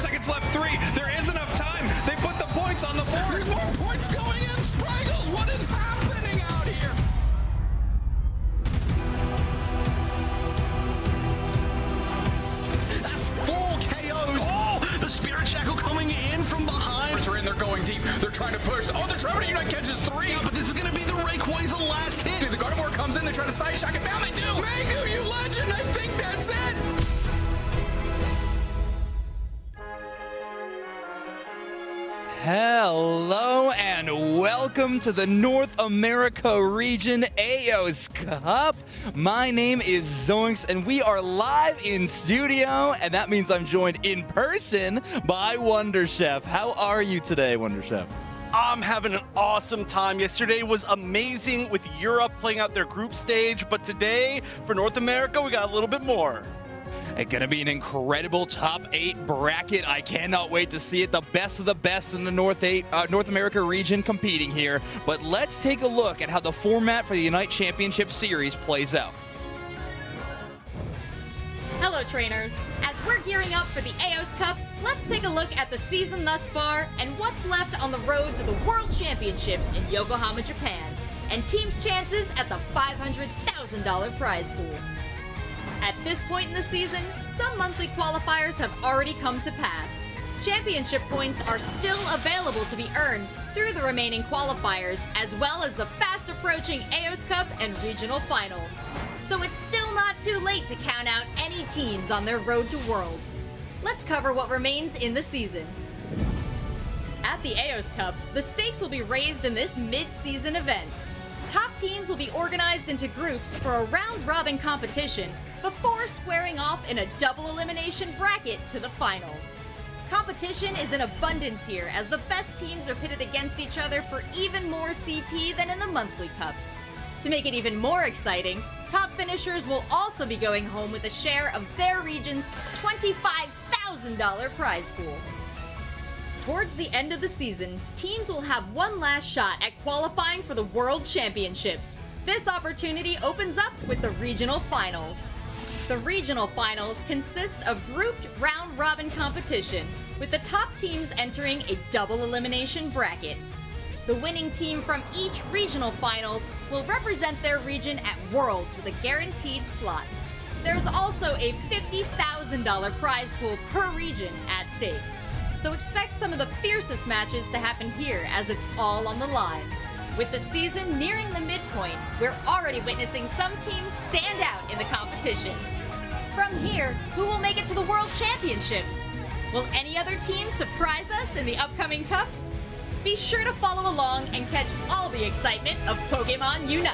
seconds left, 3. There is enough time. They put the points on the board. There's more points going in. Spraggles, what is happening out here? That's 4 KOs. Oh, the Spirit Shackle coming in from behind. They're going deep. They're trying to push. Oh, they're trying to unite catches 3. Yeah, but this is going to be the Rayquaza last hit. The Gardevoir comes in. They try to side shock it down. They do. Mangu, you legend. I think that's it. Hello and welcome to the North America Region Aeos Cup. My name is Zoinks and we are live in studio, and that means I'm joined in person by Wonder Chef. How are you today, Wonder Chef? I'm having an awesome time. Yesterday was amazing with Europe playing out their group stage, but today for North America, we got a little bit more. It's going to be an incredible top 8 bracket. I cannot wait to see it. The best of the best in the North America region competing here. But let's take a look at how the format for the UNITE Championship Series plays out. Hello trainers! As we're gearing up for the Aeos Cup, let's take a look at the season thus far and what's left on the road to the World Championships in Yokohama, Japan, and teams' chances at the $500,000 prize pool. At this point in the season, some monthly qualifiers have already come to pass. Championship points are still available to be earned through the remaining qualifiers, as well as the fast-approaching Aeos Cup and regional finals. So it's still not too late to count out any teams on their road to Worlds. Let's cover what remains in the season. At the Aeos Cup, the stakes will be raised in this mid-season event. Top teams will be organized into groups for a round-robin competition before squaring off in a double-elimination bracket to the finals. Competition is in abundance here, as the best teams are pitted against each other for even more CP than in the monthly cups. To make it even more exciting, top finishers will also be going home with a share of their region's $25,000 prize pool. Towards the end of the season, teams will have one last shot at qualifying for the World Championships. This opportunity opens up with the regional finals. The regional finals consist of grouped round-robin competition, with the top teams entering a double-elimination bracket. The winning team from each regional finals will represent their region at Worlds with a guaranteed slot. There's also a $50,000 prize pool per region at stake. So expect some of the fiercest matches to happen here, as it's all on the line. With the season nearing the midpoint, we're already witnessing some teams stand out in the competition. From here, who will make it to the World Championships? Will any other team surprise us in the upcoming cups? Be sure to follow along and catch all the excitement of Pokémon UNITE.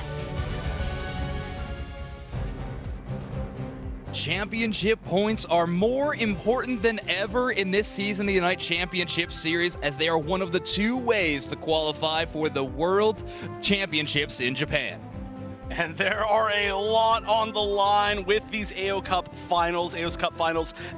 Championship points are more important than ever in this season of the UNITE Championship Series, as they are one of the 2 ways to qualify for the World Championships in Japan. And there are a lot on the line with these Aeos Cup Finals.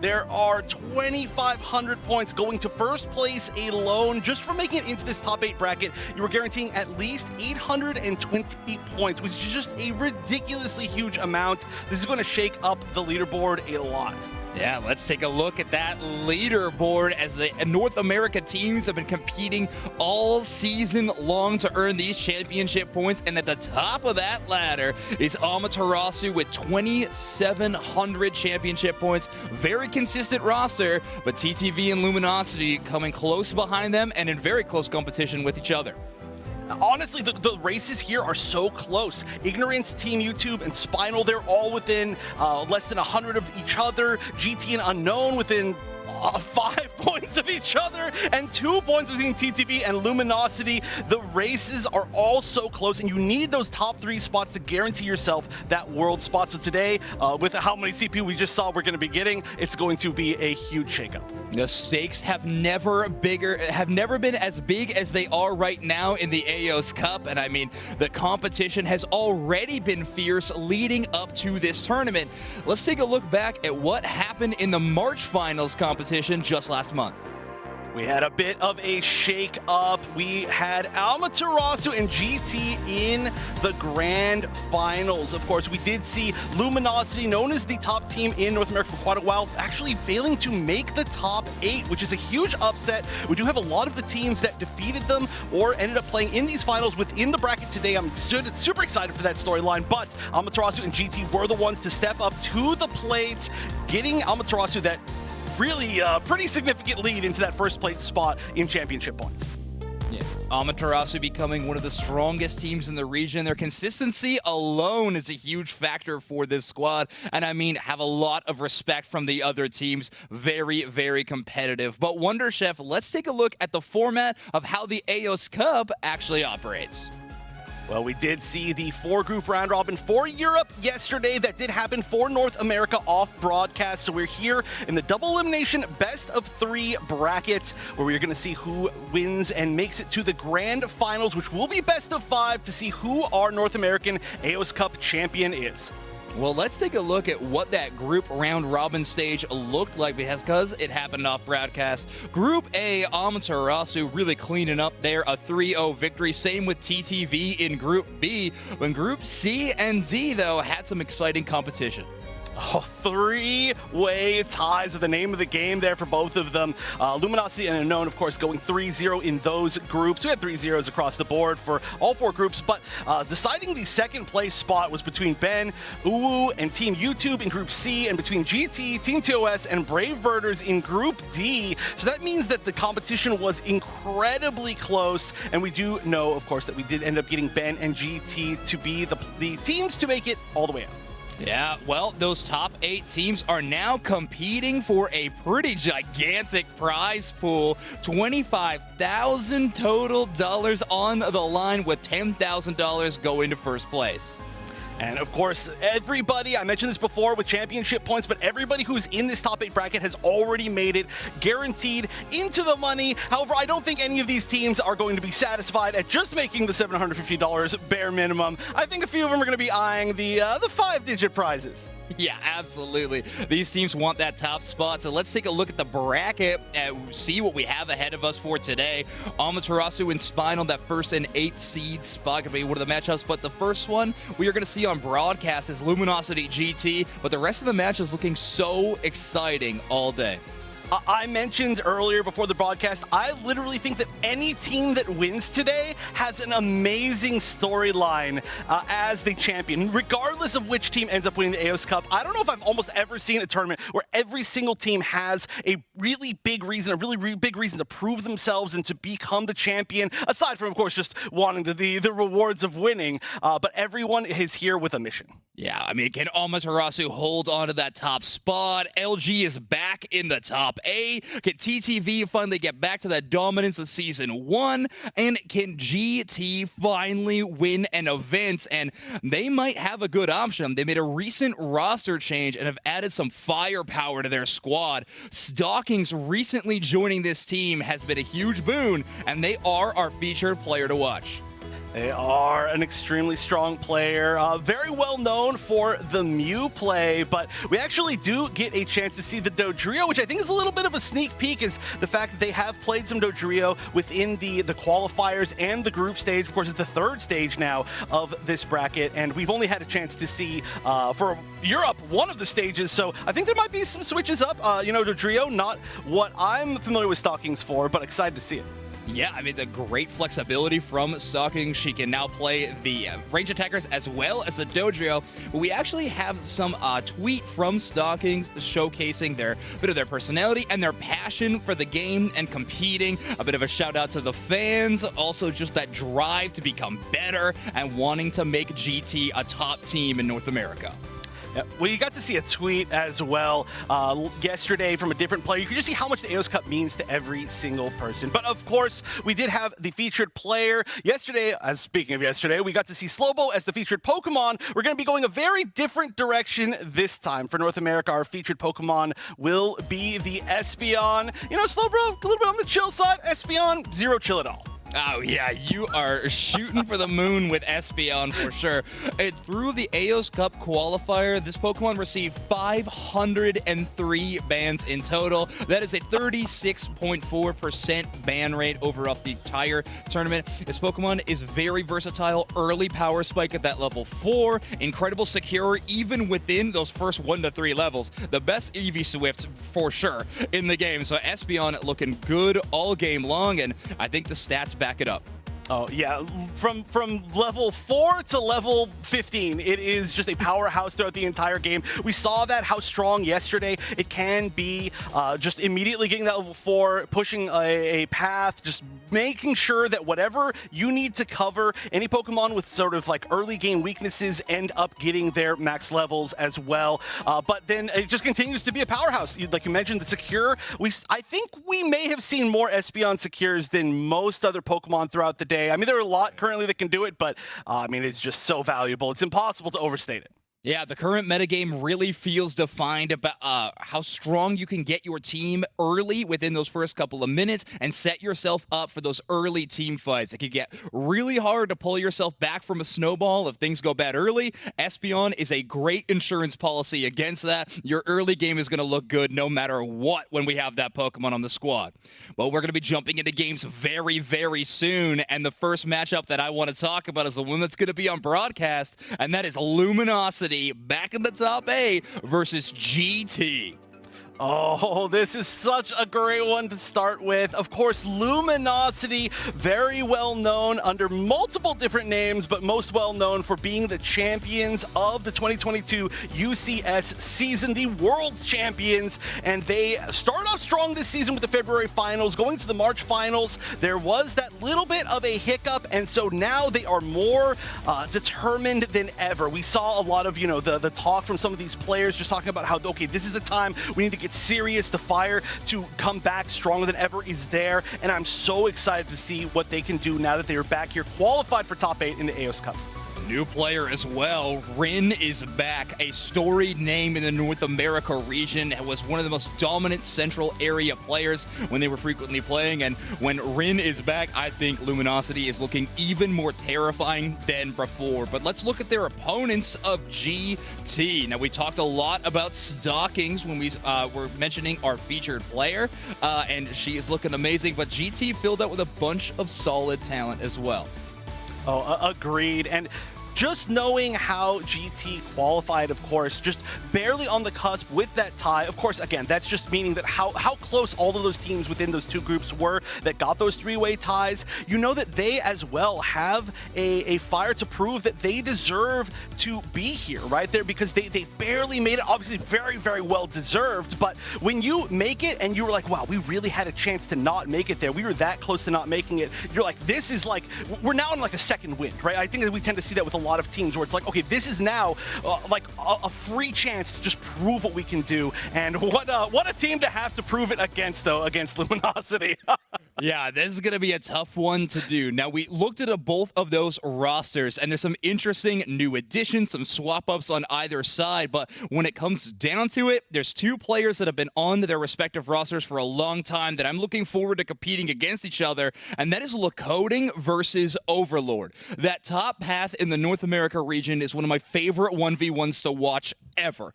There are 2,500 points going to first place alone. Just for making it into this top 8 bracket, you are guaranteeing at least 820 points, which is just a ridiculously huge amount. This is going to shake up the leaderboard a lot. Yeah, let's take a look at that leaderboard, as the North America teams have been competing all season long to earn these championship points. And at the top of that ladder is Amaterasu with 2,700 championship points. Very consistent roster, but TTV and Luminosity coming close behind them and in very close competition with each other. Honestly, the races here are so close. Ignorance, Team YouTube, and Spinal, they're all within less than 100 of each other. GT and Unknown within 5 points of each other, and 2 points between TTV and Luminosity. The races are all so close, and you need those top 3 spots to guarantee yourself that world spot. So today, with how many CP we just saw we're going to be getting, it's going to be a huge shakeup. The stakes have never been as big as they are right now in the Aeos Cup, and I mean, the competition has already been fierce leading up to this tournament. Let's take a look back at what happened in the March Finals competition just last month. We had a bit of a shake-up. We had Amaterasu and GT in the grand finals. Of course, we did see Luminosity, known as the top team in North America for quite a while, actually failing to make the top 8, which is a huge upset. We do have a lot of the teams that defeated them or ended up playing in these finals within the bracket today. I'm super excited for that storyline, but Amaterasu and GT were the ones to step up to the plate, getting Amaterasu that really pretty significant lead into that first place spot in championship points. Yeah, Amaterasu becoming one of the strongest teams in the region. Their consistency alone is a huge factor for this squad. And I mean, have a lot of respect from the other teams. Very, very competitive. But Wonder Chef, let's take a look at the format of how the Aeos Cup actually operates. Well, we did see the 4-group round robin for Europe yesterday. That did happen for North America off broadcast. So we're here in the double elimination best of 3 bracket, where we're going to see who wins and makes it to the grand finals, which will be best of 5 to see who our North American Aeos Cup champion is. Well, let's take a look at what that group round robin stage looked like, because it happened off broadcast. Group A, Amaterasu really cleaning up there, a 3-0 victory. Same with TTV in Group B. When Group C and D, though, had some exciting competition. Oh, 3-way ties are the name of the game there for both of them. Luminosity and Unknown, of course, going 3-0 in those groups. We had 3-0s across the board for all 4 groups, but deciding the second place spot was between Ben, Uwu, and Team YouTube in Group C, and between GT, Team TOS, and Brave Birders in Group D. So that means that the competition was incredibly close, and we do know, of course, that we did end up getting Ben and GT to be the teams to make it all the way out. Yeah, well, those top 8 teams are now competing for a pretty gigantic prize pool. $25,000 total dollars on the line, with $10,000 going to first place. And of course, everybody, I mentioned this before with championship points, but everybody who's in this top 8 bracket has already made it guaranteed into the money. However, I don't think any of these teams are going to be satisfied at just making the $750 bare minimum. I think a few of them are going to be eyeing the 5-digit prizes. Yeah, absolutely. These teams want that top spot. So let's take a look at the bracket and see what we have ahead of us for today. Amaterasu and Spinal, that first and 8th seed spot, going to be one of the matchups. But the first one we are going to see on broadcast is Luminosity GT. But the rest of the match is looking so exciting all day. I mentioned earlier before the broadcast, I literally think that any team that wins today has an amazing storyline as the champion, regardless of which team ends up winning the Aeos Cup. I don't know if I've almost ever seen a tournament where every single team has a really big reason, big reason to prove themselves and to become the champion, aside from, of course, just wanting the rewards of winning. But everyone is here with a mission. Yeah, I mean, can Amaterasu hold on to that top spot? LG is back in the top 8. Can TTV finally get back to that dominance of Season 1? And can GT finally win an event? And they might have a good option. They made a recent roster change and have added some firepower to their squad. Stockings recently joining this team has been a huge boon, and they are our featured player to watch. They are an extremely strong player, very well known for the Mew play, but we actually do get a chance to see the Dodrio, which I think is a little bit of a sneak peek, is the fact that they have played some Dodrio within the qualifiers and the group stage. Of course, it's the 3rd stage now of this bracket, and we've only had a chance to see for Europe one of the stages, so I think there might be some switches up. Dodrio, not what I'm familiar with Stockings for, but excited to see it. Yeah, I mean, the great flexibility from Stockings. She can now play the range attackers as well as the Dodrio. But we actually have some tweet from Stockings showcasing a bit of their personality and their passion for the game and competing. A bit of a shout out to the fans. Also, just that drive to become better and wanting to make GT a top team in North America. Well, you got to see a tweet as well yesterday from a different player. You could just see how much the Aeos Cup means to every single person. But of course, we did have the featured player yesterday. Speaking of yesterday, we got to see Slowbo as the featured Pokemon. We're going to be going a very different direction this time. For North America, our featured Pokemon will be the Espeon. Slowbro, a little bit on the chill side. Espeon, zero chill at all. Oh, yeah, you are shooting for the moon with Espeon for sure. Through the Aeos Cup qualifier, this Pokemon received 503 bans in total. That is a 36.4% ban rate overall the entire tournament. This Pokemon is very versatile, early power spike at that level 4, incredible secure even within those first 1 to 3 levels. The best EV Swift for sure in the game. So Espeon looking good all game long, and I think the stats back it up. Oh, yeah. From level 4 to level 15, it is just a powerhouse throughout the entire game. We saw that, how strong yesterday it can be, just immediately getting that level 4, pushing a path, just making sure that whatever you need to cover, any Pokemon with sort of like early game weaknesses end up getting their max levels as well. But then it just continues to be a powerhouse. Like you mentioned, the secure, I think we may have seen more Espeon secures than most other Pokemon throughout the day. I mean, there are a lot currently that can do it, but I mean, it's just so valuable. It's impossible to overstate it. Yeah, the current metagame really feels defined about how strong you can get your team early within those first couple of minutes and set yourself up for those early team fights. It can get really hard to pull yourself back from a snowball if things go bad early. Espeon is a great insurance policy against that. Your early game is going to look good no matter what when we have that Pokemon on the squad. Well, we're going to be jumping into games very, very soon, and the first matchup that I want to talk about is the one that's going to be on broadcast, and that is Luminosity back in the top 8 versus GT. Oh, this is such a great one to start with. Of course, Luminosity, very well known under multiple different names, but most well known for being the champions of the 2022 UCS season, the world champions. And they started off strong this season with the February finals. Going to the March finals, there was that little bit of a hiccup, and so now they are more determined than ever. We saw a lot of, the talk from some of these players just talking about how, okay, this is the time we need to get serious. The fire to come back stronger than ever is there, and I'm so excited to see what they can do now that they are back here, qualified for top 8 in the Aeos Cup. New player as well. Rin is back, a storied name in the North America region. It was one of the most dominant central area players when they were frequently playing, and when Rin is back, I think Luminosity is looking even more terrifying than before. But let's look at their opponents of GT. Now, we talked a lot about Stockings when we were mentioning our featured player, and she is looking amazing, but GT filled out with a bunch of solid talent as well. Oh, agreed. And just knowing how GT qualified, of course, just barely on the cusp with that tie. Of course, again, that's just meaning that how close all of those teams within those two groups were that got those three-way ties. You know that they as well have a fire to prove that they deserve to be here, right there, because they barely made it. Obviously, very, very well deserved. But when you make it and you were like, wow, we really had a chance to not make it there. We were that close to not making it. You're like, this is like, we're now in like a second wind, right? I think that we tend to see that with a lot of teams where it's like, okay, this is now like a free chance to just prove what we can do. And what a team to have to prove it against, though, against Luminosity. Yeah, this is going to be a tough one to do. Now, we looked at both of those rosters, and there's some interesting new additions, some swap-ups on either side, but when it comes down to it, there's two players that have been on their respective rosters for a long time that I'm looking forward to competing against each other, and that is Lacoding versus Overlord. That top path in the North America region is one of my favorite 1v1s to watch ever.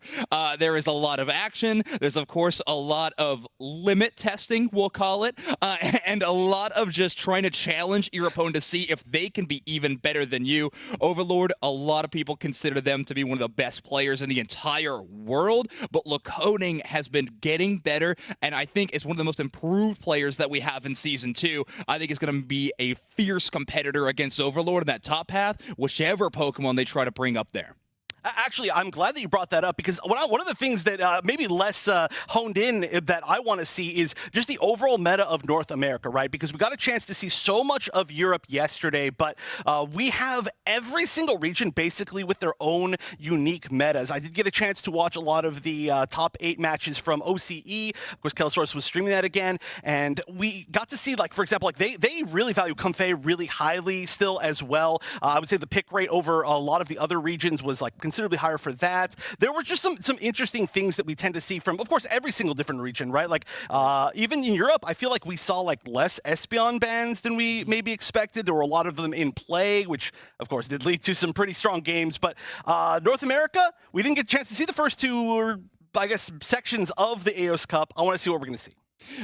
There is a lot of action. There's, of course, a lot of limit testing, we'll call it, and a lot of just trying to challenge your opponent to see if they can be even better than you. Overlord, a lot of people consider them to be one of the best players in the entire world, but Lacoding has been getting better, and I think is one of the most improved players that we have in Season 2. I think it's going to be a fierce competitor against Overlord in that top path, whichever Pokemon they try to bring up there. Actually, I'm glad that you brought that up, because one of the things that maybe less honed in that I want to see is just the overall meta of North America, right? Because we got a chance to see so much of Europe yesterday, but we have every single region basically with their own unique metas. I did get a chance to watch a lot of the top 8 matches from OCE. Of course, Kelsource was streaming that again, and we got to see, like, for example, like they really value Comfey really highly still as well. I would say the pick rate over a lot of the other regions was like considerably considerably higher for that. There were just some interesting things that we tend to see from, of course, every single different region, right? Like, even in Europe, I feel like we saw like less Espeon bans than we maybe expected. There were a lot of them in play, which, of course, did lead to some pretty strong games. But North America, we didn't get a chance to see the first two, or I guess, sections of the Aeos Cup. I want to see what we're going to see.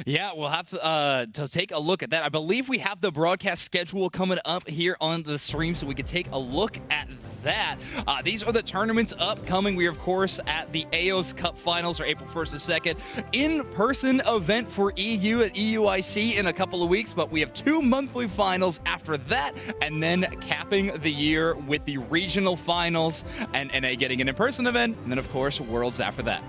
Yeah, we'll have to take a look at that. I believe we have the broadcast schedule coming up here on the stream, so we can take a look at that. These are the tournaments upcoming. We are, of course, at the Aeos Cup Finals, or April 1st and 2nd. In-person event for EU at EUIC in a couple of weeks, but we have 2 monthly finals after that, and then capping the year with the regional finals and NA getting an in-person event, and then, of course, Worlds after that.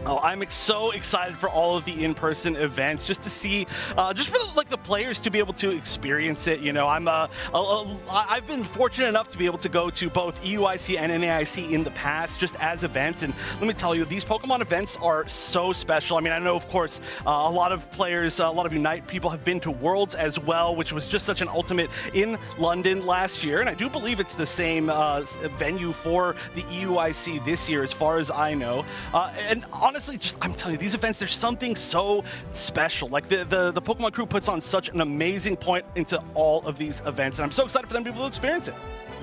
Oh, I'm so excited for all of the in-person events, just to see, just for the players to be able to experience it. You know, I've been fortunate enough to be able to go to both EUIC and NAIC in the past, just as events. And let me tell you, these Pokemon events are so special. I mean, I know, of course, a lot of players, a lot of Unite people have been to Worlds as well, which was just such an ultimate in London last year. And I do believe it's the same venue for the EUIC this year, as far as I know. And honestly, I'm telling you, these events, there's something so special. Like the Pokemon crew puts on such an amazing point into all of these events, and I'm so excited for them to be able to experience it.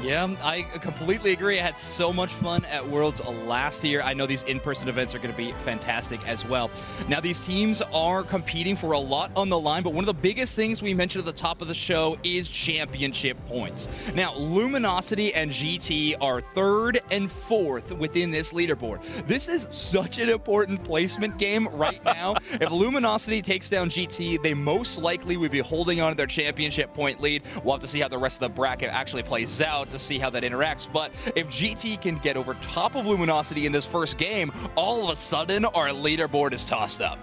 Yeah, I completely agree. I had so much fun at Worlds last year. I know these in-person events are going to be fantastic as well. Now, these teams are competing for a lot on the line, but one of the biggest things we mentioned at the top of the show is championship points. Now, Luminosity and GT are 3rd and 4th within this leaderboard. This is such an important placement game right now. If Luminosity takes down GT, they most likely would be holding on to their championship point lead. We'll have to see how the rest of the bracket actually plays out to see how that interacts. But if GT can get over top of Luminosity in this first game, all of a sudden our leaderboard is tossed up.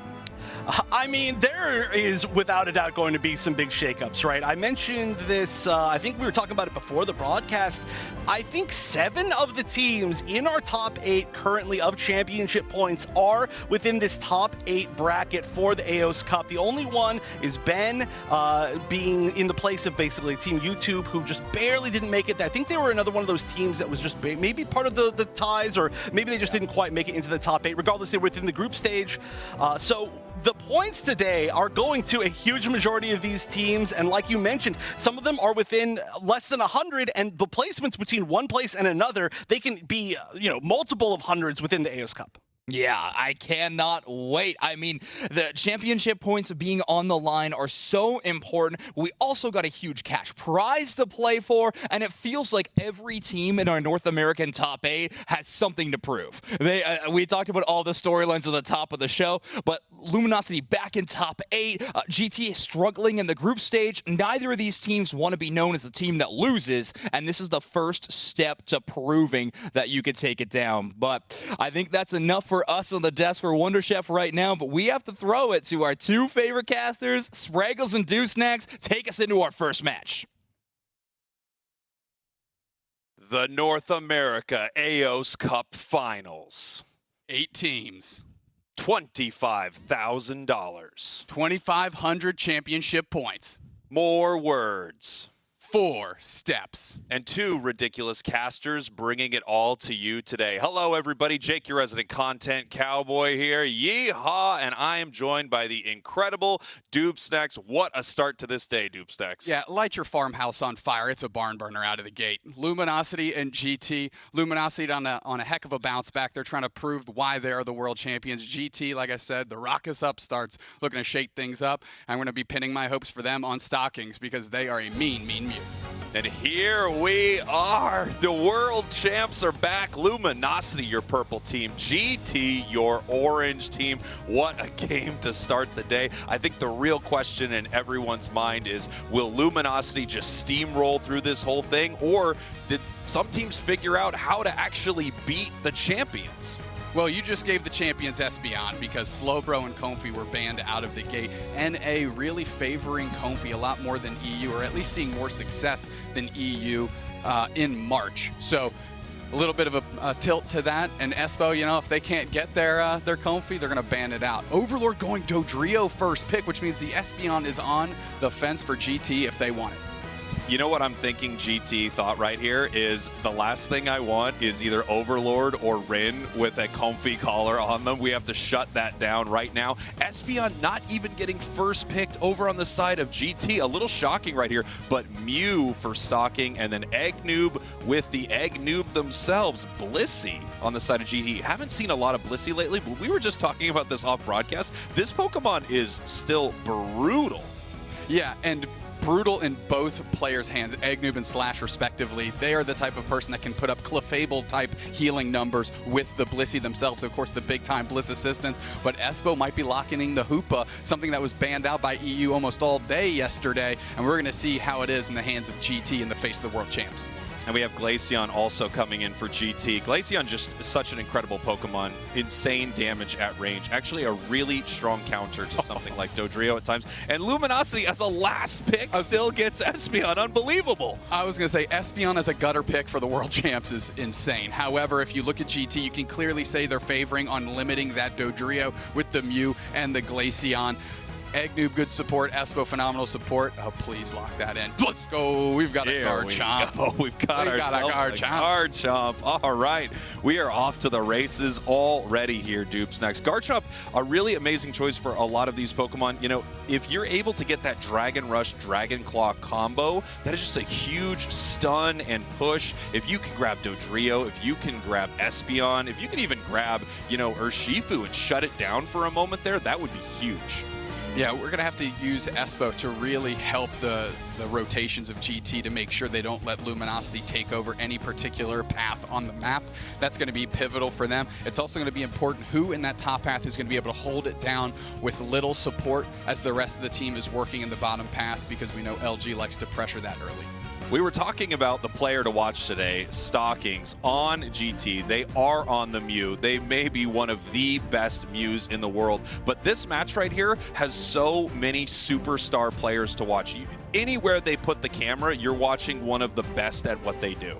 I mean, there is without a doubt going to be some big shakeups, right? I mentioned this, I think we were talking about it before the broadcast. I think 7 of the teams in our top 8 currently of championship points are within this top 8 bracket for the Aeos Cup. The only one is Ben, being in the place of basically Team YouTube, who just barely didn't make it. I think they were another one of those teams that was just maybe part of the ties, or maybe they just didn't quite make it into the top 8. Regardless, they were within the group stage. So the points today are going to a huge majority of these teams, and like you mentioned, some of them are within less than 100, and the placements between one place and another, they can be, multiple of hundreds within the Aeos Cup. Yeah, I cannot wait. I mean, the championship points being on the line are so important. We also got a huge cash prize to play for, and it feels like every team in our North American top 8 has something to prove. We talked about all the storylines at the top of the show, but Luminosity back in top 8, GT struggling in the group stage. Neither of these teams want to be known as the team that loses, and this is the first step to proving that you could take it down. But I think that's enough for us on the desk for Wonder Chef right now, but we have to throw it to our 2 favorite casters, Spraggles and Dewsnacks. Take us into our first match. The North America Aeos Cup Finals. 8 teams. $25,000. 2,500 championship points. More words. 4 steps. And 2 ridiculous casters bringing it all to you today. Hello, everybody. Jake, your resident content cowboy here. Yeehaw! And I am joined by the incredible Doopsnacks. What a start to this day, Doopsnacks. Yeah, light your farmhouse on fire. It's a barn burner out of the gate. Luminosity and GT. Luminosity on a heck of a bounce back. They're trying to prove why they are the world champions. GT, like I said, the Raucous upstarts looking to shake things up. I'm going to be pinning my hopes for them on stockings because they are a mean mutant. And here we are. The world champs are back. Luminosity, your purple team. GT, your orange team. What a game to start the day. I think the real question in everyone's mind is, will Luminosity just steamroll through this whole thing? Or did some teams figure out how to actually beat the champions? Well, you just gave the champions Espeon because Slowbro and Comfy were banned out of the gate. NA really favoring Comfy a lot more than EU, or at least seeing more success than EU in March. So a little bit of a tilt to that. And Espo, if they can't get their Comfy, they're going to ban it out. Overlord going Dodrio first pick, which means the Espeon is on the fence for GT if they want it. You know what I'm thinking GT thought right here is the last thing I want is either Overlord or Rin with a comfy collar on them. We have to shut that down right now. Espeon not even getting first picked over on the side of GT. A little shocking right here, but Mew for stalking, and then Egg Noob with the Egg Noob themselves. Blissey on the side of GT. Haven't seen a lot of Blissey lately, but we were just talking about this off broadcast. This Pokemon is still brutal. Yeah, and brutal in both players' hands, Egg Noob and Slash respectively. They are the type of person that can put up Clefable type healing numbers with the Blissey themselves. Of course, the big time Bliss assistance, but Espo might be locking in the Hoopa, something that was banned out by EU almost all day yesterday, and we're going to see how it is in the hands of GT in the face of the world champs. And we have Glaceon also coming in for GT. Glaceon just such an incredible Pokemon. Insane damage at range. Actually a really strong counter to something like Dodrio at times. And Luminosity as a last pick still gets Espeon. Unbelievable. I was going to say Espeon as a gutter pick for the world champs is insane. However, if you look at GT, you can clearly say they're favoring on limiting that Dodrio with the Mew and the Glaceon. Egg Noob, good support. Espo, phenomenal support. Oh, please lock that in. Let's go. We've got a Garchomp. We've got ourselves a Garchomp. All right. We are off to the races already here, Dupes. Next, Garchomp, a really amazing choice for a lot of these Pokemon. You know, if you're able to get that Dragon Rush, Dragon Claw combo, that is just a huge stun and push. If you can grab Dodrio, if you can grab Espeon, if you can even grab, you know, Urshifu and shut it down for a moment there, that would be huge. Yeah, we're going to have to use Espo to really help the rotations of GT to make sure they don't let Luminosity take over any particular path on the map. That's going to be pivotal for them. It's also going to be important who in that top path is going to be able to hold it down with little support as the rest of the team is working in the bottom path, because we know LG likes to pressure that early. We were talking about the player to watch today, Stockings on GT. They are on the Mew. They may be one of the best Mews in the world, but this match right here has so many superstar players to watch. Anywhere they put the camera, you're watching one of the best at what they do.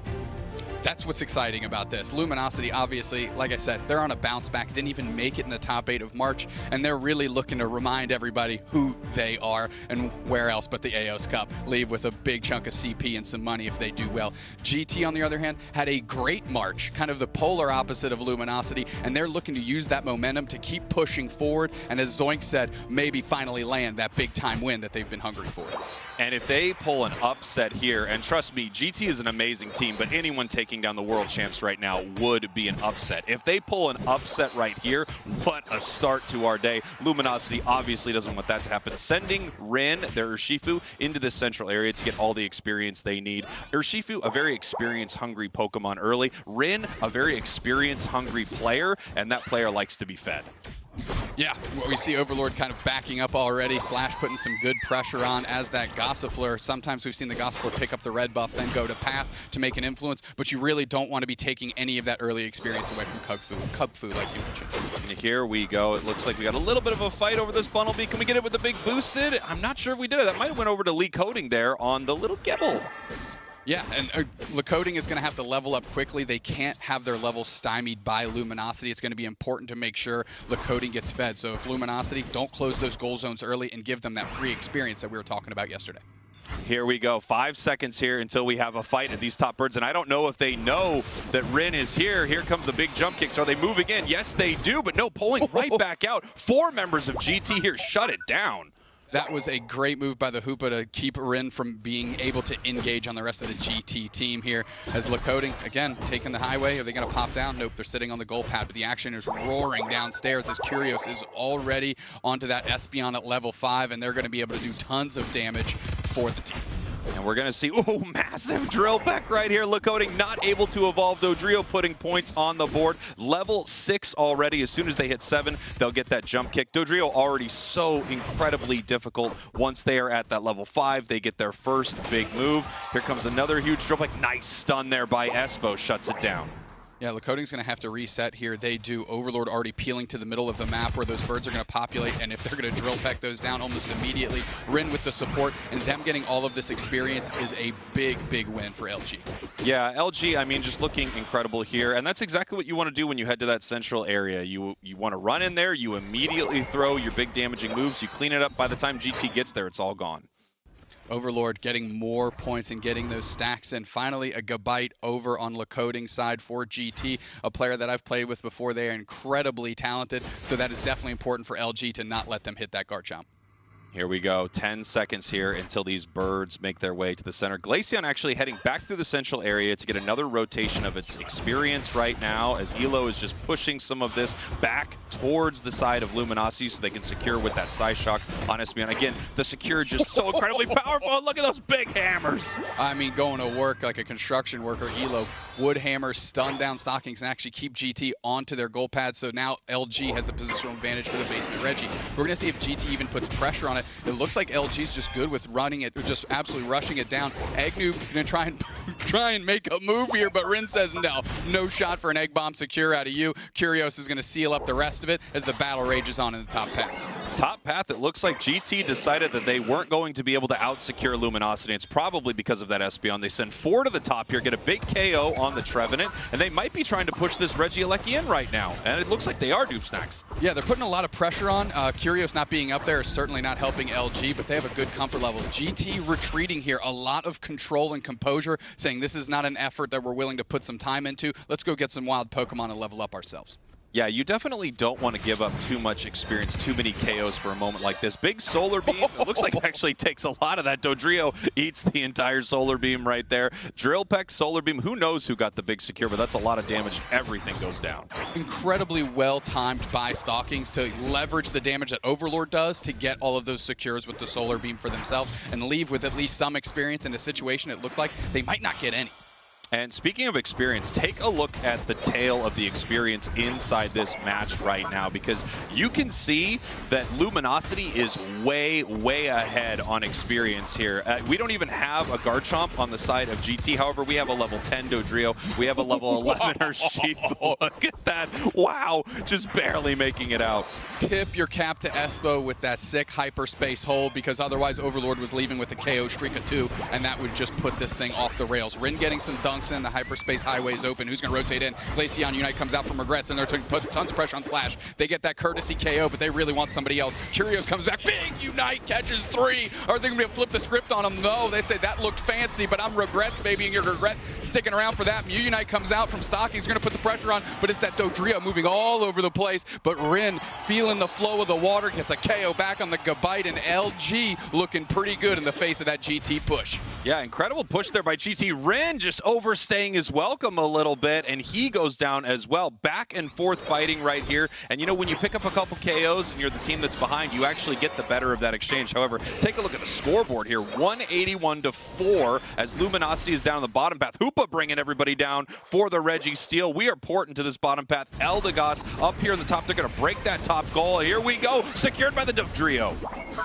That's what's exciting about this. Luminosity, obviously, like I said, they're on a bounce back, didn't even make it in the top 8 of March, and they're really looking to remind everybody who they are and where else but the Aeos Cup. Leave with a big chunk of CP and some money if they do well. GT, on the other hand, had a great March, kind of the polar opposite of Luminosity, and they're looking to use that momentum to keep pushing forward, and as Zoink said, maybe finally land that big-time win that they've been hungry for. And if they pull an upset here, and trust me, GT is an amazing team, but anyone taking down the world champs right now would be an upset. If they pull an upset right here, what a start to our day. Luminosity obviously doesn't want that to happen. Sending Rin, their Urshifu, into this central area to get all the experience they need. Urshifu, a very experience-hungry Pokemon early. Rin, a very experience-hungry player, and that player likes to be fed. Yeah, we see Overlord kind of backing up already, Slash putting some good pressure on as that Gossifleur. Sometimes we've seen the Gossifleur pick up the red buff, then go to Path to make an influence, but you really don't want to be taking any of that early experience away from Cubfu, like you mentioned. And here we go. It looks like we got a little bit of a fight over this Bundle Bee. Can we get it with the big boosted? I'm not sure if we did it. That might have went over to Lee Coding there on the little Gebble. Yeah, and Lacoding is going to have to level up quickly. They can't have their levels stymied by Luminosity. It's going to be important to make sure Lacoding gets fed. So if Luminosity, don't close those goal zones early and give them that free experience that we were talking about yesterday. Here we go. 5 seconds here until we have a fight at these top birds. And I don't know if they know that Rin is here. Here comes the big jump kicks. Are they moving in? Yes, they do, but no, pulling right back out. 4 members of GT here. Shut it down. That was a great move by the Hoopa to keep Rin from being able to engage on the rest of the GT team here. As Lacoding, again, taking the highway. Are they going to pop down? Nope, they're sitting on the goal pad, but the action is roaring downstairs as Curios is already onto that Espeon at level 5, and they're going to be able to do tons of damage for the team. And we're going to see, oh, massive drill peck right here. Lacoding not able to evolve. Dodrio putting points on the board. Level 6 already. As soon as they hit 7, they'll get that jump kick. Dodrio already so incredibly difficult. Once they are at that level 5, they get their first big move. Here comes another huge drill peck. Nice stun there by Espo. Shuts it down. Yeah, Lacoding's going to have to reset here. They do. Overlord already peeling to the middle of the map where those birds are going to populate, and if they're going to drill peck those down almost immediately, Rin with the support, and them getting all of this experience is a big, big win for LG. Yeah, LG, I mean, just looking incredible here, and that's exactly what you want to do when you head to that central area. You want to run in there, you immediately throw your big damaging moves, you clean it up. By the time GT gets there, it's all gone. Overlord getting more points and getting those stacks in. Finally, a Gabite over on Lakodi's side for GT, a player that I've played with before. They are incredibly talented, so that is definitely important for LG to not let them hit that Garchomp. Here we go, 10 seconds here until these birds make their way to the center. Glaceon actually heading back through the central area to get another rotation of its experience right now, as Elo is just pushing some of this back towards the side of Luminosity so they can secure with that Psyshock on Espeon. Again, the secure just so incredibly powerful. Look at those big hammers. I mean, going to work like a construction worker, Elo would hammer, stun down Stockings, and actually keep GT onto their goal pad. So now LG has the positional advantage for the basement Reggie. We're going to see if GT even puts pressure on it. It looks like LG's just good with running it, just absolutely rushing it down. Agnew going to try and make a move here, but Rin says no shot for an Egg Bomb secure out of you. Curios is going to seal up the rest of it as the battle rages on in the top path. Top path, it looks like GT decided that they weren't going to be able to out-secure Luminosity. It's probably because of that Espeon. They send 4 to the top here, get a big KO on the Trevenant, and they might be trying to push this Regieleki in right now. And it looks like they are, Dupe Snacks. Yeah, they're putting a lot of pressure on. Curios not being up there is certainly not helping LG, but they have a good comfort level. GT retreating here, a lot of control and composure, saying this is not an effort that we're willing to put some time into. Let's go get some wild Pokemon and level up ourselves. Yeah, you definitely don't want to give up too much experience, too many KOs for a moment like this. Big Solar Beam, it looks like it actually takes a lot of that. Dodrio eats the entire Solar Beam right there. Drill Peck, Solar Beam, who knows who got the big secure, but that's a lot of damage. Everything goes down. Incredibly well timed by Stockings to leverage the damage that Overlord does to get all of those secures with the Solar Beam for themselves and leave with at least some experience in a situation it looked like they might not get any. And speaking of experience, take a look at the tail of the experience inside this match right now, because you can see that Luminosity is way, way ahead on experience here. We don't even have a Garchomp on the side of GT. However, we have a level 10 Dodrio. We have a level 11 Urshifu. Look at that. Wow. Just barely making it out. Tip your cap to Espo with that sick hyperspace hold, because otherwise Overlord was leaving with a KO streak of 2, and that would just put this thing off the rails. Rin getting some dunks in, the hyperspace highway is open. Who's going to rotate in? Glaceon UNITE comes out from Regrets, and they're putting tons of pressure on Slash. They get that courtesy KO, but they really want somebody else. Curios comes back. Big UNITE catches 3. Are they going to be able to flip the script on him? No, they say that looked fancy, but I'm Regrets, baby, and you're Regret sticking around for that. Mew UNITE comes out from Stockings, going to put the pressure on, but it's that Dodrio moving all over the place. But Rin, feeling the flow of the water, gets a KO back on the Gabite, and LG looking pretty good in the face of that GT push. Yeah, incredible push there by GT. Rin just overstaying his welcome a little bit, and he goes down as well. Back and forth fighting right here. And you know, when you pick up a couple KOs and you're the team that's behind, you actually get the better of that exchange. However, take a look at the scoreboard here. 181-4 as Luminosity is down on the bottom path. Hoopa bringing everybody down for the Reggie steal. We are porting to this bottom path. Eldegoss up here in the top. They're going to break that top goal. Here we go. Secured by the Dodrio.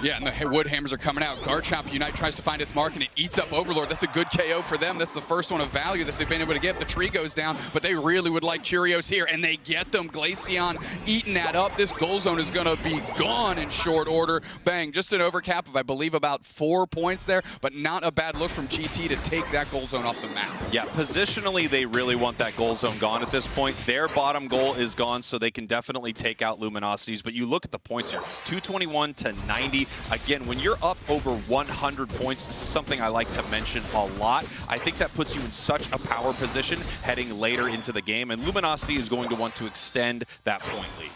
Yeah, and the Wood Hammers are coming out. Garchomp UNITE tries to find its mark, and it eats up Overlord. That's a good KO for them. That's the first one of value that they've been able to get. The tree goes down, but they really would like Curios here, and they get them. Glaceon eating that up. This goal zone is going to be gone in short order. Bang, just an overcap of, I believe, about 4 points there, but not a bad look from GT to take that goal zone off the map. Yeah, Positionally, they really want that goal zone gone at this point. Their bottom goal is gone, so they can definitely take out Luminosities. But you look at the points here, 221-90. Again, when you're up over 100 points, this is something I like to mention a lot. I think that puts you in such a power position heading later into the game, and Luminosity is going to want to extend that point lead.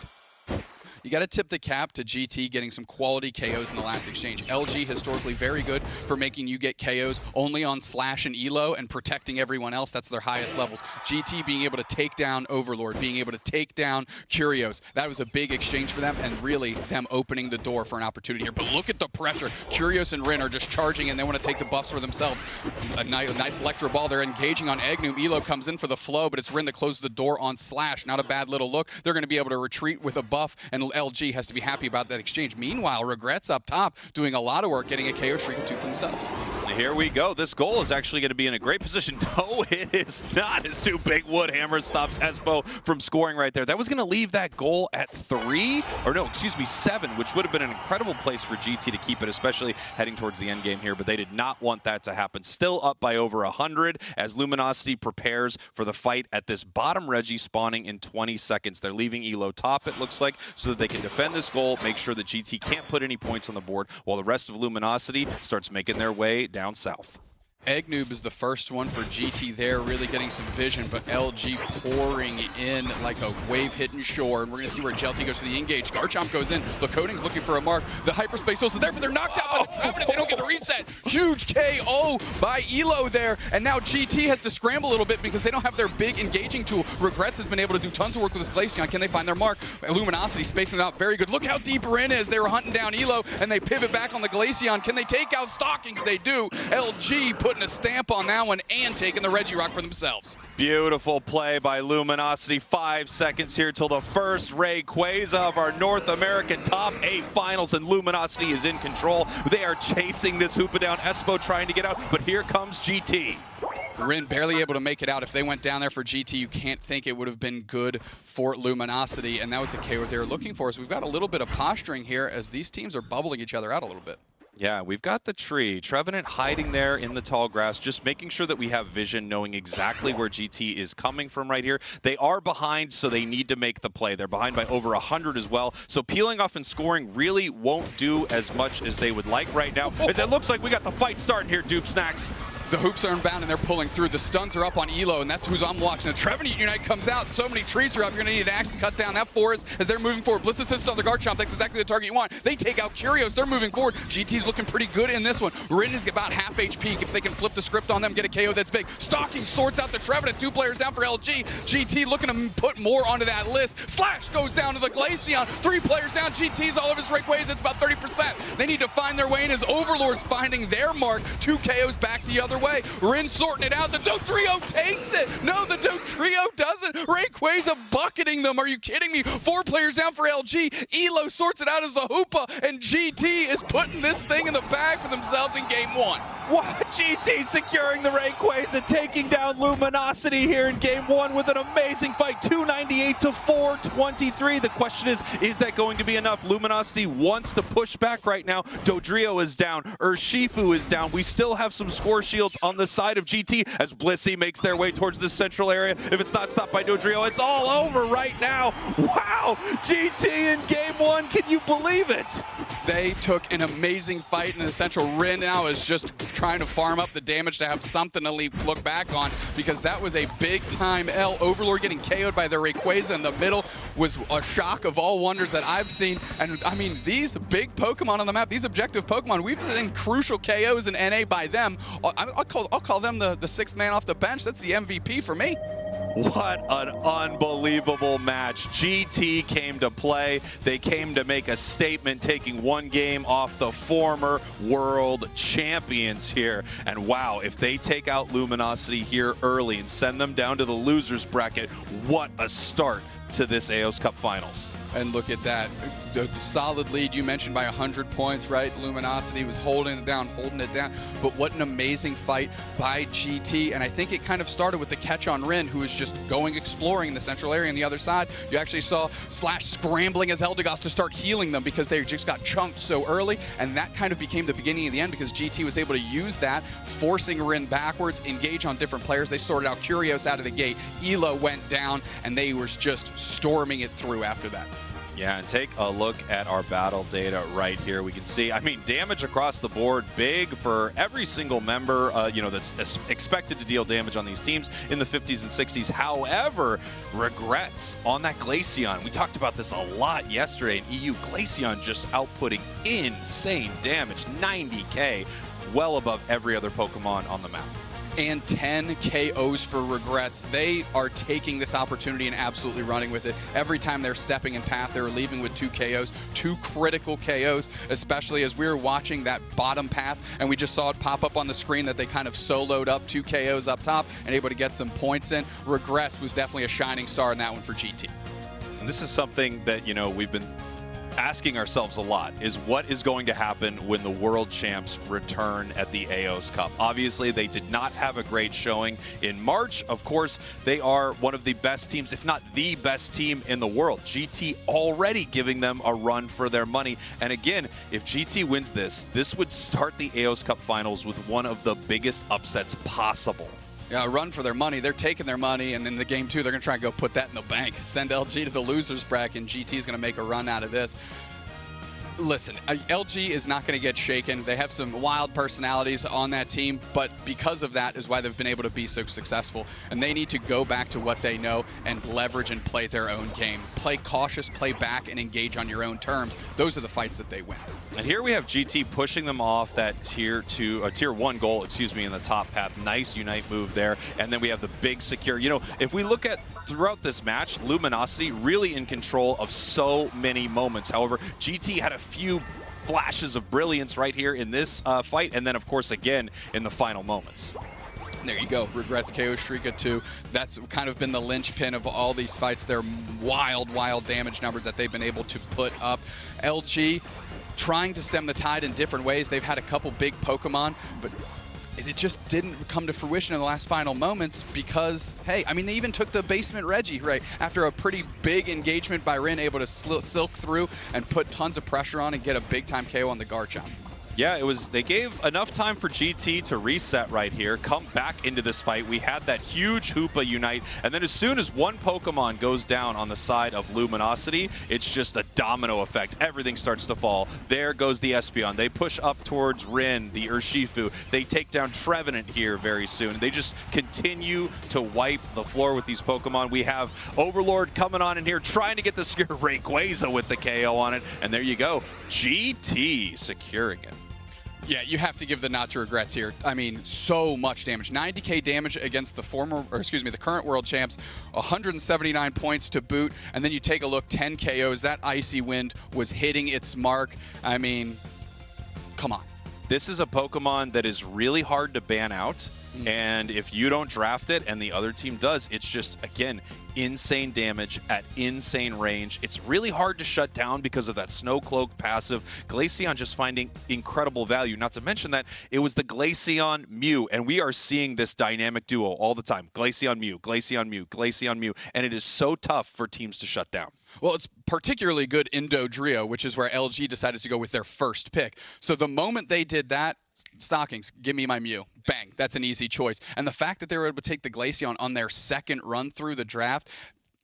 You got to tip the cap to GT getting some quality KOs in the last exchange. LG historically very good for making you get KOs only on Slash and Elo and protecting everyone else. That's their highest levels. GT being able to take down Overlord, being able to take down Curios. That was a big exchange for them, and really them opening the door for an opportunity here. But look at the pressure. Curios and Rin are just charging, and they want to take the buffs for themselves. A nice Electro Ball. They're engaging on Agnew. Elo comes in for the flow, but it's Rin that closes the door on Slash. Not a bad little look. They're going to be able to retreat with a buff, and LG has to be happy about that exchange. Meanwhile, Regrets up top doing a lot of work, getting a KO streak or 2 for themselves. Here we go. This goal is actually going to be in a great position. No, it is not. His two big wood hammers stops Espo from scoring right there. That was going to leave that goal at 7, which would have been an incredible place for GT to keep it, especially heading towards the end game here, but they did not want that to happen. Still up by over 100 as Luminosity prepares for the fight at this bottom Reggie spawning in 20 seconds. They're leaving Elo top, it looks like, so that they can defend this goal, make sure that GT can't put any points on the board, while the rest of Luminosity starts making their way down south. Eggnoob is the first one for GT there, really getting some vision, but LG pouring in like a wave hitting shore, and we're going to see where Jelty goes to the engage. Garchomp goes in, Lakoding's looking for a mark. The hyperspace also there, but they're knocked out by the Trevenant. They don't get a reset. Huge KO by Elo there, and now GT has to scramble a little bit because they don't have their big engaging tool. Regrets has been able to do tons of work with his Glaceon. Can they find their mark? Luminosity spacing it out very good. Look how deep Rin is. They were hunting down Elo, and they pivot back on the Glaceon. Can they take out Stockings? They do. LG putting a stamp on that one and taking the Regirock for themselves. Beautiful play by Luminosity. 5 seconds here till the first Rayquaza of our North American Top 8 Finals, and Luminosity is in control. They are chasing this Hoopa down. Espo trying to get out, but here comes GT. Rin barely able to make it out. If they went down there for GT, you can't think it would have been good for Luminosity, and that was the KO they were looking for. So we've got a little bit of posturing here as these teams are bubbling each other out a little bit. Yeah, we've got the tree. Trevenant hiding there in the tall grass, just making sure that we have vision, knowing exactly where GT is coming from right here. They are behind, so they need to make the play. They're behind by over 100 as well, so peeling off and scoring really won't do as much as they would like right now, as it looks like we got the fight starting here, Dupe Snacks. The hoops are inbound and they're pulling through. The stuns are up on Elo, and that's who's I'm watching. The Trevenant Unite comes out. So many trees are up. You're going to need an axe to cut down that forest as they're moving forward. Bliss Assist on the Garchomp. That's exactly the target you want. They take out Curios. They're moving forward. GT's looking pretty good in this one. Rin is about half HP. If they can flip the script on them, get a KO that's big. Stalking sorts out the Trevenant. 2 players down for LG. GT looking to put more onto that list. Slash goes down to the Glaceon. 3 players down. GT's all of his Rayquaza. It's about 30%. They need to find their way in as Overlord's finding their mark. 2 KOs back the other way. Rin sorting it out. The Dotrio takes it. No, the Dotrio doesn't. Rayquaza bucketing them. Are you kidding me? 4 players down for LG. Elo sorts it out as the Hoopa, and GT is putting this thing in the bag for themselves in game 1. What? GT securing the Rayquaza, taking down Luminosity here in game 1 with an amazing fight. 298 to 423. The question is that going to be enough? Luminosity wants to push back right now. Dodrio is down. Urshifu is down. We still have some score shields on the side of GT as Blissey makes their way towards the central area. If it's not stopped by Dodrio, it's all over right now. Wow, GT in game 1, can you believe it? They took an amazing fight in the central. Rin now is just trying to farm up the damage to have something to look back on, because that was a big time L. Overlord getting KO'd by their Rayquaza in the middle was a shock of all wonders that I've seen. And I mean, these big Pokemon on the map, these objective Pokemon, we've seen crucial KOs in NA by them. I'll call them the 6th man off the bench. That's the MVP for me. What an unbelievable match. GT came to play. They came to make a statement, taking 1 game off the former world champions here. And wow, if they take out Luminosity here early and send them down to the losers bracket, what a start to this Aeos Cup Finals. And look at that. The solid lead you mentioned by 100 points, right? Luminosity was holding it down. But what an amazing fight by GT. And I think it kind of started with the catch on Rin, who was just going exploring in the central area on the other side. You actually saw Slash scrambling as Eldegoss to start healing them because they just got chunked so early. And that kind of became the beginning of the end because GT was able to use that, forcing Rin backwards, engage on different players. They sorted out Curios out of the gate. Elo went down, and they were just storming it through after that. Yeah, and take a look at our battle data right here. We can see, I mean, damage across the board, big for every single member, that's expected to deal damage on these teams in the 50s and 60s. However, regrets on that Glaceon. We talked about this a lot yesterday in EU. Glaceon just outputting insane damage, 90k, well above every other Pokemon on the map. And 10 KOs for Regrets. They are taking this opportunity and absolutely running with it. Every time they're stepping in path, they're leaving with 2 KOs, 2 critical KOs, especially as we were watching that bottom path, and we just saw it pop up on the screen that they kind of soloed up 2 KOs up top and able to get some points in. Regrets was definitely a shining star in that one for GT. And this is something that, we've been asking ourselves a lot is what is going to happen when the world champs return at the Aeos Cup. Obviously, they did not have a great showing in March. Of course, they are one of the best teams, if not the best team in the world. GT already giving them a run for their money. And again, if GT wins this would start the Aeos Cup Finals with one of the biggest upsets possible. Yeah, a run for their money. They're taking their money, and then the game 2, they're going to try and go put that in the bank. Send LG to the losers bracket, and GT is going to make a run out of this. Listen, LG is not going to get shaken. They have some wild personalities on that team, but because of that is why they've been able to be so successful. And they need to go back to what they know and leverage and play their own game. Play cautious, play back, and engage on your own terms. Those are the fights that they win. And here we have GT pushing them off that tier 1 goal, in the top path. Nice Unite move there. And then we have the big secure. You know, if we look at throughout this match, Luminosity really in control of so many moments. However, GT had a few flashes of brilliance right here in this fight, and then of course again in the final moments. There you go. Regrets KO Streaka 2. That's kind of been the linchpin of all these fights. Their wild damage numbers that they've been able to put up. LG trying to stem the tide in different ways. They've had a couple big Pokemon, but it just didn't come to fruition in the last final moments because, hey, I mean, they even took the basement Reggie, right, after a pretty big engagement by Rin, able to silk through and put tons of pressure on and get a big-time KO on the Garchomp. Yeah, they gave enough time for GT to reset right here, come back into this fight. We had that huge Hoopa Unite, and then as soon as one Pokemon goes down on the side of Luminosity, it's just a domino effect. Everything starts to fall. There goes the Espeon. They push up towards Rin, the Urshifu. They take down Trevenant here very soon. They just continue to wipe the floor with these Pokemon. We have Overlord coming on in here, trying to get the Rayquaza with the KO on it, and there you go. GT securing it. Yeah, you have to give the nod to regrets here. I mean, so much damage. 90k damage against the the current world champs, 179 points to boot, and then you take a look, 10 KOs. That Icy Wind was hitting its mark. I mean, come on. This is a Pokemon that is really hard to ban out, and if you don't draft it and the other team does, it's just, again, insane damage at insane range. It's really hard to shut down because of that Snow Cloak passive. Glaceon just finding incredible value. Not to mention that it was the Glaceon Mew, and we are seeing this dynamic duo all the time. Glaceon Mew, Glaceon Mew, Glaceon Mew, and it is so tough for teams to shut down. Well, it's particularly good in Dodrio, which is where LG decided to go with their first pick. So the moment they did that, Stockings, give me my Mew. Bang, that's an easy choice. And the fact that they were able to take the Glaceon on their second run through the draft,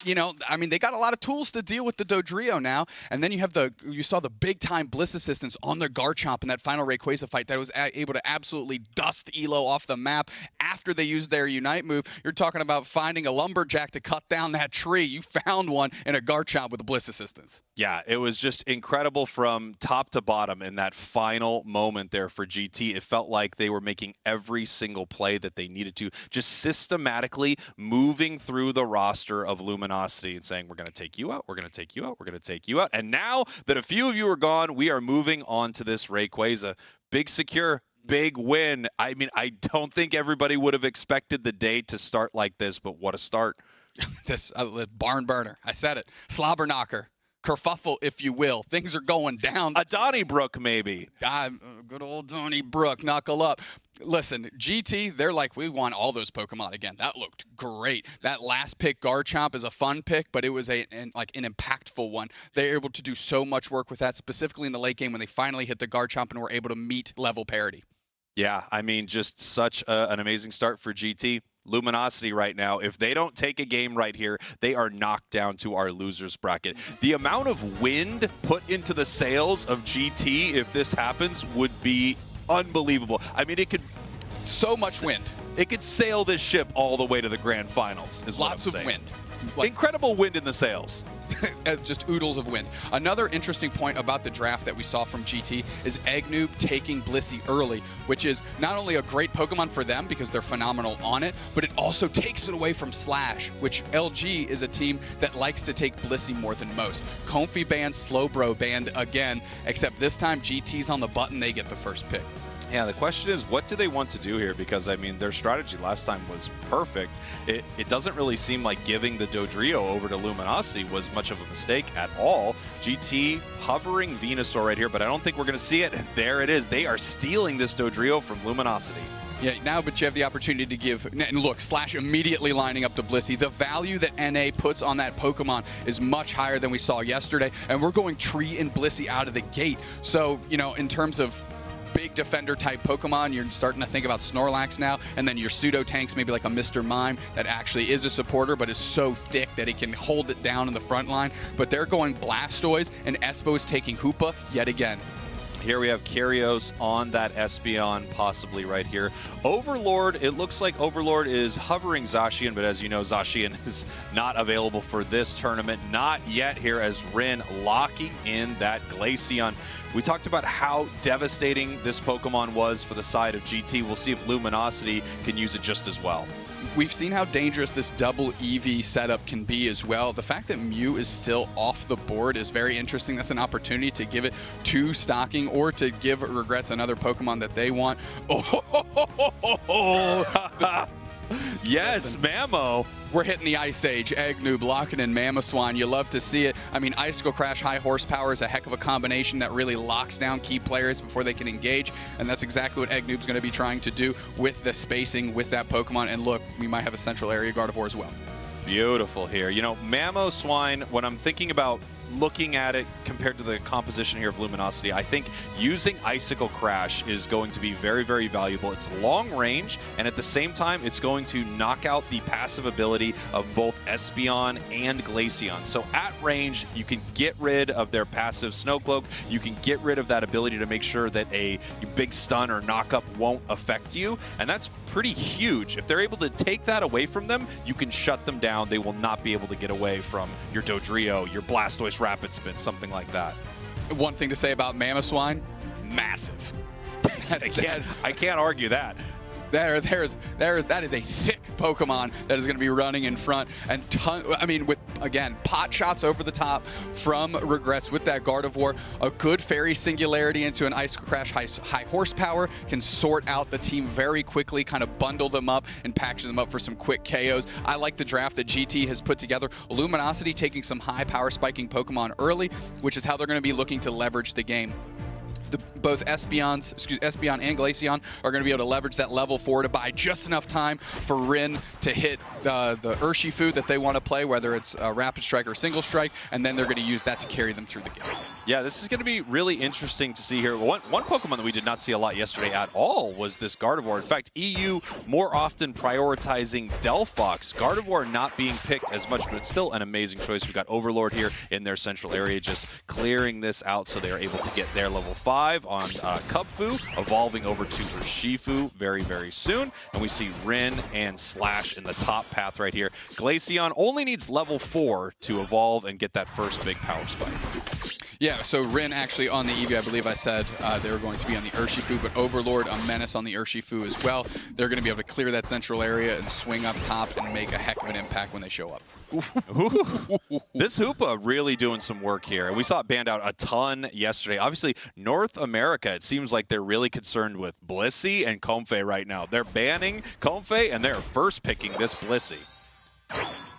you know, I mean, they got a lot of tools to deal with the Dodrio now. And then you have you saw the big-time Bliss assistance on the Garchomp in that final Rayquaza fight that was able to absolutely dust Elo off the map after they used their Unite move. You're talking about finding a lumberjack to cut down that tree. You found one in a Garchomp with a Bliss assistance. Yeah, it was just incredible from top to bottom in that final moment there for GT. It felt like they were making every single play that they needed to, just systematically moving through the roster of Luminosity and saying, we're going to take you out, we're going to take you out, we're going to take you out. And now that a few of you are gone, we are moving on to this Rayquaza. Big secure, big win. I mean, I don't think everybody would have expected the day to start like this, but what a start. This barn burner. I said it. Slobber knocker. Kerfuffle, if you will. Things are going down. A Donnybrook, maybe. Good old Donnybrook, knuckle up. Listen, GT, they're like, we want all those Pokemon again. That looked great. That last pick, Garchomp, is a fun pick, but it was an impactful one. They were able to do so much work with that, specifically in the late game when they finally hit the Garchomp and were able to meet level parity. Yeah, I mean, just such an amazing start for GT. Luminosity right now, if they don't take a game right here, they are knocked down to our losers bracket. The amount of wind put into the sails of GT if this happens would be unbelievable. I mean, it could... So much wind. It could sail this ship all the way to the grand finals, is what I'm saying. Lots of wind. Incredible wind in the sails. Just oodles of wind. Another interesting point about the draft that we saw from GT is Agnew taking Blissey early, which is not only a great Pokemon for them because they're phenomenal on it, but it also takes it away from Slash, which LG is a team that likes to take Blissey more than most. Comfy banned, Slowbro banned again, except this time GT's on the button, they get the first pick. Yeah, the question is, what do they want to do here? Because, I mean, their strategy last time was perfect. It doesn't really seem like giving the Dodrio over to Luminosity was much of a mistake at all. GT hovering Venusaur right here, but I don't think we're going to see it. And there it is. They are stealing this Dodrio from Luminosity. Yeah, now, but you have the opportunity to give, and look, Slash immediately lining up the Blissey. The value that NA puts on that Pokemon is much higher than we saw yesterday, and we're going Tree and Blissey out of the gate. So, you know, in terms of big defender type Pokemon, you're starting to think about Snorlax now, and then your pseudo tanks, maybe like a Mr. Mime that actually is a supporter but is so thick that he can hold it down in the front line. But they're going Blastoise, and Espo's taking Hoopa yet again. Here we have Kyrios on that Espeon, possibly right here. Overlord, it looks like Overlord is hovering Zacian, but as you know, Zacian is not available for this tournament. Not yet here as Rin locking in that Glaceon. We talked about how devastating this Pokemon was for the side of GT. We'll see if Luminosity can use it just as well. We've seen how dangerous this double EV setup can be as well. The fact that Mew is still off the board is very interesting. That's an opportunity to give it to Stocking or to give Regrets another Pokemon that they want. Yes, Mamo. We're hitting the Ice Age. Agnew blocking in Mamoswine. You love to see it. I mean, Icicle Crash high horsepower is a heck of a combination that really locks down key players before they can engage, and that's exactly what Agnew's going to be trying to do with the spacing with that Pokemon. And look, we might have a central area Gardevoir as well. Beautiful here. You know, Mamoswine, when I'm thinking about looking at it compared to the composition here of Luminosity, I think using Icicle Crash is going to be very, very valuable. It's long range, and at the same time, it's going to knock out the passive ability of both Espeon and Glaceon. So at range, you can get rid of their passive Snow Cloak. You can get rid of that ability to make sure that a big stun or knockup won't affect you, and that's pretty huge. If they're able to take that away from them, you can shut them down. They will not be able to get away from your Dodrio, your Blastoise Rapid Spin, something like that. One thing to say about Mamoswine, massive. I can't argue that. That is a thick Pokemon that is going to be running in front, and I mean, with again pot shots over the top from Regrets with that Gardevoir, a good Fairy Singularity into an Icicle Crash high horsepower can sort out the team very quickly, kind of bundle them up and package them up for some quick KOs. I like the draft that GT has put together. Luminosity taking some high power spiking Pokemon early, which is how they're going to be looking to leverage the game. Both Espeon and Glaceon are going to be able to leverage that level 4 to buy just enough time for Rin to hit the Urshifu that they want to play, whether it's Rapid Strike or Single Strike, and then they're going to use that to carry them through the game. Yeah, this is going to be really interesting to see here. One Pokemon that we did not see a lot yesterday at all was this Gardevoir. In fact, EU more often prioritizing Delphox. Gardevoir not being picked as much, but it's still an amazing choice. We've got Overlord here in their central area, just clearing this out so they are able to get their level 5 on Kubfu, evolving over to Urshifu very, very soon. And we see Rin and Slash in the top path right here. Glaceon only needs level 4 to evolve and get that first big power spike. Yeah, so Rin actually on the Eevee, I believe I said they were going to be on the Urshifu, but Overlord, a menace on the Urshifu as well. They're going to be able to clear that central area and swing up top and make a heck of an impact when they show up. This Hoopa really doing some work here. We saw it banned out a ton yesterday. Obviously, North America, it seems like they're really concerned with Blissey and Comfey right now. They're banning Comfey, and they're first picking this Blissey.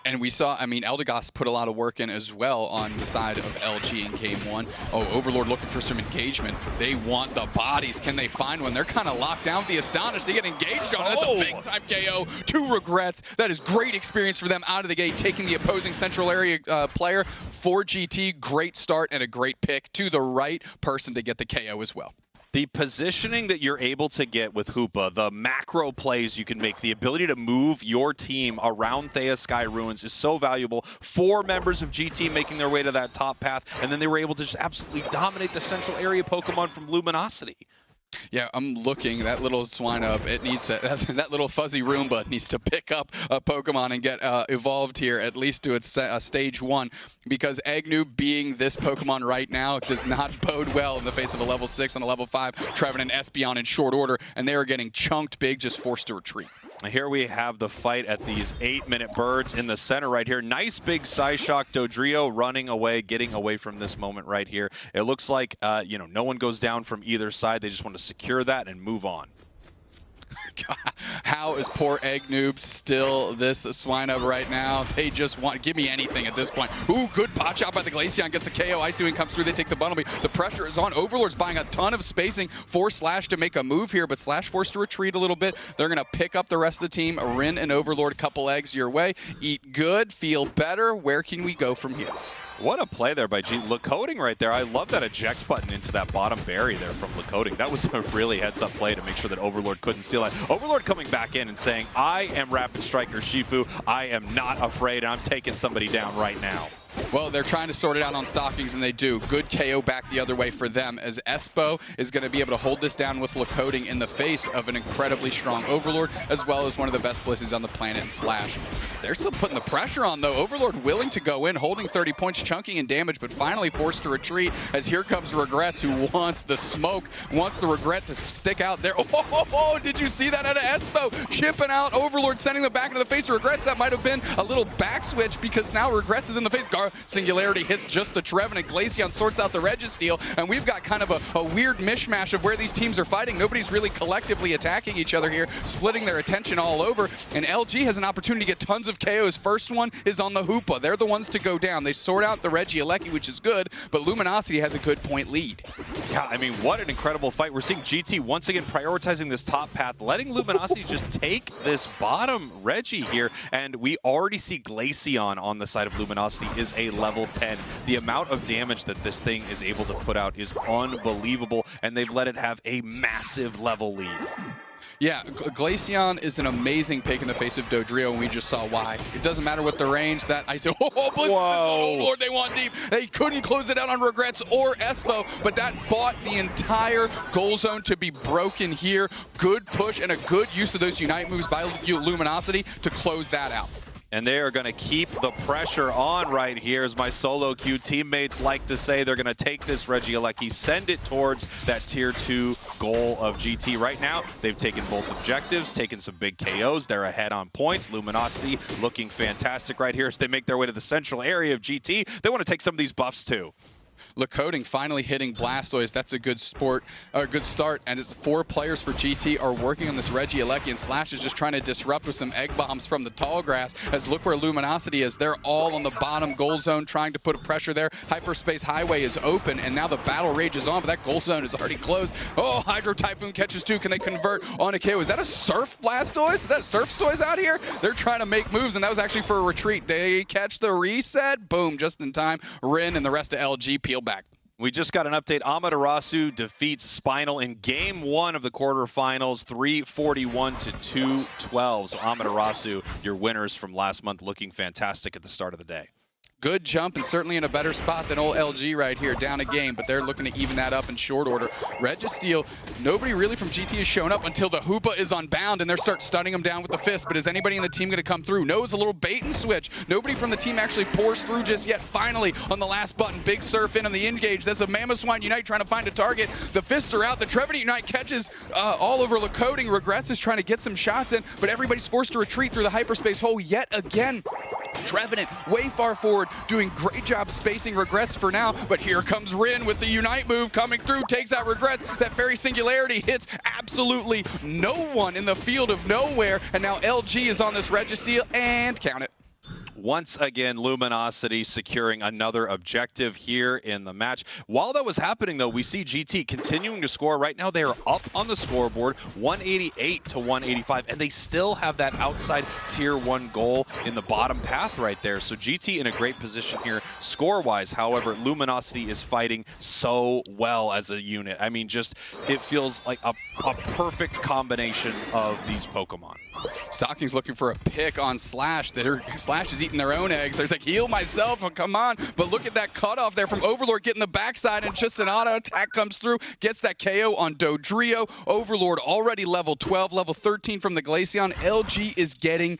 And we saw, I mean, Eldegoss put a lot of work in as well on the side of LG in Game 1. Oh, Overlord looking for some engagement. They want the bodies. Can they find one? They're kind of locked down with the Astonished. They get engaged on it. That's a big-time KO. 2 Regrets. That is great experience for them out of the gate, taking the opposing central area player for GT. Great start and a great pick to the right person to get the KO as well. The positioning that you're able to get with Hoopa, the macro plays you can make, the ability to move your team around Thea Sky Ruins is so valuable. 4 members of GT making their way to that top path, and then they were able to just absolutely dominate the central area Pokemon from Luminosity. Yeah, I'm looking. That little Swinub, it needs to, that little fuzzy Roomba needs to pick up a Pokemon and get evolved here, at least to its stage 1, because Agnew being this Pokemon right now does not bode well in the face of a level 6 and a level 5, Trevin and Espeon in short order, and they are getting chunked big, just forced to retreat. Here we have the fight at these 8-minute birds in the center right here. Nice big side shock. Dodrio running away, getting away from this moment right here. It looks like, you know, no one goes down from either side. They just want to secure that and move on. God, how is poor Egg Noob still this swine up right now? They just want, give me anything at this point. Ooh, good pot shot by the Glaceon, gets a KO. Icy Wing comes through, they take the Bumblebee. The pressure is on. Overlord's buying a ton of spacing for Slash to make a move here, but Slash forced to retreat a little bit. They're going to pick up the rest of the team. Rin and Overlord, a couple eggs your way. Eat good, feel better. Where can we go from here? What a play there by G. Lacoding right there. I love that eject button into that bottom berry there from Lacoding. That was a really heads-up play to make sure that Overlord couldn't steal it. Overlord coming back in and saying, I am Rapid Striker Shifu. I am not afraid. I'm taking somebody down right now. Well, they're trying to sort it out on Stockings, and they do. Good KO back the other way for them, as Espo is going to be able to hold this down with Lacoding in the face of an incredibly strong Overlord, as well as one of the best Blisses on the planet in Slash. They're still putting the pressure on, though. Overlord willing to go in, holding 30 points, chunking in damage, but finally forced to retreat, as here comes Regrets, who wants the smoke, wants the Regret to stick out there. Oh, did you see that out of Espo? Chipping out Overlord, sending them back into the face of Regrets. That might have been a little back switch, because now Regrets is in the face. Singularity hits just the Trevenant. Glaceon sorts out the Registeel, and we've got kind of a weird mishmash of where these teams are fighting. Nobody's really collectively attacking each other here, splitting their attention all over, and LG has an opportunity to get tons of KOs. First one is on the Hoopa. They're the ones to go down. They sort out the Regieleki, which is good, but Luminosity has a good point lead. Yeah, I mean, what an incredible fight. We're seeing GT once again prioritizing this top path, letting Luminosity just take this bottom Reggie here, and we already see Glaceon on the side of Luminosity is a level 10. The amount of damage that this thing is able to put out is unbelievable, and they've let it have a massive level lead. Yeah, Glaceon is an amazing pick in the face of Dodrio, and we just saw why. It doesn't matter what the range that I said, oh Lord, they want deep. They couldn't close it out on Regrets or Espo, but that bought the entire goal zone to be broken here. Good push and a good use of those Unite moves by Luminosity to close that out. And they are going to keep the pressure on right here, as my solo queue teammates like to say. They're going to take this Regieleki, send it towards that tier 2 goal of GT. Right now, they've taken both objectives, taken some big KOs. They're ahead on points. Luminosity looking fantastic right here as they make their way to the central area of GT. They want to take some of these buffs too. Lacoding finally hitting Blastoise. That's a good start. And it's 4 players for GT are working on this Regieleki, and Slash is just trying to disrupt with some egg bombs from the tall grass. As look where Luminosity is. They're all on the bottom goal zone trying to put a pressure there. Hyperspace Highway is open, and now the battle rages on, but that goal zone is already closed. Oh, Hydro Typhoon catches 2. Can they convert on a KO? Is that a Surf Blastoise? Is that Surfstoise out here? They're trying to make moves, and that was actually for a retreat. They catch the reset. Boom, just in time. Rin and the rest of LG peel back. We just got an update. Amaterasu defeats Spinal in Game 1 of the quarterfinals, 341 to 212. So Amaterasu, your winners from last month, looking fantastic at the start of the day. Good jump, and certainly in a better spot than old LG right here, down a game, but they're looking to even that up in short order. Registeel, nobody really from GT has shown up until the Hoopa is unbound, and they start stunning him down with the fist, but is anybody in the team going to come through? No, it's a little bait and switch. Nobody from the team actually pours through just yet. Finally, on the last button, big surf in on the engage. That's a Mammothswine Unite trying to find a target. The fists are out. The Trevenant Unite catches all over Lacoding. Regrets is trying to get some shots in, but everybody's forced to retreat through the hyperspace hole yet again. Trevenant way far forward, doing great job spacing Regrets for now, but here comes Rin with the Unite move coming through, takes out Regrets. That very Singularity hits absolutely no one in the field of nowhere, and now LG is on this Registeel, and count it. Once again, Luminosity securing another objective here in the match. While that was happening, though, we see GT continuing to score. Right now, they are up on the scoreboard, 188 to 185, and they still have that outside tier 1 goal in the bottom path right there. So GT in a great position here score-wise. However, Luminosity is fighting so well as a unit. I mean, just it feels like a perfect combination of these Pokemon. Stocking's looking for a pick on Slash. Slash is eating their own eggs. There's like, heal myself, oh, come on. But look at that cutoff there from Overlord getting the backside, and just an auto attack comes through, gets that KO on Dodrio. Overlord already level 12, level 13 from the Glaceon. LG is getting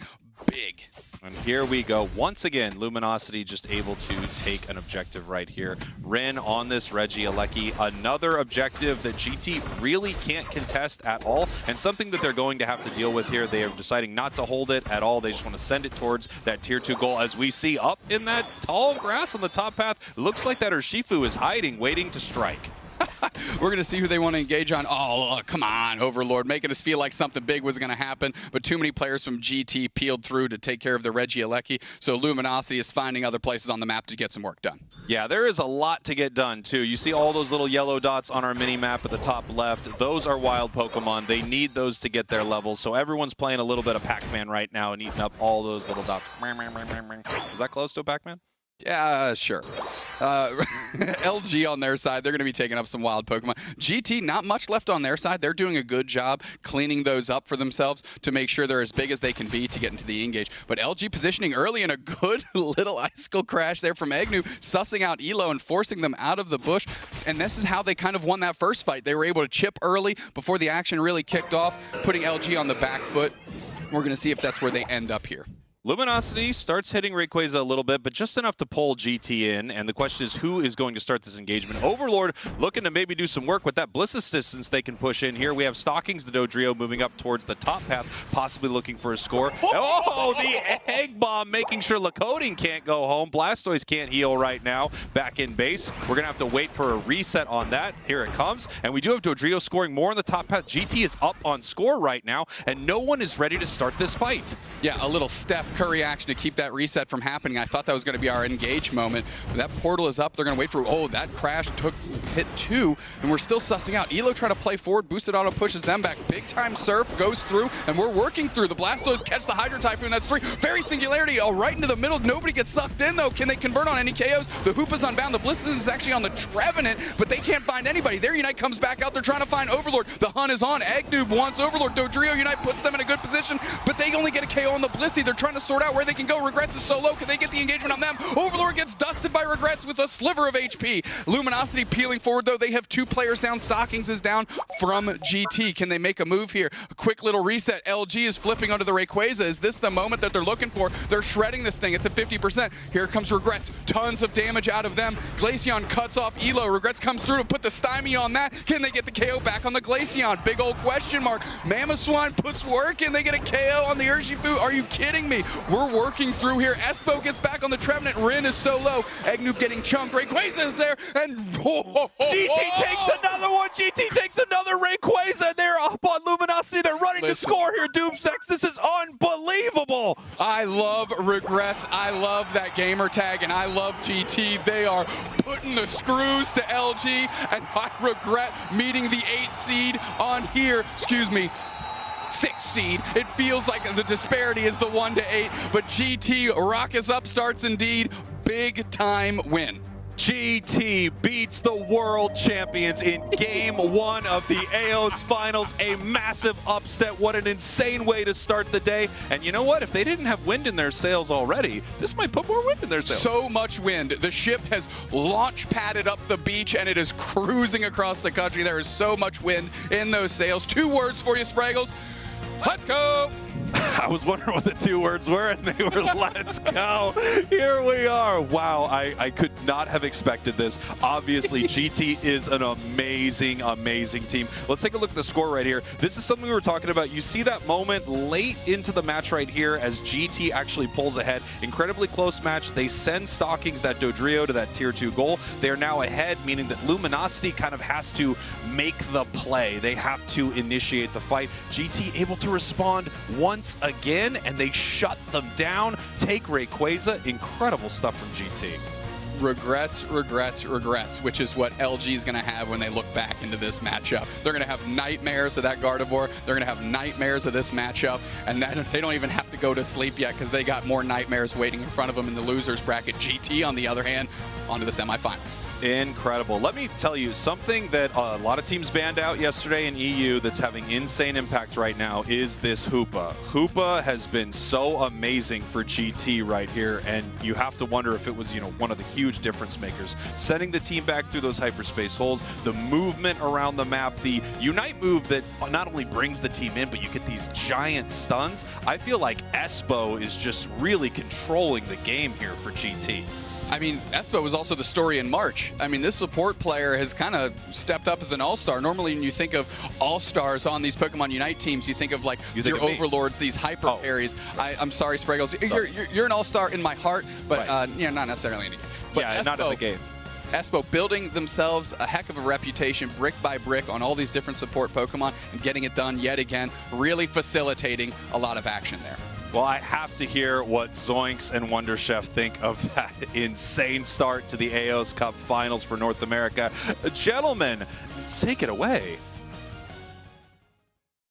big. And here we go. Once again, Luminosity just able to take an objective right here. Rin on this Regieleki, another objective that GT really can't contest at all, and something that they're going to have to deal with here. They are deciding not to hold it at all. They just want to send it towards that tier 2 goal. As we see up in that tall grass on the top path, looks like that Urshifu is hiding, waiting to strike. We're going to see who they want to engage on. Oh, come on, Overlord, making us feel like something big was going to happen, but too many players from GT peeled through to take care of the Regieleki, so Luminosity is finding other places on the map to get some work done. Yeah, there is a lot to get done, too. You see all those little yellow dots on our mini-map at the top left. Those are wild Pokemon. They need those to get their levels, so everyone's playing a little bit of Pac-Man right now and eating up all those little dots. Was that close to a Pac-Man? Yeah, sure. LG on their side, they're going to be taking up some wild Pokemon. GT, not much left on their side. They're doing a good job cleaning those up for themselves to make sure they're as big as they can be to get into the engage. But LG positioning early in a good little icicle crash there from Agnew, sussing out Elo and forcing them out of the bush. And this is how they kind of won that first fight. They were able to chip early before the action really kicked off, putting LG on the back foot. We're going to see if that's where they end up here. Luminosity starts hitting Rayquaza a little bit, but just enough to pull GT in, and the question is who is going to start this engagement. Overlord looking to maybe do some work with that Bliss assistance they can push in here. We have Stockings the Dodrio moving up towards the top path, possibly looking for a score. Oh, the Egg Bomb making sure Lacoding can't go home. Blastoise can't heal right now. Back in base. We're going to have to wait for a reset on that. Here it comes, and we do have Dodrio scoring more on the top path. GT is up on score right now, and no one is ready to start this fight. Yeah, a little Steph Curry action to keep that reset from happening. I thought that was going to be our engage moment. But that portal is up. They're going to wait for, oh, that crash took hit 2, and we're still sussing out. Elo trying to play forward. Boosted Auto pushes them back. Big time Surf goes through, and we're working through. The Blastoise catch the Hydro Typhoon. That's 3. Fairy Singularity, oh, right into the middle. Nobody gets sucked in, though. Can they convert on any KOs? The Hoopa's unbound. The Bliss is actually on the Trevenant, but they can't find anybody. Their Unite comes back out. They're trying to find Overlord. The Hun is on. Agnew wants Overlord. Dodrio Unite puts them in a good position, but they only get a KO on the Blissey. They're trying to sort out where they can go. Regrets is so low. Can they get the engagement on them? Overlord gets dusted by Regrets with a sliver of HP. Luminosity peeling forward, though. They have 2 players down. Stockings is down from GT. Can they make a move here? A quick little reset. LG is flipping onto the Rayquaza. Is this the moment that they're looking for? They're shredding this thing. It's at 50%. Here comes Regrets. Tons of damage out of them. Glaceon cuts off Elo. Regrets comes through to put the stymie on that. Can they get the KO back on the Glaceon? Big old question mark. Mamoswine puts work in. They get a KO on the Urshifu. Are you kidding me? We're working through here. Espo gets back on the Trevenant. Rin is so low. Agnew getting chunked. Rayquaza is there, and GT takes another one. GT takes another Rayquaza. They're up on Luminosity. They're running to score here. Doomsex, this is unbelievable. I love Regrets. I love that gamer tag, and I love GT. They are putting the screws to LG, and I regret meeting the 8th seed on here. Excuse me. 6th seed. It feels like the disparity is the 1 to 8, but GT rockets up, starts indeed. Big time win. GT beats the world champions in game 1 of the Aeos Finals. A massive upset. What an insane way to start the day. And you know what? If they didn't have wind in their sails already, this might put more wind in their sails. So much wind. The ship has launch padded up the beach, and it is cruising across the country. There is so much wind in those sails. 2 words for you, Spraggles. Let's go! I was wondering what the 2 words were, and they were let's go. Here we are. Wow, I could not have expected this. Obviously, GT is an amazing, amazing team. Let's take a look at the score right here. This is something we were talking about. You see that moment late into the match right here as GT actually pulls ahead. Incredibly close match. They send Stockings that Dodrio to that tier 2 goal. They are now ahead, meaning that Luminosity kind of has to make the play. They have to initiate the fight. GT able to respond once again, and they shut them down. Take Rayquaza. Incredible stuff from GT. Regrets, regrets, regrets, which is what LG is going to have when they look back into this matchup. They're going to have nightmares of that Gardevoir. They're going to have nightmares of this matchup, and they don't even have to go to sleep yet because they got more nightmares waiting in front of them in the losers bracket. GT, on the other hand, onto the semifinals. Incredible. Let me tell you something that a lot of teams banned out yesterday in EU that's having insane impact right now is this Hoopa. Hoopa has been so amazing for GT right here, and you have to wonder if it was, one of the huge difference makers. Sending the team back through those hyperspace holes, the movement around the map, the Unite move that not only brings the team in, but you get these giant stuns. I feel like Espo is just really controlling the game here for GT. I mean, Espo was also the story in March. I mean, this support player has kind of stepped up as an all-star. Normally, when you think of all-stars on these Pokemon Unite teams, you think of like your overlords, these hyper carries. I'm sorry, Spraggles. You're an all-star in my heart, but not necessarily in the game. But yeah, Espo, not in the game. Espo building themselves a heck of a reputation brick by brick on all these different support Pokemon and getting it done yet again, really facilitating a lot of action there. Well, I have to hear what Zoinks and Wonder Chef think of that insane start to the Aeos Cup Finals for North America. Gentlemen, take it away.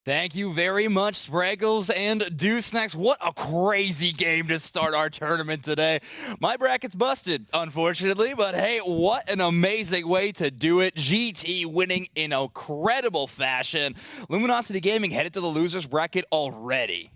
Thank you very much, Spraggles and Deuce Snacks. What a crazy game to start our tournament today. My bracket's busted, unfortunately, but hey, what an amazing way to do it. GT winning in incredible fashion. Luminosity Gaming headed to the losers bracket already.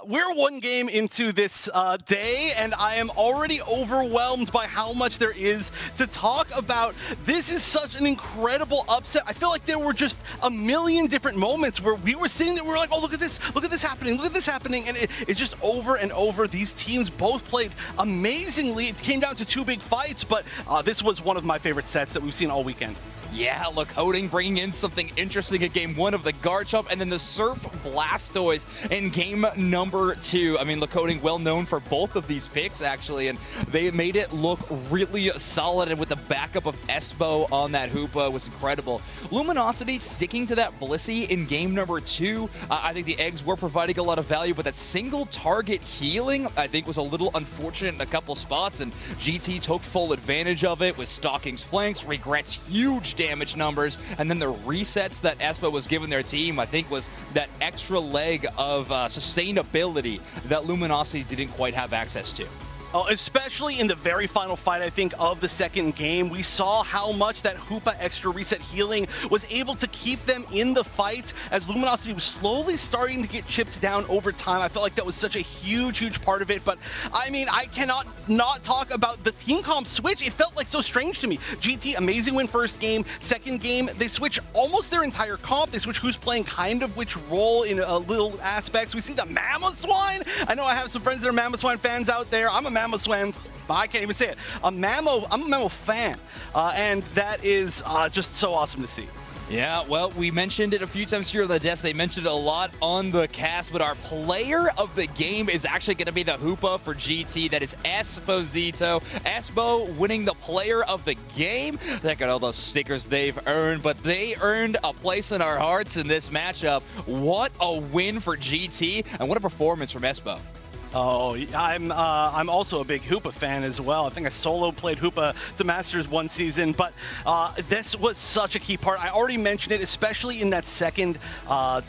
We're one game into this day, and I am already overwhelmed by how much there is to talk about. This is such an incredible upset. I feel like there were just a million different moments where we were sitting there and we were like, oh, look at this happening, look at this happening. And it's just over and over. These teams both played amazingly. It came down to two big fights, but this was one of my favorite sets that we've seen all weekend. Yeah, Lacoding bringing in something interesting at game one of the Garchomp, and then the Surf Blastoise in game number 2. I mean, Lacoding well known for both of these picks, actually, and they made it look really solid, and with the backup of Espo on that Hoopa was incredible. Luminosity sticking to that Blissey in game number 2. I think the eggs were providing a lot of value, but that single target healing, I think, was a little unfortunate in a couple spots, and GT took full advantage of it with Stocking's flanks, regrets huge damage numbers, and then the resets that Espo was giving their team, I think, was that extra leg of sustainability that Luminosity didn't quite have access to. Especially in the very final fight, I think, of the second game, we saw how much that Hoopa extra reset healing was able to keep them in the fight as Luminosity was slowly starting to get chipped down over time. I felt like that was such a huge part of it, but I mean, I cannot not talk about the team comp switch. It felt like so strange to me. GT, amazing win first game. Second game, they switch almost their entire comp. They switch who's playing kind of which role in little aspects. We see the Mamoswine. I know I have some friends that are Mamoswine fans out there. I'm a Mamoswine, I can't even say it. I'm a Mamo fan, and that is just so awesome to see. Yeah, well, we mentioned it a few times here on the desk. They mentioned it a lot on the cast, but our player of the game is actually going to be the Hoopa for GT. That is Esposito. Espo winning the player of the game. Look at all those stickers they've earned, but they earned a place in our hearts in this matchup. What a win for GT, and what a performance from Espo. Oh, I'm also a big Hoopa fan as well. I think I solo played Hoopa to Masters one season, but this was such a key part. I already mentioned it, especially in that second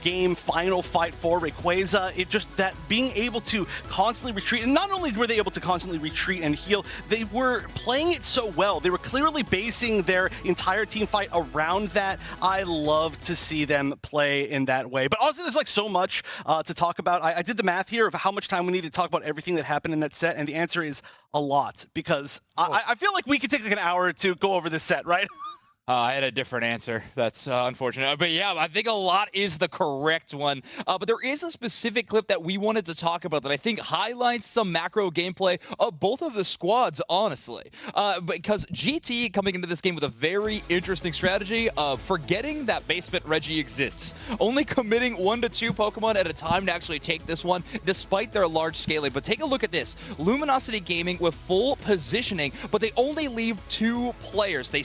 game final fight for Rayquaza. It just that being able to constantly retreat, and not only were they able to constantly retreat and heal, they were playing it so well. They were clearly basing their entire team fight around that. I love to see them play in that way. But honestly, there's like so much to talk about. I did the math here of how much time we needed to talk about everything that happened in that set, and the answer is a lot, because I feel like we could take like an hour to go over this set, right? I had a different answer. That's unfortunate. But yeah, I think a lot is the correct one. But there is a specific clip that we wanted to talk about that I think highlights some macro gameplay of both of the squads, honestly. Because GT coming into this game with a very interesting strategy of forgetting that Basement Reggie exists. Only committing 1 to 2 Pokemon at a time to actually take this one, despite their large scaling. But take a look at this. Luminosity Gaming with full positioning, but they only leave 2 players. They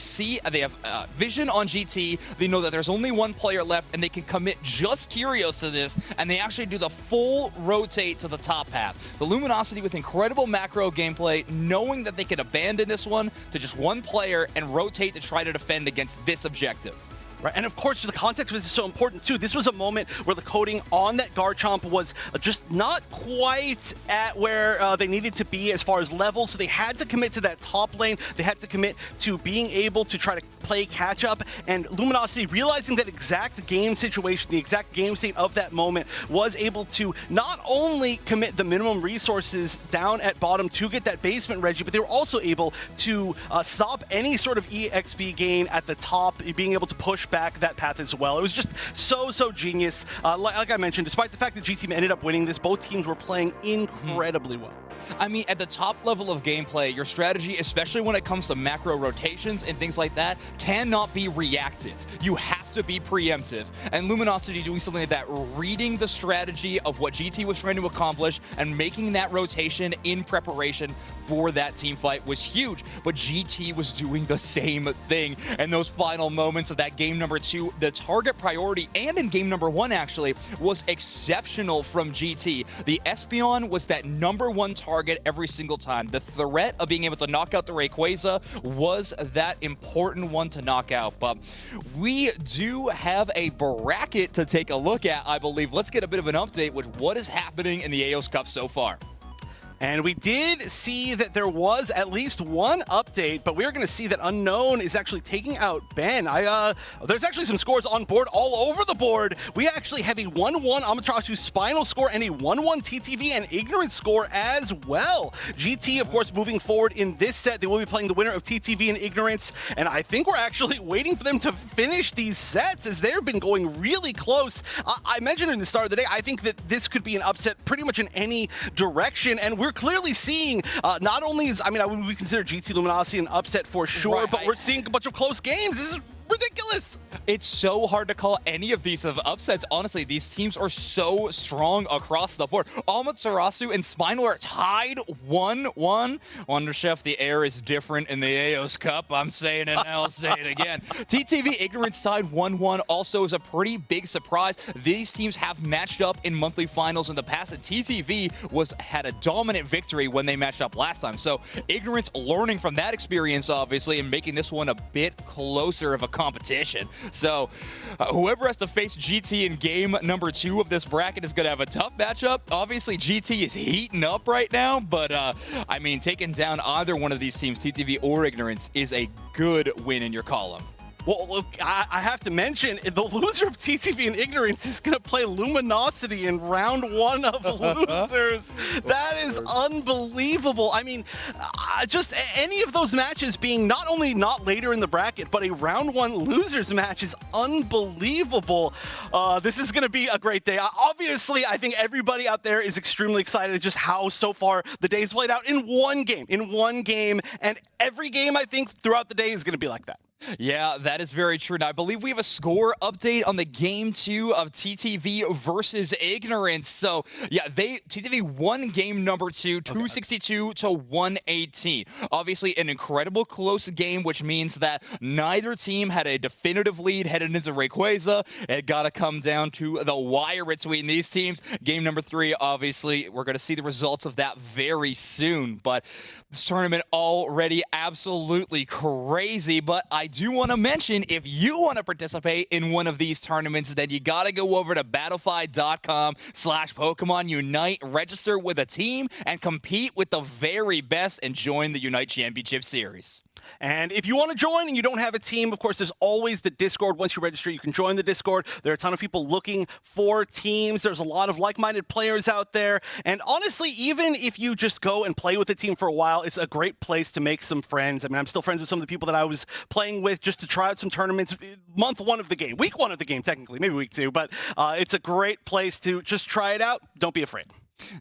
have vision on GT. They know that there's only 1 player left, and they can commit just Curios to this, and they actually do the full rotate to the top half. The Luminosity with incredible macro gameplay, knowing that they can abandon this one to just 1 player and rotate to try to defend against this objective. Right, and of course, the context of this is so important too. This was a moment where the coding on that Garchomp was just not quite at where they needed to be as far as levels, so they had to commit to that top lane. They had to commit to being able to try to play catch up, and Luminosity, realizing that exact game situation, the exact game state of that moment, was able to not only commit the minimum resources down at bottom to get that basement Reggie, but they were also able to stop any sort of EXP gain at the top, being able to push back that path as well. It was just so genius. Like I mentioned, despite the fact that G Team ended up winning this, both teams were playing incredibly well. I mean, at the top level of gameplay, your strategy, especially when it comes to macro rotations and things like that, cannot be reactive. You have to be preemptive. And Luminosity doing something like that, reading the strategy of what GT was trying to accomplish and making that rotation in preparation for that team fight was huge. But GT was doing the same thing. And those final moments of that game number 2, the target priority, and in game number 1 actually, was exceptional from GT. The Espeon was that number 1 target every single time. The threat of being able to knock out the Rayquaza was that important one to knock out. But we do have a bracket to take a look at, I believe. Let's get a bit of an update with what is happening in the Aeos Cup so far. And we did see that there was at least one update, but we're going to see that Unknown is actually taking out Ben. There's actually some scores on board all over the board. We actually have a 1-1 Amaterasu Spinal score and a 1-1 TTV and Ignorance score as well. GT, of course, moving forward in this set, they will be playing the winner of TTV and Ignorance, and I think we're actually waiting for them to finish these sets as they've been going really close. I mentioned in the start of the day, I think that this could be an upset pretty much in any direction, and we're clearly seeing not only is, I mean, we consider GT Luminosity an upset for sure, right, but we're seeing a bunch of close games. This is ridiculous. It's so hard to call any of these upsets. Honestly, these teams are so strong across the board. Amaterasu and Spinal are tied 1-1. Wonder Chef, the air is different in the Aeos Cup. I'm saying it now, I'll say it again. TTV Ignorance tied 1-1 also is a pretty big surprise. These teams have matched up in monthly finals in the past. TTV had a dominant victory when they matched up last time. So Ignorance learning from that experience, obviously, and making this one a bit closer of a competition. So whoever has to face GT in game number 2 of this bracket is going to have a tough matchup. Obviously, GT is heating up right now, but I mean, taking down either one of these teams, TTV or Ignorance, is a good win in your column. Well, look, I have to mention, the loser of TTV and Ignorance is going to play Luminosity in round 1 of losers. That is unbelievable. I mean, just any of those matches being not only not later in the bracket, but a round 1 losers match is unbelievable. This is going to be a great day. Obviously, I think everybody out there is extremely excited just how so far the day's played out in one game. And every game, I think, throughout the day is going to be like that. Yeah, that is very true. Now, I believe we have a score update on the game 2 of TTV versus Ignorance. So, yeah, TTV won game number 2, 262 to 118. Obviously, an incredible close game, which means that neither team had a definitive lead headed into Rayquaza. It got to come down to the wire between these teams. Game number 3, obviously, we're going to see the results of that very soon. But this tournament already absolutely crazy. But I do want to mention, if you want to participate in one of these tournaments, then you got to go over to battlefy.com/Pokemon Unite, register with a team, and compete with the very best and join the Unite Championship Series. And if you want to join and you don't have a team, of course, there's always the Discord. Once you register, you can join the Discord. There are a ton of people looking for teams. There's a lot of like-minded players out there. And honestly, even if you just go and play with a team for a while, it's a great place to make some friends. I mean, I'm still friends with some of the people that I was playing with just to try out some tournaments. Month 1 of the game. Week 1 of the game, technically. Maybe week 2. But it's a great place to just try it out. Don't be afraid.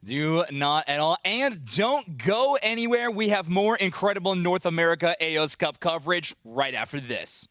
Do not at all. And don't go anywhere. We have more incredible North America Aeos Cup coverage right after this.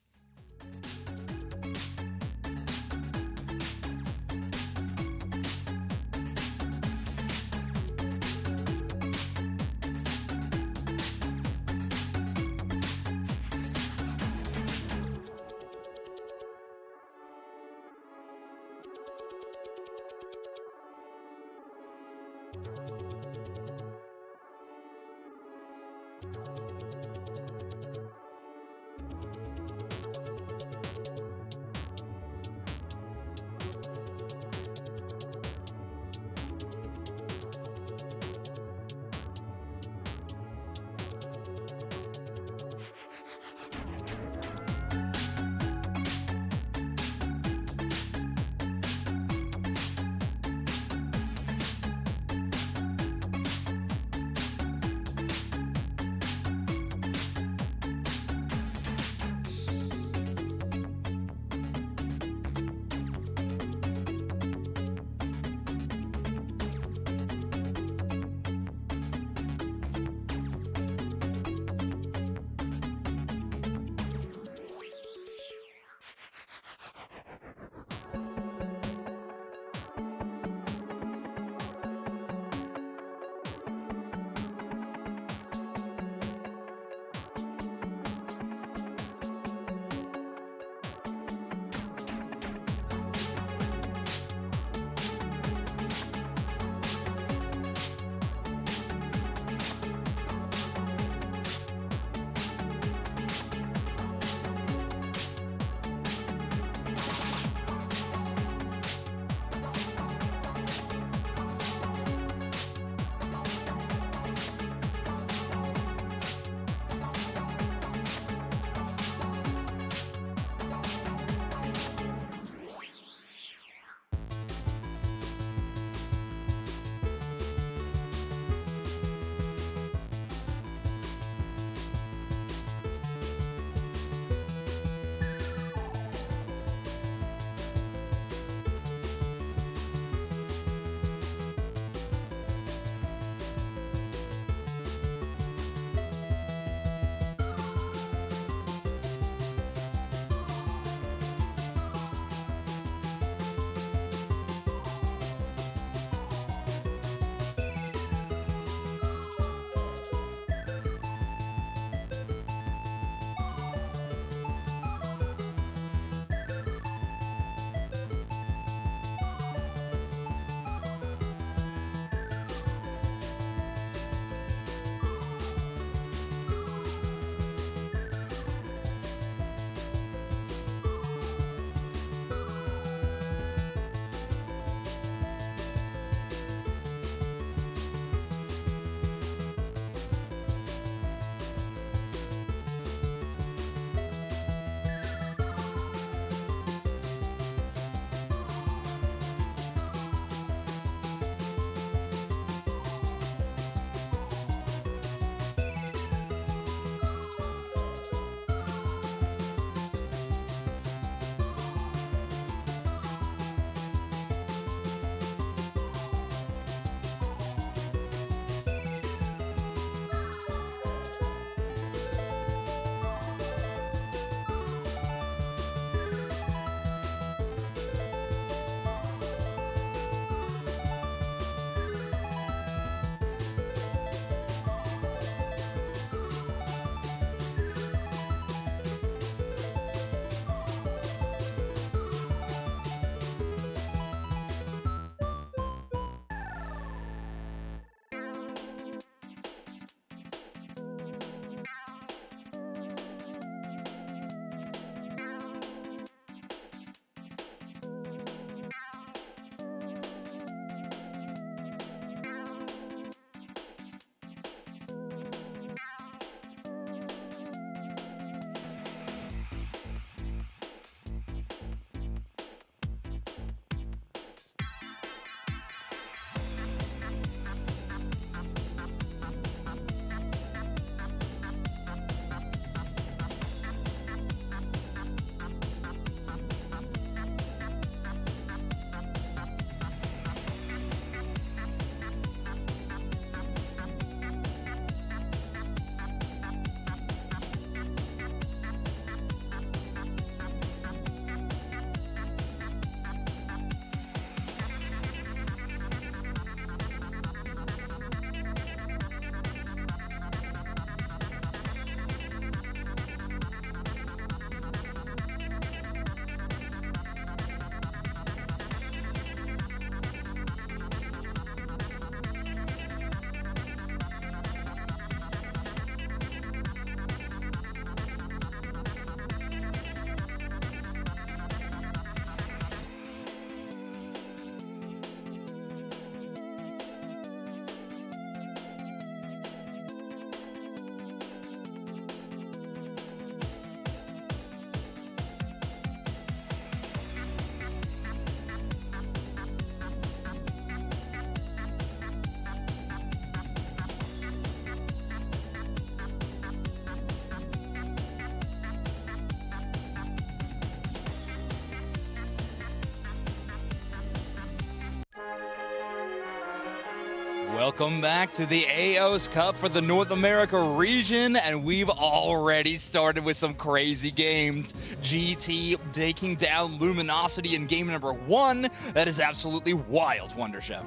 Welcome back to the Aeos Cup for the North America region, and we've already started with some crazy games. GT taking down Luminosity in game number 1. That is absolutely wild, Wonder Chef.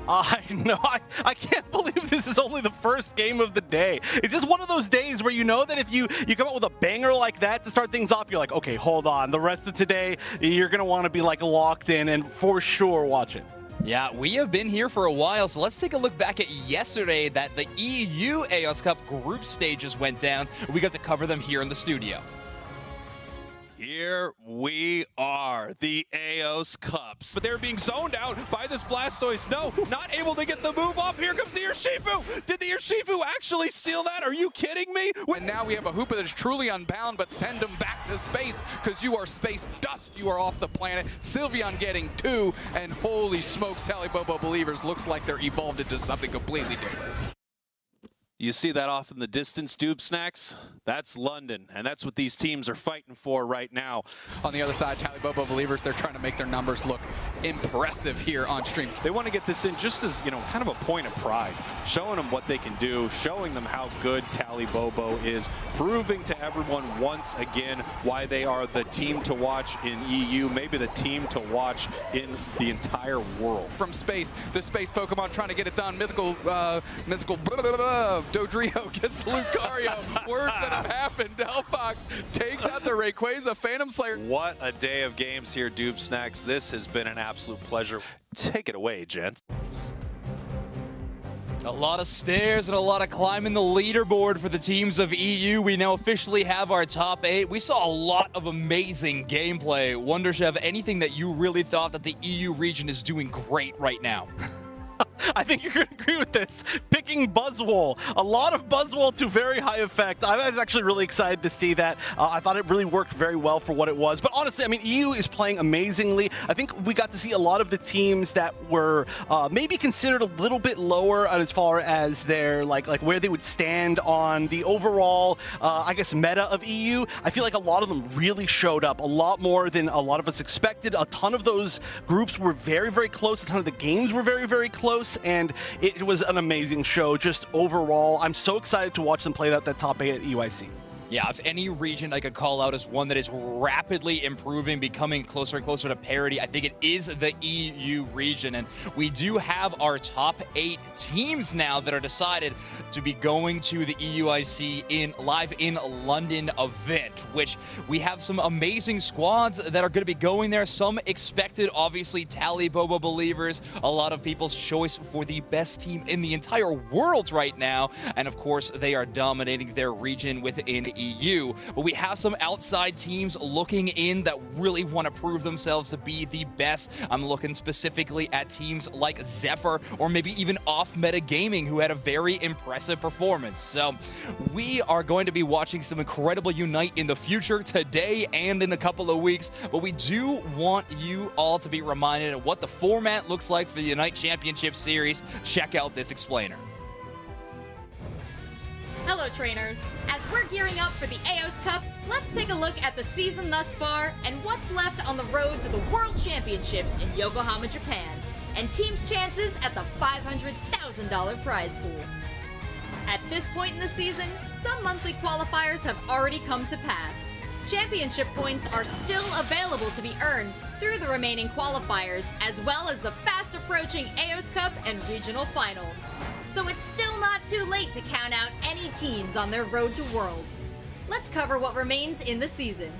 I know. I can't believe this is only the first game of the day. It's just one of those days where you know that if you come out with a banger like that to start things off, you're like, okay, hold on. The rest of today, you're going to want to be like locked in and for sure watch it. Yeah, we have been here for a while, so let's take a look back at yesterday that the EU Aeos Cup group stages went down. We got to cover them here in the studio. Here we are, the Aeos Cups. But they're being zoned out by this Blastoise. No, not able to get the move off. Here comes the Urshifu. Did the Urshifu actually seal that? Are you kidding me? And now we have a Hoopa that is truly unbound, but send him back to space because you are space dust. You are off the planet. Sylveon getting 2, and holy smokes, Talibobo believers looks like they're evolved into something completely different. You see that off in the distance, Doob Snacks? That's London, and that's what these teams are fighting for right now. On the other side, Talibobo believers, they're trying to make their numbers look impressive here on stream. They want to get this in just as, kind of a point of pride, showing them what they can do, showing them how good Talibobo is, proving to everyone once again why they are the team to watch in EU, maybe the team to watch in the entire world. From space, the space Pokemon trying to get it done. Mythical Dodrio gets the Lucario. Words that have happened. Delphox takes out the Rayquaza Phantom Slayer. What a day of games here, Doob Snacks. This has been an absolute pleasure. Take it away, gents. A lot of stairs and a lot of climbing the leaderboard for the teams of EU. We now officially have our top 8. We saw a lot of amazing gameplay. Wonder Chef, anything that you really thought that the EU region is doing great right now? I think you're going to agree with this. Picking Buzzwole. A lot of Buzzwole to very high effect. I was actually really excited to see that. I thought it really worked very well for what it was. But honestly, I mean, EU is playing amazingly. I think we got to see a lot of the teams that were maybe considered a little bit lower as far as their, like where they would stand on the overall, I guess, meta of EU. I feel like a lot of them really showed up. A lot more than a lot of us expected. A ton of those groups were very, very close. A ton of the games were very, very close. And it was an amazing show just overall. I'm so excited to watch them play that top 8 at EYC. Yeah, if any region I could call out as one that is rapidly improving, becoming closer and closer to parity, I think it is the EU region. And we do have our top 8 teams now that are decided to be going to the EUIC live in London event, which we have some amazing squads that are going to be going there. Some expected, obviously, Talibobo believers, a lot of people's choice for the best team in the entire world right now. And of course, they are dominating their region within EU. But we have some outside teams looking in that really want to prove themselves to be the best. I'm looking specifically at teams like Zephyr or maybe even Off Meta Gaming, who had a very impressive performance. So we are going to be watching some incredible Unite in the future, today and in a couple of weeks. But we do want you all to be reminded of what the format looks like for the UNITE Championship Series. Check out this explainer. Hello trainers! As we're gearing up for the Aeos Cup, let's take a look at the season thus far and what's left on the road to the World Championships in Yokohama, Japan, and teams' chances at the $500,000 prize pool. At this point in the season, some monthly qualifiers have already come to pass. Championship points are still available to be earned through the remaining qualifiers, as well as the fast-approaching Aeos Cup and regional finals. So it's still not too late to count out any teams on their road to Worlds. Let's cover what remains in the season.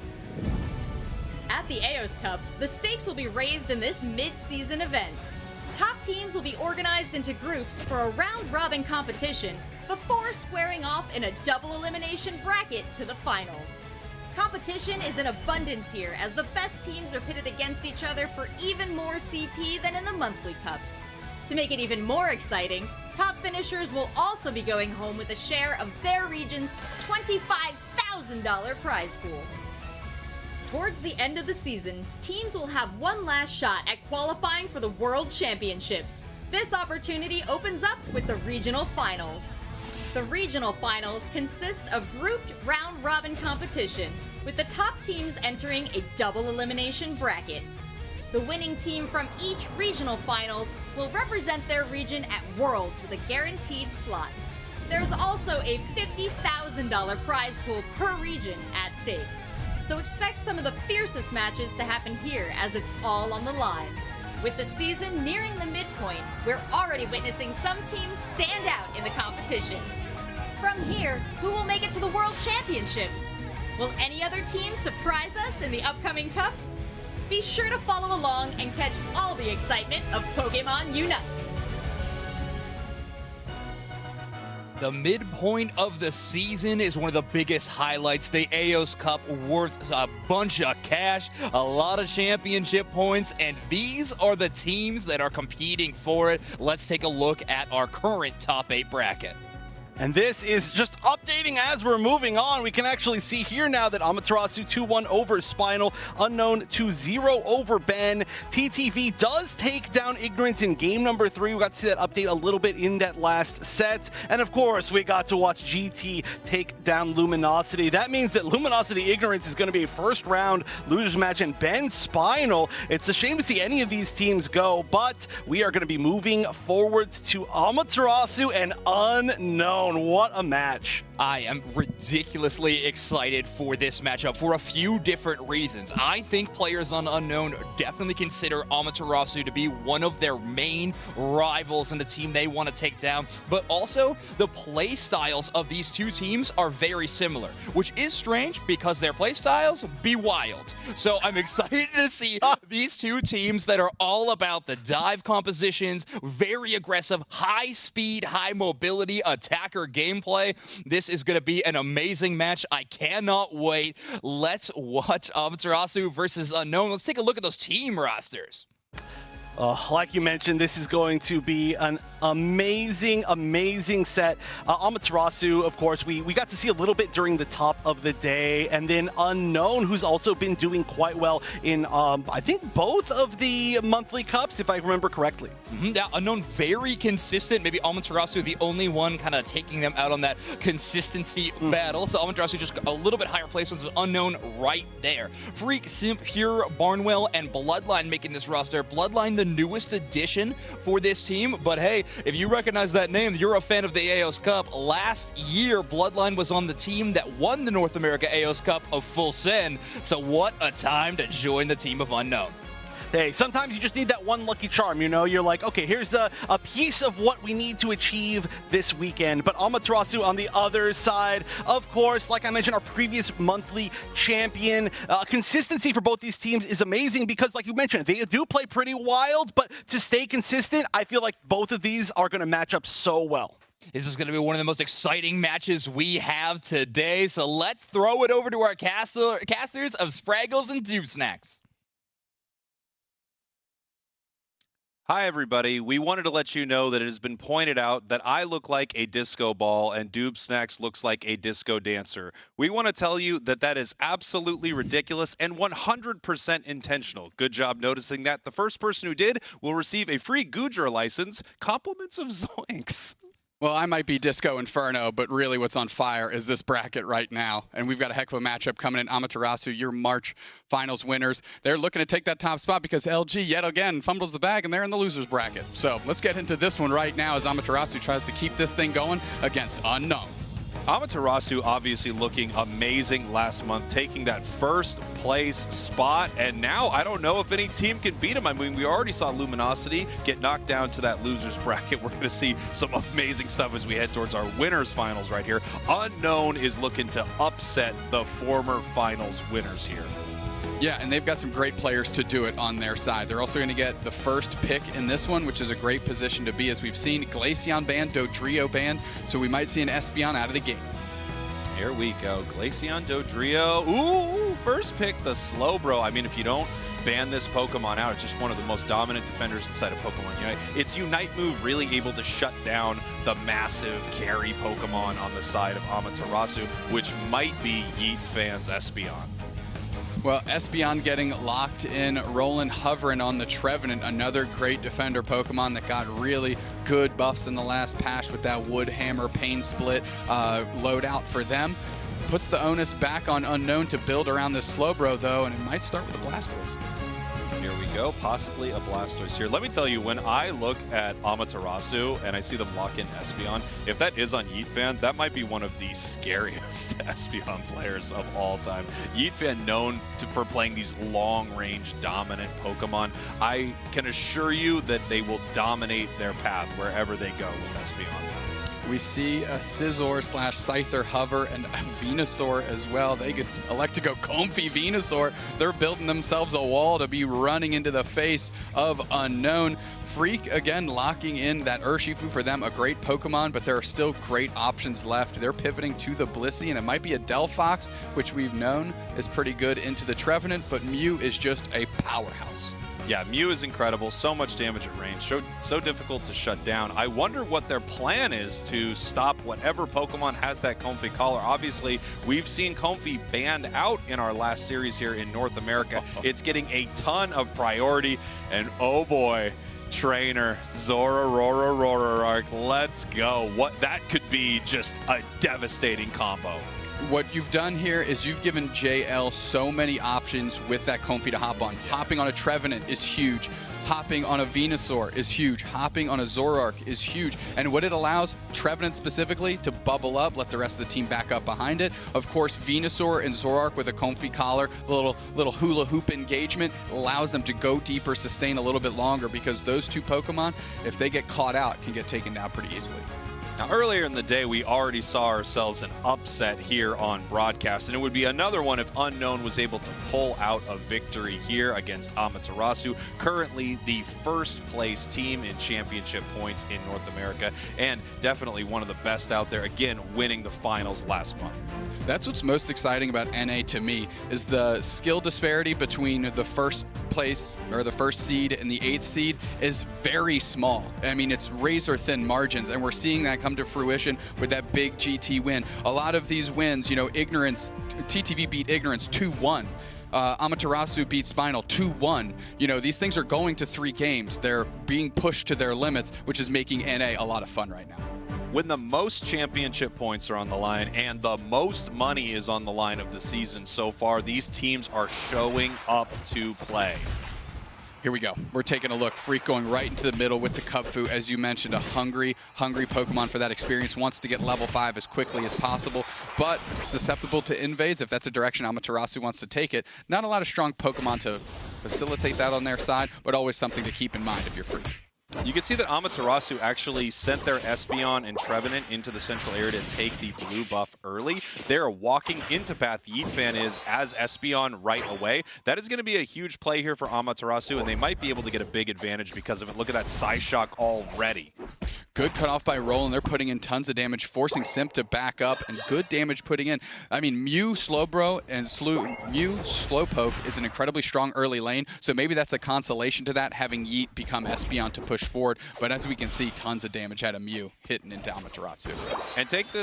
At the Aeos Cup, the stakes will be raised in this mid-season event. Top teams will be organized into groups for a round-robin competition before squaring off in a double-elimination bracket to the finals. Competition is in abundance here, as the best teams are pitted against each other for even more CP than in the monthly cups. To make it even more exciting, top finishers will also be going home with a share of their region's $25,000 prize pool. Towards the end of the season, teams will have one last shot at qualifying for the World Championships. This opportunity opens up with the regional finals. The regional finals consist of grouped round-robin competition, with the top teams entering a double-elimination bracket. The winning team from each regional finals will represent their region at Worlds with a guaranteed slot. There's also a $50,000 prize pool per region at stake. So expect some of the fiercest matches to happen here as it's all on the line. With the season nearing the midpoint, we're already witnessing some teams stand out in the competition. From here, who will make it to the World Championships? Will any other team surprise us in the upcoming cups? Be sure to follow along and catch all the excitement of Pokémon UNITE. The midpoint of the season is one of the biggest highlights. The Aeos Cup worth a bunch of cash, a lot of championship points, and these are the teams that are competing for it. Let's take a look at our current top 8 bracket. And this is just updating as we're moving on. We can actually see here now that Amaterasu 2-1 over Spinal, Unknown 2-0 over Ben. TTV does take down Ignorance in game number 3. We got to see that update a little bit in that last set. And of course, we got to watch GT take down Luminosity. That means that Luminosity Ignorance is going to be a first round losers match, and Ben Spinal. It's a shame to see any of these teams go, but we are going to be moving forwards to Amaterasu and Unknown. What a match. I am ridiculously excited for this matchup for a few different reasons. I think players on Unknown definitely consider Amaterasu to be one of their main rivals and the team they want to take down, but also the play styles of these two teams are very similar, which is strange because their play styles be wild. So I'm excited to see these two teams that are all about the dive compositions, very aggressive, high speed, high mobility attacker gameplay. This is going to be an amazing match. I cannot wait. Let's watch Amaterasu versus Unknown. Let's take a look at those team rosters. Like you mentioned, this is going to be an amazing set. Amaterasu, of course, we got to see a little bit during the top of the day, and then Unknown, who's also been doing quite well in, I think, both of the monthly cups, if I remember correctly. Yeah, Unknown very consistent. Maybe Amaterasu the only one kind of taking them out on that consistency battle. So Amaterasu just a little bit higher placements with Unknown right there. Freak, Simp, Pure, Barnwell, and Bloodline making this roster. Bloodline, the newest addition for this team, but hey, if you recognize that name, you're a fan of the Aeos Cup. Last year, Bloodline was on the team that won the North America Aeos Cup of Full Send, so what a time to join the team of Unknown. Hey, sometimes you just need that one lucky charm, you know? You're like, okay, here's a piece of what we need to achieve this weekend. But Amaterasu on the other side, of course, like I mentioned, our previous monthly champion. Consistency for both these teams is amazing because, like you mentioned, they do play pretty wild, but to stay consistent, I feel like both of these are going to match up so well. This is going to be one of the most exciting matches we have today, so let's throw it over to our casters of Spraggles and Tube Snacks. Hi, everybody. We wanted to let you know that it has been pointed out that I look like a disco ball and Doob Snacks looks like a disco dancer. We want to tell you that that is absolutely ridiculous and 100% intentional. Good job noticing that. The first person who did will receive a free Goodra license. Compliments of Zoinks. Well, I might be Disco Inferno, but really what's on fire is this bracket right now. And we've got a heck of a matchup coming in. Amaterasu, your March finals winners. They're looking to take that top spot because LG, yet again, fumbles the bag, and they're in the losers bracket. So let's get into this one right now as Amaterasu tries to keep this thing going against Unknown. Amaterasu obviously looking amazing last month, taking that first place spot, and now I don't know if any team can beat him. I mean, we already saw Luminosity get knocked down to that losers bracket. We're going to see some amazing stuff as we head towards our winners finals right here. Unknown is looking to upset the former finals winners here. Yeah, and they've got some great players to do it on their side. They're also going to get the first pick in this one, which is a great position to be, as we've seen Glaceon banned, Dodrio banned, so we might see an Espeon out of the game. Here we go. Glaceon, Dodrio. Ooh, first pick, the Slowbro. I mean, if you don't ban this Pokemon out, it's just one of the most dominant defenders inside of Pokemon Unite. Its Unite move really able to shut down the massive carry Pokemon on the side of Amaterasu, which might be Yeet fans' Espeon. Well, Espeon getting locked in, Roland hovering on the Trevenant, another great defender Pokemon that got really good buffs in the last patch with that Wood Hammer Pain Split loadout for them. Puts the onus back on Unknown to build around this Slowbro, though, and it might start with a Blastoise. Here we go. Possibly a Blastoise here. Let me tell you, when I look at Amaterasu and I see them lock in Espeon, if that is on Yeetfan, that might be one of the scariest Espeon players of all time. Yeetfan known for playing these long-range dominant Pokemon. I can assure you that they will dominate their path wherever they go with Espeon. We see a Scizor / Scyther hover and a Venusaur as well. They could elect to go Comfy Venusaur. They're building themselves a wall to be running into the face of Unknown. Freak, again, locking in that Urshifu for them, a great Pokemon, but there are still great options left. They're pivoting to the Blissey, and it might be a Delphox, which we've known is pretty good, into the Trevenant, but Mew is just a powerhouse. Yeah, Mew is incredible. So much damage at range. So difficult to shut down. I wonder what their plan is to stop whatever Pokemon has that Comfy collar. Obviously, we've seen Comfy banned out in our last series here in North America. It's getting a ton of priority. And oh boy, Trainer, Zorarorararark, let's go. That could be just a devastating combo. What you've done here is you've given JL so many options with that Comfy to hop on. Yes. Hopping on a Trevenant is huge. Hopping on a Venusaur is huge. Hopping on a Zoroark is huge. And what it allows, Trevenant specifically, to bubble up, let the rest of the team back up behind it. Of course, Venusaur and Zoroark with a Comfy collar, a little hula hoop engagement, allows them to go deeper, sustain a little bit longer, because those two Pokemon, if they get caught out, can get taken down pretty easily. Now, earlier in the day, we already saw ourselves an upset here on broadcast, and it would be another one if Unknown was able to pull out a victory here against Amaterasu, currently the first place team in championship points in North America, and definitely one of the best out there, again, winning the finals last month. That's what's most exciting about NA to me, is the skill disparity between the first place or the first seed and the 8th seed is very small. I mean, it's razor thin margins, and we're seeing that come to fruition with that big GT win. A lot of these wins, you know, Ignorance, TTV beat Ignorance 2-1. Amaterasu beat Spinal 2-1. You know, these things are going to 3 games. They're being pushed to their limits, which is making NA a lot of fun right now. When the most championship points are on the line and the most money is on the line of the season so far, these teams are showing up to play. Here we go. We're taking a look. Freak going right into the middle with the Kubfu. As you mentioned, a hungry Pokemon for that experience. Wants to get level 5 as quickly as possible, but susceptible to invades if that's a direction Amaterasu wants to take it. Not a lot of strong Pokemon to facilitate that on their side, but always something to keep in mind if you're Freak. You can see that Amaterasu actually sent their Espeon and Trevenant into the central area to take the blue buff early. They're walking into path Yeetfan is as Espeon right away. That is going to be a huge play here for Amaterasu, and they might be able to get a big advantage because of it. Look at that Psyshock already. Good cutoff by Roland. They're putting in tons of damage, forcing Simp to back up, and good damage putting in. I mean, Mew Slowbro and Mew Slowpoke is an incredibly strong early lane, so maybe that's a consolation to that, having Yeet become Espeon to push forward. But as we can see, tons of damage out of Mew hitting into Amaterasu. And take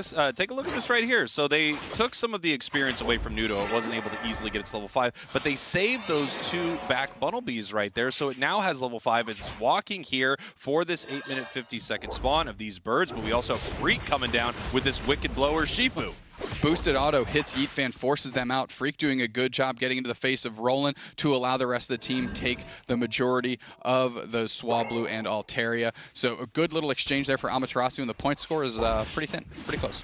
a look at this right here. So they took some of the experience away from Nudo. It wasn't able to easily get its level 5, but they saved those 2 back Bunnelbees right there, so it now has level 5. It's walking here for this 8-minute 50-second spawn of these birds, but we also have Freak coming down with this Wicked Blower Shifu. Boosted auto hits Yeetfan, forces them out. Freak doing a good job getting into the face of Roland to allow the rest of the team take the majority of the Swablu and Altaria. So a good little exchange there for Amaterasu, and the point score is pretty thin, pretty close.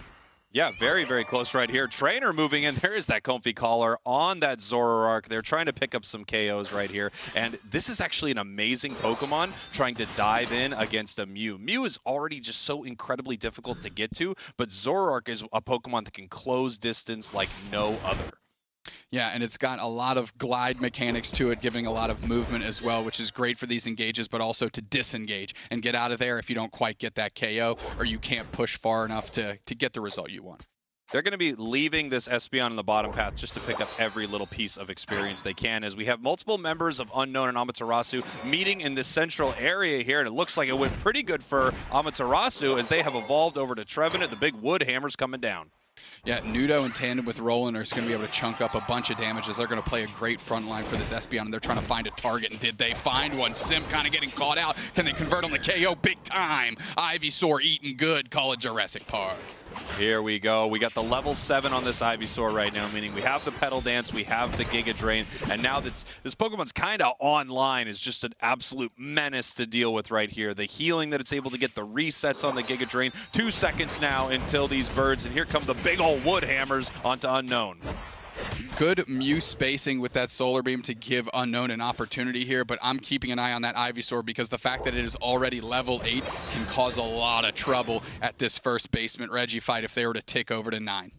Yeah, very, very close right here. Trainer moving in. There is that Comfy collar on that Zoroark. They're trying to pick up some KOs right here. And this is actually an amazing Pokemon trying to dive in against a Mew. Mew is already just so incredibly difficult to get to, but Zoroark is a Pokemon that can close distance like no other. Yeah, and it's got a lot of glide mechanics to it, giving a lot of movement as well, which is great for these engages, but also to disengage and get out of there if you don't quite get that KO or you can't push far enough to get the result you want. They're going to be leaving this Espeon in the bottom path just to pick up every little piece of experience they can, as we have multiple members of Unknown and Amaterasu meeting in this central area here, and it looks like it went pretty good for Amaterasu as they have evolved over to Trevenant. The big wood hammer's coming down. Yeah, Nudo in tandem with Roland are going to be able to chunk up a bunch of damage as they're going to play a great front line for this Espeon, and they're trying to find a target, and did they find one? Simp kind of getting caught out. Can they convert on the KO? Big time. Ivysaur eating good, call it Jurassic Park. Here we go. We got the level 7 on this Ivysaur right now, meaning we have the Petal Dance, we have the Giga Drain, and now this Pokemon's kind of online is just an absolute menace to deal with right here. The healing that it's able to get, the resets on the Giga Drain. 2 seconds now until these birds, and here come the big old wood hammers onto Unknown. Good Mew spacing with that Solar Beam to give Unknown an opportunity here, but I'm keeping an eye on that Ivysaur because the fact that it is already level 8 can cause a lot of trouble at this first basement Reggie fight if they were to tick over to 9.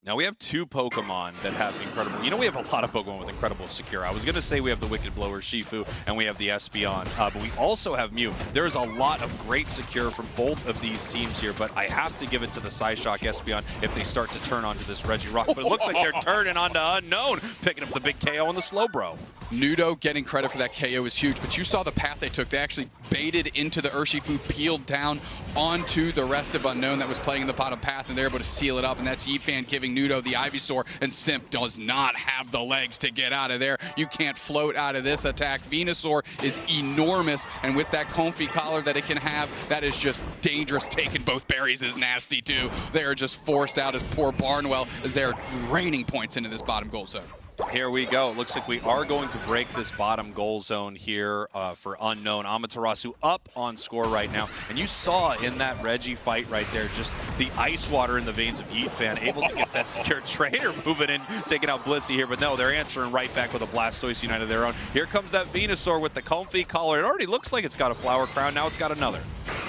Now we have 2 Pokemon that have incredible, we have a lot of Pokemon with incredible Secure. I was going to say we have the Wicked Blower Shifu and we have the Espeon, but we also have Mew. There is a lot of great Secure from both of these teams here, but I have to give it to the Psyshock Espeon if they start to turn onto this Regirock. But it looks like they're turning onto Unknown, picking up the big KO on the Slowbro. Nudo getting credit for that KO is huge, but you saw the path they took. They actually baited into the Urshifu, peeled down onto the rest of Unknown that was playing in the bottom path, and they're able to seal it up, and that's Yeetfan giving Nudo the Ivysaur, and Simp does not have the legs to get out of there. You can't float out of this attack. Venusaur is enormous, and with that Comfy collar that it can have, that is just dangerous. Taking both berries is nasty too. They are just forced out as poor Barnwell as they're raining points into this bottom goal zone. Here we go. It looks like we are going to break this bottom goal zone here for Unknown. Amaterasu up on score right now. And you saw in that Reggie fight right there, just the ice water in the veins of Yeetfan, able to get that Secure Trainer moving in, taking out Blissey here. But no, they're answering right back with a Blastoise Unite of their own. Here comes that Venusaur with the Comfy collar. It already looks like it's got a flower crown. Now it's got another.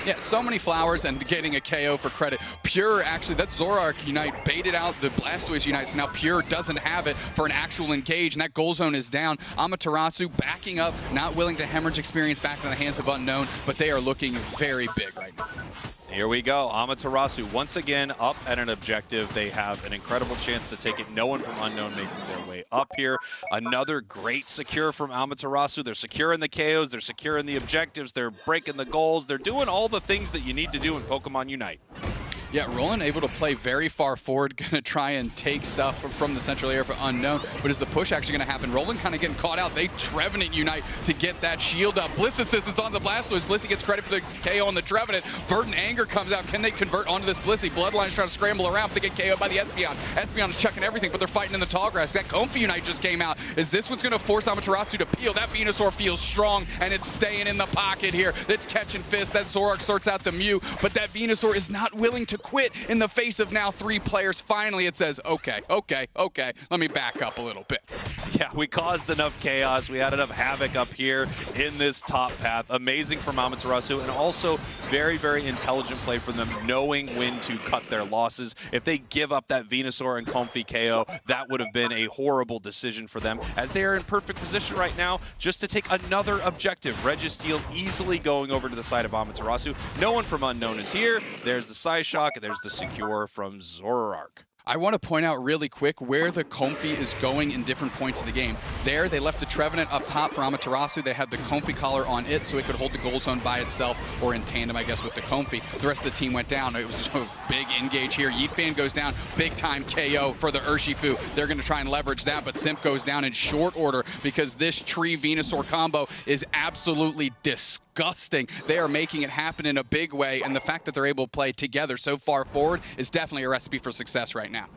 Yeah, so many flowers and getting a KO for credit. Pure, actually, that Zoroark Unite baited out the Blastoise Unite, so now Pure doesn't have it for an actual engage, and that goal zone is down. Amaterasu backing up, not willing to hemorrhage experience back in the hands of Unknown, but they are looking very big right now. Here we go. Amaterasu once again up at an objective. They have an incredible chance to take it. No one from Unknown making their way up here. Another great Secure from Amaterasu. They're securing the KOs. They're securing the objectives. They're breaking the goals. They're doing all the things that you need to do in Pokemon Unite. Yeah, Roland able to play very far forward, going to try and take stuff from the central area for Unknown. But is the push actually going to happen? Roland kind of getting caught out. They Trevenant Unite to get that shield up. Bliss assistance on the Blastoise. Blissey gets credit for the KO on the Trevenant. Verdant Anger comes out. Can they convert onto this Blissey? Bloodline's trying to scramble around. They get KO'd by the Espeon. Espeon's checking everything, but they're fighting in the tall grass. That Comfy Unite just came out. Is this what's going to force Amaterasu to peel? That Venusaur feels strong, and it's staying in the pocket here. It's catching fist. That Zoroark sorts out the Mew, but that Venusaur is not willing to quit in the face of now 3 players. Finally, it says, okay, let me back up a little bit. Yeah, we caused enough chaos. We had enough havoc up here in this top path. Amazing from Amaterasu, and also very, very intelligent play from them, knowing when to cut their losses. If they give up that Venusaur and Comfy KO, that would have been a horrible decision for them, as they are in perfect position right now just to take another objective. Registeel easily going over to the side of Amaterasu. No one from Unknown is here. There's the Psyshock, and there's the Secure from Zoroark. I want to point out really quick where the Comfy is going in different points of the game. There, they left the Trevenant up top for Amaterasu. They had the Comfy collar on it so it could hold the goal zone by itself, or in tandem, I guess, with the Comfy. The rest of the team went down. It was just a big engage here. Yeetfan goes down. Big time KO for the Urshifu. They're going to try and leverage that, but Simp goes down in short order because this Tree Venusaur combo is absolutely disgusting. They are making it happen in a big way, and the fact that they're able to play together so far forward is definitely a recipe for success right now.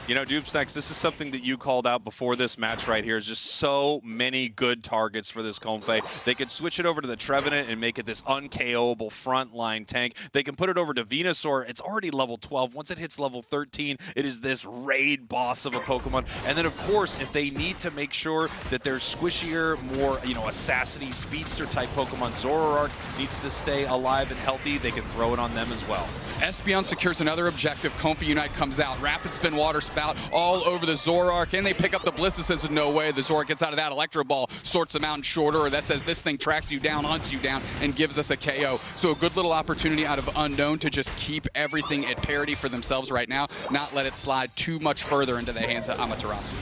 You know, Dupsnax, this is something that you called out before this match right here. Is just so many good targets for this Comfey. They could switch it over to the Trevenant and make it this un-KOable frontline tank. They can put it over to Venusaur. It's already level 12. Once it hits level 13, it is this raid boss of a Pokemon. And then, of course, if they need to make sure that they're squishier, more, Assassiny, speedster type Pokemon, Zoroark needs to stay alive and healthy, they can throw it on them as well. Espeon secures another objective. Comfy Unite comes out. Rapid Spin Water Spout all over the Zoroark, and they pick up the Bliss. It says, no way. The Zoroark gets out of that Electro Ball, sorts them out in short order. That says this thing tracks you down, hunts you down, and gives us a KO. So a good little opportunity out of Unknown to just keep everything at parity for themselves right now, not let it slide too much further into the hands of Amaterasu.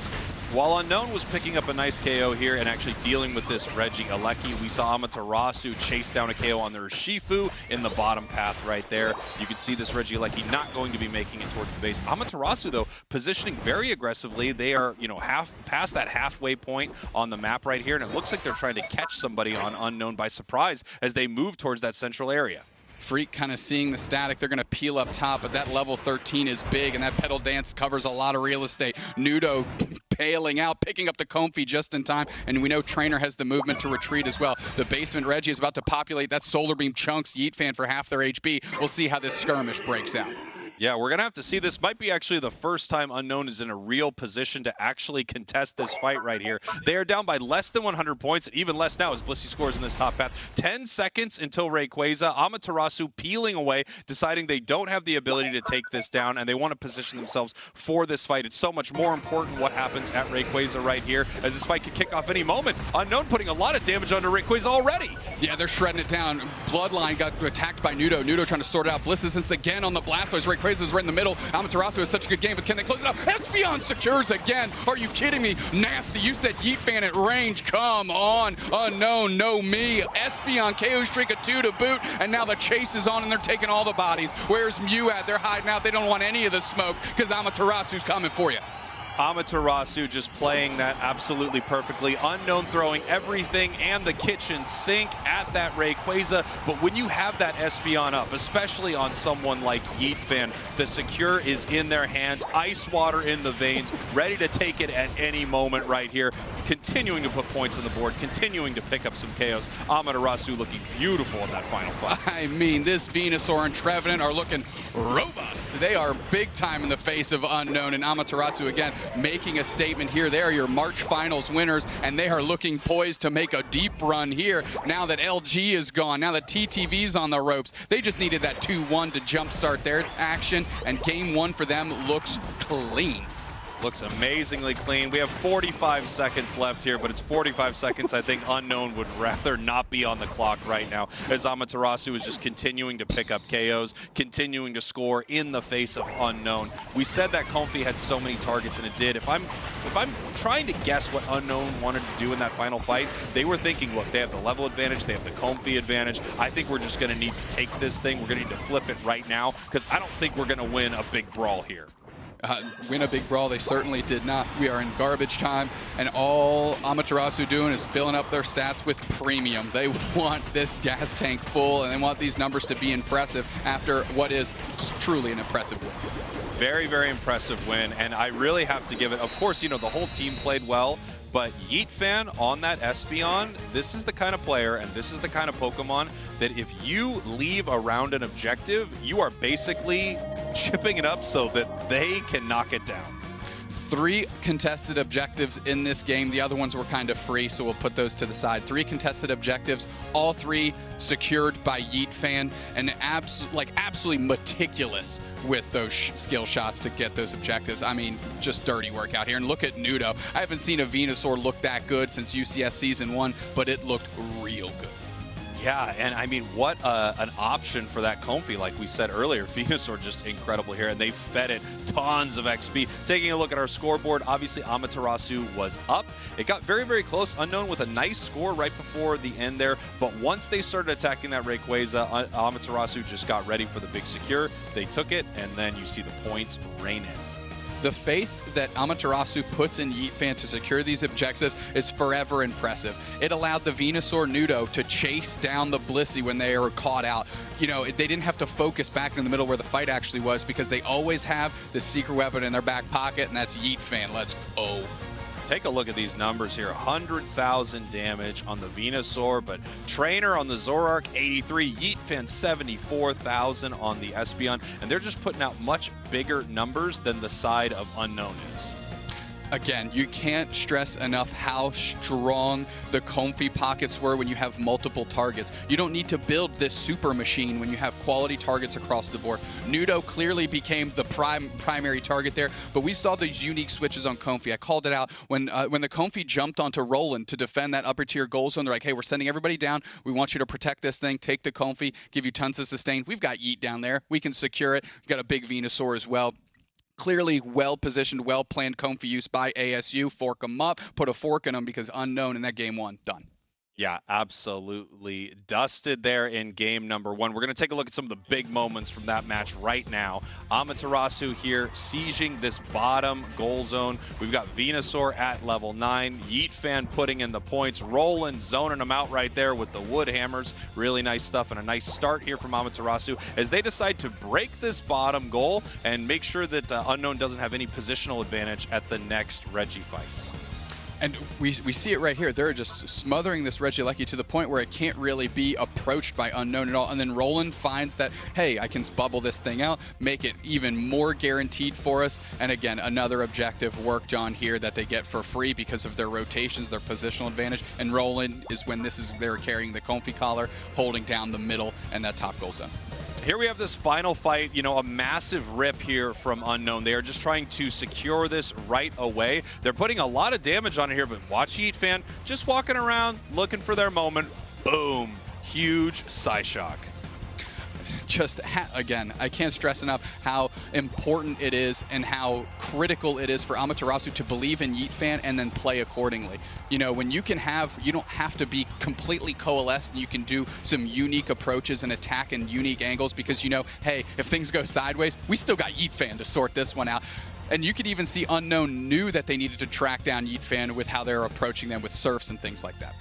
While Unknown was picking up a nice KO here and actually dealing with this Reggie Alecki, we saw Amaterasu chase down a KO on their Shifu in the bottom path right there. You can see this Reggie Alecki not going to be making it towards the base. Amaterasu, though, positioning very aggressively. They are, half past that halfway point on the map right here, and it looks like they're trying to catch somebody on Unknown by surprise as they move towards that central area. Freak kind of seeing the static. They're going to peel up top, but that level 13 is big, and that pedal dance covers a lot of real estate. Nudo bailing out, picking up the Comfy just in time, and we know Trainer has the movement to retreat as well. The basement Reggie is about to populate that Solar Beam chunks Yeet Fan for half their HP. We'll see how this skirmish breaks out. Yeah, we're going to have to see. This might be actually the first time Unknown is in a real position to actually contest this fight right here. They are down by less than 100 points, and even less now as Blissey scores in this top path. 10 seconds until Rayquaza. Amaterasu peeling away, deciding they don't have the ability to take this down, and they want to position themselves for this fight. It's so much more important what happens at Rayquaza right here, as this fight could kick off any moment. Unknown putting a lot of damage onto Rayquaza already. Yeah, they're shredding it down. Bloodline got attacked by Nudo. Nudo trying to sort it out. Blissey again on the Blastoise. Rayquaza is right in the middle. Amaterasu is such a good game, but can they close it out? Espeon secures again. Are you kidding me? Nasty. You said Yeet Fan at range. Come on. Unknown, no me. Espeon KO streak of 2 to boot, and now the chase is on, and they're taking all the bodies. Where's Mew at? They're hiding out. They don't want any of the smoke because Amaterasu's coming for you. Amaterasu just playing that absolutely perfectly. Unknown throwing everything and the kitchen sink at that Rayquaza. But when you have that Espeon up, especially on someone like Yeet Fan, the secure is in their hands, ice water in the veins, ready to take it at any moment right here. Continuing to put points on the board, continuing to pick up some KOs. Amaterasu looking beautiful in that final fight. I mean, this Venusaur and Trevenant are looking robust. They are big time in the face of Unknown, and Amaterasu again making a statement here. They are your March Finals winners, and they are looking poised to make a deep run here. Now that LG is gone, now that TTV's on the ropes, they just needed that 2-1 to jumpstart their action, and game 1 for them looks clean. Looks amazingly clean. We have 45 seconds left here, but it's 45 seconds I think Unknown would rather not be on the clock right now, as Amaterasu is just continuing to pick up KOs, continuing to score in the face of Unknown. We said that Comfy had so many targets, and it did. If I'm trying to guess what Unknown wanted to do in that final fight, they were thinking, look, they have the level advantage, they have the Comfy advantage. I think we're just going to need to take this thing. We're going to need to flip it right now, because I don't think we're going to win a big brawl here. Win a big brawl, they certainly did not. We are in garbage time, and all Amaterasu doing is filling up their stats with premium. They want this gas tank full, and they want these numbers to be impressive after what is truly an impressive win. Very, very impressive win, and I really have to give it, of course, you know, the whole team played well, but Yeet Fan on that Espeon, this is the kind of player and this is the kind of Pokemon that if you leave around an objective, you are basically chipping it up so that they can knock it down. 3 contested objectives in this game. The other ones were kind of free, so we'll put those to the side. 3 contested objectives, all 3 secured by Yeet Fan, and absolutely meticulous with those skill shots to get those objectives. I mean, just dirty work out here. And look at Nudo. I haven't seen a Venusaur look that good since UCS Season 1, but it looked real good. Yeah, and I mean, what an option for that Comfy, like we said earlier. Venusaur just incredible here, and they fed it tons of XP. Taking a look at our scoreboard, obviously Amaterasu was up. It got very, very close. Unknown with a nice score right before the end there, but once they started attacking that Rayquaza, Amaterasu just got ready for the big secure. They took it, and then you see the points rain in. The faith that Amaterasu puts in Yeet Fan to secure these objectives is forever impressive. It allowed the Venusaur Nudo to chase down the Blissey when they were caught out. You know, they didn't have to focus back in the middle where the fight actually was, because they always have the secret weapon in their back pocket, and that's Yeet Fan. Let's go. Take a look at these numbers here. 100,000 damage on the Venusaur, but Trainer on the Zoroark, 83. Yeet Fan, 74,000 on the Espeon, and they're just putting out much bigger numbers than the side of Unknown is. Again, you can't stress enough how strong the Comfy pockets were when you have multiple targets. You don't need to build this super machine when you have quality targets across the board. Nudo clearly became the primary target there, but we saw these unique switches on Comfy. I called it out when the Comfy jumped onto Roland to defend that upper tier goal zone. They're like, hey, we're sending everybody down. We want you to protect this thing. Take the Comfy, give you tons of sustain. We've got Yeet down there. We can secure it. We've got a big Venusaur as well. Clearly well-positioned, well-planned Comfy use by ASU. Fork them up, put a fork in them, because Unknown in that game 1, done. Yeah, absolutely dusted there in game number 1. We're going to take a look at some of the big moments from that match right now. Amaterasu here sieging this bottom goal zone. We've got Venusaur at level 9. Yeet Fan putting in the points. Roland zoning them out right there with the wood hammers. Really nice stuff and a nice start here from Amaterasu as they decide to break this bottom goal and make sure that Unknown doesn't have any positional advantage at the next Reggie fights. And we see it right here. They're just smothering this Regieleki to the point where it can't really be approached by Unknown at all. And then Roland finds that, hey, I can bubble this thing out, make it even more guaranteed for us. And again, another objective worked on here that they get for free because of their rotations, their positional advantage. And Roland is when they're carrying the Comfy collar, holding down the middle and that top goal zone. Here we have this final fight, a massive rip here from Unknown. They are just trying to secure this right away. They're putting a lot of damage on it here, but watch Yeet Fan just walking around, looking for their moment. Boom. Huge Psyshock. Just, again, I can't stress enough how important it is and how critical it is for Amaterasu to believe in Yeet Fan and then play accordingly. When you don't have to be completely coalesced, and you can do some unique approaches and attack in unique angles because hey, if things go sideways, we still got Yeet Fan to sort this one out. And you could even see Unknown knew that they needed to track down Yeet Fan with how they're approaching them with surfs and things like that.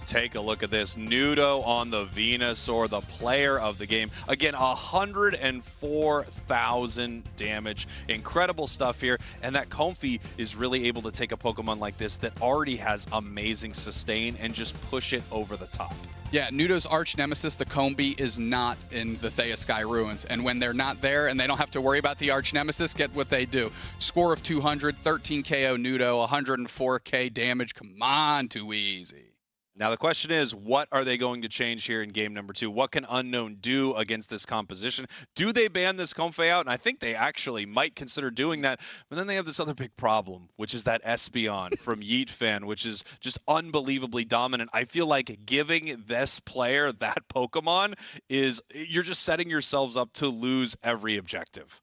Take a look at this. Nudo on the Venusaur, the player of the game. Again, 104,000 damage. Incredible stuff here. And that Comfy is really able to take a Pokemon like this that already has amazing sustain and just push it over the top. Yeah, Nudo's arch nemesis, the Combi, is not in the Thea Sky Ruins. And when they're not there and they don't have to worry about the arch nemesis, get what they do. Score of 200, 13 KO Nudo, 104k damage. Come on, too easy. Now the question is, what are they going to change here in game number 2? What can Unknown do against this composition? Do they ban this Comfey out? And I think they actually might consider doing that. But then they have this other big problem, which is that Espeon from Yeet Fan, which is just unbelievably dominant. I feel like giving this player that Pokemon you're just setting yourselves up to lose every objective.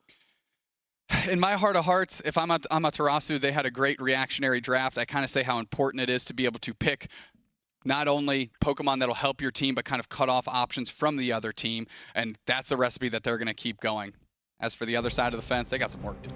In my heart of hearts, if I'm Amaterasu, they had a great reactionary draft. I kind of say how important it is to be able to pick not only Pokemon that'll help your team, but kind of cut off options from the other team. And that's a recipe that they're going to keep going. As for the other side of the fence, they got some work to do.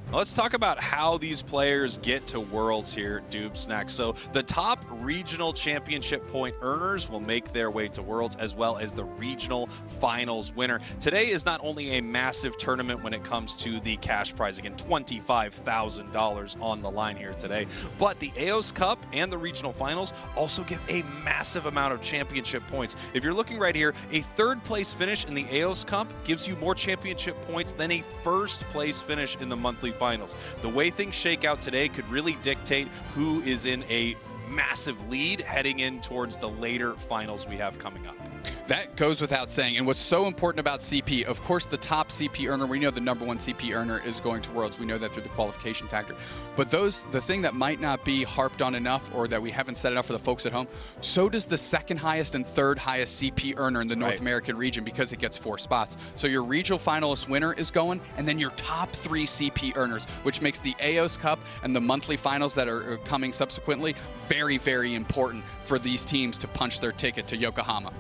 Let's talk about how these players get to Worlds here, Doob Snack. So the top regional championship point earners will make their way to Worlds, as well as the regional finals winner. Today is not only a massive tournament when it comes to the cash prize, again, $25,000 on the line here today, but the Aeos Cup and the regional finals also give a massive amount of championship points. If you're looking right here, a third place finish in the Aeos Cup gives you more championship points than a first place finish in the monthly finals. The way things shake out today could really dictate who is in a massive lead heading in towards the later finals we have coming up. That goes without saying. And what's so important about CP, of course, the top CP earner, we know the #1 CP earner is going to Worlds. We know that through the qualification factor. But the thing that might not be harped on enough, or that we haven't said enough for the folks at home, so does the second highest and third highest CP earner in the North American region, because it gets 4 spots. So your regional finalist winner is going, and then your top 3 CP earners, which makes the Aeos Cup and the monthly finals that are coming subsequently very, very important for these teams to punch their ticket to Yokohama.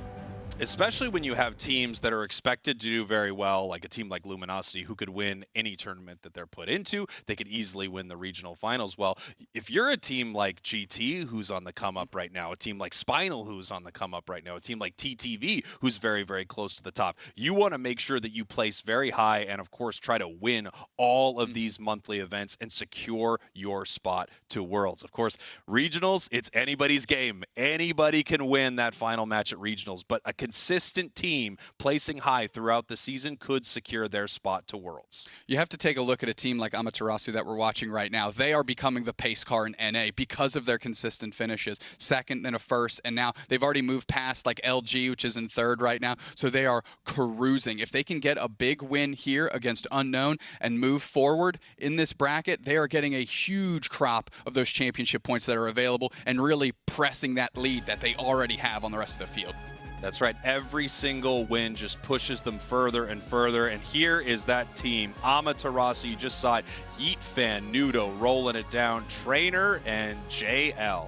Especially when you have teams that are expected to do very well, like a team like Luminosity, who could win any tournament that they're put into. They could easily win the regional finals. Well, if you're a team like GT, who's on the come up right now, a team like Spinal, who's on the come up right now, a team like TTV, who's very, very close to the top, you want to make sure that you place very high and, of course, try to win all of these monthly events and secure your spot to Worlds. Of course, regionals, it's anybody's game. Anybody can win that final match at regionals, but a consistent team placing high throughout the season could secure their spot to Worlds. You have to take a look at a team like Amaterasu that we're watching right now. They are becoming the pace car in NA because of their consistent finishes. Second, then a first, and now they've already moved past like LG, which is in third right now. So they are cruising. If they can get a big win here against Unknown and move forward in this bracket, they are getting a huge crop of those championship points that are available and really pressing that lead that they already have on the rest of the field. That's right. Every single win just pushes them further and further. And here is that team. Amaterasu, you just saw it. Yeet Fan, Nudo rolling it down. Trainer and JL.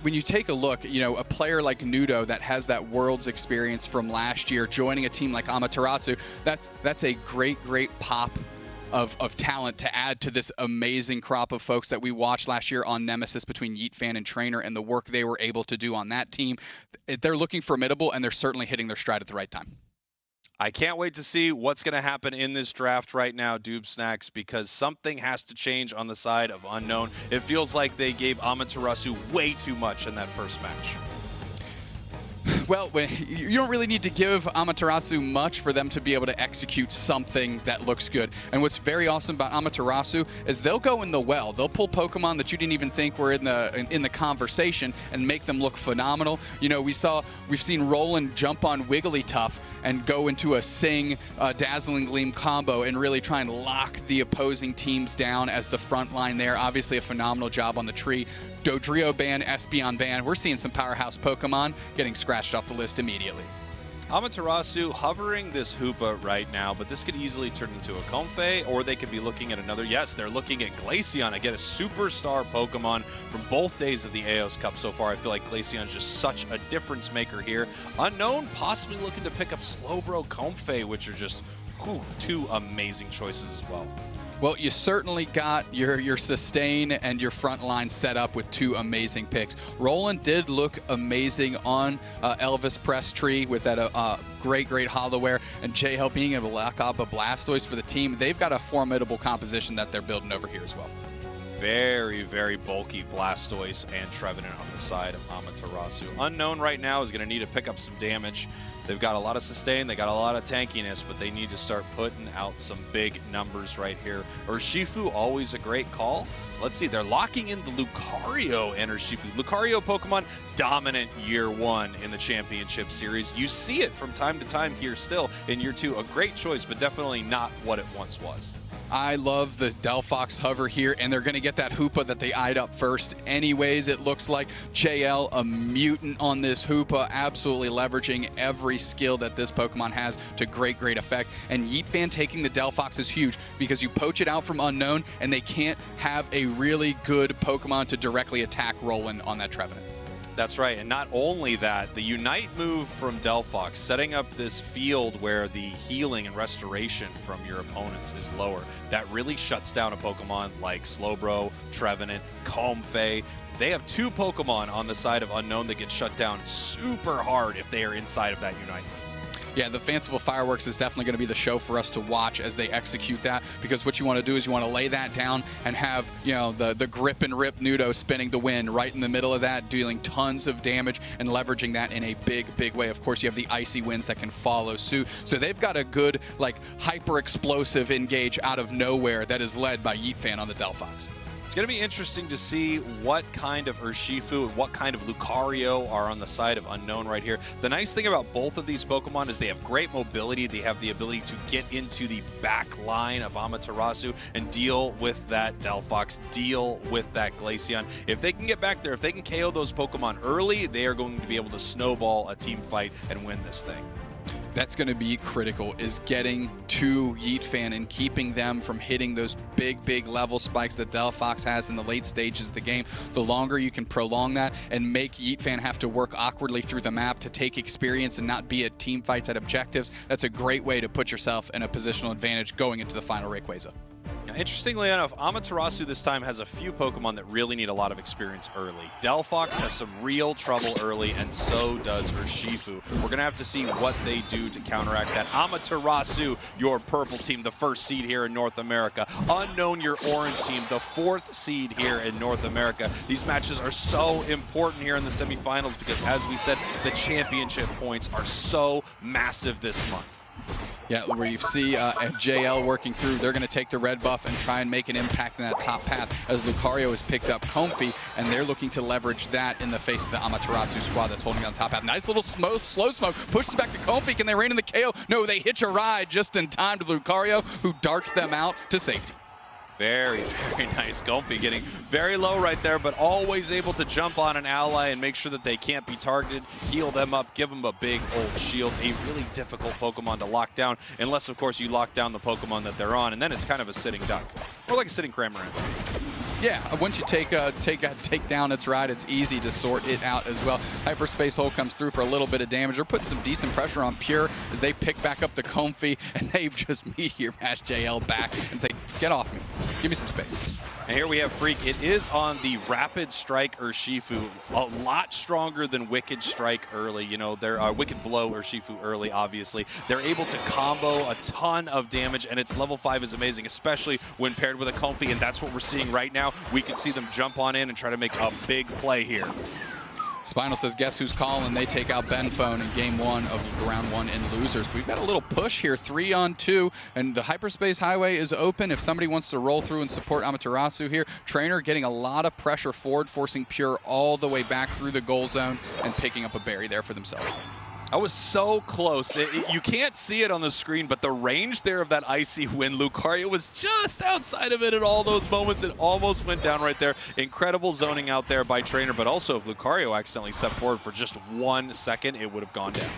When you take a look, you know, a player like Nudo that has that Worlds experience from last year, joining a team like Amaterasu, that's a great pop of talent to add to this amazing crop of folks that we watched last year on Nemesis between Yeetfan and Trainer, and the work they were able to do on that team. They're looking formidable, and they're certainly hitting their stride at the right time. I can't wait to see what's going to happen in this draft right now, Doob Snacks, because something has to change on the side of Unknown. It feels like they gave Amaterasu way too much in that first match. Well, you don't really need to give Amaterasu much for them to be able to execute something that looks good. And what's very awesome about Amaterasu is they'll go in the well. They'll pull Pokemon that you didn't even think were in the conversation and make them look phenomenal. You know, we've seen Roland jump on Wigglytuff and go into a Sing Dazzling Gleam combo and really try and lock the opposing teams down as the front line there. Obviously a phenomenal job on the tree. Dodrio ban, Espeon ban. We're seeing some powerhouse Pokemon getting scratched off the list immediately. Amaterasu hovering this Hoopa right now, but this could easily turn into a Comfey, or they could be looking at another. Yes, they're looking at Glaceon. Again, a superstar Pokemon from both days of the Aeos Cup so far. I feel like Glaceon's just such a difference maker here. Unknown possibly looking to pick up Slowbro, Comfey, which are just two amazing choices as well. Well, you certainly got your sustain and your front line set up with two amazing picks. Roland did look amazing on Elvis Press Tree with that great Hollowware, and JL being able to lock up a Blastoise for the team. They've got a formidable composition that they're building over here as well. Very bulky Blastoise and Trevenant on the side of Amaterasu. Unknown right now is going to need to pick up some damage. They've got a lot of sustain, they got a lot of tankiness, but they need to start putting out some big numbers right here. Urshifu, always a great call. Let's see, they're locking in the Lucario and Urshifu. Lucario Pokemon, dominant year one in the Championship Series. You see it from time to time here still in year two. A great choice, but definitely not what it once was. I love the Delphox hover here, and they're going to get that Hoopa that they eyed up first anyways, it looks like. JL, a mutant on this Hoopa, absolutely leveraging every skill that this Pokemon has to great effect. And Yeetfan taking the Delphox is huge because you poach it out from Unknown, and they can't have a really good Pokemon to directly attack Roland on that Trevenant. That's right, and not only that, the Unite move from Delphox, setting up this field where the healing and restoration from your opponents is lower, that really shuts down a Pokemon like Slowbro, Trevenant, Comfey. They have two Pokemon on the side of Unknown that get shut down super hard if they are inside of that Unite. Yeah, the Fanciful Fireworks is definitely going to be the show for us to watch as they execute that, because what you want to do is you want to lay that down and have, you know, the grip and rip Nudo spinning the wind right in the middle of that, dealing tons of damage and leveraging that in a big way. Of course, you have the icy winds that can follow suit. So they've got a good, like, hyper explosive engage out of nowhere that is led by Yeetfan on the Delphox. It's going to be interesting to see what kind of Urshifu and what kind of Lucario are on the side of Unknown right here. The nice thing about both of these Pokemon is they have great mobility. They have the ability to get into the back line of Amaterasu and deal with that Delphox, deal with that Glaceon. If they can get back there, if they can KO those Pokemon early, they are going to be able to snowball a team fight and win this thing. That's going to be critical, is getting to Yeetfan and keeping them from hitting those big level spikes that Delphox has in the late stages of the game. The longer you can prolong that and make Yeetfan have to work awkwardly through the map to take experience and not be at team fights at objectives, that's a great way to put yourself in a positional advantage going into the final Rayquaza. Now, interestingly enough, Amaterasu this time has a few Pokemon that really need a lot of experience early. Delphox has some real trouble early, and so does Urshifu. We're going to have to see what they do to counteract that. Amaterasu, your purple team, the first seed here in North America. Unknown, your orange team, the fourth seed here in North America. These matches are so important here in the semifinals because, as we said, the championship points are so massive this month. Yeah, where you see JL working through, they're going to take the red buff and try and make an impact in that top path as Lucario has picked up Comfey, and they're looking to leverage that in the face of the Amaterasu squad that's holding on top path. Nice little slow smoke, pushes back to Comfey. Can they rein in the KO? No, they hitch a ride just in time to Lucario, who darts them out to safety. Very nice. Comfey getting very low right there, but always able to jump on an ally and make sure that they can't be targeted, heal them up, give them a big old shield. A really difficult Pokemon to lock down, unless, of course, you lock down the Pokemon that they're on, and then it's kind of a sitting duck. Or like a sitting Cramorant. Yeah, once you take down its ride, it's easy to sort it out as well. Hyperspace Hole comes through for a little bit of damage. They're putting some decent pressure on Pure as they pick back up the Comfy, and they just meteor mash JL back and say, get off me. Give me some space. And here we have Freak. It is on the Rapid Strike Urshifu, a lot stronger than Wicked Strike early. You know, they're Wicked Blow Urshifu early, obviously. They're able to combo a ton of damage, and its level 5 is amazing, especially when paired with a Comfy, and that's what we're seeing right now. We can see them jump on in and try to make a big play here. Spinal says, guess who's calling? They take out Benphone in game 1 of round 1 in losers. We've got a little push here, 3-on-2, and the Hyperspace Highway is open if somebody wants to roll through and support Amaterasu here. Trainer getting a lot of pressure forward, forcing Pure all the way back through the goal zone and picking up a berry there for themselves. I was so close. You can't see it on the screen, but the range there of that Icy Wind, Lucario was just outside of it at all those moments. It almost went down right there. Incredible zoning out there by Trainer, but also if Lucario accidentally stepped forward for just 1 second, it would have gone down.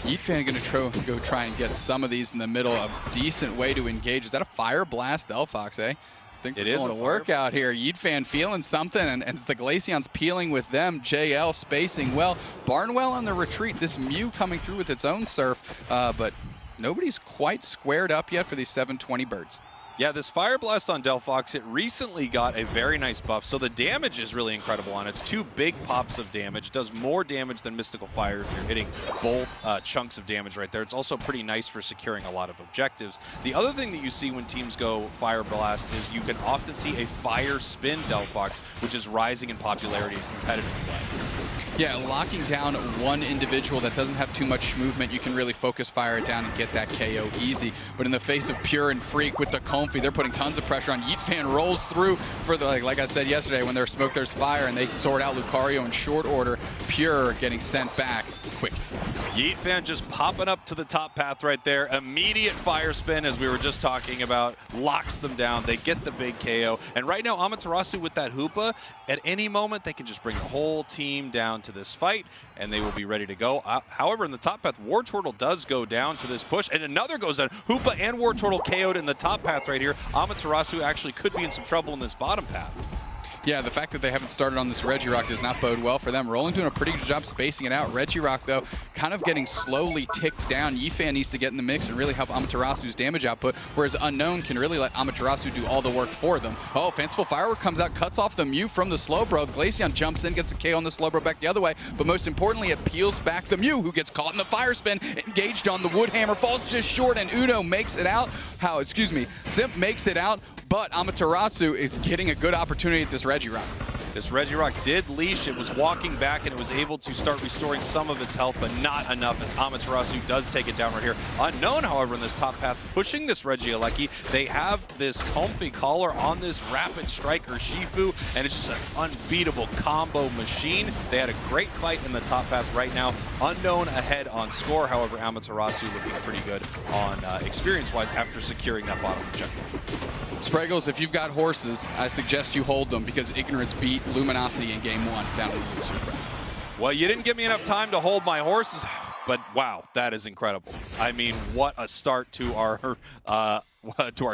Yeetfan going to go try and get some of these in the middle. A decent way to engage. Is that a Fire Blast Delphox, eh? I think it we're is going to work out here. Yeetfan feeling something, and as the Glaceon's peeling with them, JL spacing well. Barnwell on the retreat. This Mew coming through with its own surf, but nobody's quite squared up yet for these 720 birds. Yeah, this Fire Blast on Delphox, it recently got a very nice buff, so the damage is really incredible on it. It's 2 big pops of damage. It does more damage than Mystical Fire if you're hitting both chunks of damage right there. It's also pretty nice for securing a lot of objectives. The other thing that you see when teams go Fire Blast is you can often see a Fire Spin Delphox, which is rising in popularity in competitive play. Yeah, locking down one individual that doesn't have too much movement, you can really focus fire it down and get that KO easy. But in the face of Pure and Freak with the Comfy, they're putting tons of pressure on. Yeetfan rolls through for the, like I said yesterday, when there's smoke, there's fire, and they sort out Lucario in short order. Pure getting sent back quick. Yeetfan just popping up to the top path right there. Immediate fire spin, as we were just talking about, locks them down. They get the big KO. And right now, Amaterasu with that Hoopa, at any moment, they can just bring the whole team down to this fight, and they will be ready to go. However, in the top path, War Turtle does go down to this push, and another goes down. Hoopa and War Turtle KO'd in the top path right here. Amaterasu actually could be in some trouble in this bottom path. Yeah, the fact that they haven't started on this Regirock does not bode well for them. Rolling doing a pretty good job spacing it out. Regirock, though, kind of getting slowly ticked down. Yeetfan needs to get in the mix and really help Amaterasu's damage output, whereas Unknown can really let Amaterasu do all the work for them. Oh, Fanciful Firework comes out, cuts off the Mew from the Slowbro. Glaceon jumps in, gets a KO on the Slowbro back the other way, but most importantly, it peels back the Mew, who gets caught in the Fire Spin, engaged on the Woodhammer, falls just short, and Uno makes it out. Simp makes it out, but Amaterasu is getting a good opportunity at this Regirock. This Regirock did leash. It was walking back, and it was able to start restoring some of its health, but not enough, as Amaterasu does take it down right here. Unknown, however, in this top path, pushing this Regieleki. They have this Comfy Collar on this Rapid Strike Urshifu, and it's just an unbeatable combo machine. They had a great fight in the top path right now. Unknown ahead on score, however, Amaterasu looking pretty good on experience-wise after securing that bottom objective. Spraggles, if you've got horses, I suggest you hold them, because Ignorance beat Luminosity in game 1 down in the loser. Well, you didn't give me enough time to hold my horses, but wow, that is incredible. I mean, what a start to our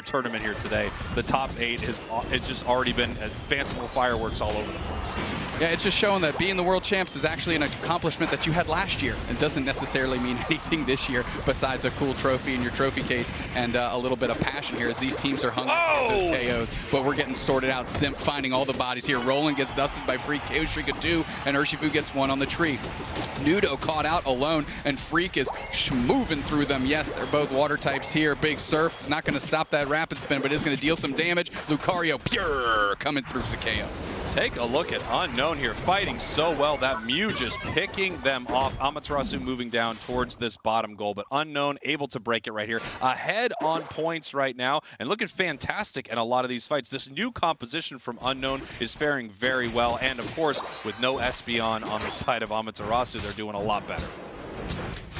tournament here today. The top 8 it's just already been fanciful fireworks all over the place. Yeah, it's just showing that being the world champs is actually an accomplishment that you had last year. It doesn't necessarily mean anything this year besides a cool trophy in your trophy case and a little bit of passion here as these teams are hungry for those KOs. But we're getting sorted out. Simp finding all the bodies here. Roland gets dusted by Freak, KO Shrika 2, and Urshifu gets 1 on the tree. Nudo caught out alone, and Freak is moving through them. Yes, they're both water types here. Big Surf. It's not going to stop that rapid spin, but is going to deal some damage. Lucario, Pure, coming through for the KO. Take a look at Unknown here, fighting so well. That Mew just picking them off. Amaterasu moving down towards this bottom goal, but Unknown able to break it right here. Ahead on points right now, and looking fantastic in a lot of these fights. This new composition from Unknown is faring very well, and of course, with no Espeon on the side of Amaterasu, they're doing a lot better.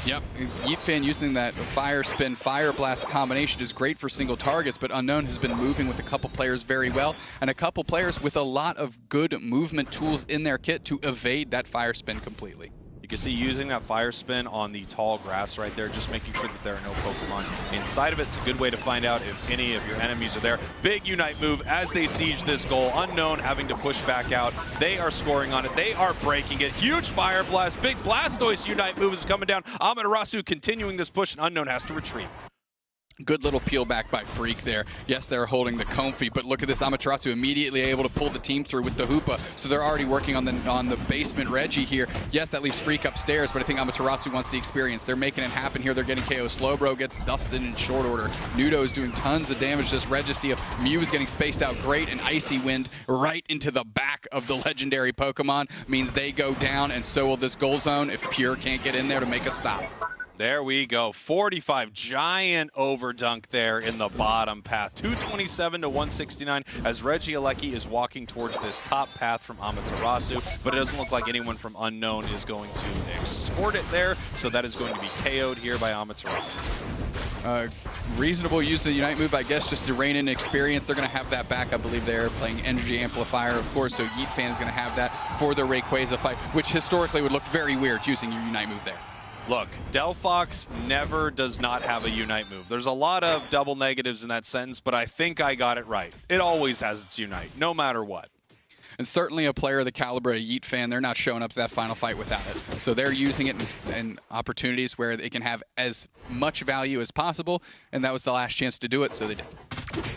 Yep, Yeetfan using that Fire Spin, Fire Blast combination is great for single targets, but Unknown has been moving with a couple players very well, and a couple players with a lot of good movement tools in their kit to evade that Fire Spin completely. You can see using that fire spin on the tall grass right there, just making sure that there are no Pokemon inside of it. It's a good way to find out if any of your enemies are there. Big Unite move as they siege this goal. Unknown having to push back out. They are scoring on it. They are breaking it. Huge Fire Blast. Big Blastoise Unite move is coming down. Amaterasu continuing this push, and Unknown has to retreat. Good little peel back by Freak there. Yes, they're holding the Comfy, but look at this. Amaterasu immediately able to pull the team through with the Hoopa. So they're already working on the basement Reggie here. Yes, that leaves Freak upstairs, but I think Amaterasu wants the experience. They're making it happen here. They're getting KO. Slowbro gets dusted in short order. Nudo is doing tons of damage to this Registea. Mew is getting spaced out great, and Icy Wind right into the back of the legendary Pokemon means they go down, and so will this goal zone if Pure can't get in there to make a stop. There we go. 45, giant overdunk there in the bottom path. 227 to 169 as Regieleki is walking towards this top path from Amaterasu, but it doesn't look like anyone from Unknown is going to escort it there, so that is going to be KO'd here by Amaterasu. Reasonable use of the Unite move, I guess, just to rein in experience. They're going to have that back. I believe they're playing Energy Amplifier, of course, so Yeet fan is going to have that for the Rayquaza fight, which historically would look very weird using your Unite move there. Look, Delphox never does not have a Unite move. There's a lot of double negatives in that sentence, but I think I got it right. It always has its Unite, no matter what. And certainly a player of the caliber of Yeet fan, they're not showing up to that final fight without it. So they're using it in opportunities where it can have as much value as possible, and that was the last chance to do it, so they did.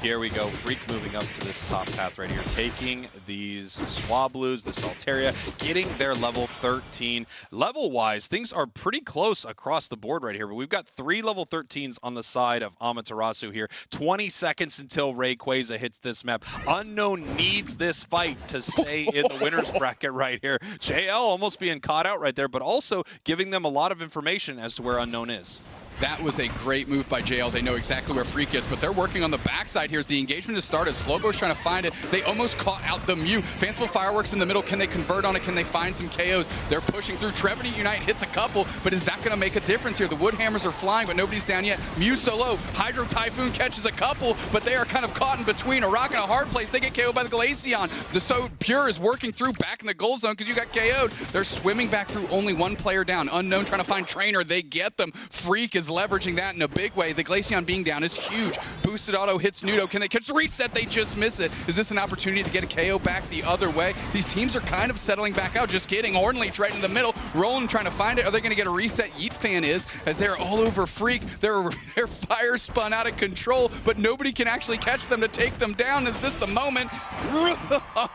Here we go, Freak moving up to this top path right here, taking these Swablues, this Altaria, getting their level 13. Level-wise, things are pretty close across the board right here, but we've got 3 level 13s on the side of Amaterasu here. 20 seconds until Rayquaza hits this map. Unknown needs this fight to stay in the winner's bracket right here. JL almost being caught out right there, but also giving them a lot of information as to where Unknown is. That was a great move by JL. They know exactly where Freak is, but they're working on the backside here as the engagement has started. Slowbro's trying to find it. They almost caught out the Mew. Fanciful Fireworks in the middle. Can they convert on it? Can they find some KOs? They're pushing through. Trevity Unite hits a couple, but is that going to make a difference here? The Woodhammers are flying, but nobody's down yet. Mew solo. Hydro Typhoon catches a couple, but they are kind of caught in between. A rock and a hard place. They get KO'd by the Glaceon. The So Pure is working through back in the goal zone because you got KO'd. They're swimming back through, only one player down. Unknown trying to find Trainer. They get them. Freak is leveraging that in a big way. The Glaceon being down is huge. Boosted auto hits Nudo. Can they catch the reset? They just miss it. Is this an opportunity to get a KO back the other way? These teams are kind of settling back out. Just kidding. Hornleech right in the middle. Roland trying to find it. Are they going to get a reset? Yeet fan is, as they're all over Freak. They're fire spun out of control, but nobody can actually catch them to take them down. Is this the moment?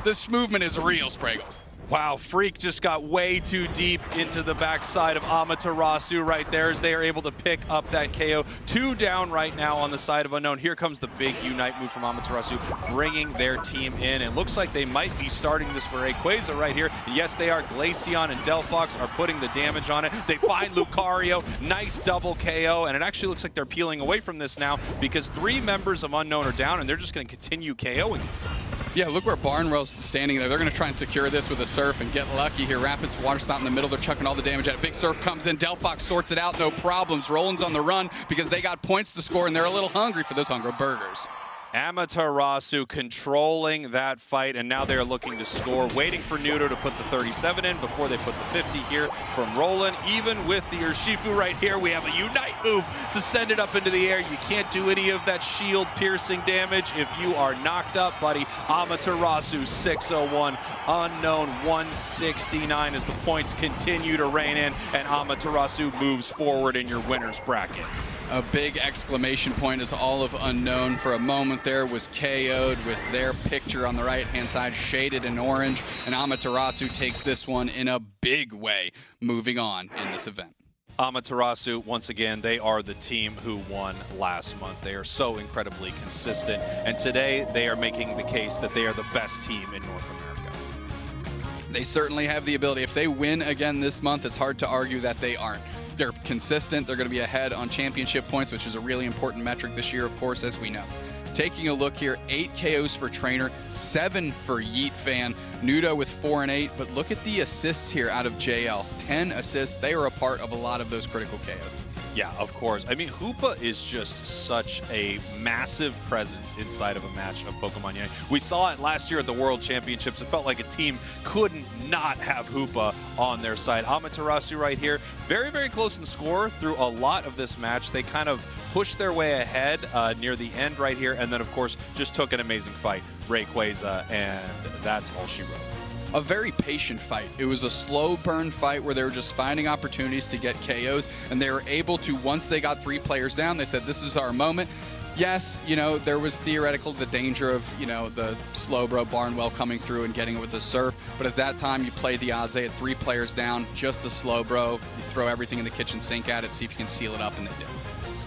This movement is real, Spraggles. Wow, Freak just got way too deep into the backside of Amaterasu right there as they are able to pick up that KO. 2 down right now on the side of Unknown. Here comes the big Unite move from Amaterasu, bringing their team in. It looks like they might be starting this with Rayquaza right here. Yes, they are. Glaceon and Delphox are putting the damage on it. They find Lucario. Nice double KO, and it actually looks like they're peeling away from this now because 3 members of Unknown are down, and they're just going to continue KOing. Yeah, look where Barnwell's standing there. They're going to try and secure this with a Surf and get lucky here. Rapids water spout in the middle. They're chucking all the damage at it. Big Surf comes in. Delphox sorts it out. No problems. Roland's on the run because they got points to score, and they're a little hungry for those Hunger Burgers. Amaterasu controlling that fight, and now they're looking to score, waiting for Nudo to put the 37 in before they put the 50 here from Roland. Even with the Urshifu right here, we have a Unite move to send it up into the air. You can't do any of that shield piercing damage if you are knocked up, buddy. Amaterasu 601, Unknown 169 as the points continue to rain in, and Amaterasu moves forward in your winner's bracket. A big exclamation point as all of Unknown for a moment there was KO'd with their picture on the right-hand side shaded in orange, and Amaterasu takes this one in a big way, moving on in this event. Amaterasu, once again, they are the team who won last month. They are so incredibly consistent, and today they are making the case that they are the best team in North America. They certainly have the ability. If they win again this month, it's hard to argue that they aren't. They're consistent. They're going to be ahead on championship points, which is a really important metric this year, of course, as we know. Taking a look here, 8 KOs for Trainer, 7 for Yeet fan, Nudo with 4 and 8, but look at the assists here out of JL. 10 assists. They are a part of a lot of those critical KOs. Yeah, of course. I mean, Hoopa is just such a massive presence inside of a match of Pokemon Unite. We saw it last year at the World Championships. It felt like a team couldn't not have Hoopa on their side. Amaterasu right here, very, very close in score through a lot of this match. They kind of pushed their way ahead near the end right here, and then, of course, just took an amazing fight, Rayquaza, and that's all she wrote. A very patient fight. It was a slow burn fight where they were just finding opportunities to get KOs, and they were able to, once they got 3 players down, they said, this is our moment. Yes, you know, there was theoretical the danger of, you know, the Slowbro Barnwell coming through and getting it with a surf, but at that time you played the odds. They had 3 players down, just a Slowbro. You throw everything in the kitchen sink at it, see if you can seal it up, and they did.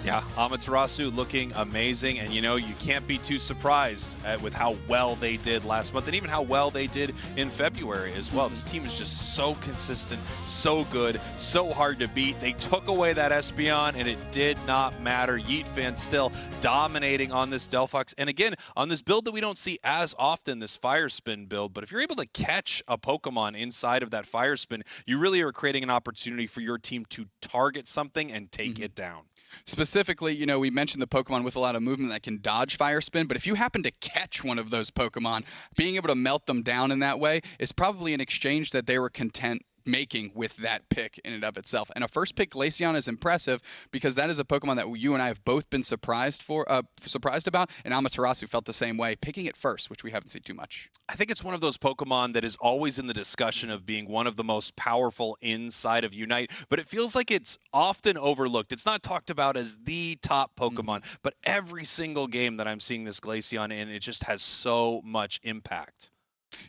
Yeah, Amaterasu looking amazing, and you know, you can't be too surprised with how well they did last month, and even how well they did in February as well. This team is just so consistent, so good, so hard to beat. They took away that Espeon, and it did not matter. Yeet fans still dominating on this Delphox, and again, on this build that we don't see as often, this Fire Spin build, but if you're able to catch a Pokemon inside of that Fire Spin, you really are creating an opportunity for your team to target something and take it down. Specifically, you know, we mentioned the Pokemon with a lot of movement that can dodge Fire Spin, but if you happen to catch one of those Pokemon, being able to melt them down in that way is probably an exchange that they were content making with that pick in and of itself. And a first pick Glaceon is impressive because that is a Pokemon that you and I have both been surprised about, and Amaterasu felt the same way, picking it first, which we haven't seen too much. I think it's one of those Pokemon that is always in the discussion of being one of the most powerful inside of Unite, but it feels like it's often overlooked. It's not talked about as the top Pokemon, but every single game that I'm seeing this Glaceon in, it just has so much impact.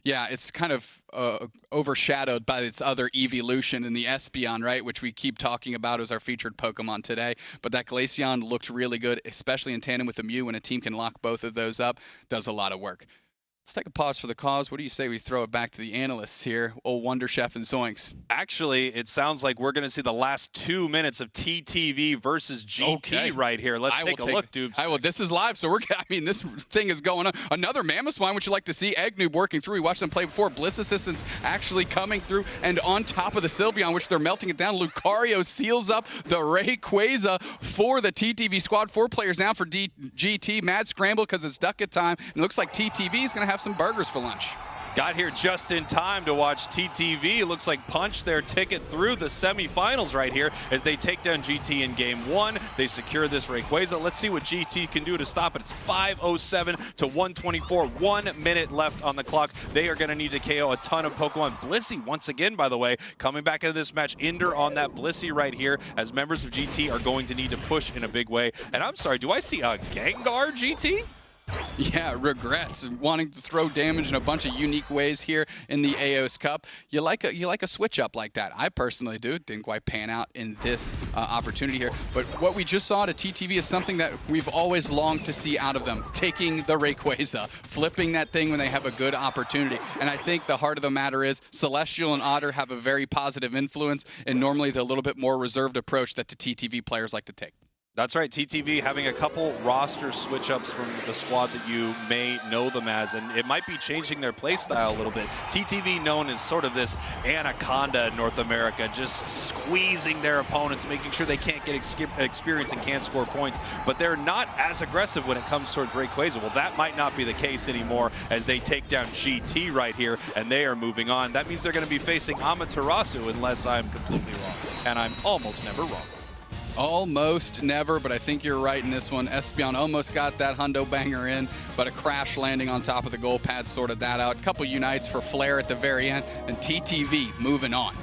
Yeah, it's kind of overshadowed by its other evolution in the Espeon, right, which we keep talking about as our featured Pokemon today. But that Glaceon looked really good, especially in tandem with the Mew. When a team can lock both of those up, does a lot of work. Let's take a pause for the cause. What do you say we throw it back to the analysts here, old Wonder Chef and Zoinks? Actually, it sounds like we're going to see the last 2 minutes of TTV versus GT right here. Let's take a look, Dubes. This is live, so this thing is going on. Another Mammoth would you like to see? Egg Noob working through. We watched them play before. Bliss Assistance actually coming through, and on top of the Sylveon, which they're melting it down, Lucario seals up the Rayquaza for the TTV squad. 4 players down for GT. Mad scramble because it's Ducket time. And it looks like TTV is going to have some burgers for lunch. Got here just in time to watch TTV. It looks like punch their ticket through the semifinals right here as they take down GT in game 1. They secure this Rayquaza. Let's see what GT can do to stop it. It's 5:07 to 1:24. 1 minute left on the clock. They are going to need to KO a ton of Pokemon. Blissey, once again, by the way, coming back into this match. Ender on that Blissey right here as members of GT are going to need to push in a big way. And I'm sorry, do I see a Gengar GT? Yeah, regrets wanting to throw damage in a bunch of unique ways here in the Aeos Cup. You like a switch up like that. I personally do. Didn't quite pan out in this opportunity here. But what we just saw to TTV is something that we've always longed to see out of them. Taking the Rayquaza, flipping that thing when they have a good opportunity. And I think the heart of the matter is Celestial and Otter have a very positive influence and normally the little bit more reserved approach that the TTV players like to take. That's right, TTV having a couple roster switch-ups from the squad that you may know them as, and it might be changing their play style a little bit. TTV known as sort of this anaconda in North America, just squeezing their opponents, making sure they can't get experience and can't score points, but they're not as aggressive when it comes towards Rayquaza. Well, that might not be the case anymore as they take down GT right here, and they are moving on. That means they're going to be facing Amaterasu unless I'm completely wrong, and I'm almost never wrong. Almost never, but I think you're right in this one. Espeon almost got that hundo banger in, but a crash landing on top of the goal pad sorted that out. A couple unites for Flare at the very end, and TTV moving on.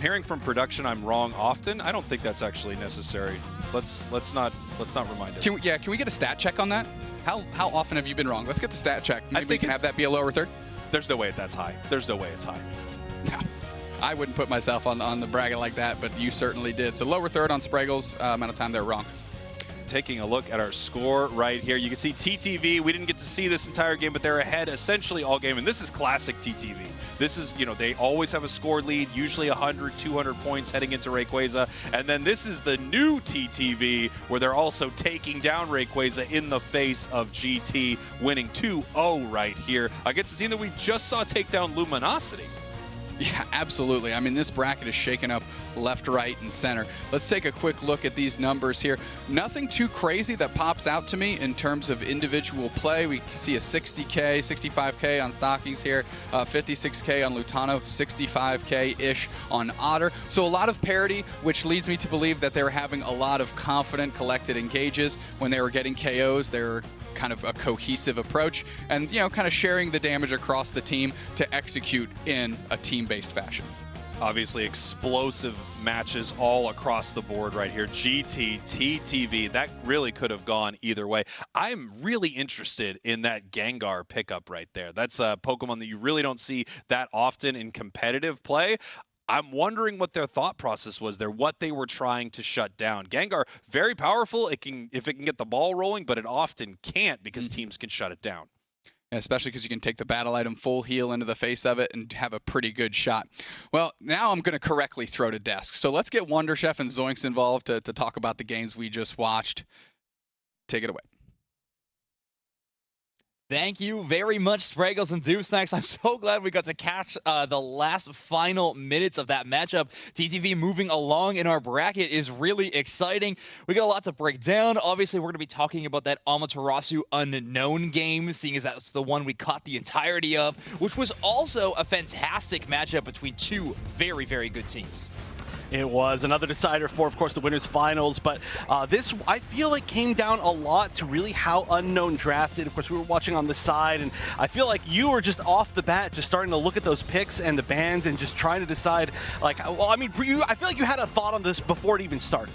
Hearing from production I'm wrong often, I don't think that's actually necessary. Let's not remind it. Can we get a stat check on that? How often have you been wrong? Let's get the stat check. Maybe we can have that be a lower third. There's no way that's high. There's no way it's high. No. I wouldn't put myself on the bracket like that, but you certainly did. So lower third on Spraggle's amount of time they're wrong. Taking a look at our score right here, you can see TTV, we didn't get to see this entire game, but they're ahead essentially all game, and this is classic TTV. This is, you know, they always have a score lead, usually 100, 200 points heading into Rayquaza, and then this is the new TTV, where they're also taking down Rayquaza in the face of GT, winning 2-0 right here against the team that we just saw take down Luminosity. Yeah, absolutely. I mean, this bracket is shaken up left, right, and center. Let's take a quick look at these numbers here. Nothing too crazy that pops out to me in terms of individual play. We see a 60K, 65K on Stockies here, 56K on Lutano, 65K-ish on Otter. So a lot of parity, which leads me to believe that they're having a lot of confident, collected engages. When they were getting KOs, they were kind of a cohesive approach and, you know, kind of sharing the damage across the team to execute in a team-based fashion. Obviously explosive matches all across the board right here. GT, TTV, that really could have gone either way. I'm really interested in that Gengar pickup right there. That's a Pokemon that you really don't see that often in competitive play. I'm wondering what their thought process was there, what they were trying to shut down. Gengar, very powerful if it can get the ball rolling, but it often can't because teams can shut it down. Especially because you can take the battle item full heal into the face of it and have a pretty good shot. Well, now I'm going to correctly throw to desk. So let's get Wonder Chef and Zoinks involved to talk about the games we just watched. Take it away. Thank you very much, Spraggles and Doomsnacks. I'm so glad we got to catch the last final minutes of that matchup. TTV moving along in our bracket is really exciting. We got a lot to break down. Obviously, we're going to be talking about that Amaterasu Unknown game, seeing as that's the one we caught the entirety of, which was also a fantastic matchup between two very, very good teams. It was another decider for, of course, the winners finals, but this, I feel like, came down a lot to really how Unknown drafted. Of course, we were watching on the side, and I feel like you were just off the bat just starting to look at those picks and the bans and just trying to decide, like, well, I mean, I feel like you had a thought on this before it even started.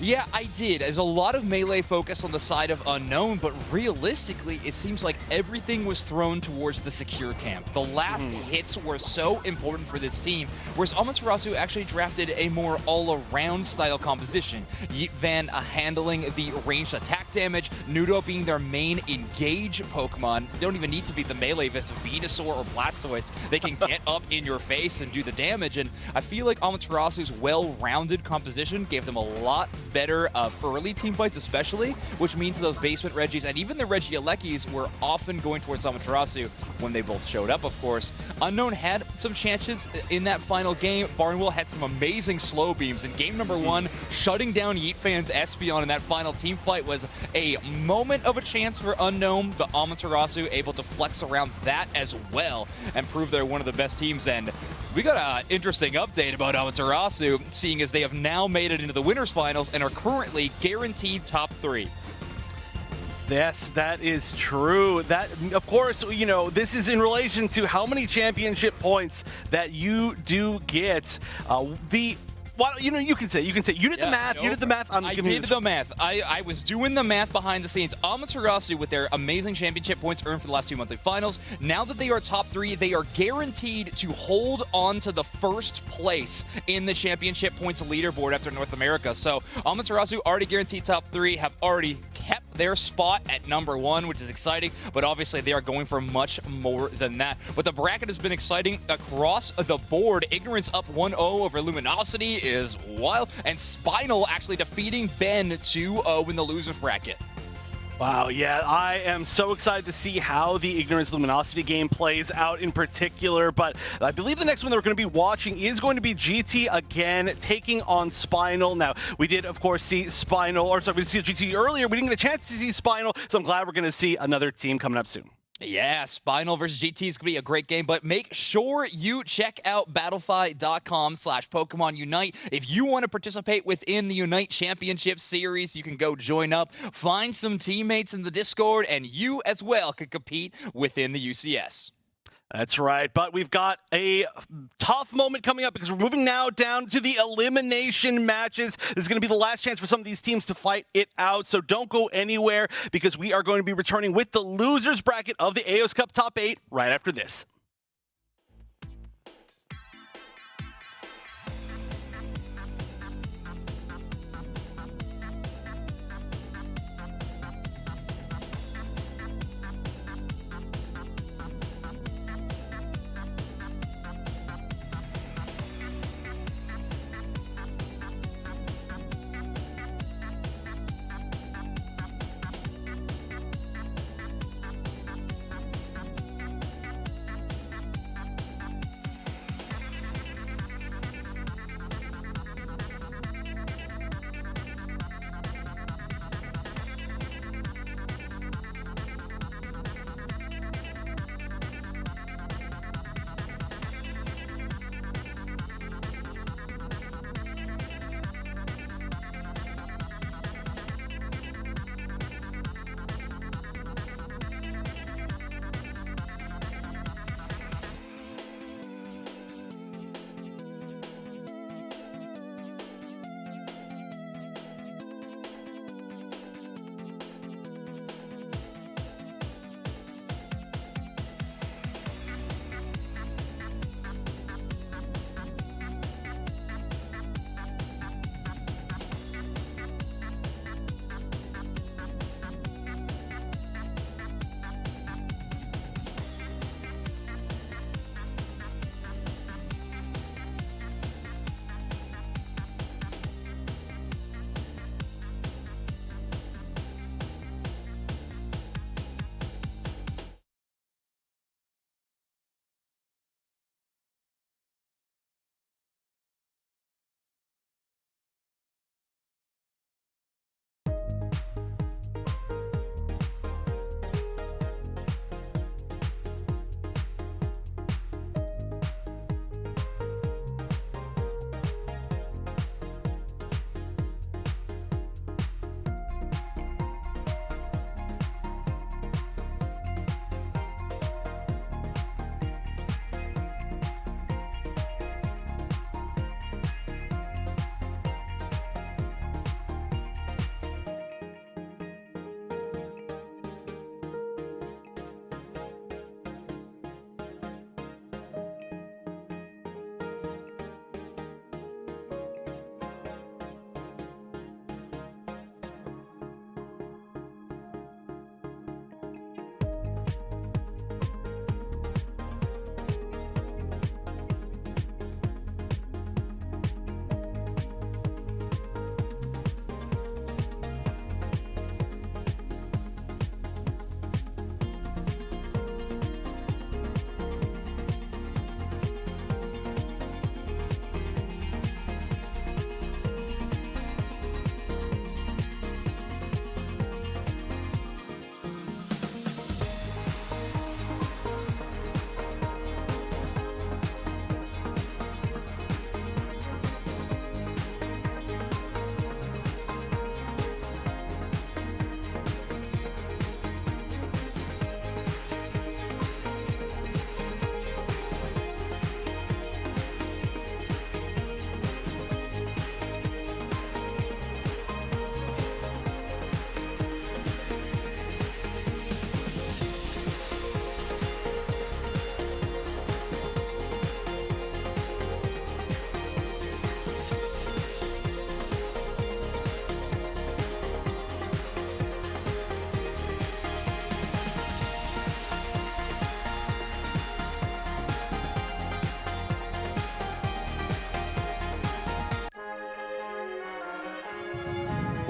Yeah, I did. There's a lot of melee focus on the side of Unknown, but realistically, it seems like everything was thrown towards the secure camp. The last hits were so important for this team, whereas Amaterasu actually drafted a more all-around style composition. Yeet Van handling the ranged attack damage, Nudo being their main engage Pokemon. They don't even need to be the melee if it's Venusaur or Blastoise. They can get up in your face and do the damage, and I feel like Amaterasu's well-rounded composition gave them a lot better early team fights especially, which means those basement Regis and even the Regielekis were often going towards Amaterasu when they both showed up, of course. Unknown had some chances in that final game. Barnwell had some amazing slow beams in game number one. Shutting down Yeet Fan's Espeon in that final team fight was a moment of a chance for Unknown, but Amaterasu able to flex around that as well and prove they're one of the best teams. And we got an interesting update about Amaterasu, seeing as they have now made it into the winners finals and are currently guaranteed top 3. Yes, that is true. That, of course, you know, this is in relation to how many championship points that you do get. Well, you know, you can say, you did the math, you did the math. I did the math. I was doing the math behind the scenes. Amaterasu, with their amazing championship points earned for the last 2 monthly finals, now that they are top 3, they are guaranteed to hold on to the first place in the championship points leaderboard after North America. So Amaterasu already guaranteed top 3, have already kept their spot at number 1, which is exciting, but obviously they are going for much more than that. But the bracket has been exciting across the board. Ignorance up 1-0 over Luminosity is wild, and Spinal actually defeating Ben 2-0 in the losers bracket. Wow, yeah, I am so excited to see how the Ignorance Luminosity game plays out in particular, but I believe the next one that we're going to be watching is going to be GT again, taking on Spinal. Now, we did, of course, see Spinal, or sorry, we did see GT earlier. We didn't get a chance to see Spinal, so I'm glad we're going to see another team coming up soon. Yeah, Spinal versus GT is going to be a great game, but make sure you check out battlefy.com/Pokemon Unite. If you want to participate within the Unite Championship Series, you can go join up, find some teammates in the Discord, and you as well can compete within the UCS. That's right, but we've got a tough moment coming up because we're moving now down to the elimination matches. This is going to be the last chance for some of these teams to fight it out, so don't go anywhere because we are going to be returning with the losers bracket of the Aeos Cup Top 8 right after this.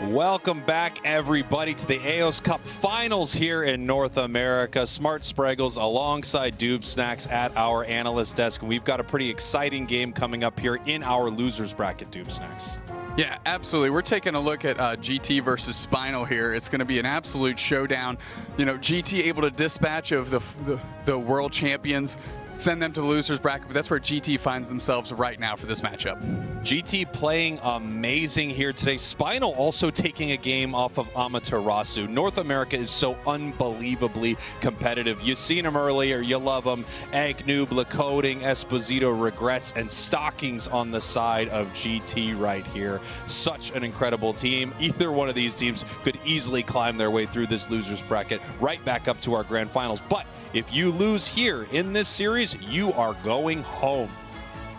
Welcome back, everybody, to the Aeos Cup Finals here in North America. Smart Spraggles alongside Doob Snacks at our analyst desk. And we've got a pretty exciting game coming up here in our losers bracket, Doob Snacks. Yeah, absolutely. We're taking a look at GT versus Spinal here. It's going to be an absolute showdown. You know, GT able to dispatch of the world champions, send them to the losers bracket, but that's where GT finds themselves right now for this matchup. GT playing amazing here today. Spinal also taking a game off of Amaterasu. North America is so unbelievably competitive. You've seen him earlier. You love him. Egg Noob, Lakoding, Esposito, Regrets, and Stockings on the side of GT right here. Such an incredible team. Either one of these teams could easily climb their way through this losers bracket right back up to our grand finals. But if you lose here in this series, you are going home.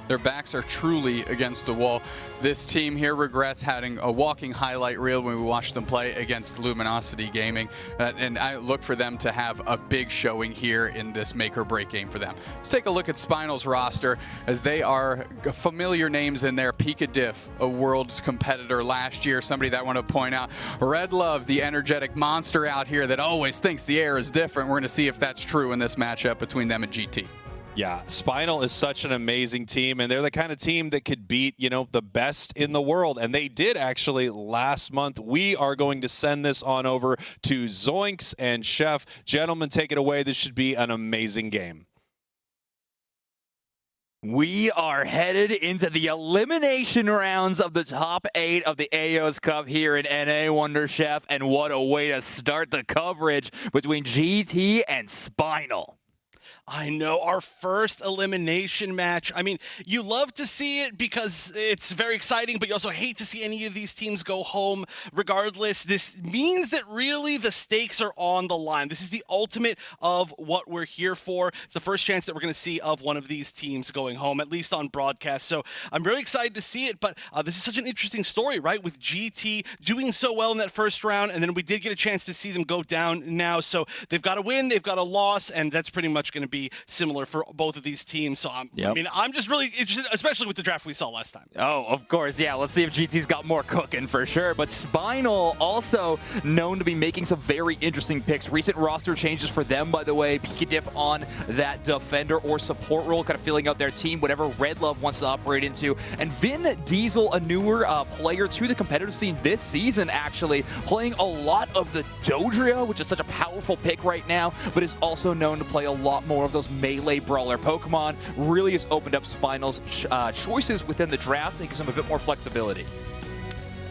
Their backs are truly against the wall. This team here regrets having a walking highlight reel when we watched them play against Luminosity Gaming. And I look for them to have a big showing here in this make or break game for them. Let's take a look at Spinal's roster, as they are familiar names in there. Pika Diff, a world's competitor last year, somebody that I want to point out. Red Love, the energetic monster out here that always thinks the air is different. We're going to see if that's true in this matchup between them and GT. Yeah, Spinal is such an amazing team, and they're the kind of team that could beat, you know, the best in the world. And they did actually last month. We are going to send this on over to Zoinks and Chef. Gentlemen, take it away. This should be an amazing game. We are headed into the elimination rounds of the top 8 of the Aeos Cup here in NA, Wonder Chef. And what a way to start the coverage between GT and Spinal. I know, our first elimination match. I mean, you love to see it because it's very exciting, but you also hate to see any of these teams go home regardless. This means that really the stakes are on the line. This is the ultimate of what we're here for. It's the first chance that we're going to see of one of these teams going home, at least on broadcast. So I'm really excited to see it, but this is such an interesting story, right? With GT doing so well in that first round, and then we did get a chance to see them go down now. So they've got a win, they've got a loss, and that's pretty much going to be similar for both of these teams. So I mean, I'm just really interested, especially with the draft we saw last time. Oh, of course. Yeah, let's see if GT's got more cooking for sure. But Spinal also known to be making some very interesting picks. Recent roster changes for them, by the way. Pika Diff on that defender or support role, kind of filling out their team, whatever Red Love wants to operate into. And Vin Diesel, a newer player to the competitive scene this season, actually playing a lot of the Dodrio, which is such a powerful pick right now, but is also known to play a lot more of those melee brawler Pokemon. Really has opened up Spinal's choices within the draft and gives them a bit more flexibility.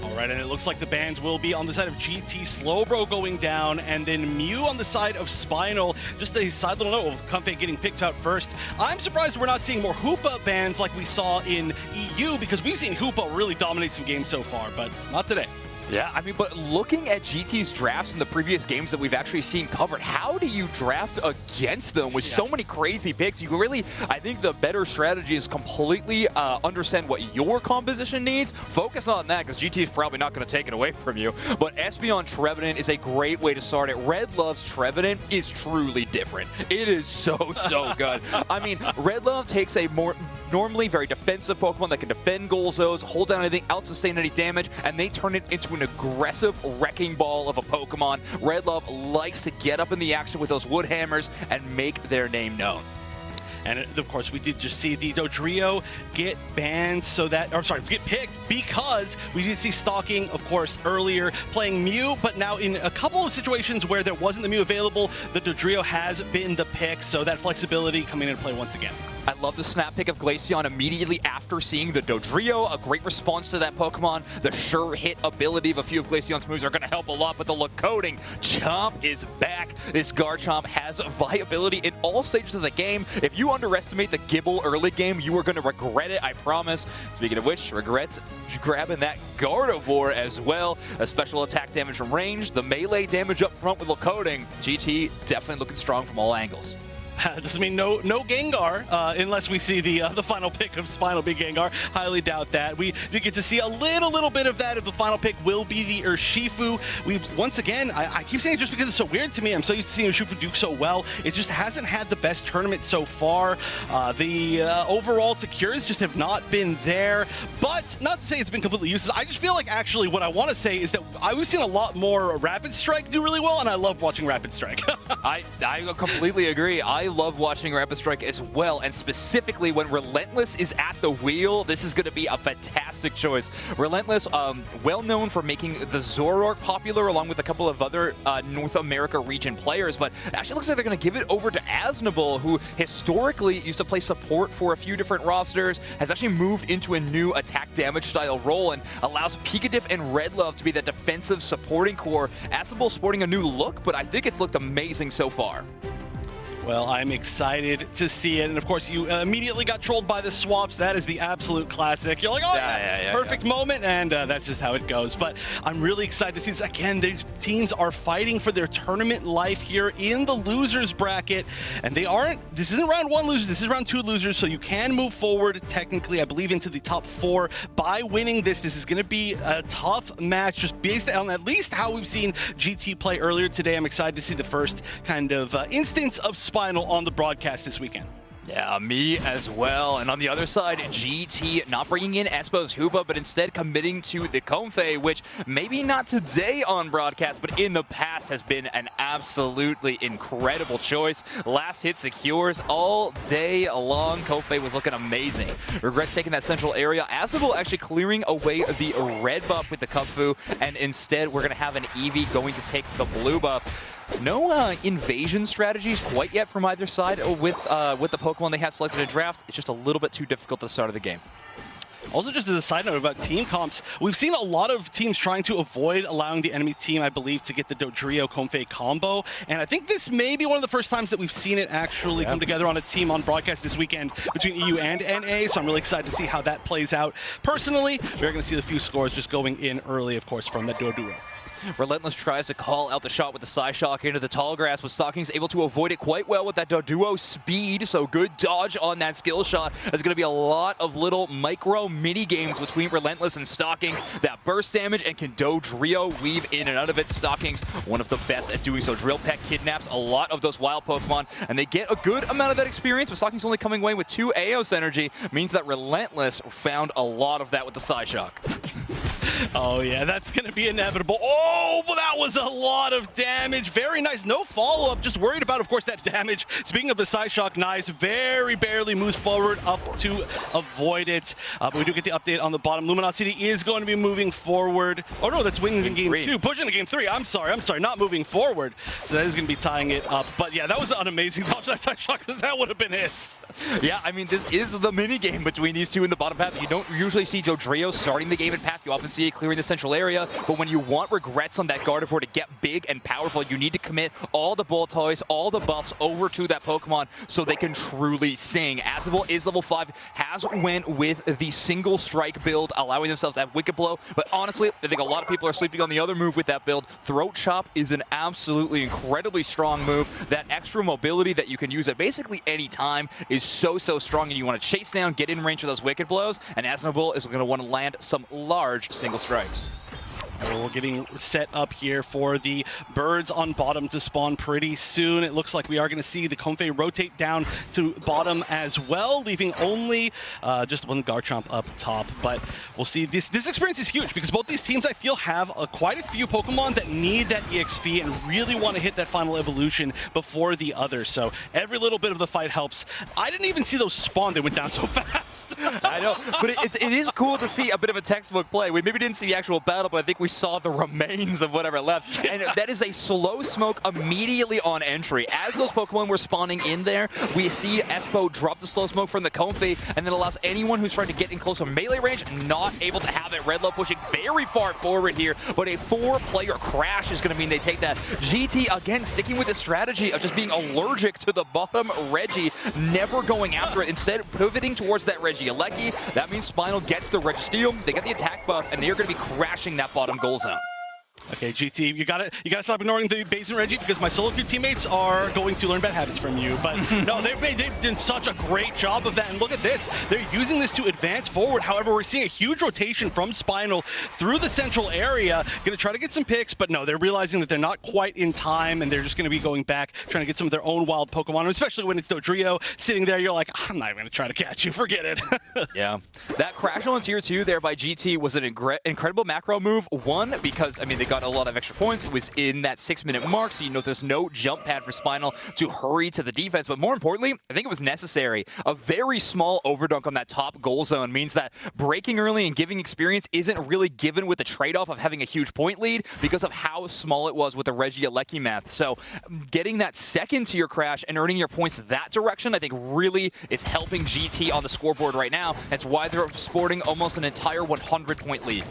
All right, and it looks like the bans will be on the side of GT, Slowbro going down, and then Mew on the side of Spinal. Just a side little note with Comfey getting picked out first. I'm surprised we're not seeing more Hoopa bans like we saw in EU, because we've seen Hoopa really dominate some games so far, but not today. Yeah, I mean, but looking at GT's drafts in the previous games that we've actually seen covered, how do you draft against them with so many crazy picks? You really, I think the better strategy is completely understand what your composition needs, focus on that, because GT is probably not going to take it away from you. But Espeon Trevenant is a great way to start it. Red Love's Trevenant is truly different. It is so good. I mean, Red Love takes a more normally very defensive Pokemon that can defend Golzos, hold down anything, out-sustain any damage, and they turn it into an aggressive wrecking ball of a Pokemon. Red Love likes to get up in the action with those wood hammers and make their name known. And of course, we did just see the Dodrio get banned get picked because we did see Stalking, of course, earlier playing Mew, but now in a couple of situations where there wasn't the Mew available, the Dodrio has been the pick, so that flexibility coming into play once again. I love the snap pick of Glaceon immediately after seeing the Dodrio. A great response to that Pokemon. The sure hit ability of a few of Glaceon's moves are going to help a lot, but the Lakoding Chomp is back. This Garchomp has viability in all stages of the game. If you underestimate the Gibble early game, you are going to regret it, I promise. Speaking of which, regrets grabbing that Gardevoir as well. A special attack damage from range, the melee damage up front with Lakoding. GT definitely looking strong from all angles. Doesn't mean no Gengar, unless we see the final pick of Spinal being Gengar. Highly doubt that. We do get to see a little bit of that if the final pick will be the Urshifu. We've, once again, I keep saying it just because it's so weird to me. I'm so used to seeing Urshifu do so well. It just hasn't had the best tournament so far. The overall secures just have not been there, but not to say it's been completely useless. I just feel like actually what I want to say is that we've seen a lot more Rapid Strike do really well, and I love watching Rapid Strike. I completely agree. I love watching Rapid Strike as well, and specifically when Relentless is at the wheel, this is going to be a fantastic choice. Relentless, well known for making the Zoroark popular along with a couple of other North America region players, but it actually looks like they're going to give it over to Asnable, who historically used to play support for a few different rosters, has actually moved into a new attack damage style role and allows Pikatif and Redlove to be that defensive supporting core. Asnable sporting a new look, but I think it's looked amazing so far. Well, I'm excited to see it. And of course, you immediately got trolled by the swaps. That is the absolute classic. You're like, oh, yeah, perfect moment. And that's just how it goes. But I'm really excited to see this. Again, these teams are fighting for their tournament life here in the losers bracket. And they aren't, this isn't round 1 losers. This is round 2 losers. So you can move forward, technically, I believe, into the top 4 by winning this. This is going to be a tough match, just based on at least how we've seen GT play earlier today. I'm excited to see the first kind of instance of Spinal on the broadcast this weekend. Yeah, me as well. And on the other side, GT not bringing in Espo's Hoopa, but instead committing to the Comfey, which maybe not today on broadcast, but in the past has been an absolutely incredible choice. Last hit secures all day long. Comfey was looking amazing. Regrets taking that central area. Asnable actually clearing away the red buff with the Kung-Fu, and instead we're going to have an Eevee going to take the blue buff. No invasion strategies quite yet from either side with the Pokemon they have selected in draft. It's just a little bit too difficult at the start of the game. Also, just as a side note about team comps, we've seen a lot of teams trying to avoid allowing the enemy team, I believe, to get the Dodrio-Comfey combo. And I think this may be one of the first times that we've seen it actually come together on a team on broadcast this weekend between EU and NA. So I'm really excited to see how that plays out. Personally, we're going to see the few scores just going in early, of course, from the Doduro. Relentless tries to call out the shot with the Psyshock into the tall grass, but Stockings able to avoid it quite well with that Doduo speed, so good dodge on that skill shot. There's going to be a lot of little micro mini games between Relentless and Stockings. That burst damage, and can Dodrio weave in and out of it. Stockings, one of the best at doing so. Drill Peck kidnaps a lot of those wild Pokemon, and they get a good amount of that experience, but Stockings only coming away with 2 Aeos energy means that Relentless found a lot of that with the Psyshock. Oh yeah, that's going to be inevitable. Oh, but that was a lot of damage. Very nice. No follow-up. Just worried about, of course, that damage. Speaking of the Psyshock, nice. Very barely moves forward up to avoid it. But we do get the update on the bottom. Luminosity is going to be moving forward. Oh no, that's winning in game 2. Pushing to game 3. I'm sorry. Not moving forward. So that is going to be tying it up. But yeah, that was an amazing dodge, that Psyshock, because that would have been it. Yeah, I mean, this is the mini-game between these two in the bottom path. You don't usually see Dodrio starting the game in path. You often see it clearing the central area. But when you want Regrets on that Gardevoir to get big and powerful, you need to commit all the Bull Toys, all the buffs over to that Pokemon so they can truly sing. Asnable is level 5, has went with the single strike build, allowing themselves to have Wicked Blow. But honestly, I think a lot of people are sleeping on the other move with that build. Throat Chop is an absolutely incredibly strong move. That extra mobility that you can use at basically any time is so strong, and you want to chase down, get in range of those Wicked Blows, and Asnable is going to want to land some large single strikes. And we're getting set up here for the birds on bottom to spawn pretty soon. It looks like we are going to see the Comfey rotate down to bottom as well, leaving only just one Garchomp up top. But we'll see. This experience is huge because both these teams, I feel, have quite a few Pokemon that need that EXP and really want to hit that final evolution before the others. So every little bit of the fight helps. I didn't even see those spawn. They went down so fast. I know, but it is cool to see a bit of a textbook play. We maybe didn't see the actual battle, but I think we saw the remains of whatever left. And that is a slow smoke immediately on entry. As those Pokemon were spawning in there, we see Espo drop the slow smoke from the Comfey, and then allows anyone who's trying to get in close to melee range not able to have it. Redlow pushing very far forward here, but a 4-player crash is going to mean they take that. GT, again, sticking with the strategy of just being allergic to the bottom Reggie, never going after it, instead pivoting towards that Regieleki. That means Spinal gets the Registeel, they get the attack buff, and they're going to be crashing that bottom goal zone. Okay, GT, you gotta stop ignoring the basement Reggie because my solo queue teammates are going to learn bad habits from you. But no, they've done such a great job of that. And look at this, they're using this to advance forward. However, we're seeing a huge rotation from Spinal through the central area. Gonna try to get some picks, but no, they're realizing that they're not quite in time, and they're just gonna be going back, trying to get some of their own wild Pokemon, especially when it's Dodrio sitting there. You're like, I'm not even gonna try to catch you, forget it. Yeah. That crash on tier 2 there by GT was an incredible macro move. One, because, I mean, they got a lot of extra points. It was in that 6-minute mark, so you know there's no jump pad for Spinal to hurry to the defense. But more importantly, I think it was necessary. A very small overdunk on that top goal zone means that breaking early and giving experience isn't really given with the trade-off of having a huge point lead because of how small it was with the Regieleki math. So getting that second tier crash and earning your points that direction, I think really is helping GT on the scoreboard right now. That's why they're sporting almost an entire 100-point lead.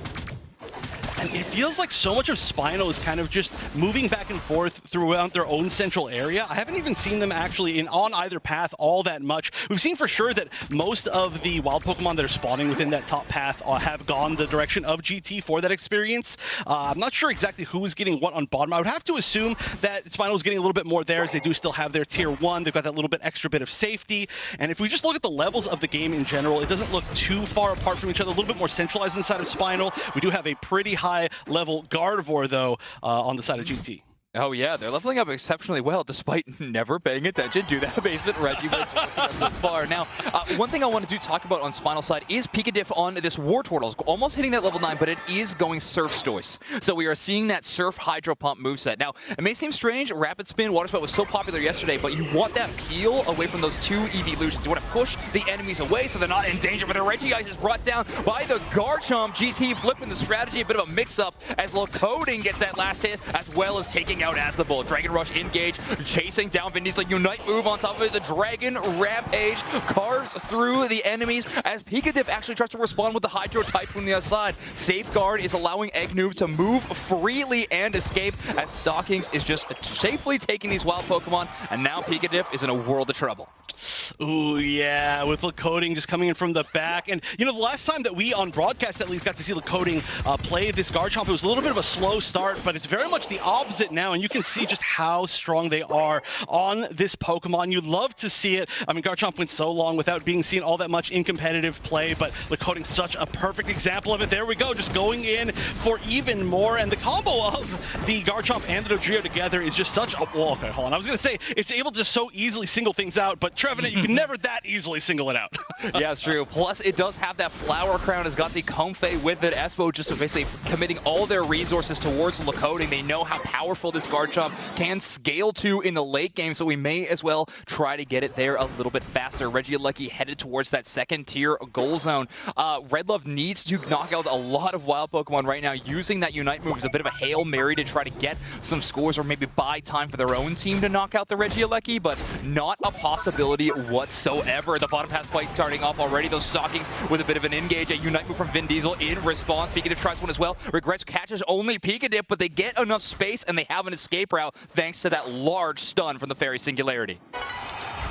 And it feels like so much of Spinal is kind of just moving back and forth throughout their own central area. I haven't even seen them actually on either path all that much. We've seen for sure that most of the wild Pokemon that are spawning within that top path have gone the direction of GT for that experience. I'm not sure exactly who is getting what on bottom. I would have to assume that Spinal is getting a little bit more there, as they do still have their tier 1. They've got that little bit extra bit of safety. And if we just look at the levels of the game in general, it doesn't look too far apart from each other. A little bit more centralized inside of Spinal. We do have a pretty high level Gardevoir, though, on the side of GT. Oh yeah, they're leveling up exceptionally well despite never paying attention to that basement Reggie was working on so far. Now, one thing I want to talk about on Spinal side is Pikadiff on this Wartortle. Almost hitting that level 9, but it is going Surf Stoice. So we are seeing that Surf Hydro Pump moveset. Now, it may seem strange, Rapid Spin, Water Spout was so popular yesterday, but you want that peel away from those two evolutions. You want to push the enemies away so they're not in danger, but the Regice is brought down by the Garchomp. GT flipping the strategy, a bit of a mix-up as Locoding gets that last hit, as well as taking out as the bull. Dragon Rush engage, chasing down Vin Diesel. Unite move on top of it. The Dragon Rampage carves through the enemies as Pikadiff actually tries to respond with the Hydro type from the other side. Safeguard is allowing Eggnoob to move freely and escape as Stockings is just safely taking these wild Pokemon, and now Pikadiff is in a world of trouble. Ooh, yeah, with Locoding just coming in from the back. And, you know, the last time that we, on broadcast at least, got to see Locoding play this Garchomp, it was a little bit of a slow start, but it's very much the opposite now, and you can see just how strong they are on this Pokemon. You'd love to see it. I mean, Garchomp went so long without being seen all that much in competitive play, but Locoding's such a perfect example of it. There we go, just going in for even more, and the combo of the Garchomp and the Dodrio together is just such a... Well, okay, hold on. I was going to say, it's able to so easily single things out, but Trevenant, you can never that easily single it out. Yeah, it's true. Plus, it does have that Flower Crown. It's got the Comfey with it. Espo just basically committing all their resources towards Locoding. They know how powerful this Garchomp can scale to in the late game, so we may as well try to get it there a little bit faster. Regieleki headed towards that second tier goal zone. Redlove needs to knock out a lot of wild Pokemon right now. Using that Unite move is a bit of a Hail Mary to try to get some scores or maybe buy time for their own team to knock out the Regieleki, but not a possibility whatsoever. The bottom path fight starting off already. Those Stockings with a bit of an engage. A Unite move from Vin Diesel in response. Pikadiff tries one as well. Regrets catches only Pikadiff, but they get enough space and they have an escape route thanks to that large stun from the Fairy Singularity.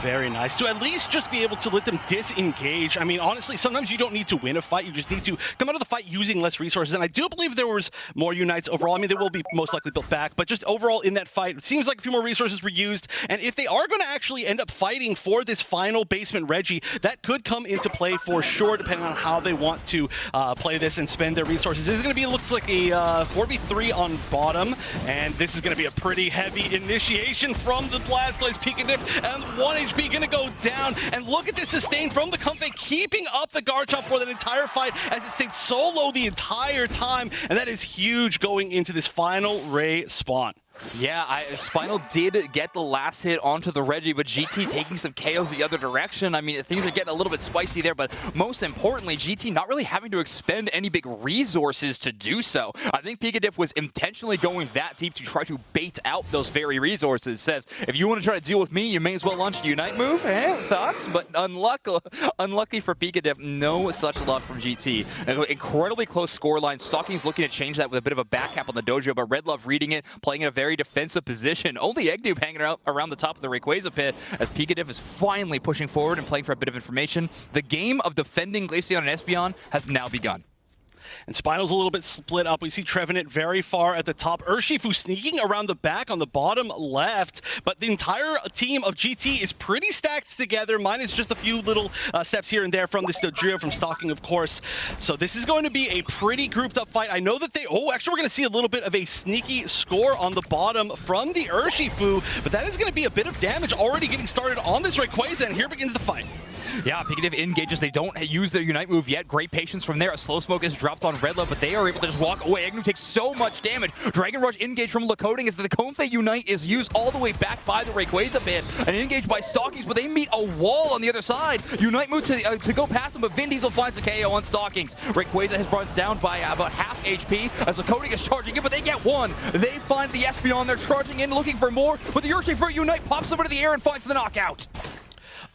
Very nice. To at least just be able to let them disengage. I mean, honestly, sometimes you don't need to win a fight. You just need to come out of the fight using less resources. And I do believe there was more Unites overall. I mean, they will be most likely built back. But just overall in that fight, it seems like a few more resources were used. And if they are going to actually end up fighting for this final basement Reggie, that could come into play for sure, depending on how they want to play this and spend their resources. This is going to be, looks like a 4v3 on bottom. And this is going to be a pretty heavy initiation from the Blastoise. Pikadiff and 1 HP gonna go down, and look at this sustain from the Comfey, keeping up the Garchomp for that entire fight as it stayed solo the entire time, and that is huge going into this final Ray spawn. Yeah, Spinal did get the last hit onto the Reggie, but GT taking some KOs the other direction. I mean, things are getting a little bit spicy there, but most importantly, GT not really having to expend any big resources to do so. I think Pikadiff was intentionally going that deep to try to bait out those very resources. Says, if you want to try to deal with me, you may as well launch the Unite move. Thoughts? But unlucky for Pikadiff, no such luck from GT. Incredibly close scoreline. Stocking's looking to change that with a bit of a back cap on the dojo, but Redlove reading it, playing in a very defensive position. Only Eggnoob hanging out around the top of the Rayquaza pit as Pikadiff is finally pushing forward and playing for a bit of information. The game of defending Glaceon and Espeon has now begun. And Spinal's a little bit split up. We see Trevenant very far at the top. Urshifu sneaking around the back on the bottom left. But the entire team of GT is pretty stacked together, minus just a few little steps here and there from this Dodrio, from Stalking, of course. So this is going to be a pretty grouped up fight. I know that they... Oh, actually, we're going to see a little bit of a sneaky score on the bottom from the Urshifu. But that is going to be a bit of damage already getting started on this Rayquaza. And here begins the fight. Yeah, Pikachu engages. They don't use their Unite move yet. Great patience from there. A Slow Smoke is dropped on Red Love, but they are able to just walk away. Agnew takes so much damage. Dragon Rush engage from Lakoding as the Comfey Unite is used all the way back by the Rayquaza pit. And engage by Stockings, but they meet a wall on the other side. Unite move to go past him, but Vin Diesel finds the KO on Stockings. Rayquaza has brought down by about half HP as Lakoding is charging in, but they get one. They find the Espeon. They're charging in, looking for more, but the Urshifu Unite pops them into the air and finds the knockout.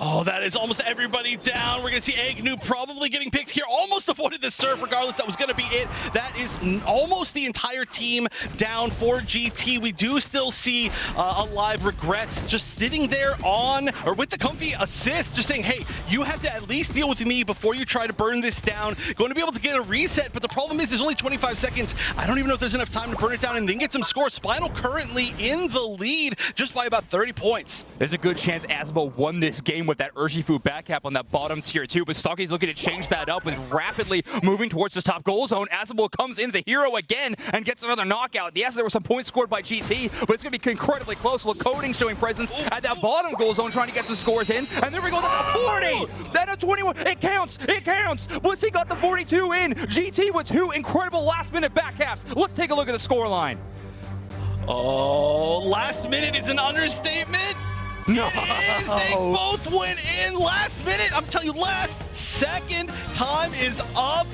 Oh, that is almost everybody down. We're going to see Agnew probably getting picked here. Almost avoided the surf. Regardless, that was going to be it. That is almost the entire team down for GT. We do still see Alive Regrets just sitting there on, or with the comfy assist, just saying, hey, you have to at least deal with me before you try to burn this down. Going to be able to get a reset, but the problem is there's only 25 seconds. I don't even know if there's enough time to burn it down and then get some scores. Spinal currently in the lead just by about 30 points. There's a good chance Azabo won this game with that Urshifu back cap on that bottom tier 2, but Stocky's looking to change that up with rapidly moving towards this top goal zone. Azabo comes in the hero again and gets another knockout. Yes, there were some points scored by GT, but it's going to be incredibly close. Lakoding showing presence at that bottom goal zone, trying to get some scores in. And there we go, that's a 40! Then a 21, it counts, it counts! Blissey got the 42 in. GT with 2 incredible last-minute back caps. Let's take a look at the scoreline. Oh, last minute is an understatement. No. It is. They both went in last minute. I'm telling you, last second. Time is up.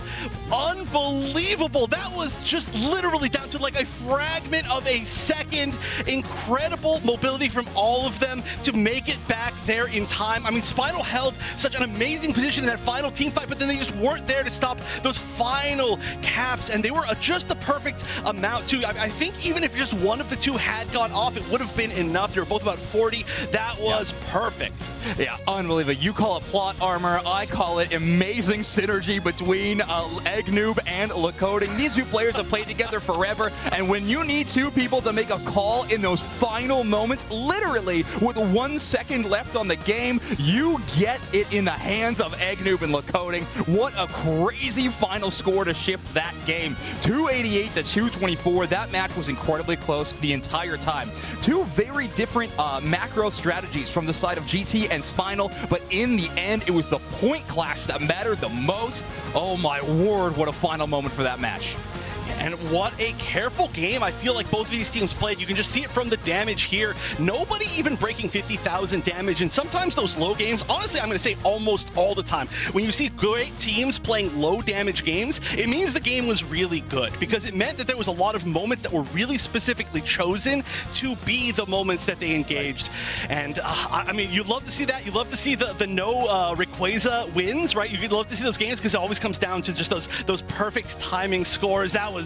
Unbelievable. That was just literally down to like a fragment of a second. Incredible mobility from all of them to make it back there in time. I mean, Spinal held such an amazing position in that final team fight, but then they just weren't there to stop those final caps, and they were just the perfect amount too. I think even if just one of the two had gone off, it would have been enough. They were both about 40. That was perfect. Yeah, unbelievable. You call it plot armor. I call it amazing synergy between Agnoob and Lakoding. These two players have played together forever, and when you need two people to make a call in those final moments, literally with 1 second left on the game, you get it in the hands of Agnoob and Lakoding. What a crazy final score to shift that game. 288 to 224. That match was incredibly close the entire time. Two very different macro strategies from the side of GT and Spinal, but in the end, it was the point clash that mattered the most. Oh my word, what a final moment for that match. And what a careful game I feel like both of these teams played. You can just see it from the damage here. Nobody even breaking 50,000 damage. And sometimes those low games, honestly, I'm going to say almost all the time, when you see great teams playing low damage games, it means the game was really good, because it meant that there was a lot of moments that were really specifically chosen to be the moments that they engaged. And I mean, you'd love to see that. You'd love to see the no Rayquaza wins, right? You'd love to see those games, because it always comes down to just those perfect timing scores. That was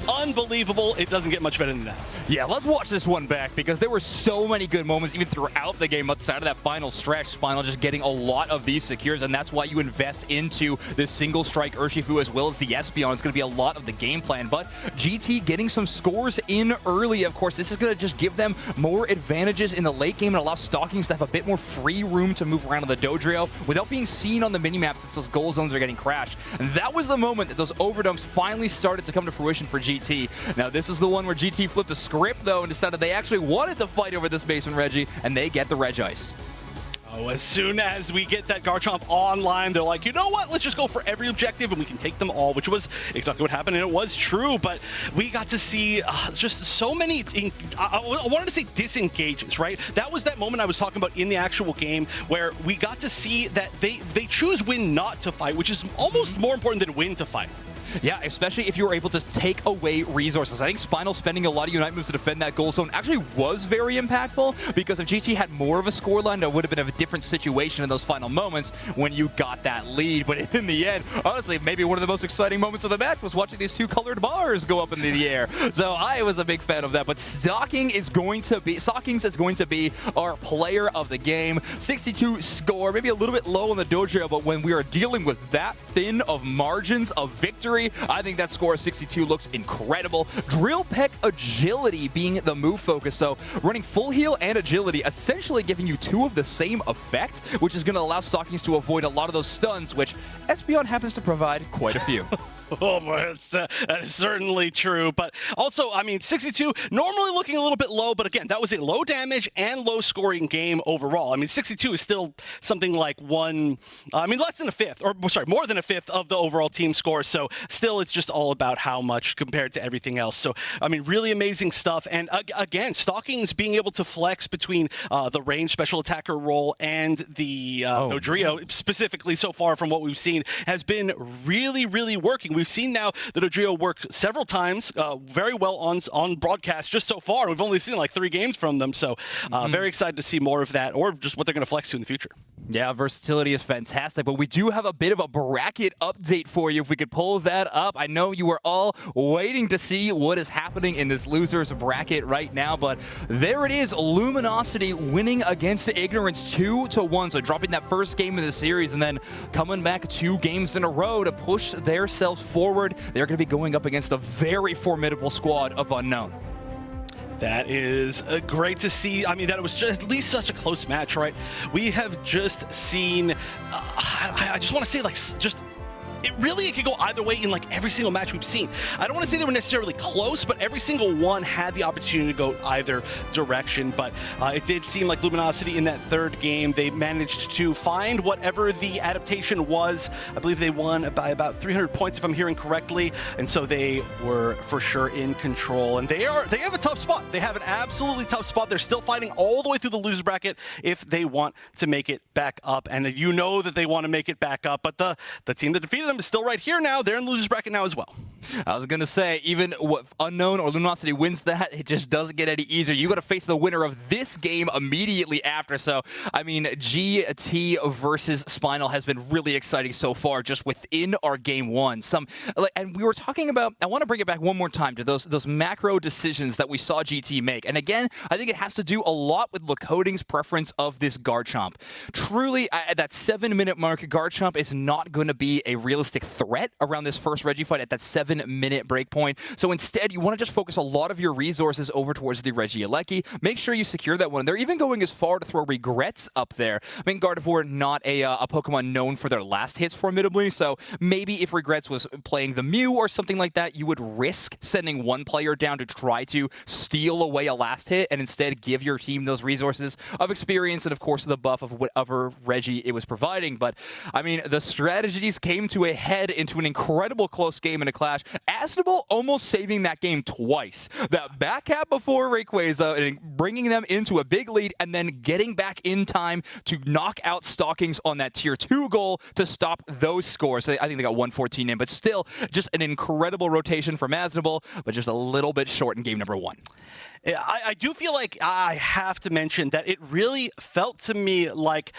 unbelievable. It doesn't get much better than that. Yeah, let's watch this one back, because there were so many good moments even throughout the game outside of that final stretch. Spinal just getting a lot of these secures, and that's why you invest into this single strike Urshifu as well as the Espeon. It's going to be a lot of the game plan, but GT getting some scores in early. Of course, this is going to just give them more advantages in the late game and allow Stockings to have a bit more free room to move around on the Dodrio without being seen on the minimap, since those goal zones are getting crashed. And that was the moment that those overdumps finally started to come to fruition for GT. Now, this is the one where GT flipped the script, though, and decided they actually wanted to fight over this basement Reggie, and they get the Reg Ice. Oh, as soon as we get that Garchomp online, they're like, you know what? Let's just go for every objective and we can take them all, which was exactly what happened, and it was true. But we got to see just so many, I wanted to say disengages, right? That was that moment I was talking about in the actual game where we got to see that they choose win not to fight, which is almost more important than win to fight. Yeah, especially if you were able to take away resources. I think Spinal spending a lot of Unite moves to defend that goal zone actually was very impactful, because if GT had more of a scoreline, it would have been a different situation in those final moments when you got that lead. But in the end, honestly, maybe one of the most exciting moments of the match was watching these two colored bars go up into the air. So I was a big fan of that. But Stockings is going to be our player of the game. 62 score, maybe a little bit low on the Dojo, but when we are dealing with that thin of margins of victory, victory. I think that score of 62 looks incredible. Drill Peck Agility being the move focus, so running full heal and agility, essentially giving you two of the same effect, which is going to allow Stockings to avoid a lot of those stuns, which Espeon happens to provide quite a few. Oh, boy, that is certainly true. But also, I mean, 62, normally looking a little bit low, but again, that was a low damage and low scoring game overall. I mean, 62 is still something like less than a fifth, or sorry, more than a fifth of the overall team score. So still, it's just all about how much compared to everything else. So, I mean, really amazing stuff. And again, Stockings being able to flex between the range special attacker role and the Nodrio, specifically so far from what we've seen, has been really, really working. We've seen now the Nodrio work several times, very well on broadcast just so far. We've only seen like 3 games from them, so very excited to see more of that, or just what they're going to flex to in the future. Yeah, versatility is fantastic, but we do have a bit of a bracket update for you if we could pull that up. I know you are all waiting to see what is happening in this loser's bracket right now, but there it is, Luminosity winning against Ignorance 2-1, so dropping that first game of the series and then coming back 2 games in a row to push themselves forward. They're going to be going up against a very formidable squad of Unknown. That is great to see. I mean, that it was just at least such a close match, right? We have just seen, I just want to say, like, just... It could go either way in like every single match we've seen. I don't want to say they were necessarily close, but every single one had the opportunity to go either direction. But it did seem like Luminosity in that third game, they managed to find whatever the adaptation was. I believe they won by about 300 points, if I'm hearing correctly. And so they were for sure in control. And they have a tough spot. They have an absolutely tough spot. They're still fighting all the way through the loser bracket if they want to make it back up. And you know that they want to make it back up. But the team that defeated them is still right here now. They're in the losers bracket now as well. I was going to say, even what Unknown or Luminosity wins that, it just doesn't get any easier. You got to face the winner of this game immediately after. So, I mean, GT versus Spinal has been really exciting so far just within our game one. And we were talking about, I want to bring it back one more time to those macro decisions that we saw GT make. And again, I think it has to do a lot with Lakoding's preference of this Garchomp. Truly, at that 7-minute mark, Garchomp is not going to be a realistic threat around this first Reggie fight at that 7-minute break point. So instead, you want to just focus a lot of your resources over towards the Regieleki. Make sure you secure that one. They're even going as far to throw Regrets up there. I mean, Gardevoir, not a Pokemon known for their last hits formidably, so maybe if Regrets was playing the Mew or something like that, you would risk sending one player down to try to steal away a last hit and instead give your team those resources of experience and, of course, the buff of whatever Reggie it was providing. But, I mean, the strategies came to a head into an incredible close game in a clash. Asnable almost saving that game twice. That back half before Rayquaza and bringing them into a big lead and then getting back in time to knock out Stockings on that tier 2 goal to stop those scores. I think they got 114 in, but still just an incredible rotation from Asnable, but just a little bit short in game number 1. I do feel like I have to mention that it really felt to me like,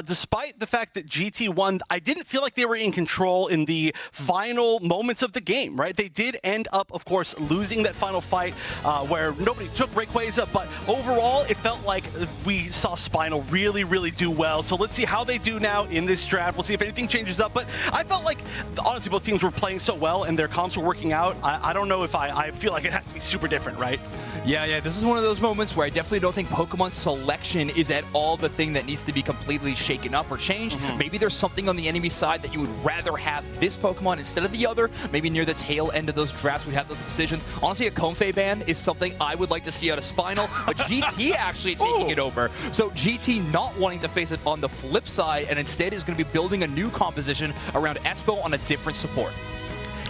despite the fact that GT won, I didn't feel like they were in control in the final moments of the game, right? They did end up, of course, losing that final fight where nobody took Rayquaza, but overall, it felt like we saw Spinal really, really do well. So let's see how they do now in this draft. We'll see if anything changes up, but I felt like, honestly, both teams were playing so well and their comps were working out. I don't know if I feel like it has to be super different, right? Yeah, this is one of those moments where I definitely don't think Pokemon selection is at all the thing that needs to be completely shaken up or changed. Maybe there's something on the enemy side that you would rather have this Pokemon instead of the other. Maybe near the tail end of those drafts we'd have those decisions. Honestly, a Comfey ban is something I would like to see out of Spinal, but GT actually taking it over. So GT not wanting to face it on the flip side and instead is going to be building a new composition around Espo on a different support.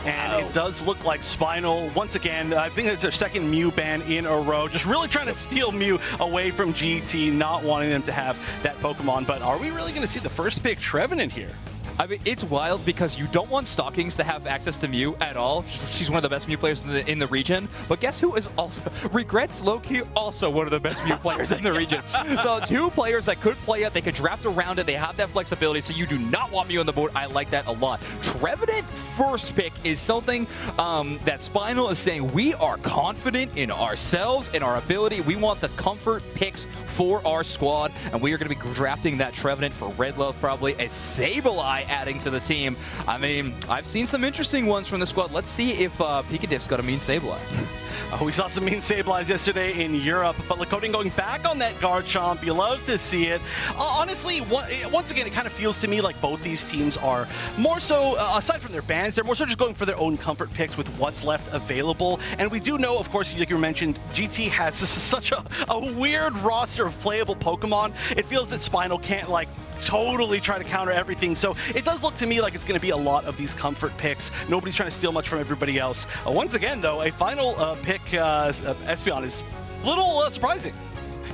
And it does look like Spinal, once again, I think it's their second Mew ban in a row, just really trying to steal Mew away from GT, not wanting them to have that Pokemon. But are we really going to see the first pick Trevenant here? I mean, it's wild because you don't want Stockings to have access to Mew at all. She's one of the best Mew players in the region. But guess who is also... Regrets low-key also one of the best Mew players in the region. So 2 players that could play it, they could draft around it, they have that flexibility, so you do not want Mew on the board. I like that a lot. Trevenant first pick is something that Spinal is saying, we are confident in ourselves, in our ability. We want the comfort picks for our squad, and we are going to be drafting that Trevenant for Red Love, probably a Sableye adding to the team. I mean, I've seen some interesting ones from the squad. Let's see if Pikadif's got a mean Sableye. We saw some mean Sableyes yesterday in Europe, but Lakodian going back on that Garchomp, you love to see it. Honestly, once again, it kind of feels to me like both these teams are more so, aside from their bans, they're more so just going for their own comfort picks with what's left available. And we do know, of course, like you mentioned, GT has such a weird roster of playable Pokemon. It feels that Spinal can't, like, totally try to counter everything. So it does look to me like it's going to be a lot of these comfort picks. Nobody's trying to steal much from everybody else. Once again, though, a final pick, Espeon, is a little surprising.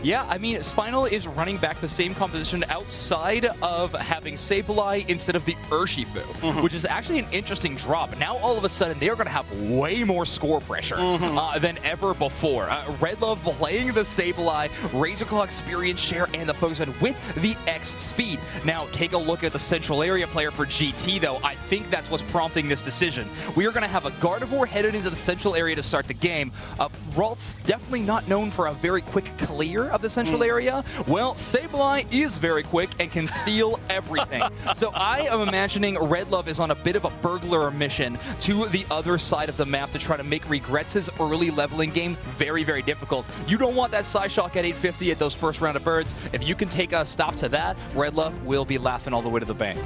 Yeah, I mean, Spinal is running back the same composition outside of having Sableye instead of the Urshifu, which is actually an interesting drop. Now, all of a sudden, they're going to have way more score pressure than ever before. Red Love playing the Sableye, Razor Claw experience share, and the Pokemon with the X speed. Now, take a look at the central area player for GT, though. I think that's what's prompting this decision. We are going to have a Gardevoir headed into the central area to start the game. Ralt's definitely not known for a very quick clear of the central area. Well, Sableye is very quick and can steal everything. So I am imagining Red Love is on a bit of a burglar mission to the other side of the map to try to make Regrets' early leveling game very, very difficult. You don't want that Psyshock at 850 at those first round of birds. If you can take a stop to that, Red Love will be laughing all the way to the bank.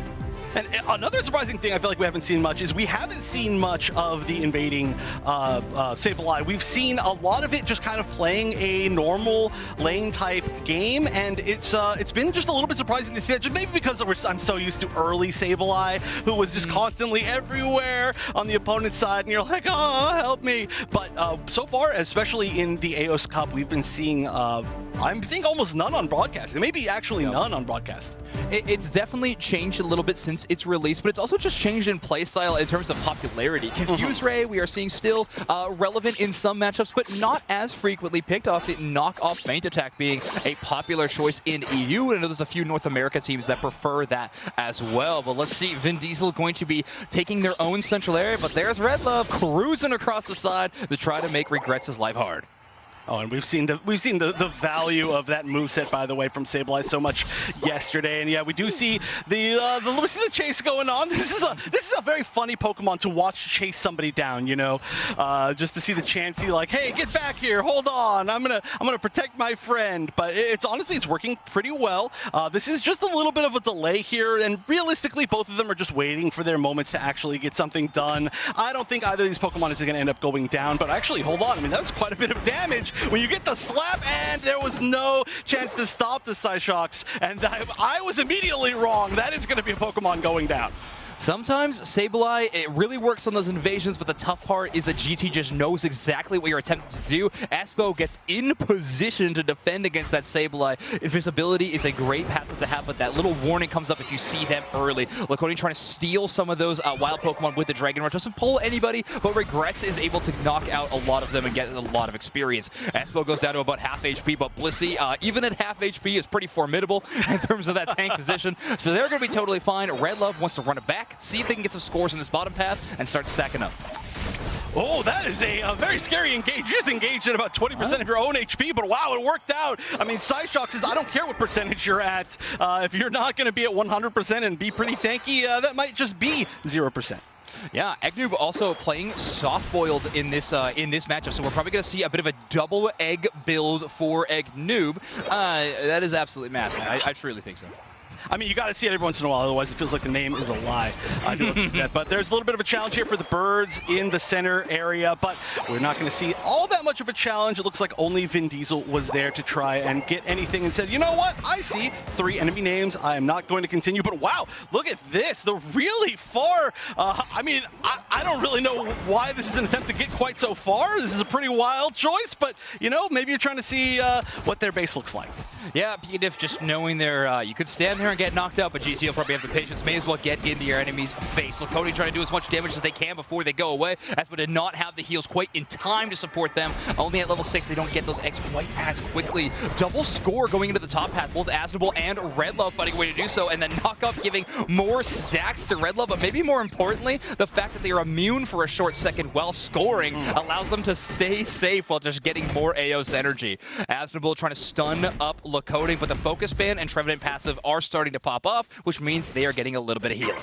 And another surprising thing I feel like we haven't seen much is we haven't seen much of the invading Sableye. We've seen a lot of it just kind of playing a normal lane type game, and it's been just a little bit surprising to see that, just maybe because I'm so used to early Sableye, who was just constantly everywhere on the opponent's side, and you're like, oh, help me. But so far, especially in the Aeos Cup, we've been seeing I think almost none on broadcast. Maybe actually none on broadcast. It's definitely changed a little bit since its release, but it's also just changed in playstyle in terms of popularity. Confuse Ray, we are seeing still relevant in some matchups, but not as frequently picked off. It knock off Feint Attack being a popular choice in EU, and there's a few North America teams that prefer that as well. But let's see, Vin Diesel going to be taking their own central area, but there's Red Love cruising across the side to try to make Regrets' life hard. Oh, and we've seen the value of that moveset, by the way, from Sableye so much yesterday. And yeah, we do see the chase going on. This is a very funny Pokemon to watch chase somebody down, you know, just to see the Chansey like, hey, get back here, hold on, I'm gonna protect my friend. But it's honestly working pretty well. This is just a little bit of a delay here, and realistically, both of them are just waiting for their moments to actually get something done. I don't think either of these Pokemon is going to end up going down, but actually, hold on, I mean, that was quite a bit of damage. When you get the slap, and there was no chance to stop the Psyshocks, and I was immediately wrong. That is going to be a Pokemon going down. Sometimes Sableye, it really works on those invasions, but the tough part is that GT just knows exactly what you're attempting to do. Aspo gets in position to defend against that Sableye. Invisibility is a great passive to have, but that little warning comes up if you see them early. Lakodian trying to steal some of those wild Pokemon with the Dragon Rush. Doesn't pull anybody, but Regrets is able to knock out a lot of them and get a lot of experience. Aspo goes down to about half HP, but Blissey, even at half HP, is pretty formidable in terms of that tank position. So they're going to be totally fine. Red Love wants to run it back, see if they can get some scores in this bottom path, and start stacking up. Oh, that is a very scary engage. You just engaged at about 20% of your own HP, but wow, it worked out. I mean, Psyshock says, I don't care what percentage you're at. If you're not going to be at 100% and be pretty tanky, that might just be 0%. Yeah, Eggnoob also playing soft-boiled in this matchup, so we're probably going to see a bit of a double egg build for Eggnoob. That is absolutely massive. I truly think so. I mean, you got to see it every once in a while, otherwise it feels like the name is a lie. I do understand that. But there's a little bit of a challenge here for the birds in the center area, but we're not going to see all that much of a challenge. It looks like only Vin Diesel was there to try and get anything and said, you know what? I see 3 enemy names. I am not going to continue. But wow, look at this. They're really far. I mean, I don't really know why this is an attempt to get quite so far. This is a pretty wild choice, but, you know, maybe you're trying to see what their base looks like. Yeah, Pikadif just knowing their, you could stand there and get knocked out, but GT will probably have the patience. May as well get into your enemy's face. Lakodian trying to do as much damage as they can before they go away. Aspo did not have the heals quite in time to support them. Only at level 6, they don't get those X quite as quickly. Double score going into the top path. Both Asnable and Red Love finding a way to do so, and then knockoff giving more stacks to Red Love, but maybe more importantly, the fact that they are immune for a short second while scoring allows them to stay safe while just getting more Aeos energy. Asnable trying to stun up Lakodian, but the Focus Ban and Trevenant passive are starting starting to pop off, which means they are getting a little bit of healing.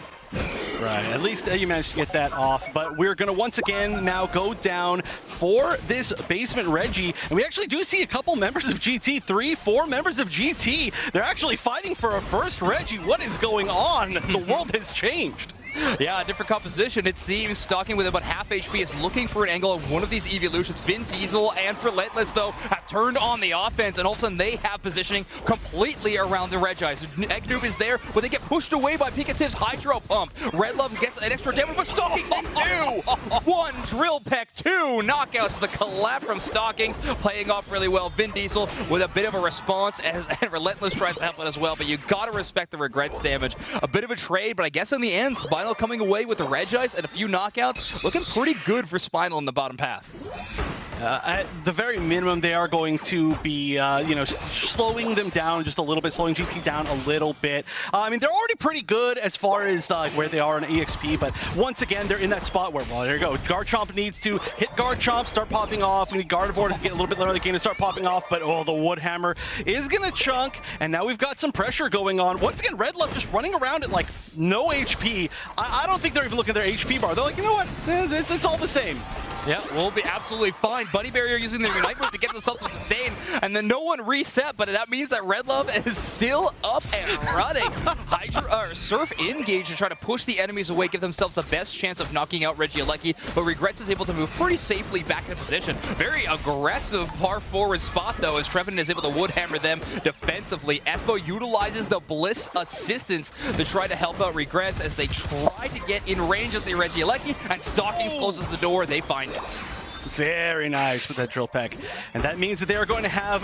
Right, at least you managed to get that off, but we're going to once again now go down for this basement Reggie, and we actually do see a couple members of GT, 4 members of GT. They're actually fighting for a first Reggie. What is going on? The world has changed. Yeah, a different composition. It seems Stalking with about half HP is looking for an angle on one of these evolutions. Vin Diesel and Relentless, though, have turned on the offense, and all of a sudden they have positioning completely around the Regis. Eggnoob is there, but they get pushed away by Pikativ's Hydro Pump. Red Love gets an extra damage, but Stalkings in 2! 1 Drill Peck, 2 knockouts. The collab from Stalkings playing off really well. Vin Diesel with a bit of a response, and Relentless tries to help it as well, but you gotta respect the Regrets damage. A bit of a trade, but I guess in the end, Spinal coming away with the Regis and a few knockouts, looking pretty good for Spinal in the bottom path. At the very minimum, they are going to be, slowing them down just a little bit, slowing GT down a little bit. I mean, they're already pretty good as far as where they are in EXP, but once again, they're in that spot where, well, there you go. Garchomp needs to hit Garchomp, start popping off. We need Gardevoir to get a little bit later in the game to start popping off, but the Woodhammer is going to chunk, and now we've got some pressure going on. Once again, Red Love just running around at, no HP. I don't think they're even looking at their HP bar. They're like, you know what? It's all the same. Yeah, we'll be absolutely fine. Buddy Barrier using their Unite move to get themselves a sustain, and then no one reset, but that means that Red Love is still up and running. Surf engage to try to push the enemies away, give themselves the best chance of knocking out Regieleki, but Regrets is able to move pretty safely back into position. Very aggressive par forward spot, though, as Trevin is able to Woodhammer them defensively. Espo utilizes the Bliss assistance to try to help out Regrets as they try to get in range of the Regieleki, and Stalkings closes the door. They find it. Very nice with that Drill Peck. And that means that they are going to have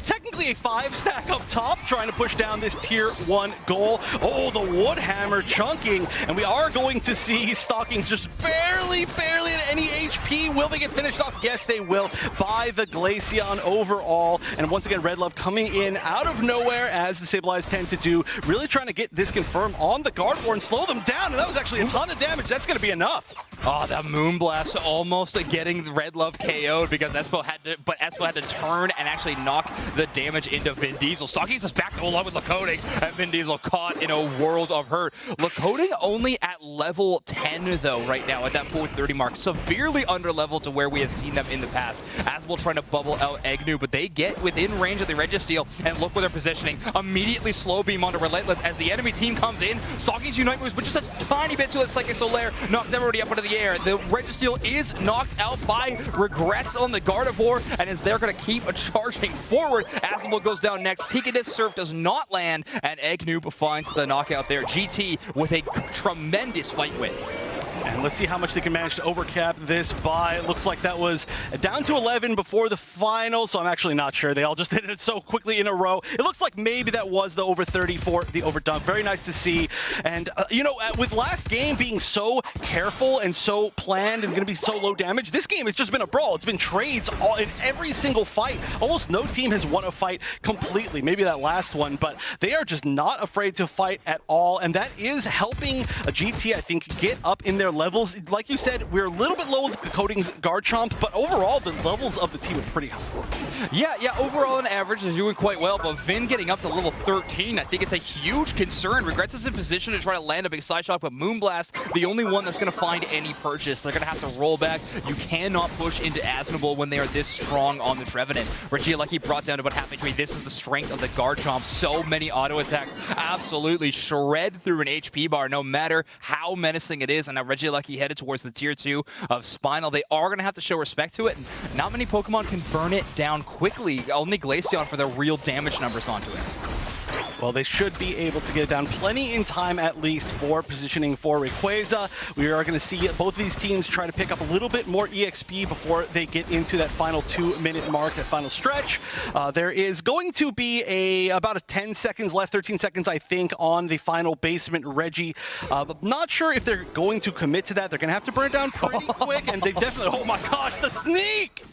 technically a 5-stack up top, trying to push down this tier 1 goal. Oh, the Woodhammer chunking. And we are going to see Stalkings just barely at any HP. Will they get finished off? Yes, they will, by the Glaceon overall. And once again, Red Love coming in out of nowhere, as the Sableyes tend to do, really trying to get this confirmed on the Gardevoir and slow them down. And that was actually a ton of damage. That's going to be enough. Oh, that Moonblast almost getting Red Love KO'd because Espo had to turn and actually knock the damage into Vin Diesel. Stalkings is back to along with Lakoding, and Vin Diesel caught in a world of hurt. Lakoding only at level 10 though right now at that 430 mark, severely under level to where we have seen them in the past. Aswell trying to bubble out Eggnoob, but they get within range of the Registeel, and look where they're positioning. Immediately slow beam onto Relentless as the enemy team comes in. Stalkings Unite moves, but just a tiny bit to the Psychic Solaire, knocks everybody up into the air. The Registeel is knocked out by Regrets on the Gardevoir, and as they're going to keep charging forward, Aswell goes down next. Pikatif Surf does not land, and Eggnoob finds the knockout there. GT with a tremendous fight win. And let's see how much they can manage to overcap this by. It looks like that was down to 11 before the final, so I'm actually not sure. They all just did it so quickly in a row. It looks like maybe that was the over 30 for the overdump. Very nice to see. And, with last game being so careful and so planned and going to be so low damage, this game has just been a brawl. It's been trades all in every single fight. Almost no team has won a fight completely. Maybe that last one, but they are just not afraid to fight at all, and that is helping a GT, I think, get up in their levels. Like you said, we're a little bit low with Coding's Garchomp, but overall, the levels of the team are pretty high. Yeah, overall on average, they're doing quite well, but Vin getting up to level 13, I think it's a huge concern. Regrets is in position to try to land a big side shock, but Moonblast, the only one that's going to find any purchase. They're going to have to roll back. You cannot push into Asnable when they are this strong on the Trevenant. Regieleki brought down to about half HP. This is the strength of the Garchomp. So many auto attacks. Absolutely shred through an HP bar, no matter how menacing it is. And now Regieleki headed towards the tier 2 of Spinal. They are going to have to show respect to it. And not many Pokemon can burn it down quickly. Only Glaceon for the real damage numbers onto it. Well, they should be able to get it down plenty in time, at least, for positioning for Rayquaza. We are going to see both of these teams try to pick up a little bit more EXP before they get into that final 2-minute mark, that final stretch. There is going to be about 10 seconds left, 13 seconds, I think, on the final basement Reggie. Not sure if they're going to commit to that. They're going to have to burn it down pretty quick, and they definitely, oh my gosh, the sneak!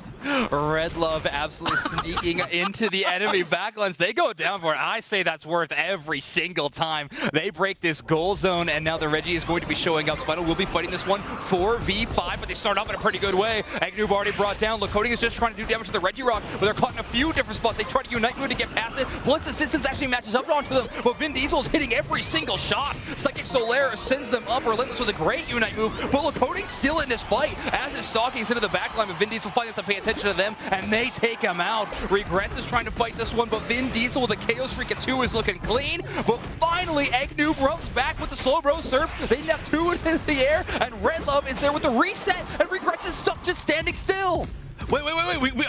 Red Love absolutely sneaking into the enemy backlines. They go down for it. I say that's worth every single time. They break this goal zone, and now the Reggie is going to be showing up. Spinal will be fighting this one 4v5, but they start off in a pretty good way. Agnoob already brought down. Lacoding is just trying to do damage to the Reggie Rock, but they're caught in a few different spots. They try to unite move to get past it. Blitz Assistance actually matches up onto them, but Vin Diesel's hitting every single shot. Psychic Solaire sends them up. Relentless with a great unite move, but Lacoding's still in this fight as is stalking into the backline, but Vin Diesel finally has to pay attention to them, and they take him out. Regrets is trying to fight this one, but Vin Diesel with a KO streak at 2 is looking clean. But finally, Agnoob runs back with the slow bro surf. They now 2 in the air, and Red Love is there with the reset, and Regrets is stuck just standing still. Wait,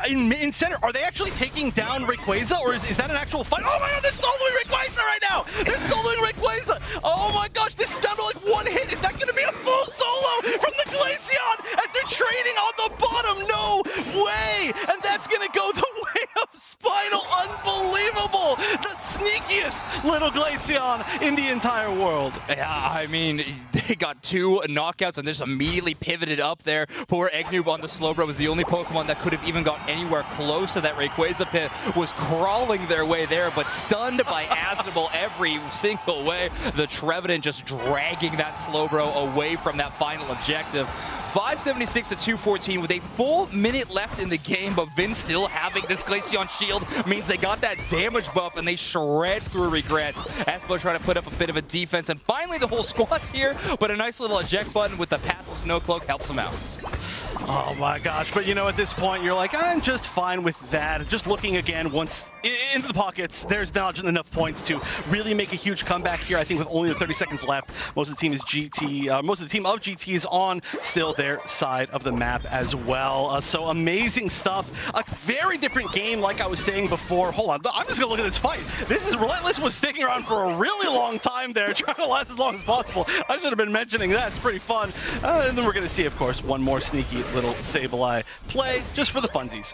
in center, are they actually taking down Rayquaza, or is that an actual fight? Oh my god, they're soloing Rayquaza right now! They're soloing Rayquaza! Oh my gosh, this is down to like 1 hit. Is that gonna be a full solo from the Glaceon as they're trading on the bottom? No way! And that's gonna go the way of Spinal. Unbelievable! The sneakiest little Glaceon in the entire world. Yeah, I mean, they got 2 knockouts and just immediately pivoted up there. Poor Agnoob on the Slowbro was the only Pokemon that could have even got anywhere close to that Rayquaza pit, was crawling their way there, but stunned by Asdubble every single way. The Trevenant just dragging that Slowbro away from that final objective. 576 to 214 with a full minute left in the game, but Vin still having this Glaceon shield means they got that damage buff and they shred through Regrets. Asdubble trying to put up a bit of a defense, and finally the whole squad's here, but a nice little eject button with the passive Snow Cloak helps them out. Oh my gosh, but you know, at this point, you're like, I'm just fine with that. Just looking again once into the pockets, there's not enough points to really make a huge comeback here. I think with only the 30 seconds left, most of the team of GT is on still their side of the map as well. So amazing stuff. A very different game, like I was saying before. Hold on, I'm just gonna look at this fight. This is Relentless was sticking around for a really long time there, trying to last as long as possible. I should have been mentioning that. It's pretty fun. And then we're gonna see, of course, one more sneaky little Sableye play just for the funsies.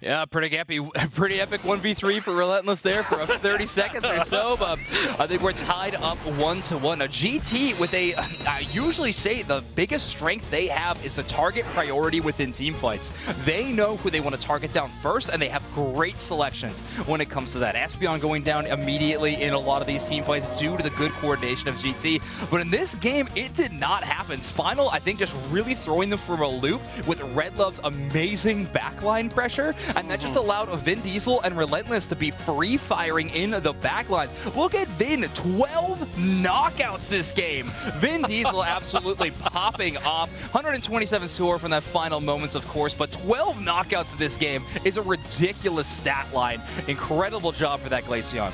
Yeah, pretty epic 1v3 for Relentless there for 30 seconds or so, but I think we're tied up 1-1. Now, GT with I usually say the biggest strength they have is the target priority within team fights. They know who they want to target down first, and they have great selections when it comes to that. Espeon going down immediately in a lot of these team fights due to the good coordination of GT, but in this game, it did not happen. Spinal, I think, just really throwing them for a loop with Red Love's amazing backline pressure, and that just allowed Vin Diesel and Relentless to be free-firing in the backlines. Look at Vin, 12 knockouts this game. Vin Diesel absolutely popping off. 127 score from that final moments, of course, but 12 knockouts this game is a ridiculous stat line. Incredible job for that Glaceon.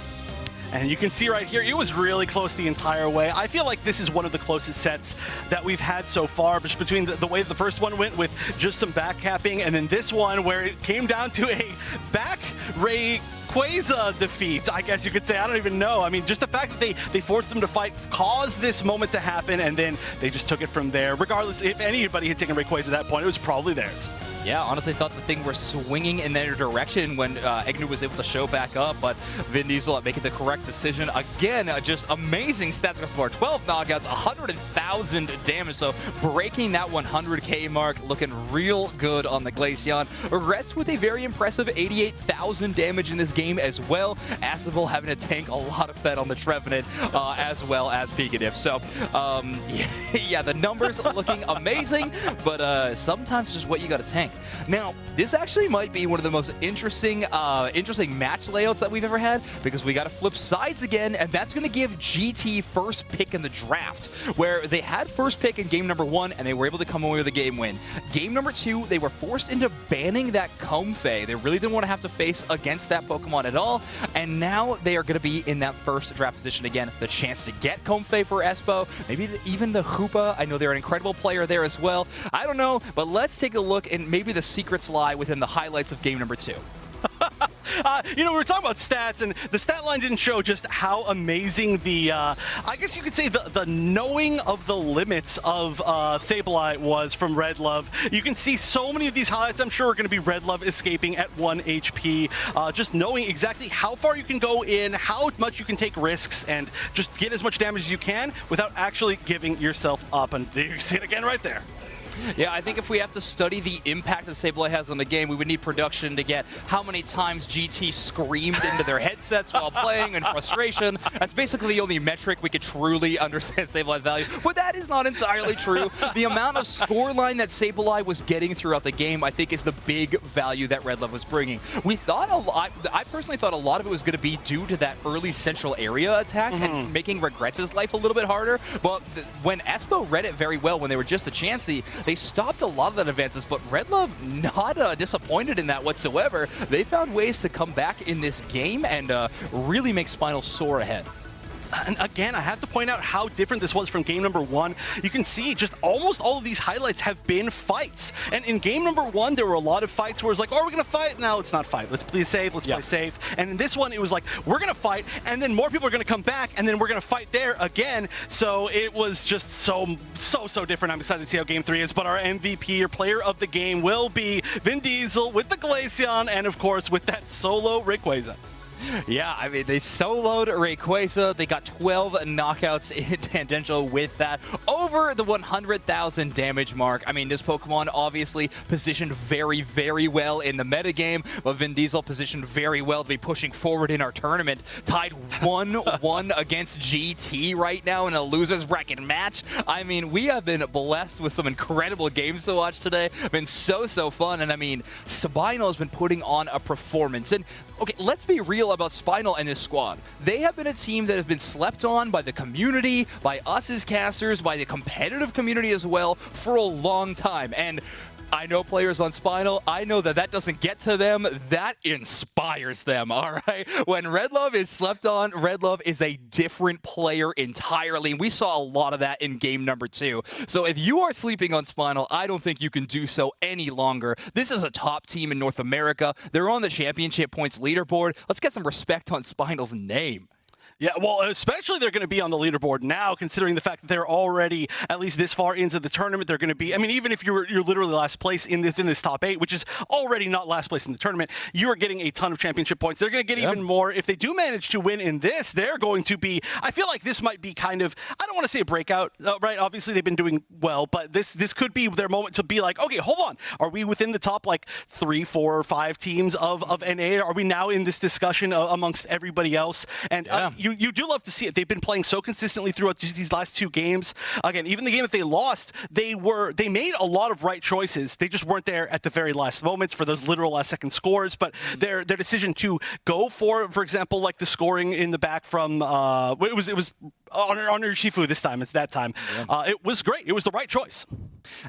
And you can see right here, it was really close the entire way. I feel like this is one of the closest sets that we've had so far, just between the way the first one went with just some back capping, and then this one where it came down to a back Rayquaza defeat, I guess you could say. I don't even know. I mean, just the fact that they forced them to fight caused this moment to happen, and then they just took it from there. Regardless, if anybody had taken Rayquaza at that point, it was probably theirs. Yeah, honestly thought the thing were swinging in their direction when Agnoob was able to show back up, but Vin Diesel making the correct decision. Again, just amazing stats across the board. 12 knockouts, 100,000 damage, so breaking that 100K mark, looking real good on the Glaceon. Rets with a very impressive 88,000 damage in this game as well. Asdubble having to tank a lot of that on the Trevenant, as well as Pikachu. So, yeah, the numbers looking amazing, but sometimes just what you got to tank. Now, this actually might be one of the most interesting match layouts that we've ever had, because we got to flip sides again, and that's going to give GT first pick in the draft, where they had first pick in game number 1, and they were able to come away with a game win. Game number 2, they were forced into banning that Comfey. They really didn't want to have to face against that Pokemon at all, and now they are going to be in that first draft position again. The chance to get Comfey for Espo, maybe even the Hoopa. I know they're an incredible player there as well. I don't know, but let's take a look, and maybe the secrets lie within the highlights of game number 2. You know, we were talking about stats, and the stat line didn't show just how amazing the, I guess you could say the knowing of the limits of Sableye was from Red Love. You can see so many of these highlights, I'm sure, are going to be Red Love escaping at 1 HP. Just knowing exactly how far you can go in, how much you can take risks, and just get as much damage as you can without actually giving yourself up. And you see it again right there. Yeah, I think if we have to study the impact that Sableye has on the game, we would need production to get how many times GT screamed into their headsets while playing in frustration. That's basically the only metric we could truly understand Sableye's value, but that is not entirely true. The amount of scoreline that Sableye was getting throughout the game, I think, is the big value that Red Love was bringing. We thought a lot, I personally thought a lot of it was going to be due to that early central area attack and making Regrets' life a little bit harder, but when Espo read it very well when they were just a Chansey, they stopped a lot of that advances, but Red Love not disappointed in that whatsoever. They found ways to come back in this game and really make Spinal soar ahead. And again, I have to point out how different this was from game number 1. You can see just almost all of these highlights have been fights. And in game number 1, there were a lot of fights where it's like, oh, are we going to fight? No, let's not fight. Let's play safe. Let's play safe. And in this one, it was like, we're going to fight, and then more people are going to come back, and then we're going to fight there again. So it was just so different. I'm excited to see how game 3 is. But our MVP, or player of the game, will be Vin Diesel with the Glaceon, and of course, with that solo Rayquaza. Yeah, I mean, they soloed Rayquaza. They got 12 knockouts in tangential with that. Over the 100,000 damage mark. I mean, this Pokemon obviously positioned very, very well in the metagame, but Vin Diesel positioned very well to be pushing forward in our tournament. Tied 1-1 against GT right now in a loser's bracket match. I mean, we have been blessed with some incredible games to watch today. Been so fun, and I mean, Spinal has been putting on a performance. And okay, let's be real about Spinal and this squad. They have been a team that have been slept on by the community, by us as casters, by the competitive community as well for a long time. And I know players on Spinal, I know that doesn't get to them, that inspires them, all right? When Red Love is slept on, Red Love is a different player entirely, and we saw a lot of that in game number 2. So if you are sleeping on Spinal, I don't think you can do so any longer. This is a top team in North America. They're on the championship points leaderboard. Let's get some respect on Spinal's name. Yeah, well, especially they're going to be on the leaderboard now, considering the fact that they're already at least this far into the tournament. They're going to be, I mean, even if you're literally last place in this top 8, which is already not last place in the tournament, you are getting a ton of championship points. They're going to get even more. If they do manage to win in this, they're going to be, I feel like this might be kind of, I don't want to say a breakout, right? Obviously, they've been doing well, but this could be their moment to be like, okay, hold on. Are we within the top, like, 3, 4, or 5 teams of NA? Are we now in this discussion amongst everybody else? And you do love to see it. They've been playing so consistently throughout just these last 2 games. Again, even the game that they lost, they made a lot of right choices. They just weren't there at the very last moments for those literal last second scores. But their decision to go for example, like the scoring in the back from it was Honor Shifu this time. It's that time. It was great. It was the right choice.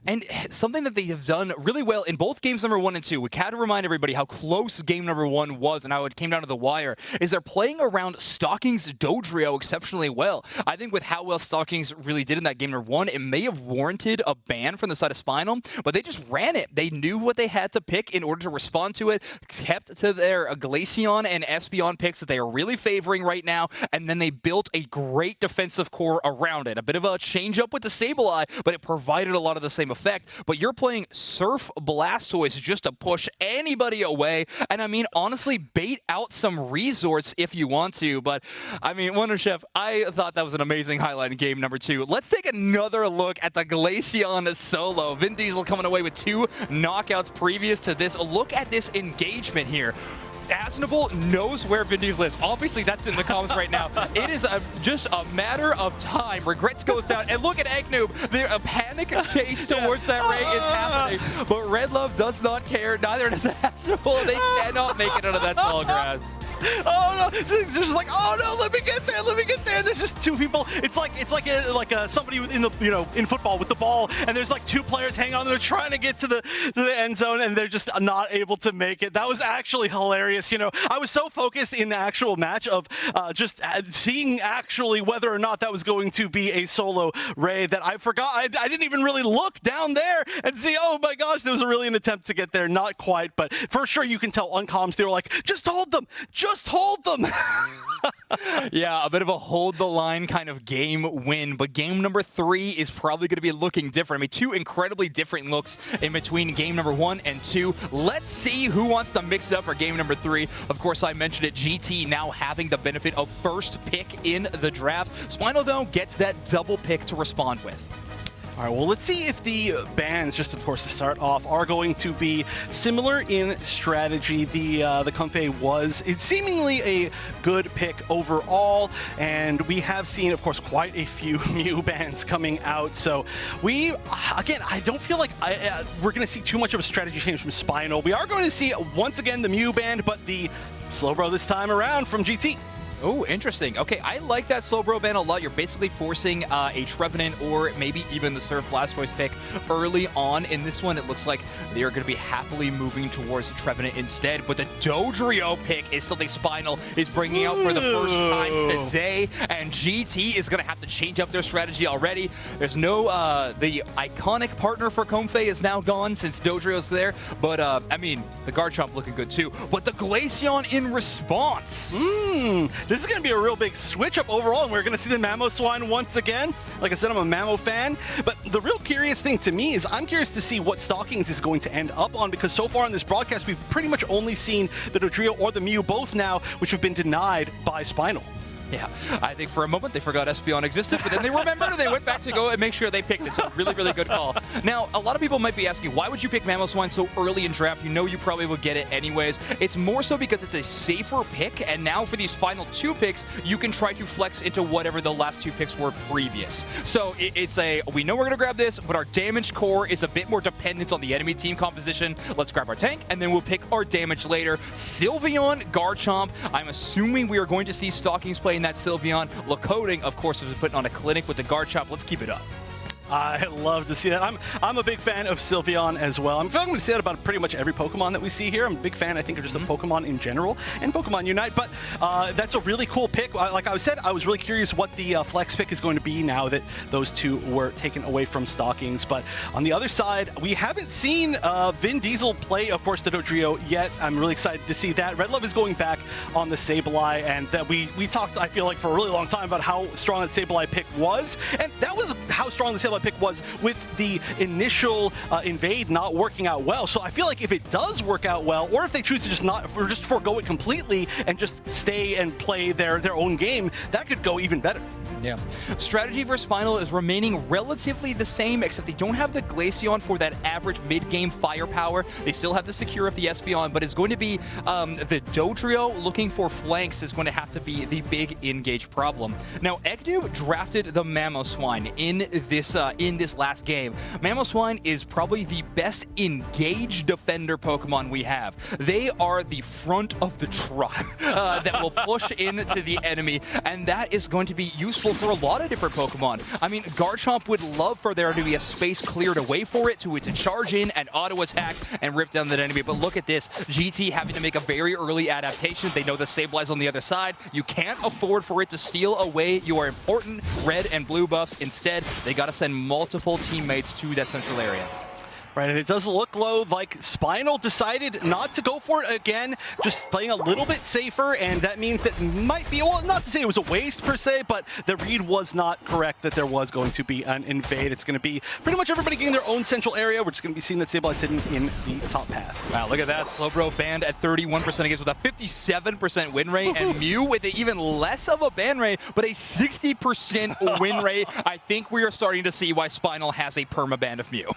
And something that they have done really well in both games number 1 and 2, we had to remind everybody how close game number 1 was and how it came down to the wire, is they're playing around Stockings Dodrio exceptionally well. I think with how well Stockings really did in that game number 1, it may have warranted a ban from the side of Spinal, but they just ran it. They knew what they had to pick in order to respond to it, kept to their Glaceon and Espeon picks that they are really favoring right now, and then they built a great defensive core around it. A bit of a change up with the Sableye, but it provided a lot of the same effect. But you're playing Surf Blastoise just to push anybody away, and I mean, honestly, bait out some resorts if you want to. But I mean, Wonder Chef, I thought that was an amazing highlight in game number 2. Let's take another look at the Glaceon solo. Vin Diesel coming away with 2 knockouts previous to this. Look at this engagement here. Asnable knows where Vin Diesel is. Obviously, that's in the comments right now. It is just a matter of time. Regrets goes down, and look at Eggnoob. A panic chase towards that Ray is happening, but Red Love does not care. Neither does Asnable. They cannot make it out of that tall grass. Oh no! Just like, oh no! Let me get there! Let me get there! There's just 2 people. It's like somebody in the in football with the ball, and there's like 2 players hanging on. They're trying to get to the end zone, and they're just not able to make it. That was actually hilarious. You know, I was so focused in the actual match of just seeing actually whether or not that was going to be a solo Ray that I forgot. I didn't even really look down there and see, oh my gosh, there was really an attempt to get there. Not quite, but for sure you can tell on comms they were like, just hold them. Just hold them. Yeah, a bit of a hold the line kind of game win, but game number 3 is probably going to be looking different. I mean, 2 incredibly different looks in between game number 1 and 2. Let's see who wants to mix it up for game number 3. Of course, I mentioned it, GT now having the benefit of first pick in the draft. Spinal, though, gets that double pick to respond with. All right, well, let's see if the bans, just of course to start off, are going to be similar in strategy. The Comfey was seemingly a good pick overall, and we have seen, of course, quite a few Mew bans coming out. So again, I don't feel like we're going to see too much of a strategy change from Spinal. We are going to see, once again, the Mew ban, but the Slowbro this time around from GT. Oh, interesting. Okay, I like that Slowbro ban a lot. You're basically forcing a Trevenant or maybe even the Surf Blastoise pick early on. In this one, it looks like they are going to be happily moving towards Trevenant instead. But the Dodrio pick is something Spinal is bringing out for the first time today. And GT is going to have to change up their strategy already. There's no, the iconic partner for Comfey is now gone since Dodrio's there. But, I mean, the Garchomp looking good too. But the Glaceon in response. This is going to be a real big switch up overall, and we're going to see the Mamoswine once again. Like I said, I'm a Mamo fan, but the real curious thing to me is I'm curious to see what Stockings is going to end up on, because so far in this broadcast, we've pretty much only seen the Dodrio or the Mew both now, which have been denied by Spinal. Yeah, I think for a moment they forgot Espeon existed, but then they remembered and they went back to go and make sure they picked it. So really, really good call. Now, a lot of people might be asking, why would you pick Mamoswine so early in draft? You know you probably will get it anyways. It's more so because it's a safer pick, and now for these final two picks, you can try to flex into whatever the last two picks were previous. So it's we know we're going to grab this, but our damage core is a bit more dependent on the enemy team composition. Let's grab our tank, and then we'll pick our damage later. Sylveon, Garchomp. I'm assuming we are going to see Stockings play in that Sylveon. Lacoding, of course, is putting on a clinic with the Garchomp. Let's keep it up. I love to see that. I'm a big fan of Sylveon as well. I'm going to say that about pretty much every Pokemon that we see here. I'm a big fan, I think, of just of Pokemon in general and Pokemon Unite. But that's a really cool pick. Like I said, I was really curious what the flex pick is going to be now that those two were taken away from Stockings. But on the other side, we haven't seen Vin Diesel play, of course, the Dodrio yet. I'm really excited to see that. Red Love is going back on the Sableye, and that we talked, I feel like, for a really long time about how strong that Sableye pick was. And that was how strong the Sableye pick was with the initial invade not working out well. So I feel like if it does work out well, or if they choose to just forego it completely and just stay and play their own game, that could go even better. Yeah. Strategy for Spinal is remaining relatively the same, except they don't have the Glaceon for that average mid-game firepower. They still have the Secure of the Espeon, but it's going to be the Dodrio looking for flanks is going to have to be the big engage problem. Now, Eggnoob drafted the Mamoswine in this last game. Mamoswine is probably the best engaged defender Pokemon we have. They are the front of the truck that will push into the enemy, and that is going to be useful for a lot of different Pokemon. I mean, Garchomp would love for there to be a space cleared away for it to charge in and auto attack and rip down that enemy. But look at this, GT having to make a very early adaptation. They know the Sableye's on the other side. You can't afford for it to steal away your important red and blue buffs. Instead, they got to send multiple teammates to that central area. Right, and it does look like Spinal decided not to go for it again, just playing a little bit safer, and that means that might be, well, not to say it was a waste per se, but the read was not correct that there was going to be an invade. It's going to be pretty much everybody getting their own central area. We're just going to be seeing that Sableye sitting in the top path. Wow, look at that. Slowbro banned at 31% against with a 57% win rate, and Mew with even less of a ban rate, but a 60% win rate. I think we are starting to see why Spinal has a permaban of Mew.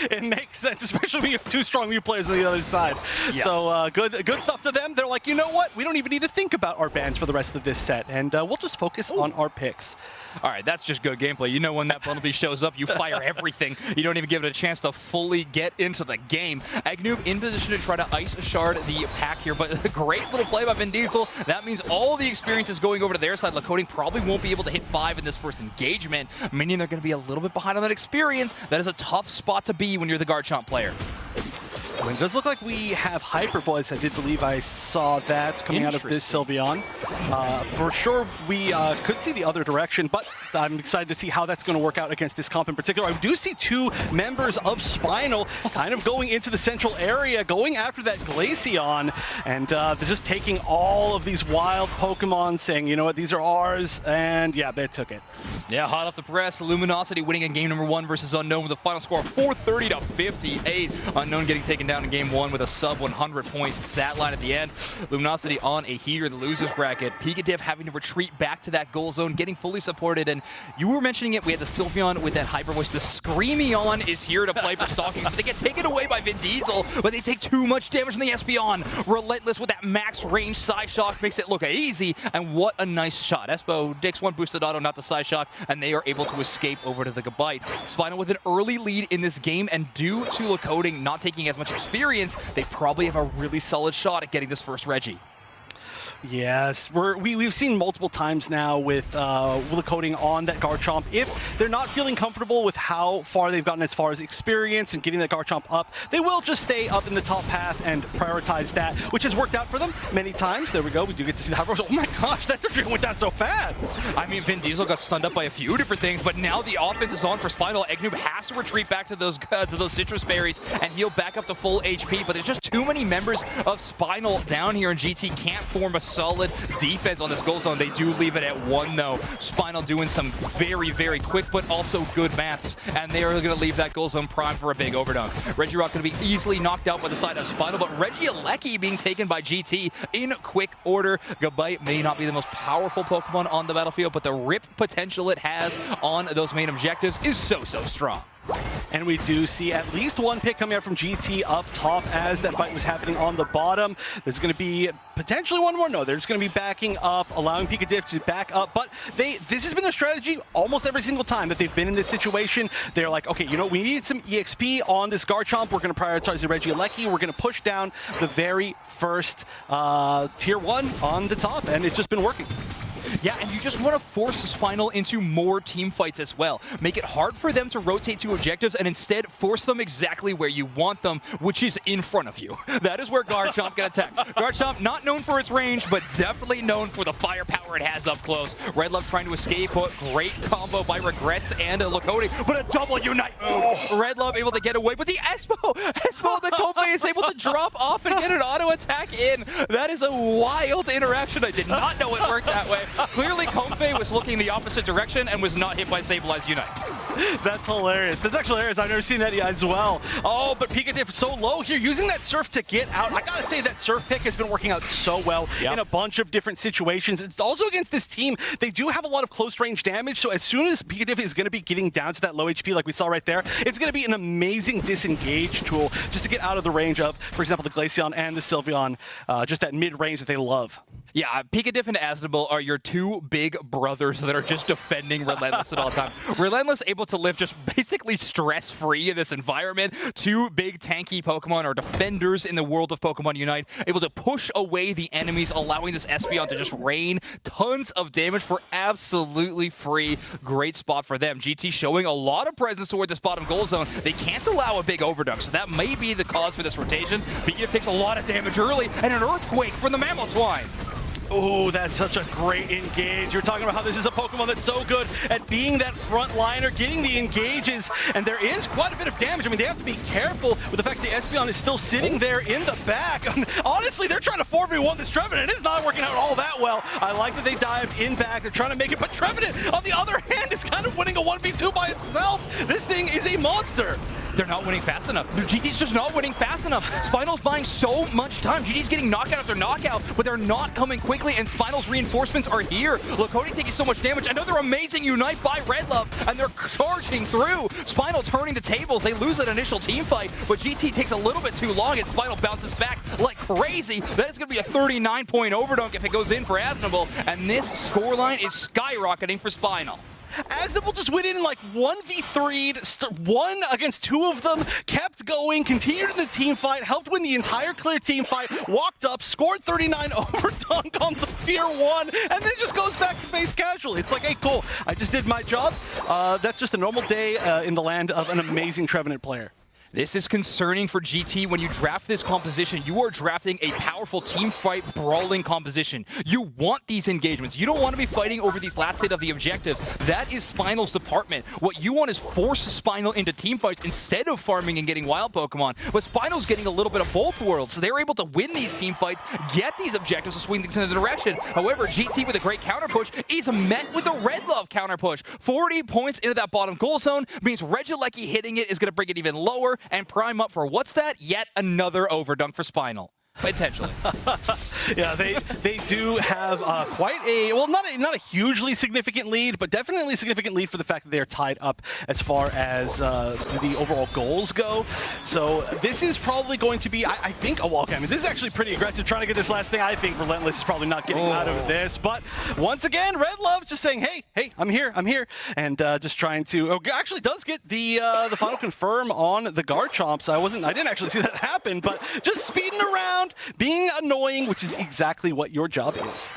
It makes sense, especially when you have two strong Mew players on the other side. Yes. So good stuff to them. They're like, you know what? We don't even need to think about our bans for the rest of this set, and we'll just focus on our picks. All right, that's just good gameplay. You know when that Bumblebee shows up, you fire everything. You don't even give it a chance to fully get into the game. Eggnoob in position to try to Ice Shard the pack here, but a great little play by Vin Diesel. That means all the experience is going over to their side. Lacoding probably won't be able to hit 5 in this first engagement, meaning they're going to be a little bit behind on that experience. That is a tough spot to be when you're the Garchomp player. It does look like we have Hyper Voice. I did believe I saw that coming out of this Sylveon. For sure, we could see the other direction, but I'm excited to see how that's going to work out against this comp in particular. I do see two members of Spinal kind of going into the central area, going after that Glaceon, and they're just taking all of these wild Pokemon, saying, you know what, these are ours, and yeah, they took it. Yeah, hot off the press, Luminosity winning in game number 1 versus Unknown with a final score of 430 to 58. Unknown getting taken down down in game 1 with a sub 100 point stat line at the end. Luminosity on a heater, the losers bracket. Pikadev having to retreat back to that goal zone, getting fully supported. And you were mentioning it, we had the Sylveon with that hyper voice. The Screamion is here to play for Stalking, but they get taken away by Vin Diesel, but they take too much damage from the Espeon. Relentless with that max range Psyshock makes it look easy, and what a nice shot. Espo dicks one boosted auto, not the Psyshock, and they are able to escape over to the Gabite. Spinal with an early lead in this game, and due to Lakoding not taking as much experience, they probably have a really solid shot at getting this first Reggie. Yes, we've seen multiple times now with Lakoding on that Garchomp. If they're not feeling comfortable with how far they've gotten as far as experience and getting that Garchomp up, they will just stay up in the top path and prioritize that, which has worked out for them many times. There we go. We do get to see the hyper. Oh my gosh, that trigger went down so fast. I mean, Vin Diesel got stunned up by a few different things, but now the offense is on for Spinal. Egnoob has to retreat back to those citrus berries and heal back up to full HP, but there's just too many members of Spinal down here, and GT can't form a solid defense on this goal zone. They do leave it at 1 though. Spinal doing some very, very quick but also good maths, and they are going to leave that goal zone prime for a big overdunk. Regirock going to be easily knocked out by the side of Spinal, but Regieleki being taken by GT in quick order. Gabite may not be the most powerful Pokemon on the battlefield, but the rip potential it has on those main objectives is so strong. And we do see at least one pick coming out from GT up top as that fight was happening on the bottom. There's going to be potentially one more. No, they're just going to be backing up, allowing Pikadev to back up. But this has been their strategy almost every single time that they've been in this situation. They're like, okay, you know, we need some EXP on this Garchomp. We're going to prioritize the Regieleki. We're going to push down the very first tier 1 on the top, and it's just been working. Yeah, and you just want to force the Spinal into more team fights as well. Make it hard for them to rotate to objectives and instead force them exactly where you want them, which is in front of you. That is where Garchomp can attack. Garchomp not known for its range, but definitely known for the firepower it has up close. Red Love trying to escape, but great combo by Regrets and Lakoding, but a double Unite move. Red Love able to get away, but the Espo, the Kobe is able to drop off and get an auto attack in. That is a wild interaction. I did not know it worked that way. Clearly, Comfey was looking the opposite direction and was not hit by Sableye Unite. That's hilarious. That's actually hilarious. I've never seen that as well. Oh, but Pikadev so low here, using that Surf to get out. I gotta say that Surf pick has been working out so well in a bunch of different situations. It's also against this team. They do have a lot of close range damage, so as soon as Pikadev is going to be getting down to that low HP like we saw right there, it's going to be an amazing disengage tool just to get out of the range of, for example, the Glaceon and the Sylveon, just that mid-range that they love. Yeah, Pikadev and Asdabble are your two big brothers that are just defending Relentless at all time. Relentless able to live just basically stress-free in this environment. Two big tanky Pokemon or defenders in the world of Pokemon Unite, able to push away the enemies, allowing this Espeon to just rain tons of damage for absolutely free. Great spot for them. GT showing a lot of presence toward this bottom goal zone. They can't allow a big overdunk, so that may be the cause for this rotation. Pikadev takes a lot of damage early, and an Earthquake from the Mamoswine. Oh, that's such a great engage. You're talking about how this is a Pokemon that's so good at being that front liner, getting the engages, and there is quite a bit of damage. I mean, they have to be careful with the fact that the Espeon is still sitting there in the back. Honestly, they're trying to 4v1 this Trevenant. It's not working out all that well. I like that they dived in back. They're trying to make it, but Trevenant, on the other hand, is kind of winning a 1v2 by itself. This thing is a monster. They're not winning fast enough. GT's just not winning fast enough. Spinal's buying so much time. GT's getting knockout after knockout, but they're not coming quickly, and Spinal's reinforcements are here. Lakoding taking so much damage. Another amazing Unite by Red Love, and they're charging through. Spinal turning the tables. They lose that initial team fight, but GT takes a little bit too long, and Spinal bounces back like crazy. That is going to be a 39-point overdunk if it goes in for Asnable, and this scoreline is skyrocketing for Spinal. Asdabble just went in like 1v3'd, one against two of them, kept going, continued in the team fight, helped win the entire clear team fight, walked up, scored 39 overdunk on the tier 1, and then just goes back to base casual. It's like, hey, cool, I just did my job. That's just a normal day in the land of an amazing Trevenant player. This is concerning for GT. When you draft this composition, you are drafting a powerful team fight brawling composition. You want these engagements. You don't want to be fighting over these last hit of the objectives. That is Spinal's department. What you want is force Spinal into team fights instead of farming and getting wild Pokemon. But Spinal's getting a little bit of both worlds, so they're able to win these team fights, get these objectives to swing things in the direction. However, GT with a great counter push is met with a Red Love counter push. 40 points into that bottom goal zone means Regieleki hitting it is going to bring it even lower. and prime up for what's that? Yet another overdunk for Spinal. Potentially. Yeah, they do have quite a, well, not a hugely significant lead, but definitely a significant lead for the fact that they are tied up as far as the overall goals go. So this is probably going to be, I think, a walk. I mean, this is actually pretty aggressive trying to get this last thing. I think Relentless is probably not getting out of this. But once again, Red Love's just saying, hey, I'm here, and just trying to, actually does get the final confirm on the Garchomps. I didn't actually see that happen, but just speeding around, being annoying, which is exactly what your job is.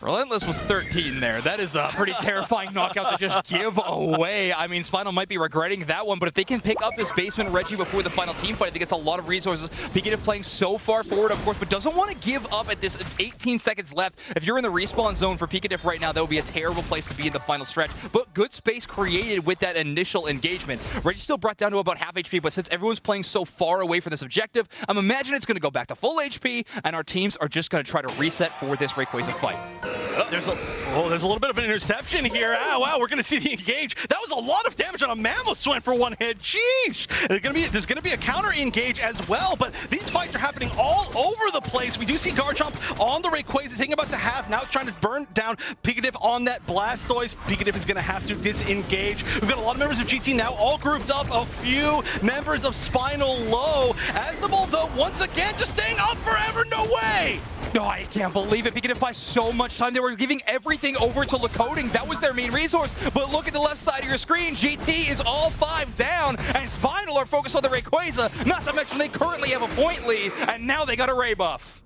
Relentless was 13 there. That is a pretty terrifying knockout to just give away. I mean, Spinal might be regretting that one, but if they can pick up this basement Reggie before the final team fight, I think it's a lot of resources. Pikachu playing so far forward, of course, but doesn't want to give up at this 18 seconds left. If you're in the respawn zone for Pikachu right now, that would be a terrible place to be in the final stretch, but good space created with that initial engagement. Reggie still brought down to about half HP, but since everyone's playing so far away from this objective, I'm imagining it's going to go back to full HP, and our teams are just going to try to reset for this Rayquaza fight. There's a little bit of an interception here. Ah, wow, we're going to see the engage. That was a lot of damage on a Mamoswine for one hit. Jeez. There's going to be a counter engage as well, but these fights are happening all over the place. We do see Garchomp on the Rayquaza taking about to half. Now it's trying to burn down Pikachu on that Blastoise. Pikachu is going to have to disengage. We've got a lot of members of GT now all grouped up. A few members of Spinal low. As the ball, though, once again, just staying up forever. No way. No, I can't believe it. Pikachu buys so much time. They were giving everything over to Lacoding. That was their main resource. But look at the left side of your screen. GT is all 5 down, and Spinal are focused on the Rayquaza. Not to mention they currently have a point lead, and now they got a Ray buff.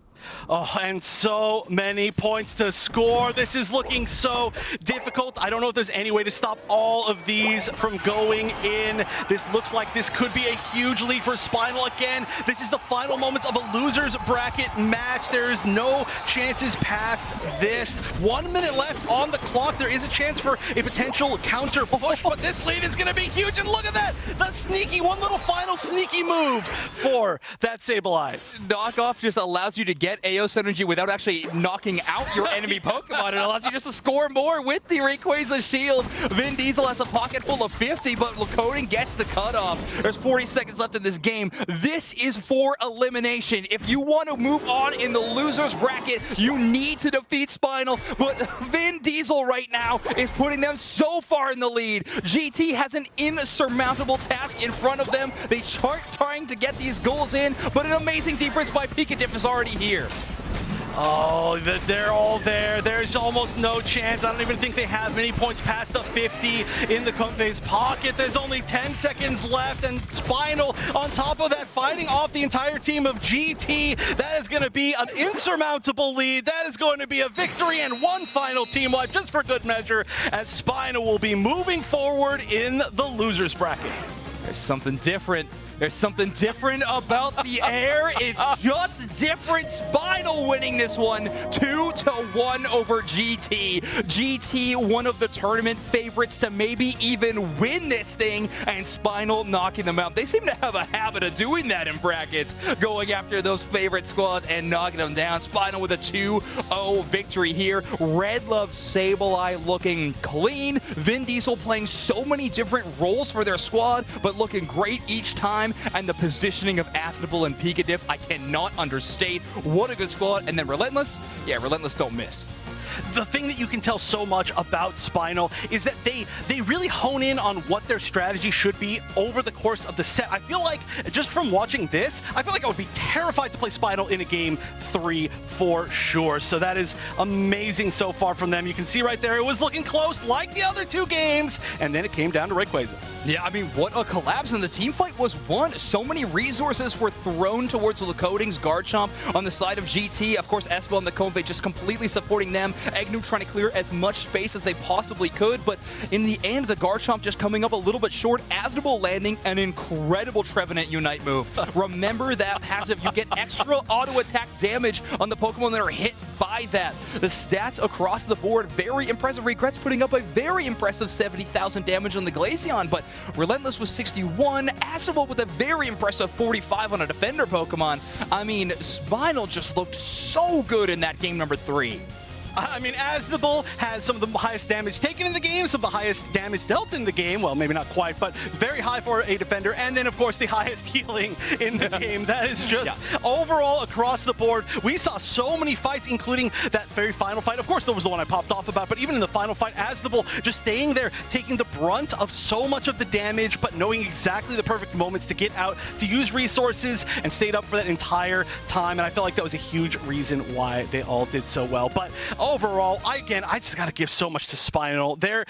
Oh, and so many points to score. This is looking so difficult. I don't know if there's any way to stop all of these from going in. This looks like this could be a huge lead for Spinal again. This is the final moments of a loser's bracket match. There is no chances past this. 1 minute left on the clock. There is a chance for a potential counter push, but this lead is going to be huge. And look at that. The sneaky, one little final sneaky move for that Sableye. Knockoff just allows you to get Aeos energy without actually knocking out your enemy Pokemon. It allows you just to score more with the Rayquaza shield. Vin Diesel has a pocket full of 50, but Lacoding gets the cutoff. There's 40 seconds left in this game. This is for elimination. If you want to move on in the loser's bracket, you need to defeat Spinal, but Vin Diesel right now is putting them so far in the lead. GT has an insurmountable task in front of them. They start trying to get these goals in, but an amazing defense by Pikachu is already here. Oh, they're all there. There's almost no chance. I don't even think they have many points past the 50 in the Comfey's pocket. There's only 10 seconds left, and Spinal on top of that fighting off the entire team of GT. That is going to be an insurmountable lead. That is going to be a victory and one final team wipe just for good measure, as Spinal will be moving forward in the loser's bracket. There's something different. There's something different about the air. It's just different. Spinal winning this one 2-1 over GT. GT, one of the tournament favorites to maybe even win this thing, and Spinal knocking them out. They seem to have a habit of doing that in brackets, going after those favorite squads and knocking them down. Spinal with a 2-0 victory here. Red Love Sableye looking clean. Vin Diesel playing so many different roles for their squad, but looking great each time. And the positioning of Acidable and Pikachu, I cannot understate. What a good squad. And then Relentless, yeah, Relentless don't miss. The thing that you can tell so much about Spinal is that they really hone in on what their strategy should be over the course of the set. I feel like, just from watching this, I feel like I would be terrified to play Spinal in a game 3 for sure. So that is amazing so far from them. You can see right there, it was looking close like the other 2 games, and then it came down to Rayquaza. Yeah, I mean, what a collapse, and the team fight was won. So many resources were thrown towards Lacoding's Garchomp on the side of GT. Of course, Espel and the Convey just completely supporting them. Egnu trying to clear as much space as they possibly could, but in the end, the Garchomp just coming up a little bit short. Azdable landing an incredible Trevenant Unite move. Remember that passive, you get extra auto attack damage on the Pokemon that are hit by that. The stats across the board, very impressive. Regrets putting up a very impressive 70,000 damage on the Glaceon, but Relentless was 61, Azdable with a very impressive 45 on a Defender Pokemon. I mean, Spinal just looked so good in that game number 3. I mean, as the Bull has some of the highest damage taken in the game, some of the highest damage dealt in the game. Well, maybe not quite, but very high for a defender. And then, of course, the highest healing in the game. That is just overall across the board. We saw so many fights, including that very final fight. Of course, there was the one I popped off about, but even in the final fight, as the Bull just staying there, taking the brunt of so much of the damage, but knowing exactly the perfect moments to get out, to use resources, and stayed up for that entire time. And I felt like that was a huge reason why they all did so well. But overall, I just got to give so much to Spinal. Their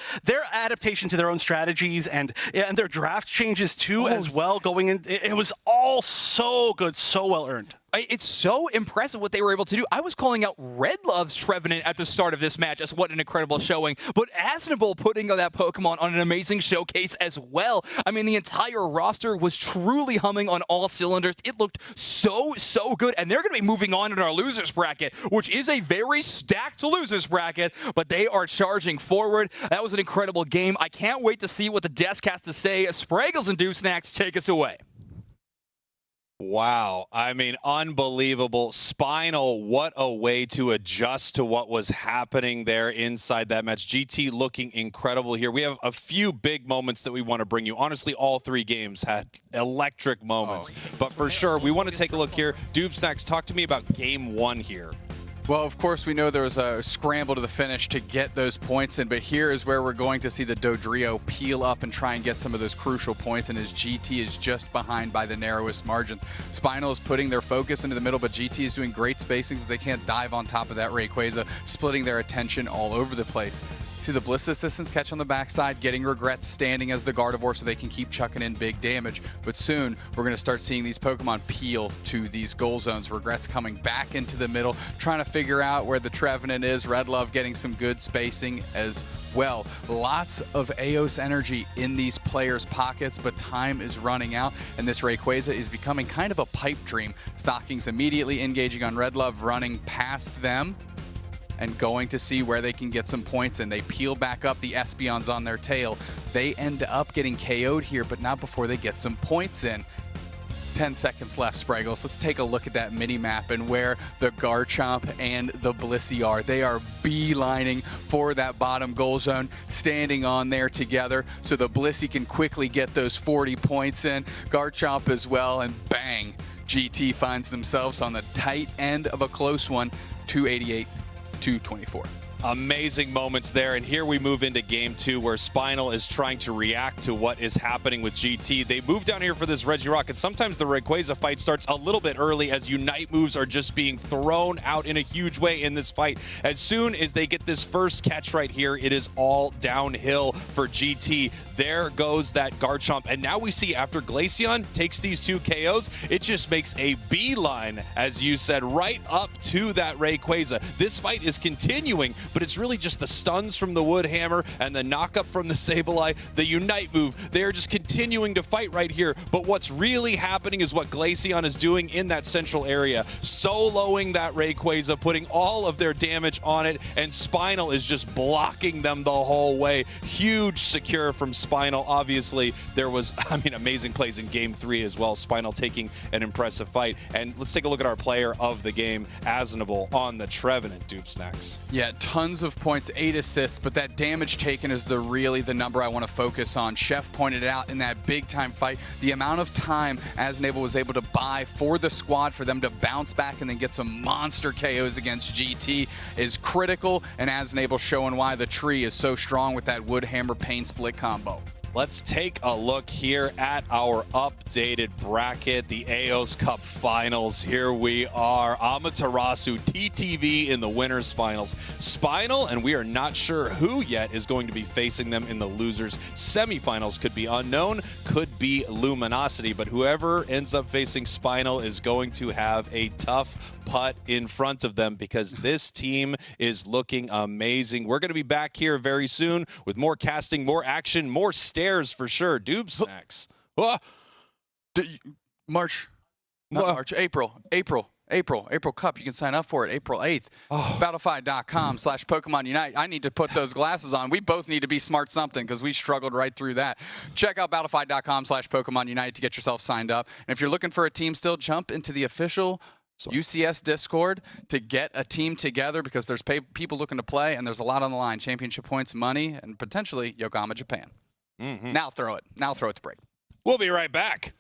adaptation to their own strategies and their draft changes too as well going in, it was all so good, so well earned. It's so impressive what they were able to do. I was calling out Red Love's Trevenant at the start of this match as what an incredible showing, but Asnable putting that Pokemon on an amazing showcase as well. I mean, the entire roster was truly humming on all cylinders. It looked so good, and they're going to be moving on in our losers bracket, which is a very stacked losers bracket, but they are charging forward. That was an incredible game. I can't wait to see what the desk has to say. Spraggles and Dew Snacks, take us away. Wow. I mean, unbelievable. Spinal, what a way to adjust to what was happening there inside that match. GT looking incredible here. We have a few big moments that we want to bring you. Honestly, all three games had electric moments. But for sure, we want to take a look here. Doob Snacks, talk to me about game one here. Well, of course, we know there was a scramble to the finish to get those points in, but here is where we're going to see the Dodrio peel up and try and get some of those crucial points, and as GT is just behind by the narrowest margins. Spinal is putting their focus into the middle, but GT is doing great spacings. They can't dive on top of that Rayquaza, splitting their attention all over the place. See the Bliss Assistants catch on the backside, getting Regrets standing as the Gardevoir so they can keep chucking in big damage. But soon, we're going to start seeing these Pokemon peel to these goal zones. Regrets coming back into the middle, trying to figure out where the Trevenant is. Red Love getting some good spacing as well. Lots of Aeos energy in these players' pockets, but time is running out, and this Rayquaza is becoming kind of a pipe dream. Stockings immediately engaging on Red Love, running past them, and going to see where they can get some points in. They peel back up, the Espeons on their tail. They end up getting KO'd here, but not before they get some points in. 10 seconds left, Spraggles. Let's take a look at that mini-map and where the Garchomp and the Blissey are. They are beelining for that bottom goal zone, standing on there together, so the Blissey can quickly get those 40 points in. Garchomp as well, and bang! GT finds themselves on the tight end of a close one, 288-224. Amazing moments there, and here we move into game two where Spinal is trying to react to what is happening with GT. They move down here for this Regirock, and sometimes the Rayquaza fight starts a little bit early as Unite moves are just being thrown out in a huge way in this fight. As soon as they get this first catch right here, it is all downhill for GT. There goes that Garchomp, and now we see after Glaceon takes these two KOs, it just makes a beeline, as you said, right up to that Rayquaza. This fight is continuing, but it's really just the stuns from the Wood Hammer and the knockup from the Sableye, the Unite move. They're just continuing to fight right here, but what's really happening is what Glaceon is doing in that central area, soloing that Rayquaza, putting all of their damage on it, and Spinal is just blocking them the whole way. Huge secure from Spinal. Obviously, there was, amazing plays in game three as well. Spinal taking an impressive fight. And let's take a look at our player of the game, Asnable, on the Trevenant, Dupe Snacks. Yeah, tons of points, 8 assists, but that damage taken is really the number I want to focus on. Chef pointed out in that big-time fight, the amount of time Asnable was able to buy for the squad for them to bounce back and then get some monster KOs against GT is critical, and Asnable showing why the tree is so strong with that Wood Hammer Pain Split combo. Let's take a look here at our updated bracket, the Aeos Cup Finals. Here we are, Amaterasu, TTV in the winners finals. Spinal, and we are not sure who yet is going to be facing them in the losers semifinals. Could be unknown, could be Luminosity, but whoever ends up facing Spinal is going to have a tough putt in front of them because this team is looking amazing. We're going to be back here very soon with more casting, more action, more stairs for sure. Doob Snacks. April Cup. You can sign up for it April 8th. Battlefy.com/Pokemon Unite. I need to put those glasses on. We both need to be smart something because we struggled right through that. Check out Battlefy.com/Pokemon Unite to get yourself signed up. And if you're looking for a team still, jump into the official UCS Discord to get a team together because there's people looking to play and there's a lot on the line. Championship points, money, and potentially Yokohama, Japan. Now throw it. Now throw it to break. We'll be right back.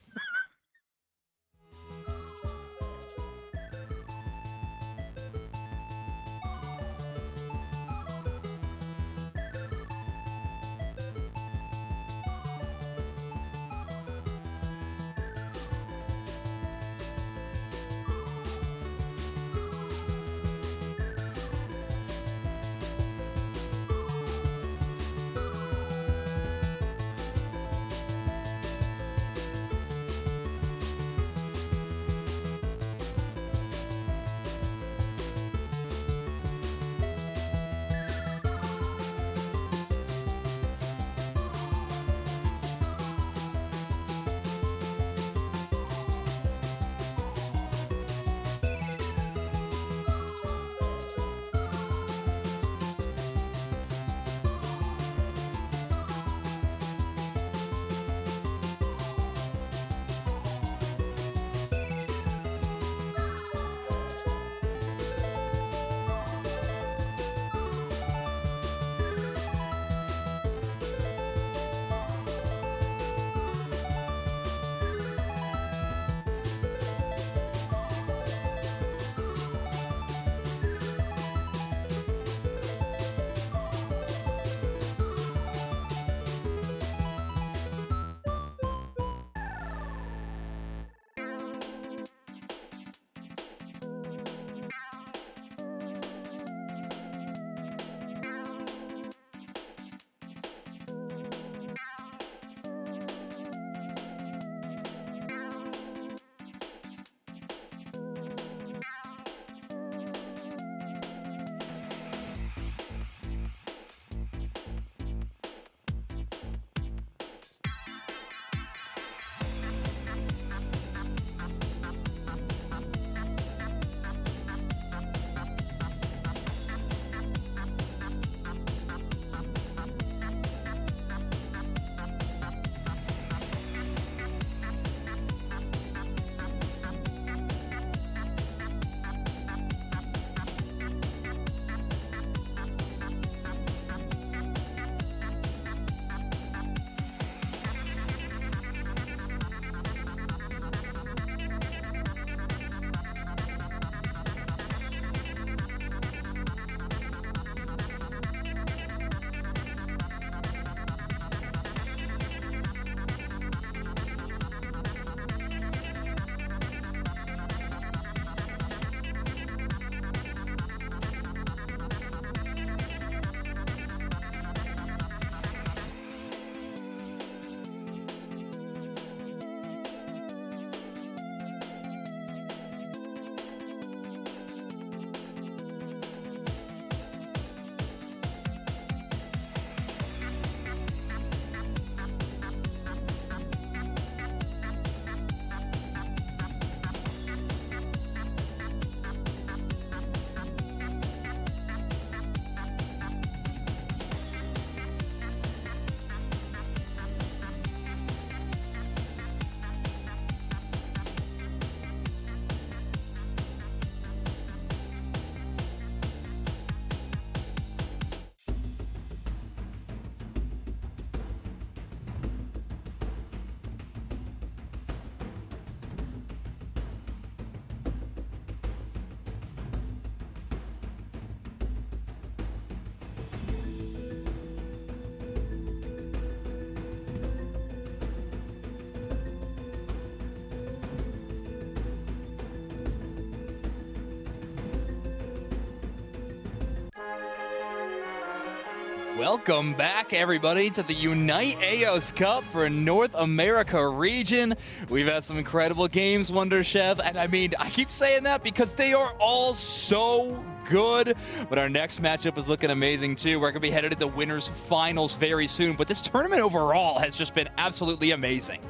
Welcome back, everybody, to the UNITE Aeos Cup for North America region. We've had some incredible games, Wonder Chef, and I mean, I keep saying that because they are all so good. But our next matchup is looking amazing, too. We're going to be headed into winners finals very soon. But this tournament overall has just been absolutely amazing.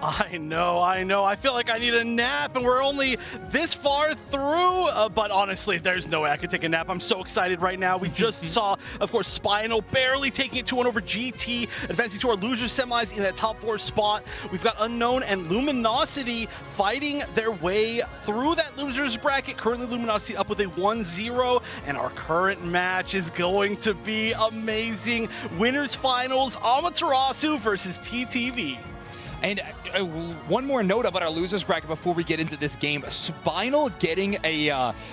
I know. I feel like I need a nap, and we're only this far through. But honestly, there's no way I could take a nap. I'm so excited right now. We just saw, of course, Spinal barely taking it 2-1 over GT, advancing to our loser semis in that top 4 spot. We've got Unknown and Luminosity fighting their way through that losers bracket. Currently, Luminosity up with a 1-0, and our current match is going to be amazing. Winners finals, Amaterasu versus TTV. And one more note about our losers bracket before we get into this game. Spinal getting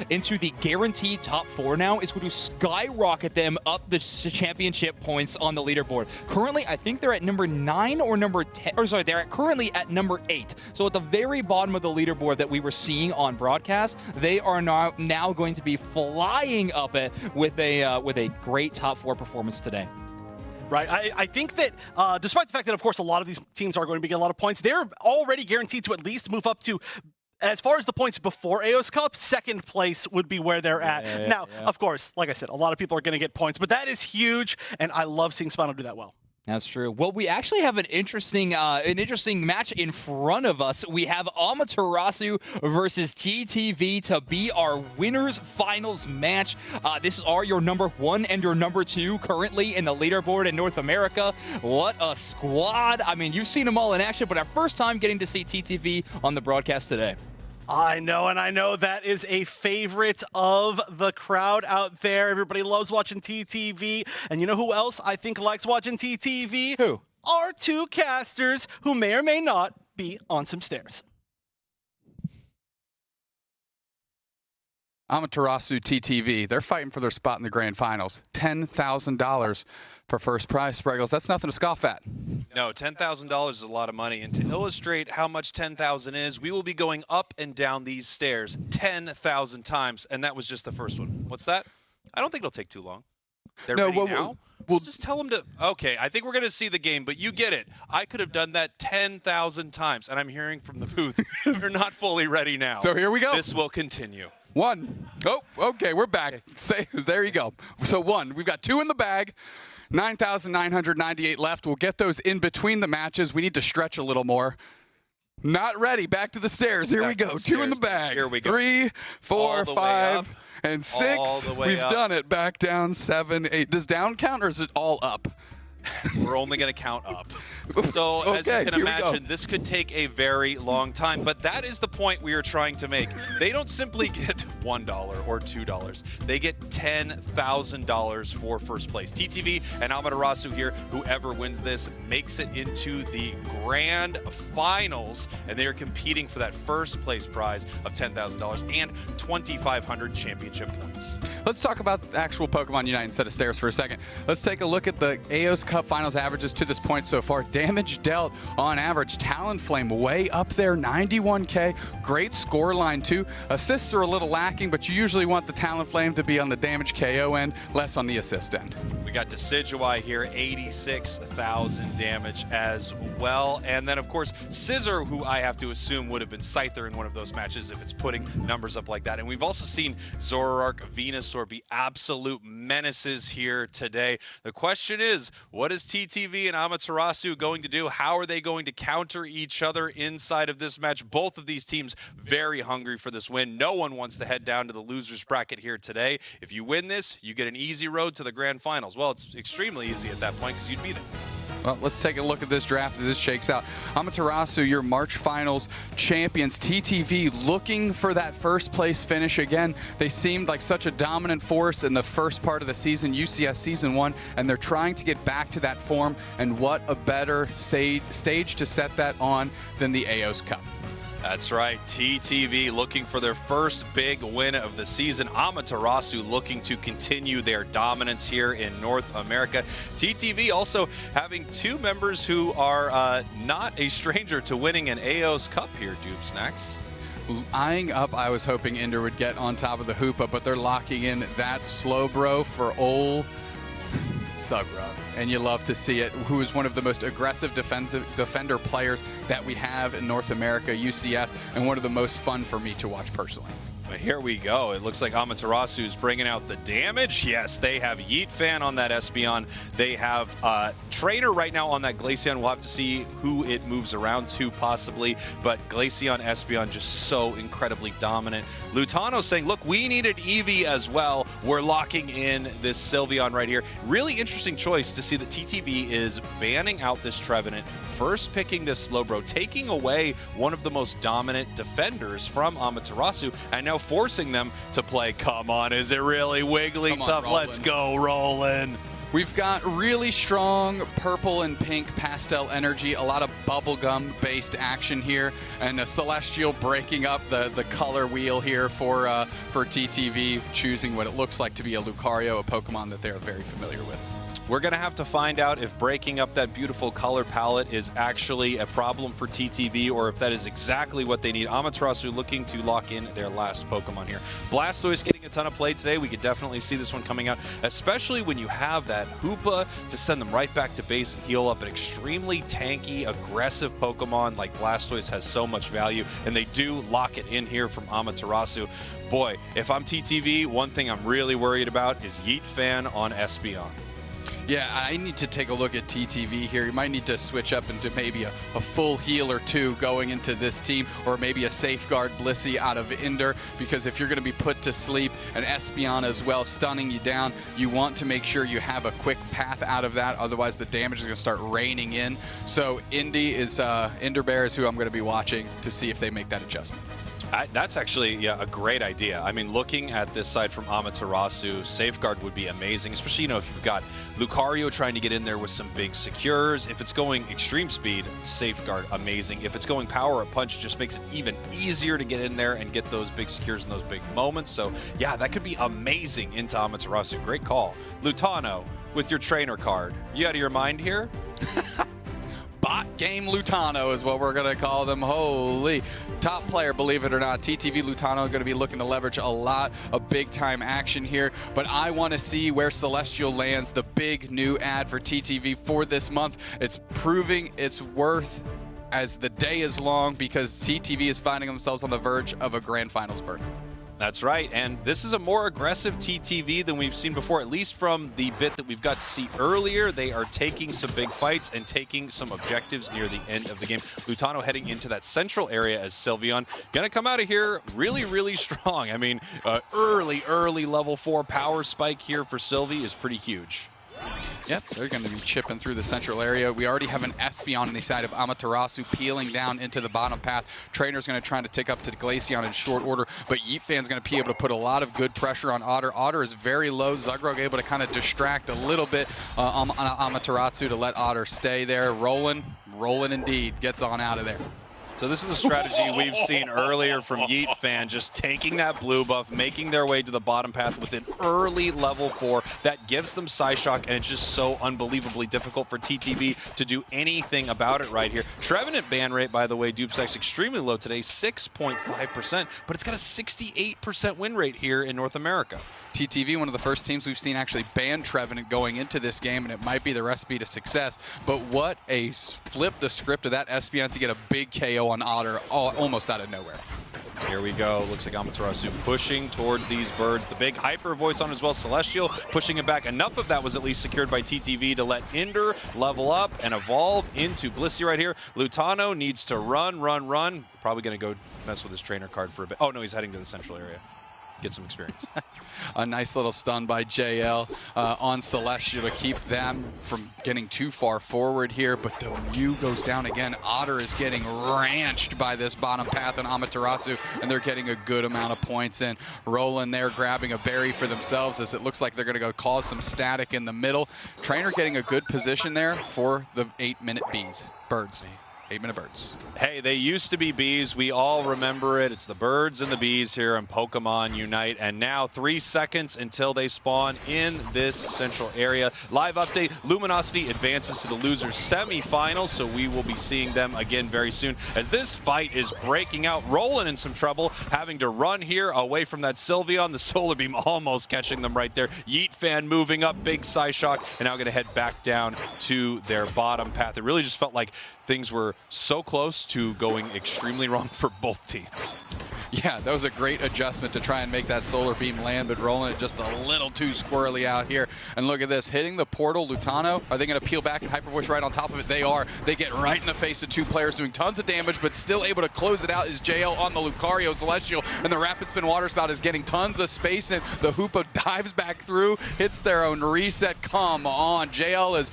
into the guaranteed top 4 now is going to skyrocket them up the championship points on the leaderboard. Currently, I think they're at number 9 or number 10. Or sorry, they're currently at number 8. So at the very bottom of the leaderboard that we were seeing on broadcast, they are now going to be flying up it with a great top 4 performance today. Right. I think that despite the fact that, of course, a lot of these teams are going to get a lot of points, they're already guaranteed to at least move up to, as far as the points before Aeos Cup, second place would be where they're at. Now, of course, like I said, a lot of people are going to get points, but that is huge, and I love seeing Spinal do that well. That's true. Well, we actually have an interesting match in front of us. We have Amaterasu versus TTV to be our winners finals match. This are your number 1 and your number 2 currently in the leaderboard in North America. What a squad. I mean, you've seen them all in action, but our first time getting to see TTV on the broadcast today. I know, and I know that is a favorite of the crowd out there. Everybody loves watching TTV. And you know who else I think likes watching TTV? Who? Our 2 casters who may or may not be on some stairs. Amaterasu TTV, they're fighting for their spot in the grand finals. $10,000 for first prize, Spriggles. That's nothing to scoff at. No, $10,000 is a lot of money. And to illustrate how much $10,000 is, we will be going up and down these stairs 10,000 times. And that was just the first one. What's that? I don't think it'll take too long. They're ready now? We'll just tell them to... Okay, I think we're going to see the game, but you get it. I could have done that 10,000 times. And I'm hearing from the booth, they're not fully ready now. So here we go. This will continue. 1. Oh, okay, we're back. There you go. So 1. We've got 2 in the bag. 9,998 left. We'll get those in between the matches. We need to stretch a little more. Not ready. Back to the stairs. Here we go. 2 in the bag. Here we go. 3, 4, 5, and 6. We've done it. Back down 7, 8. Does down count or is it all up? We're only going to count up. So as you can imagine, this could take a very long time, but that is the point we are trying to make. They don't simply get $1 or $2. They get $10,000 for first place. TTV and Amaterasu here, whoever wins this, makes it into the grand finals, and they are competing for that first place prize of $10,000 and 2,500 championship points. Let's talk about actual Pokemon Unite instead of stairs for a second. Let's take a look at the Aeos Cup Finals averages to this point so far. Damage dealt on average. Talonflame way up there, 91K. Great score line too. Assists are a little lacking, but you usually want the Talonflame to be on the damage KO end, less on the assist end. We got Decidueye here, 86,000 damage as well. And then, of course, Scissor, who I have to assume would have been Scyther in one of those matches if it's putting numbers up like that. And we've also seen Zoroark, Venusaur be absolute menaces here today. The question is, what is TTV and Amaterasu going to do? How are they going to counter each other inside of this match? Both of these teams very hungry for this win. No one wants to head down to the losers bracket here today. If you win this, you get an easy road to the grand finals. Well, it's extremely easy at that point because you'd be there. Well, let's take a look at this draft as this shakes out. Amaterasu, your March Finals champions. TTV looking for that first place finish again. They seemed like such a dominant force in the first part of the season, UCS Season 1, and they're trying to get back to that form, and what a better stage to set that on than the Aeos Cup. That's right. TTV looking for their first big win of the season. Amaterasu looking to continue their dominance here in North America. TTV also having 2 members who are not a stranger to winning an Aeos Cup here, Doob Snacks. Eyeing up, I was hoping Ender would get on top of the Hoopa, but they're locking in that Slowbro for old Sugra. And you love to see it, who is one of the most aggressive defender players that we have in North America, UCS, and one of the most fun for me to watch personally. Here we go. It looks like Amaterasu is bringing out the damage. Yes, they have Yeet Fan on that Espeon. They have Trainer right now on that Glaceon. We'll have to see who it moves around to possibly, but Glaceon, Espeon just so incredibly dominant. Lutano saying, look, we needed Eevee as well. We're locking in this Sylveon right here. Really interesting choice to see that TTV is banning out this Trevenant, first picking this Slowbro, taking away one of the most dominant defenders from Amaterasu, and now forcing them to play. Come on, is it really Wigglytuff? Let's go, Roland. We've got really strong purple and pink pastel energy, a lot of bubblegum-based action here, and a Celestial breaking up the color wheel here for TTV, choosing what it looks like to be a Lucario, a Pokemon that they're very familiar with. We're going to have to find out if breaking up that beautiful color palette is actually a problem for TTV or if that is exactly what they need. Amaterasu looking to lock in their last Pokemon here. Blastoise getting a ton of play today. We could definitely see this one coming out, especially when you have that Hoopa to send them right back to base and heal up. An extremely tanky, aggressive Pokemon like Blastoise has so much value, and they do lock it in here from Amaterasu. Boy, if I'm TTV, one thing I'm really worried about is Yeet Fan on Espeon. Yeah, I need to take a look at TTV here. You might need to switch up into maybe a full heal or two going into this team, or maybe a Safeguard Blissey out of Ender, because if you're going to be put to sleep, an Espeon as well stunning you down, you want to make sure you have a quick path out of that, otherwise the damage is going to start raining in. So Ender Bear is who I'm going to be watching to see if they make that adjustment. That's actually a great idea. I mean, looking at this side from Amaterasu, Safeguard would be amazing, especially, if you've got Lucario trying to get in there with some big secures. If it's going extreme speed, Safeguard, amazing. If it's going power up punch, just makes it even easier to get in there and get those big secures in those big moments. So, yeah, that could be amazing into Amaterasu. Great call. Lutano, with your trainer card. You out of your mind here? Bot game Lutano is what we're going to call them. Holy. Top player, believe it or not. TTV Lutano going to be looking to leverage a lot of big-time action here. But I want to see where Celestial lands, the big new ad for TTV for this month. It's proving its worth as the day is long, because TTV is finding themselves on the verge of a Grand Finals berth. That's right, and this is a more aggressive TTV than we've seen before, at least from the bit that we've got to see earlier. They are taking some big fights and taking some objectives near the end of the game. Lutano heading into that central area as Sylveon. Gonna come out of here really, really strong. I mean, early level 4 power spike here for Sylvie is pretty huge. Yep, they're going to be chipping through the central area. We already have an Espeon on the side of Amaterasu peeling down into the bottom path. Trainer's going to try to tick up to Glaceon in short order, but Yeet Fan's going to be able to put a lot of good pressure on Otter. Otter is very low. Zugrog able to kind of distract a little bit on Amaterasu to let Otter stay there. Rolling indeed. Gets on out of there. So this is the strategy we've seen earlier from Yeet Fan, just taking that blue buff, making their way to the bottom path with an early level 4 that gives them Psyshock, and it's just so unbelievably difficult for TTV to do anything about it right here. Trevenant ban rate, by the way, Dupsec's extremely low today, 6.5%, but it's got a 68% win rate here in North America. TTV, one of the first teams we've seen actually ban Trevenant going into this game, and it might be the recipe to success. But what a flip the script of that Espeon to get a big KO on Otter almost out of nowhere. Here we go. Looks like Amaterasu pushing towards these birds. The big hyper voice on as well. Celestial pushing it back. Enough of that was at least secured by TTV to let Ender level up and evolve into Blissey right here. Lutano needs to run. Probably going to go mess with his trainer card for a bit. Oh, no, he's heading to the central area. Get some experience. A nice little stun by JL on Celestial to keep them from getting too far forward here, but the Mew goes down again. Otter is getting ranched by this bottom path on Amaterasu, and they're getting a good amount of points in. Rolling there, grabbing a berry for themselves, as it looks like they're going to go cause some static in the middle. Trainer getting a good position there for the 8-minute birds. 8-minute birds. Hey, they used to be bees. We all remember it. It's the birds and the bees here in Pokemon Unite. And now 3 seconds until they spawn in this central area. Live update, Luminosity advances to the losers semifinals, so we will be seeing them again very soon as this fight is breaking out. Rolling in some trouble, having to run here away from that Sylveon. The Solar Beam almost catching them right there. Yeet Fan moving up, big Psyshock, and now going to head back down to their bottom path. It really just felt like things were so close to going extremely wrong for both teams. Yeah, that was a great adjustment to try and make that solar beam land, but rolling it just a little too squirrely out here. And look at this, hitting the portal. Lutano, are they going to peel back and Hyper Voice right on top of it? They are. They get right in the face of two players doing tons of damage, but still able to close it out is JL on the Lucario Celestial, and the Rapid Spin Water Spout is getting tons of space in. The Hoopa dives back through, hits their own reset. Come on, JL is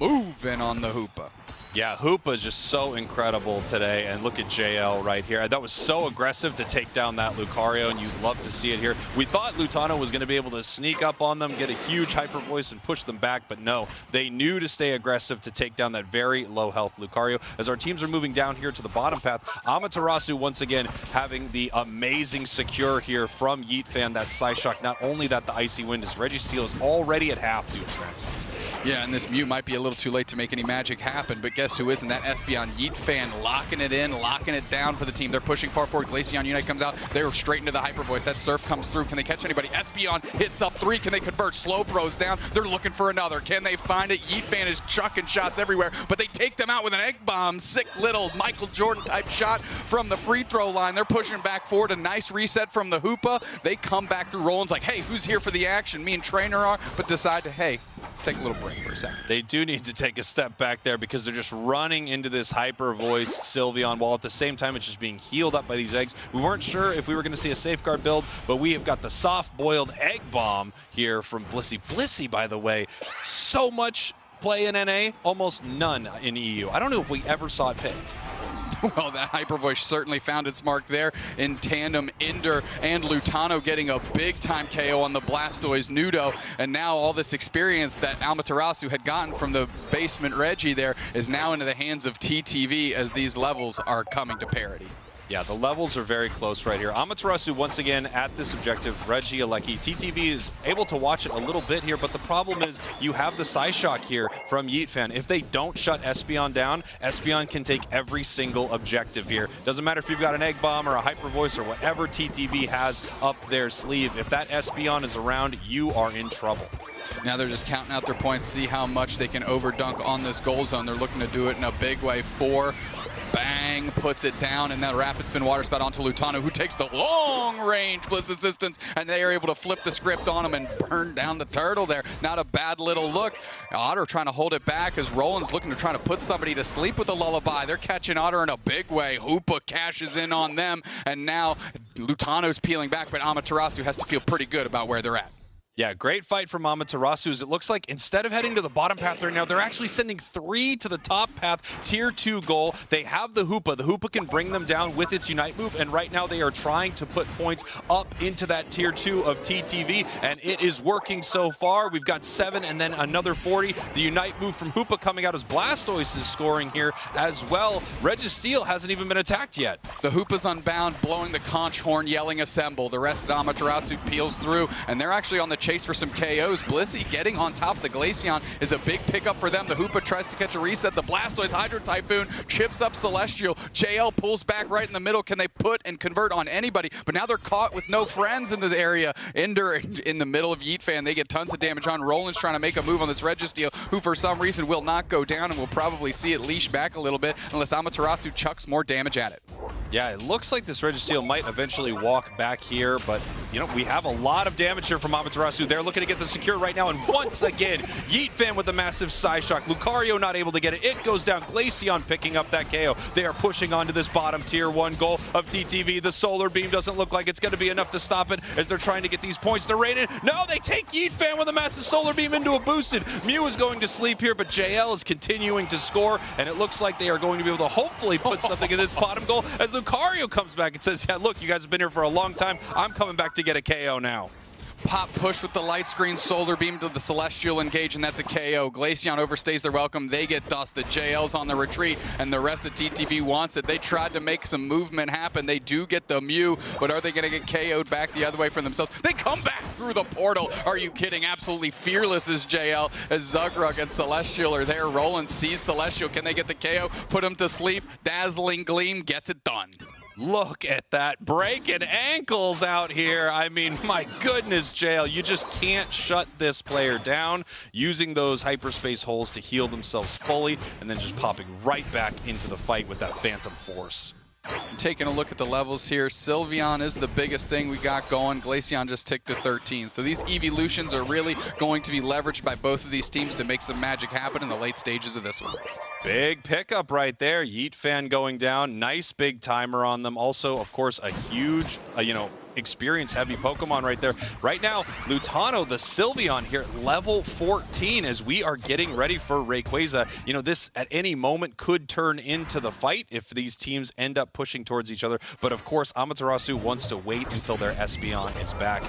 moving on the Hoopa. Yeah, Hoopa is just so incredible today, and look at JL right here. That was so aggressive to take down that Lucario, and you'd love to see it here. We thought Lutano was going to be able to sneak up on them, get a huge Hyper Voice, and push them back, but no. They knew to stay aggressive to take down that very low-health Lucario. As our teams are moving down here to the bottom path, Amaterasu once again having the amazing secure here from Yeet that Psyshock. Not only that, the Icy Wind is Registeel is already at half Doomsnex. Yeah, and this Mew might be a little too late to make any magic happen, but guess who isn't? That Espeon Yeet locking it in, locking it down for the team. They're pushing far forward. Glaceon Unite comes out. They're straight into the Hyper Voice. That Surf comes through. Can they catch anybody? Espeon hits up 3. Can they convert? Slowbro's down. They're looking for another. Can they find it? Yeet is chucking shots everywhere, but they take them out with an Egg Bomb. Sick little Michael Jordan type shot from the free throw line. They're pushing back forward. A nice reset from the Hoopa. They come back through. Roland's like, hey, who's here for the action? Me and Trainer are, but decide to, hey, let's take a little break for a second. They do need to take a step back there because they're just running into this Hyper Voice Sylveon while at the same time it's just being healed up by these eggs. We weren't sure if we were going to see a safeguard build, but we have got the soft-boiled Egg Bomb here from Blissey. Blissey, by the way, so much play in NA, almost none in EU. I don't know if we ever saw it picked. Well, that Hyper Voice certainly found its mark there in tandem. Ender and Lutano getting a big-time KO on the Blastoise Nudo, and now all this experience that Amaterasu had gotten from the basement Reggie there is now into the hands of TTV as these levels are coming to parity. Yeah, the levels are very close right here. Amaterasu once again at this objective. Reggie Alecki. TTV is able to watch it a little bit here, but the problem is you have the Psyshock here from Yeet. If they don't shut Espeon down, Espeon can take every single objective here. Doesn't matter if you've got an Egg Bomb or a Hyper Voice or whatever TTV has up their sleeve. If that Espeon is around, you are in trouble. Now they're just counting out their points, see how much they can overdunk on this goal zone. They're looking to do it in a big way. 4. Bang, puts it down, and that Rapid Spin Water Spout onto Lutano, who takes the long-range Bliss Assistance, and they are able to flip the script on him and burn down the turtle there. Not a bad little look. Otter trying to hold it back as Roland's looking to try to put somebody to sleep with a lullaby. They're catching Otter in a big way. Hoopa cashes in on them, and now Lutano's peeling back, but Amaterasu has to feel pretty good about where they're at. Yeah, great fight from Amaterasu. It looks like instead of heading to the bottom path right now, they're actually sending 3 to the top path, tier 2 goal. They have the Hoopa. The Hoopa can bring them down with its Unite move, and right now they are trying to put points up into that tier 2 of TTV, and it is working so far. We've got 7 and then another 40. The Unite move from Hoopa coming out as Blastoise is scoring here as well. Registeel hasn't even been attacked yet. The Hoopa's unbound, blowing the conch horn, yelling assemble. The rest of Amaterasu peels through, and they're actually on the chase for some KOs. Blissey getting on top of the Glaceon is a big pickup for them. The Hoopa tries to catch a reset. The Blastoise Hydro Typhoon chips up Celestial. JL pulls back right in the middle. Can they put and convert on anybody? But now they're caught with no friends in this area. Ender in the middle of Yeet. They get tons of damage on. Roland's trying to make a move on this Registeel, who for some reason will not go down, and we'll probably see it leash back a little bit unless Amaterasu chucks more damage at it. Yeah, it looks like this Registeel might eventually walk back here, but you know, we have a lot of damage here from Amaterasu. They're looking to get the secure right now, and once again, Yeet with a massive Psyshock. Lucario not able to get it. It goes down. Glaceon picking up that KO. They are pushing onto this bottom tier 1 goal of TTV. The Solar Beam doesn't look like it's going to be enough to stop it as they're trying to get these points to rated. No, they take Yeet with a massive Solar Beam into a boosted. Mew is going to sleep here, but JL is continuing to score, and it looks like they are going to be able to hopefully put something in this bottom goal as Lucario comes back and says, yeah, look, you guys have been here for a long time. I'm coming back to get a KO now. Pop push with the light screen, Solar Beam to the Celestial engage, and that's a KO. Glaceon overstays their welcome. They get dusted. JL's on the retreat, and the rest of TTV wants it. They tried to make some movement happen. They do get the Mew, but are they going to get KO'd back the other way for themselves? They come back through the portal. Are you kidding? Absolutely fearless is JL as Zugrug and Celestial are there. Roland sees Celestial. Can they get the KO? Put him to sleep. Dazzling Gleam gets it done. Look at that, breaking ankles out here. I mean, my goodness, JL, you just can't shut this player down, using those hyperspace holes to heal themselves fully, and then just popping right back into the fight with that Phantom Force. taking a look at the levels here. Sylveon is the biggest thing we got going. Glaceon just ticked to 13. So these evolutions are really going to be leveraged by both of these teams to make some magic happen in the late stages of this one. Big pickup right there. Yeet Fan going down. Nice big timer on them. Also, of course, a huge, experience-heavy Pokemon right there. Right now, Lutano, the Sylveon here, level 14 as we are getting ready for Rayquaza. This at any moment could turn into the fight if these teams end up pushing towards each other. But of course, Amaterasu wants to wait until their Espeon is back.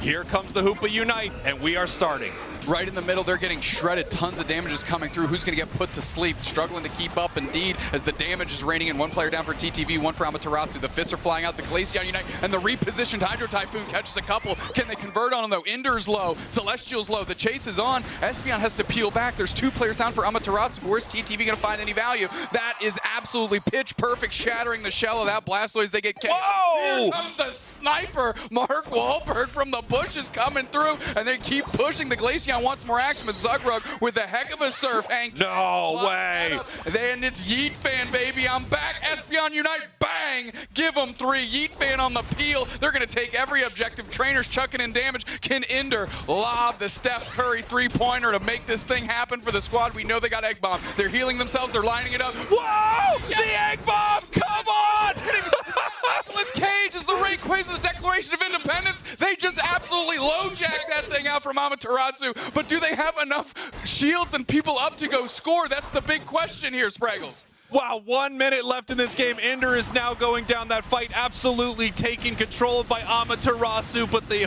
Here comes the Hoopa Unite, and we are starting. Right in the middle, they're getting shredded. Tons of damage is coming through. Who's going to get put to sleep? Struggling to keep up indeed as the damage is raining in. One player down for TTV, one for Amaterasu. The fists are flying out. The Glaceon Unite and the repositioned Hydro Typhoon catches a couple. Can they convert on them though? Ender's low. Celestial's low. The chase is on. Espeon has to peel back. There's 2 players down for Amaterasu. Where's TTV going to find any value? That is absolutely pitch perfect, shattering the shell of that Blastoise. They get KO. Whoa! Here comes the sniper. Mark Wahlberg from the bushes coming through, and they keep pushing. The Glaceon wants more action, but Zugrug with a heck of a surf. Hank. No way. Then it's Yeet Fan, baby. I'm back. Espeon Unite. Bang. Give them 3. Yeet Fan on the peel. They're going to take every objective. Trainers chucking in damage. Can Ender lob the Steph Curry 3-pointer to make this thing happen for the squad? We know they got Egg Bomb. They're healing themselves. They're lining it up. Whoa! Yes. The Egg Bomb! Come on! Nicolas Cage is the Rayquaza, the Declaration of Independence. They just absolutely low-jack that thing out from Amaterasu. But do they have enough shields and people up to go score? That's the big question here, Spraggles. Wow, 1 minute left in this game. Ender is now going down that fight, absolutely taken control by Amaterasu, but the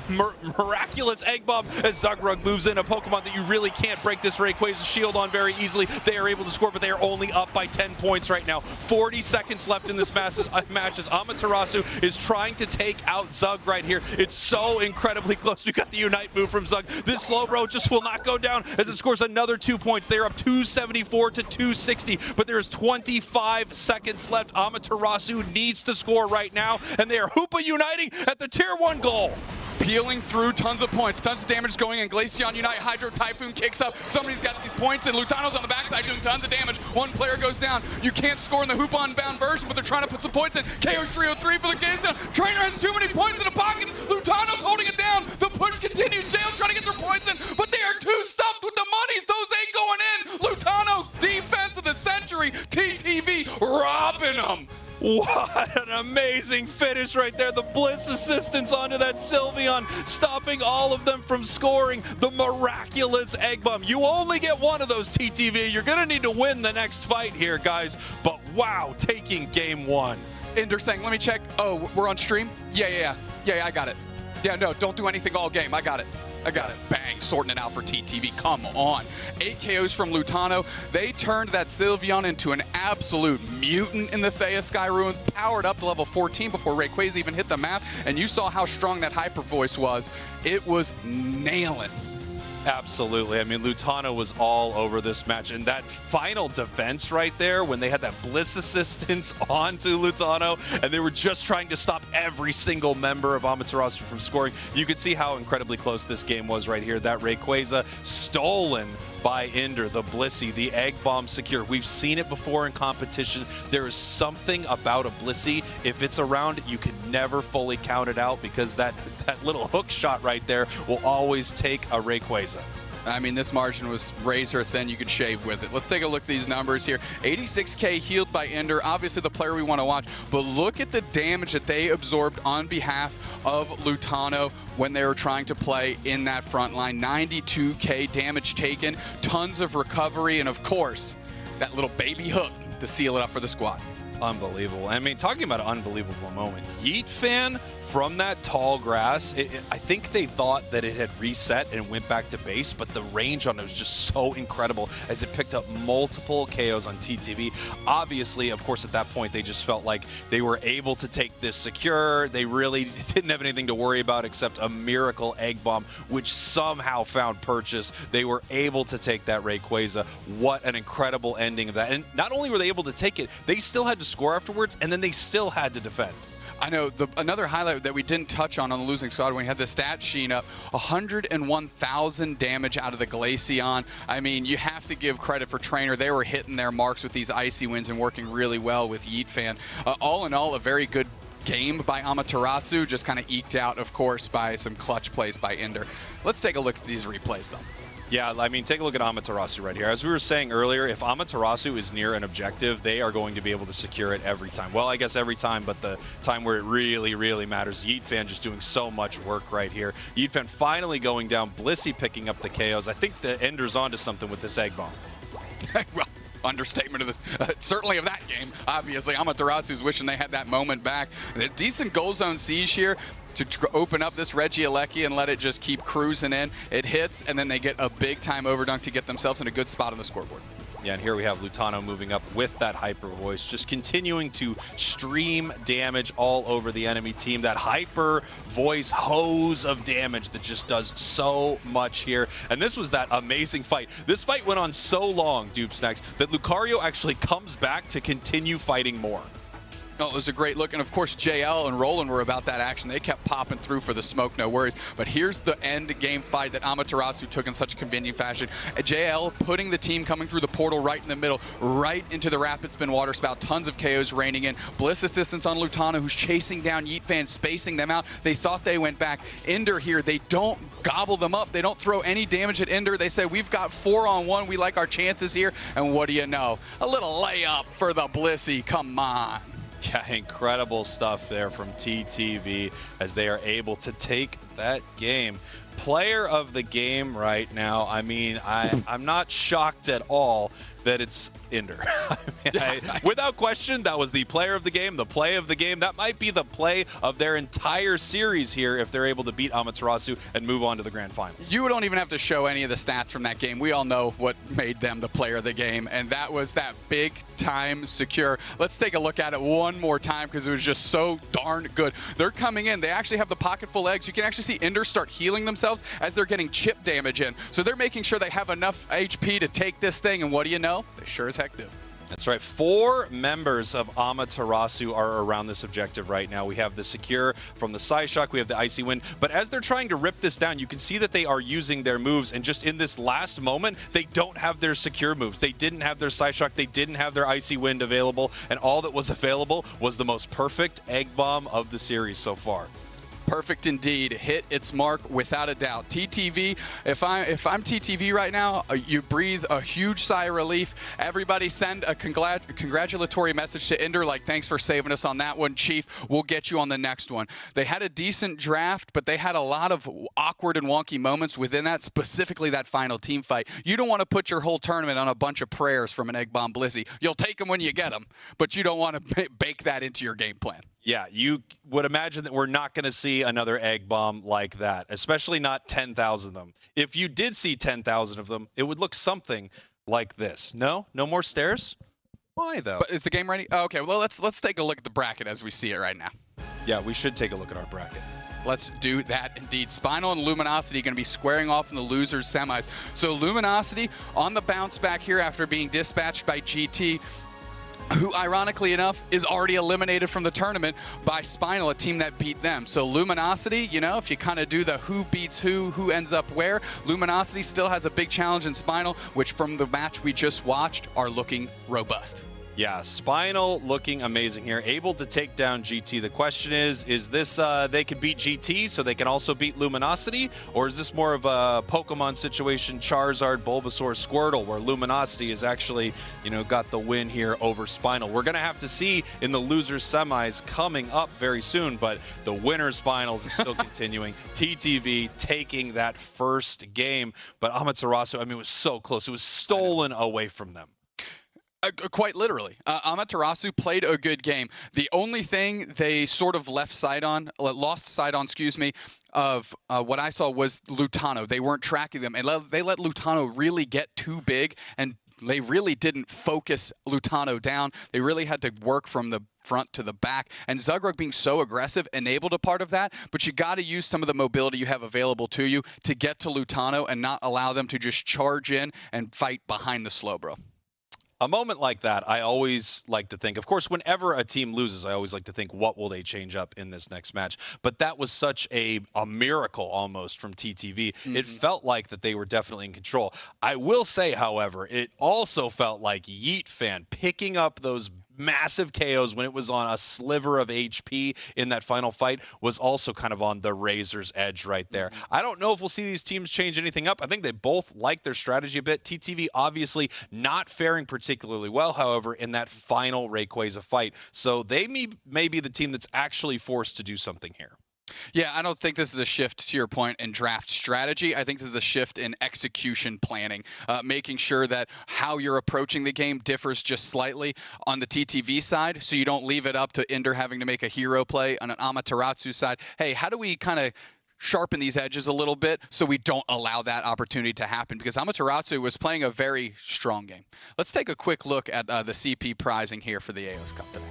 miraculous Egg Bomb as Zugrug moves in, a Pokemon that you really can't break this Rayquaza shield on very easily. They are able to score, but they are only up by 10 points right now. 40 seconds left in this match as Amaterasu is trying to take out Zug right here. It's so incredibly close. We got the Unite move from Zug. This Slowbro just will not go down as it scores another 2 points. They are up 274 to 260, but there is 25 seconds left. Amaterasu needs to score right now, and they are Hoopa uniting at the Tier 1 goal. Peeling through tons of points, tons of damage going in. Glaceon Unite, Hydro Typhoon kicks up. Somebody's got these points, and Lutano's on the backside doing tons of damage. One player goes down. You can't score in the Hoop Unbound version, but they're trying to put some points in. KO Trio 3 for the Glaceon. Trainer has too many points in the pockets. Lutano's holding it down. The push continues. Jail's trying to get their points in, but they are too stuffed with the monies. Those ain't going in. Lutano, defense of the century. TTV robbing them. What an amazing finish right there. The Bliss assistance onto that Sylveon, stopping all of them from scoring. The miraculous Egg Bomb. You only get one of those, TTV. You're going to need to win the next fight here, guys. But wow, taking game 1. Ender saying, let me check. Oh, we're on stream? Yeah, I got it. Yeah, no, don't do anything all game. I got it. Bang, sorting it out for TTV. Come on. 8 KOs from Lutano. They turned that Sylveon into an absolute mutant in the Thea Sky Ruins, powered up to level 14 before Rayquaza even hit the map, and you saw how strong that Hyper Voice was. It was nailing. Absolutely. I mean, Lutano was all over this match. And that final defense right there, when they had that Bliss assistance onto Lutano, and they were just trying to stop every single member of Amaterasu from scoring, you could see how incredibly close this game was right here. That Rayquaza stolen by Ender, the Blissey, the Egg Bomb secure. We've seen it before in competition. There is something about a Blissey. If it's around, you can never fully count it out because that little hook shot right there will always take a Rayquaza. I mean, this margin was razor thin. You could shave with it. Let's take a look at these numbers here. 86K healed by Ender, obviously the player we want to watch, but look at the damage that they absorbed on behalf of Lutano when they were trying to play in that front line. 92K damage taken, tons of recovery, and of course, that little baby hook to seal it up for the squad. Unbelievable. I mean, talking about an unbelievable moment. Yeet Fan from that tall grass, I think they thought that it had reset and went back to base, but the range on it was just so incredible as it picked up multiple KOs on TTV. Obviously, of course, at that point, they just felt like they were able to take this secure. They really didn't have anything to worry about except a miracle Egg Bomb, which somehow found purchase. They were able to take that Rayquaza. What an incredible ending of that. And not only were they able to take it, they still had to score afterwards, and then they still had to defend. I know another highlight that we didn't touch on the losing squad when we had the stat sheet up, 101,000 damage out of the Glaceon. I mean, you have to give credit for Trainer. They were hitting their marks with these icy winds and working really well with Yeet Fan. All in all, a very good game by Amaterasu, just kind of eked out, of course, by some clutch plays by Ender. Let's take a look at these replays, though. Yeah, I mean, take a look at Amaterasu right here. As we were saying earlier, if Amaterasu is near an objective, they are going to be able to secure it every time. Well, I guess every time, but the time where it really, really matters. Yeet Fan just doing so much work right here. Yeet Fan finally going down. Blissey picking up the KOs. I think the Ender's onto something with this Egg Bomb. Well, understatement of the certainly of that game. Obviously, Amaterasu's wishing they had that moment back. A decent goal zone siege here to open up this Regieleki and let it just keep cruising in. It hits, and then they get a big-time overdunk to get themselves in a good spot on the scoreboard. Yeah, and here we have Lutano moving up with that Hyper Voice, just continuing to stream damage all over the enemy team. That Hyper Voice hose of damage that just does so much here. And this was that amazing fight. This fight went on so long, Dupe Snacks, that Lucario actually comes back to continue fighting more. Oh, it was a great look, and of course JL and Roland were about that action. They kept popping through for the smoke, no worries. But here's the end game fight that Amaterasu took in such a convenient fashion. JL putting the team coming through the portal right in the middle, right into the Rapid Spin Water Spout. Tons of KOs raining in. Bliss assistance on Lutano, who's chasing down Yeet Fan, spacing them out. They thought they went back. Ender here, they don't gobble them up. They don't throw any damage at Ender. They say, we've got 4-on-1. We like our chances here. And what do you know? A little layup for the Blissey. Come on. Yeah, incredible stuff there from TTV as they are able to take that game. Player of the game right now, I mean, I'm not shocked at all that it's Ender. Without question, that was the player of the game, the play of the game. That might be the play of their entire series here if they're able to beat Amaterasu and move on to the grand finals. You don't even have to show any of the stats from that game. We all know what made them the player of the game, and that was that big time secure. Let's take a look at it one more time because it was just so darn good. They're coming in. They actually have the pocket full eggs. You can actually see Ender start healing themselves as they're getting chip damage in. So they're making sure they have enough HP to take this thing, and what do you know? They sure as heck do. That's right. 4 members of Amaterasu are around this objective right now. We have the Secure from the Psyshock. We have the Icy Wind. But as they're trying to rip this down, you can see that they are using their moves. And just in this last moment, they don't have their Secure moves. They didn't have their Psyshock. They didn't have their Icy Wind available. And all that was available was the most perfect Egg Bomb of the series so far. Perfect indeed. Hit its mark without a doubt. TTV, if I'm TTV right now, you breathe a huge sigh of relief. Everybody send a congratulatory message to Ender, like, thanks for saving us on that one, Chief. We'll get you on the next one. They had a decent draft, but they had a lot of awkward and wonky moments within that, specifically that final team fight. You don't want to put your whole tournament on a bunch of prayers from an Egg Bomb Blissey. You'll take them when you get them, but you don't want to bake that into your game plan. Yeah, you would imagine that we're not going to see another Egg Bomb like that, especially not 10,000 of them. If you did see 10,000 of them, it would look something like this. No? No more stairs? Why, though? But is the game ready? Oh, okay, well, let's take a look at the bracket as we see it right now. Yeah, we should take a look at our bracket. Let's do that indeed. Spinal and Luminosity going to be squaring off in the losers semis. So Luminosity on the bounce back here after being dispatched by GT, who, ironically enough, is already eliminated from the tournament by Spinal, a team that beat them. So Luminosity, you know, if you kind of do the who beats who ends up where, Luminosity still has a big challenge in Spinal, which from the match we just watched are looking robust. Yeah, Spinal looking amazing here, able to take down GT. The question is this they can beat GT so they can also beat Luminosity? Or is this more of a Pokemon situation, Charizard, Bulbasaur, Squirtle, where Luminosity is actually, you know, got the win here over Spinal? We're going to have to see in the losers semis coming up very soon, but the winners finals is still continuing. TTV taking that first game, but Amaterasu, I mean, it was so close. It was stolen away from them. Quite literally. Amaterasu played a good game. The only thing they sort of lost sight on, of what I saw was Lutano. They weren't tracking them, and they let Lutano really get too big, and they really didn't focus Lutano down. They really had to work from the front to the back, and Zugrug being so aggressive enabled a part of that, but you got to use some of the mobility you have available to you to get to Lutano and not allow them to just charge in and fight behind the Slowbro. A moment like that, I always like to think, of course, whenever a team loses, I always like to think, what will they change up in this next match? But that was such a miracle almost from TTV. It felt like that they were definitely in control. I will say, however, it also felt like Yeet Fan picking up those massive KOs when it was on a sliver of HP in that final fight was also kind of on the razor's edge right there. I don't know if we'll see these teams change anything up. I think they both like their strategy a bit. TTV obviously not faring particularly well, however, in that final Rayquaza fight. So they may be the team that's actually forced to do something here. Yeah, I don't think this is a shift, to your point, in draft strategy. I think this is a shift in execution planning, making sure that how you're approaching the game differs just slightly on the TTV side, so you don't leave it up to Ender having to make a hero play. On an Amaterasu side, hey, how do we kind of sharpen these edges a little bit so we don't allow that opportunity to happen? Because Amaterasu was playing a very strong game. Let's take a quick look at the CP prizing here for the Aeos Cup today.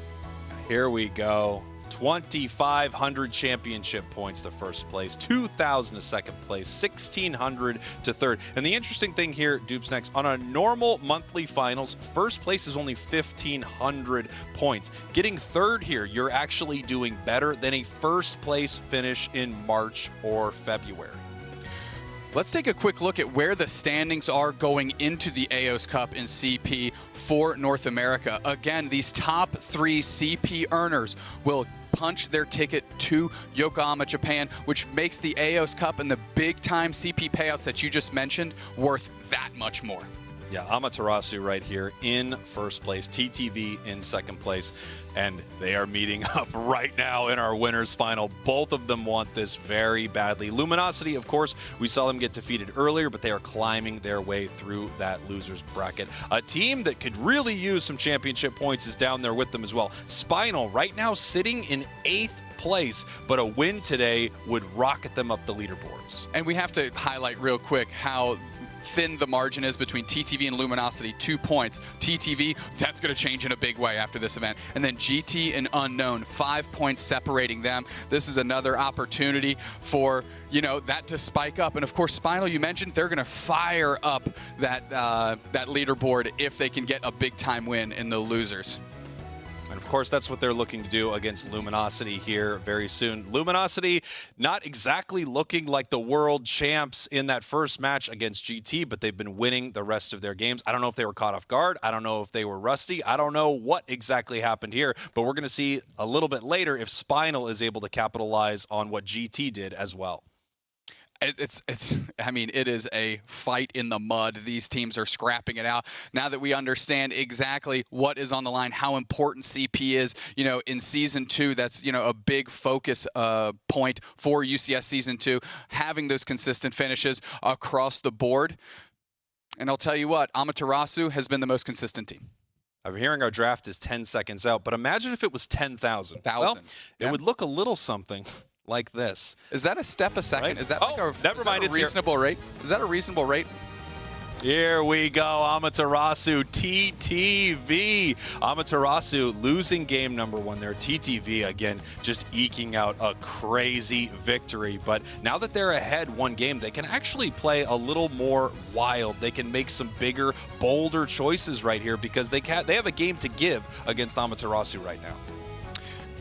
Here we go. 2,500 championship points to first place, 2,000 to second place, 1,600 to third. And the interesting thing here, Dupes Next, on a normal monthly finals, first place is only 1,500 points. Getting third here, you're actually doing better than a first place finish in March or February. Let's take a quick look at where the standings are going into the Aeos Cup in CP for North America. Again, these top 3 CP earners will punch their ticket to Yokohama, Japan, which makes the Aeos Cup and the big-time CP payouts that you just mentioned worth that much more. Yeah, Amaterasu right here in first place, TTV in second place, and they are meeting up right now in our winners final. Both of them want this very badly. Luminosity, of course, we saw them get defeated earlier, but they are climbing their way through that loser's bracket. A team that could really use some championship points is down there with them as well. Spinal right now sitting in 8th place, but a win today would rocket them up the leaderboards. And we have to highlight real quick how thin the margin is between TTV and Luminosity. 2 points. TTV, that's going to change in a big way after this event. And then GT and Unknown, 5 points separating them. This is another opportunity for, you know, that to spike up. And of course, Spinal, you mentioned, they're going to fire up that that leaderboard if they can get a big time win in the losers. And of course, that's what they're looking to do against Luminosity here very soon. Luminosity not exactly looking like the world champs in that first match against GT, but they've been winning the rest of their games. I don't know if they were caught off guard. I don't know if they were rusty. I don't know what exactly happened here, but we're going to see a little bit later if Spinal is able to capitalize on what GT did as well. I mean, it is a fight in the mud. These teams are scrapping it out. Now that we understand exactly what is on the line, how important CP is, you know, in Season 2, that's, you know, a big focus point for UCS Season 2, having those consistent finishes across the board. And I'll tell you what, Amaterasu has been the most consistent team. I'm hearing our draft is 10 seconds out, but imagine if it was 10,000. Well, it would look a little something like this. Is that a step a second? Right? Is that like never mind, it's a reasonable rate? Is that a reasonable rate? Here we go, Amaterasu, TTV. Amaterasu losing game number 1 there. TTV, again, just eking out a crazy victory. But now that they're ahead 1 game, they can actually play a little more wild. They can make some bigger, bolder choices right here because they have a game to give against Amaterasu right now.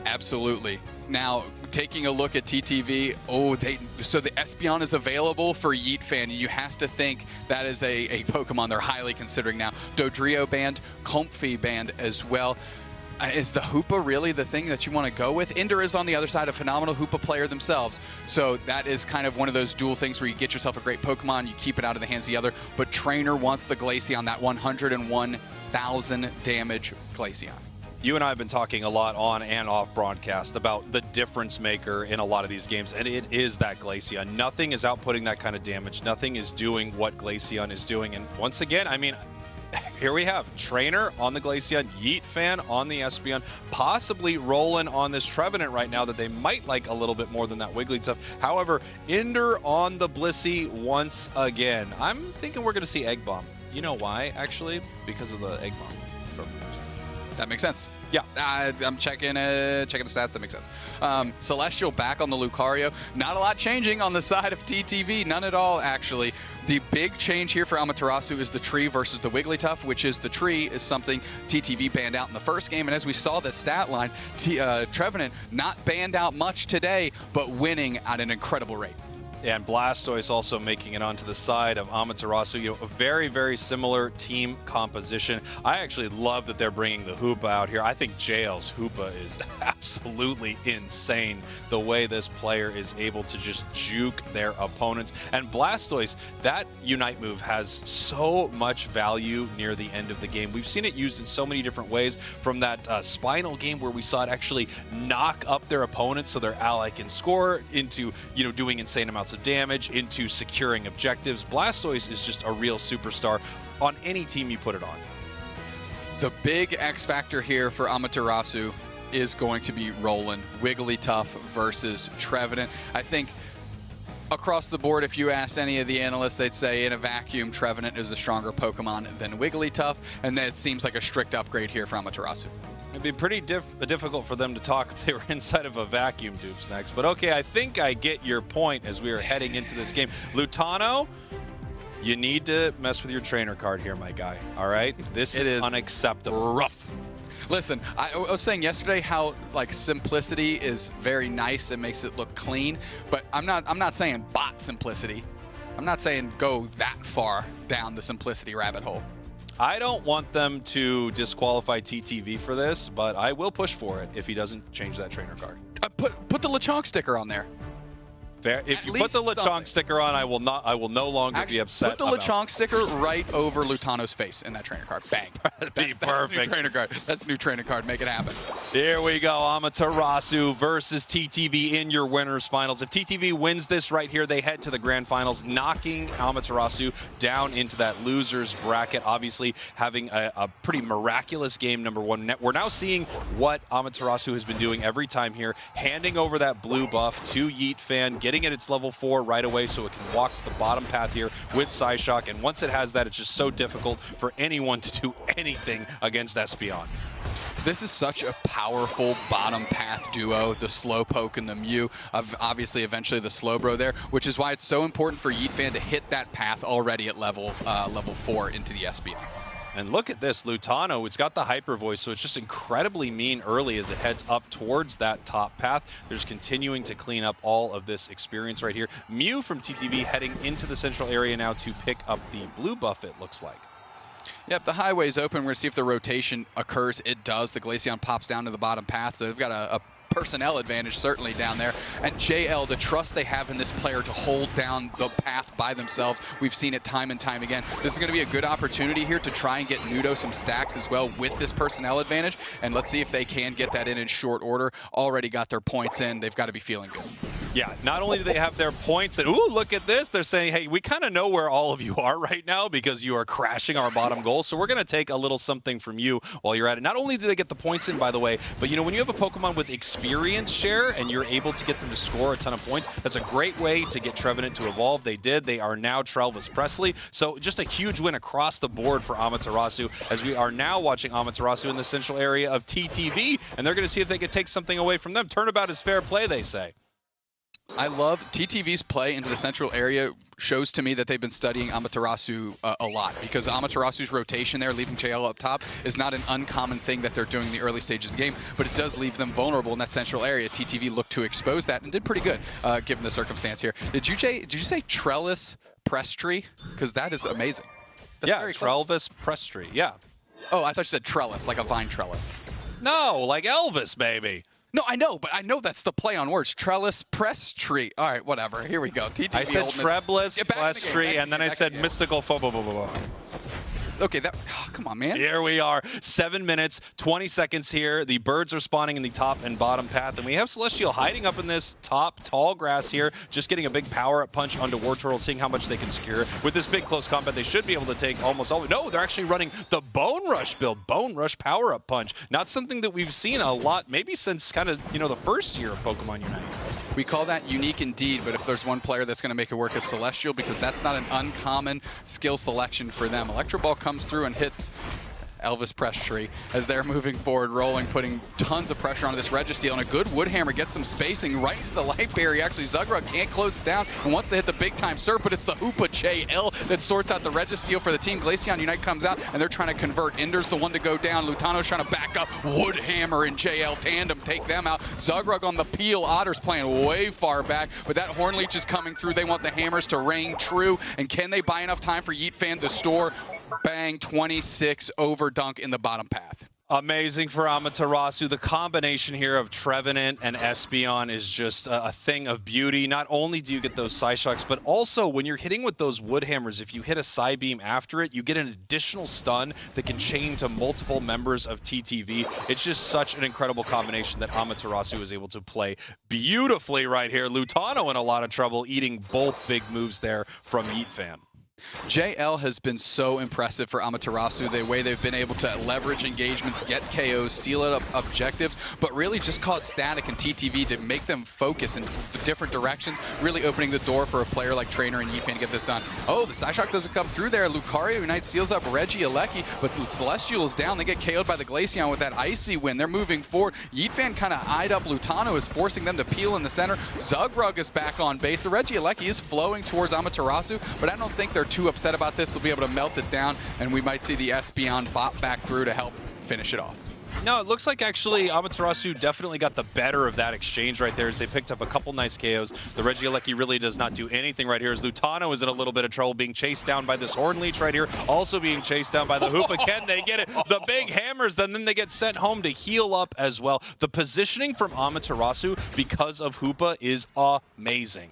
Absolutely. Now, taking a look at TTV, so the Espeon is available for Yeet Fan. You has to think that is a Pokemon they're highly considering now. Dodrio banned, Comfy banned as well. Is the Hoopa really the thing that you want to go with? Ender is on the other side, a phenomenal Hoopa player themselves. So that is kind of one of those dual things where you get yourself a great Pokemon, you keep it out of the hands of the other. But Trainer wants the Glaceon, that 101,000 damage Glaceon. You and I have been talking a lot on and off broadcast about the difference maker in a lot of these games, and it is that Glaceon. Nothing is outputting that kind of damage. Nothing is doing what Glaceon is doing. And once again, I mean, here we have Trainer on the Glaceon, Yeet Fan on the Espeon, possibly rolling on this Trevenant right now that they might like a little bit more than that Wiggly stuff. However, Ender on the Blissey once again. I'm thinking we're going to see Egg Bomb. You know why, actually? Because of the Egg Bomb. That makes sense. Yeah. I'm checking the stats. That makes sense. Celestial back on the Lucario. Not a lot changing on the side of TTV. None at all, actually. The big change here for Amaterasu is the tree versus the Wigglytuff, which is the tree is something TTV banned out in the first game. And as we saw the stat line, Trevenant not banned out much today, but winning at an incredible rate. And Blastoise also making it onto the side of Amaterasu. You know, a very, very similar team composition. I actually love that they're bringing the Hoopa out here. I think JL's Hoopa is absolutely insane, the way this player is able to just juke their opponents. And Blastoise, that Unite move has so much value near the end of the game. We've seen it used in so many different ways, from that Spinal game where we saw it actually knock up their opponents so their ally can score, into, you know, doing insane amounts of damage, into securing objectives. Blastoise is just a real superstar on any team you put it on. The big X factor here for Amaterasu is going to be Roland. Wigglytuff versus Trevenant. I think across the board, if you asked any of the analysts, they'd say in a vacuum, Trevenant is a stronger Pokemon than Wigglytuff, and that seems like a strict upgrade here for Amaterasu. It'd be pretty difficult for them to talk if they were inside of a vacuum, Dupes next. But okay, I think I get your point as we are heading into this game. Lutano, you need to mess with your trainer card here, my guy. All right? This is unacceptable. Rough. Listen, I was saying yesterday how like simplicity is very nice and makes it look clean, but I'm not saying bot simplicity. I'm not saying go that far down the simplicity rabbit hole. I don't want them to disqualify TTV for this, but I will push for it if he doesn't change that trainer card. Put the Lechonk sticker on there. Fair. If you put the Lechonk sticker on, I will no longer be upset. Put the Lechonk sticker right over Lutano's face in that trainer card. Bang. That'd be perfect. That's new trainer card. That's a new trainer card. Make it happen. Here we go. Amaterasu versus TTV in your winners finals. If TTV wins this right here, they head to the grand finals, knocking Amaterasu down into that losers bracket. Obviously, having a pretty miraculous game, number one. We're now seeing what Amaterasu has been doing every time here, handing over that blue buff to Yeet Fan, getting it its level 4 right away so it can walk to the bottom path here with Psyshock. And once it has that, it's just so difficult for anyone to do anything against Espeon. This is such a powerful bottom path duo, the Slowpoke and the Mew, obviously eventually the Slowbro there, which is why it's so important for Yeet Fan to hit that path already at level 4 into the Espeon. And look at this, Lutano, it's got the Hyper Voice, so it's just incredibly mean early as it heads up towards that top path. They're just continuing to clean up all of this experience right here. Mew from TTV heading into the central area now to pick up the blue buff, it looks like. Yep, the highway's open. We're going to see if the rotation occurs. It does. The Glaceon pops down to the bottom path, so they've got a personnel advantage certainly down there. And JL, the trust they have in this player to hold down the path by themselves, we've seen it time and time again. This is going to be a good opportunity here to try and get Nudo some stacks as well with this personnel advantage, and let's see if they can get that in short order. Already got their points in. They've got to be feeling good. Yeah, not only do they have their points, and ooh, look at this. They're saying, hey, we kind of know where all of you are right now because you are crashing our bottom goal, so we're going to take a little something from you while you're at it. Not only do they get the points in, by the way, but you know, when you have a Pokemon with experience share and you're able to get them to score a ton of points, that's a great way to get Trevenant to evolve. They did. They are now Trelvis Presley. So just a huge win across the board for Amaterasu, as we are now watching Amaterasu in the central area of TTV, and they're going to see if they can take something away from them. Turnabout is fair play, they say. I love TTV's play into the central area. Shows to me that they've been studying Amaterasu a lot, because Amaterasu's rotation there, leaving JL up top, is not an uncommon thing that they're doing in the early stages of the game, but it does leave them vulnerable in that central area. TTV looked to expose that and did pretty good given the circumstance here. Did you say Trellis Prestry? Because that is amazing. That's yeah, Trelvis Prestry, yeah. Oh, I thought you said trellis, like a vine trellis. No, like Elvis, baby. No, I know, but I know that's the play on words. Trellis press tree. All right, whatever. Here we go. TTV I said Treblis press tree, and then I said mystical phobo. Okay, come on, man. Here we are, 7 minutes, 20 seconds here. The birds are spawning in the top and bottom path, and we have Celestial hiding up in this top tall grass here, just getting a big power-up punch onto Wartortle, seeing how much they can secure. With this big close combat, they should be able to take almost all. No, they're actually running the Bone Rush build, Bone Rush power-up punch. Not something that we've seen a lot, maybe since kind of, you know, the first year of Pokemon Unite. We call that unique indeed, but if there's one player that's going to make it work, it's Celestial, because that's not an uncommon skill selection for them. Electro Ball comes through and hits Elvis Press Tree as they're moving forward, rolling, putting tons of pressure on this Registeel, and a good Woodhammer gets some spacing right into the light barrier. Actually, Zugrug can't close it down, and once they hit the big time surf, but it's the Hoopa JL that sorts out the Registeel for the team. Glaceon Unite comes out, and they're trying to convert. Ender's the one to go down. Lutano's trying to back up. Woodhammer and JL tandem take them out. Zugrug on the peel. Otter's playing way far back, but that Hornleech is coming through. They want the hammers to ring true, and can they buy enough time for Yeet Fan to store? Bang, 26 over dunk in the bottom path. Amazing for Amaterasu. The combination here of Trevenant and Espeon is just a thing of beauty. Not only do you get those Psyshocks, but also when you're hitting with those Woodhammers, if you hit a Psybeam after it, you get an additional stun that can chain to multiple members of TTV. It's just such an incredible combination that Amaterasu is able to play beautifully right here. Lutano in a lot of trouble, eating both big moves there from Yeet Fan. JL has been so impressive for Amaterasu, the way they've been able to leverage engagements, get KOs, seal up objectives, but really just cause static and TTV to make them focus in different directions, really opening the door for a player like Trainer and Yeet Fan to get this done. Oh, the Psyshock doesn't come through there. Lucario Unite seals up Regieleki, but the Celestial is down. They get KO'd by the Glaceon with that Icy win. They're moving forward. Yeet Fan kind of eyed up Lutano, is forcing them to peel in the center. Zugrug is back on base. The Regieleki is flowing towards Amaterasu, but I don't think they're too upset about this. They'll be able to melt it down, and we might see the Espeon bop back through to help finish it off. No, it looks like actually Amaterasu definitely got the better of that exchange right there as they picked up a couple nice KOs. The Regieleki really does not do anything right here as Lutano is in a little bit of trouble being chased down by this Hornleech right here, also being chased down by the Hoopa. Can they get it? The big hammers, then they get sent home to heal up as well. The positioning from Amaterasu because of Hoopa is amazing.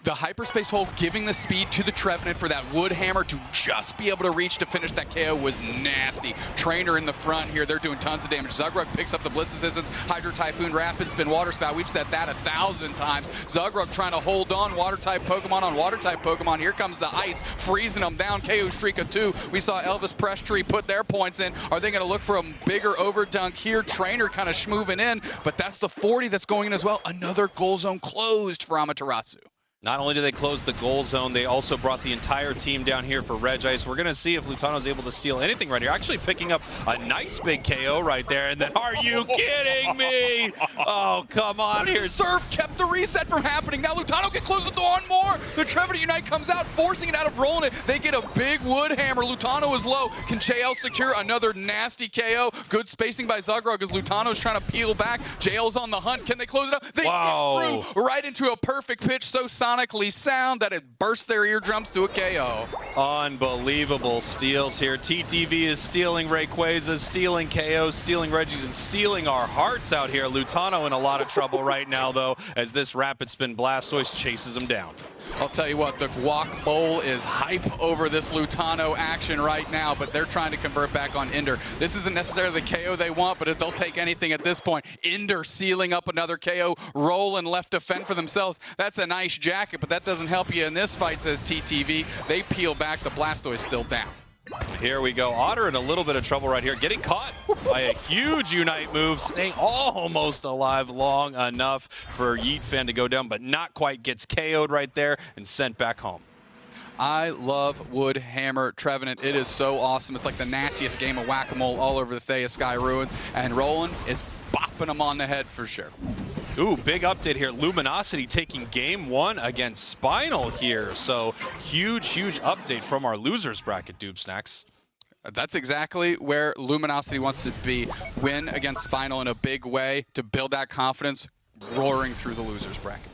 The hyperspace hole giving the speed to the Trevenant for that Woodhammer to just be able to reach to finish that KO was nasty. Trainer in the front here, they're doing tons of damage. Zugrug picks up the Blitz Assistance, Hydro Typhoon, Rapid Spin, Water Spout. We've said that 1,000 times. Zugrug trying to hold on, Water-type Pokemon on Water-type Pokemon. Here comes the Ice, freezing them down. KO streak of 2. We saw Elvis Press Tree put their points in. Are they going to look for a bigger overdunk here? Trainer kind of schmooving in, but that's the 40 that's going in as well. Another goal zone closed for Amaterasu. Not only did they close the goal zone, they also brought the entire team down here for Regice. We're going to see if Lutano's able to steal anything right here. Actually picking up a nice big KO right there. And then, are you kidding me? Oh, come on here. Surf kept the reset from happening. Now Lutano can close the door on more. The Trevenant Unite comes out, forcing it out of rolling it. They get a big Woodhammer. Lutano is low. Can JL secure another nasty KO? Good spacing by Zugrug as Lutano's trying to peel back. JL's on the hunt. Can they close it up? They get through right into a perfect pitch. So sonically sound that it bursts their eardrums to a KO. Unbelievable steals here. TTV is stealing Rayquaza, stealing KO, stealing Regis, and stealing our hearts out here. Lutano in a lot of trouble right now, though, as this Rapid Spin Blastoise chases him down. I'll tell you what, the Guac Bowl is hype over this Lutano action right now, but they're trying to convert back on Ender. This isn't necessarily the KO they want, but they'll take anything at this point. Ender sealing up another KO, roll and left to fend for themselves. That's a nice jacket, but that doesn't help you in this fight, says TTV. They peel back, the Blastoise still down. Here we go. Otter in a little bit of trouble right here. Getting caught by a huge Unite move. Staying almost alive long enough for Yeet Fan to go down, but not quite. Gets KO'd right there and sent back home. I love Woodhammer Trevenant. It is so awesome. It's like the nastiest game of whack-a-mole all over the Thea Sky Ruin. And Roland is bopping him on the head for sure. Ooh, big update here. Luminosity taking game 1 against Spinal here. So huge update from our losers bracket, Doob Snacks. That's exactly where Luminosity wants to be. Win against Spinal in a big way to build that confidence, roaring through the losers bracket.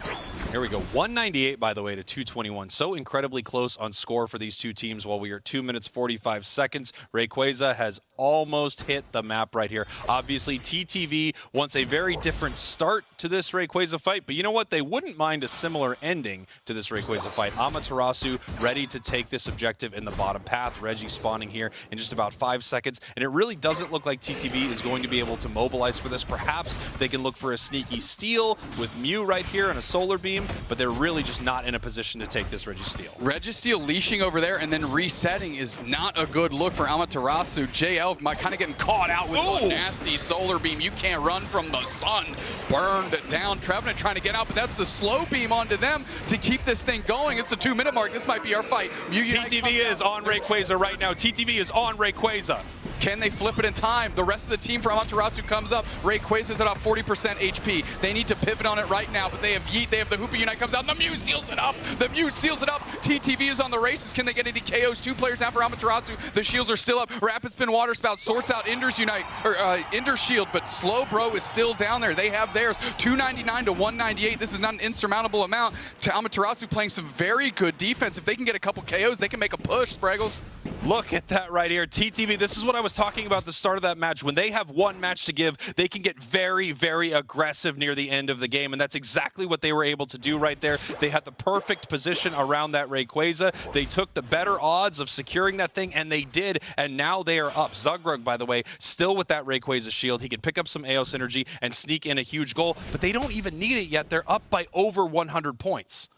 Here we go. 198, by the way, to 221. So incredibly close on score for these two teams while we are 2 minutes, 45 seconds. Rayquaza has almost hit the map right here. Obviously, TTV wants a very different start to this Rayquaza fight, but you know what? They wouldn't mind a similar ending to this Rayquaza fight. Amaterasu ready to take this objective in the bottom path. Reggie spawning here in just about 5 seconds, and it really doesn't look like TTV is going to be able to mobilize for this. Perhaps they can look for a sneaky steal with Mew right here and a Solar Beam, but they're really just not in a position to take this Registeel. Registeel leashing over there and then resetting is not a good look for Amaterasu. JL kind of getting caught out with a nasty Solar Beam. You can't run from the sun. Burned down. Trevenant trying to get out, but that's the slow beam onto them to keep this thing going. It's the 2-minute mark. This might be our fight. TTV is on Rayquaza right now. TTV is on Rayquaza. Can they flip it in time? The rest of the team from Amaterasu comes up. Rayquaza's at about 40% HP. They need to pivot on it right now, but they have Yeet, they have the Hoopa Unite comes out, and the Mew seals it up. The Mew seals it up. TTV is on the races. Can they get any KOs? 2 players down for Amaterasu. The shields are still up. Rapid Spin Water Spout sorts out Ender's Unite, or Ender's Shield, but Slowbro is still down there. They have theirs. 299 to 198. This is not an insurmountable amount. To Amaterasu playing some very good defense. If they can get a couple KOs, they can make a push, Spraggles. Look at that right here. TTV, this is what I was talking about at the start of that match. When they have one match to give, they can get very, very aggressive near the end of the game, and that's exactly what they were able to do right there. They had the perfect position around that Rayquaza. They took the better odds of securing that thing, and they did, and now they are up. Zugrug, by the way, still with that Rayquaza shield. He can pick up some Aeos energy and sneak in a huge goal, but they don't even need it yet. They're up by over 100 points.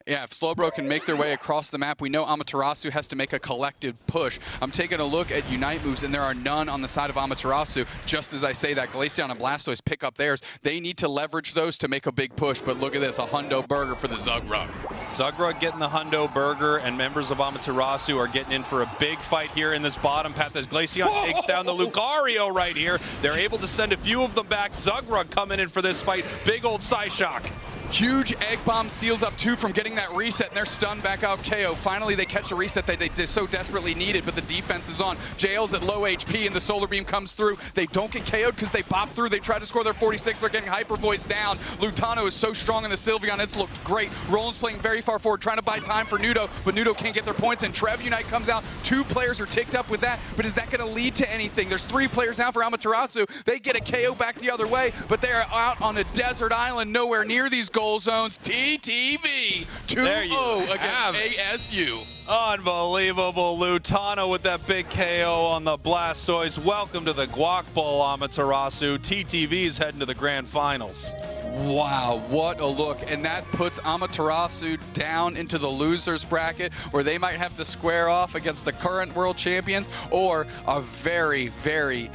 Yeah, if Slowbro can make their way across the map, we know Amaterasu has to make a collective push. I'm taking a look at Unite moves, and there are none on the side of Amaterasu. Just as I say that, Glaceon and Blastoise pick up theirs. They need to leverage those to make a big push, but look at this, a Hundo Burger for the Zugrug. Zugrug getting the Hundo Burger, and members of Amaterasu are getting in for a big fight here in this bottom path as Glaceon takes down the Lucario right here. They're able to send a few of them back. Zugrug coming in for this fight. Big old Psyshock. Huge Egg Bomb seals up 2 from getting that reset, and they're stunned back out KO. Finally, they catch a reset that they so desperately needed, but the defense is on. JL's at low HP, and the Solar Beam comes through. They don't get KO'd because they pop through. They try to score their 46. They're getting Hyper Voice down. Lutano is so strong in the Sylveon. It's looked great. Roland's playing very far forward, trying to buy time for Nudo, but Nudo can't get their points, and Trev Unite comes out. 2 players are ticked up with that, but is that going to lead to anything? There's 3 players now for Amaterasu. They get a KO back the other way, but they are out on a desert island, nowhere near these goal zones. TTV 2-0 against ASU. Unbelievable. Lutano with that big KO on the Blastoise. Welcome to the Guac Bowl, Amaterasu. TTV's heading to the grand finals. Wow, what a look. And that puts Amaterasu down into the losers bracket where they might have to square off against the current world champions or a very, very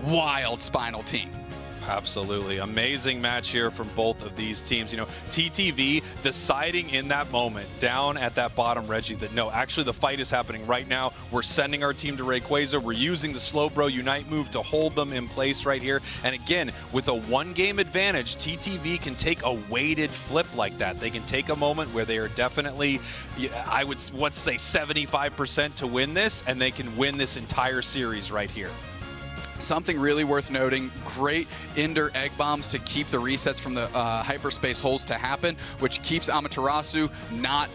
wild Spinal team. Absolutely. Amazing match here from both of these teams. You know, TTV deciding in that moment down at that bottom Reggie that no, actually the fight is happening right now. We're sending our team to Rayquaza. We're using the Slowbro Unite move to hold them in place right here. And again, with a 1-game advantage, TTV can take a weighted flip like that. They can take a moment where they are definitely, I would say 75% to win this, and they can win this entire series right here. Something really worth noting, great Ender Egg Bombs to keep the resets from the hyperspace holes to happen, which keeps Amaterasu not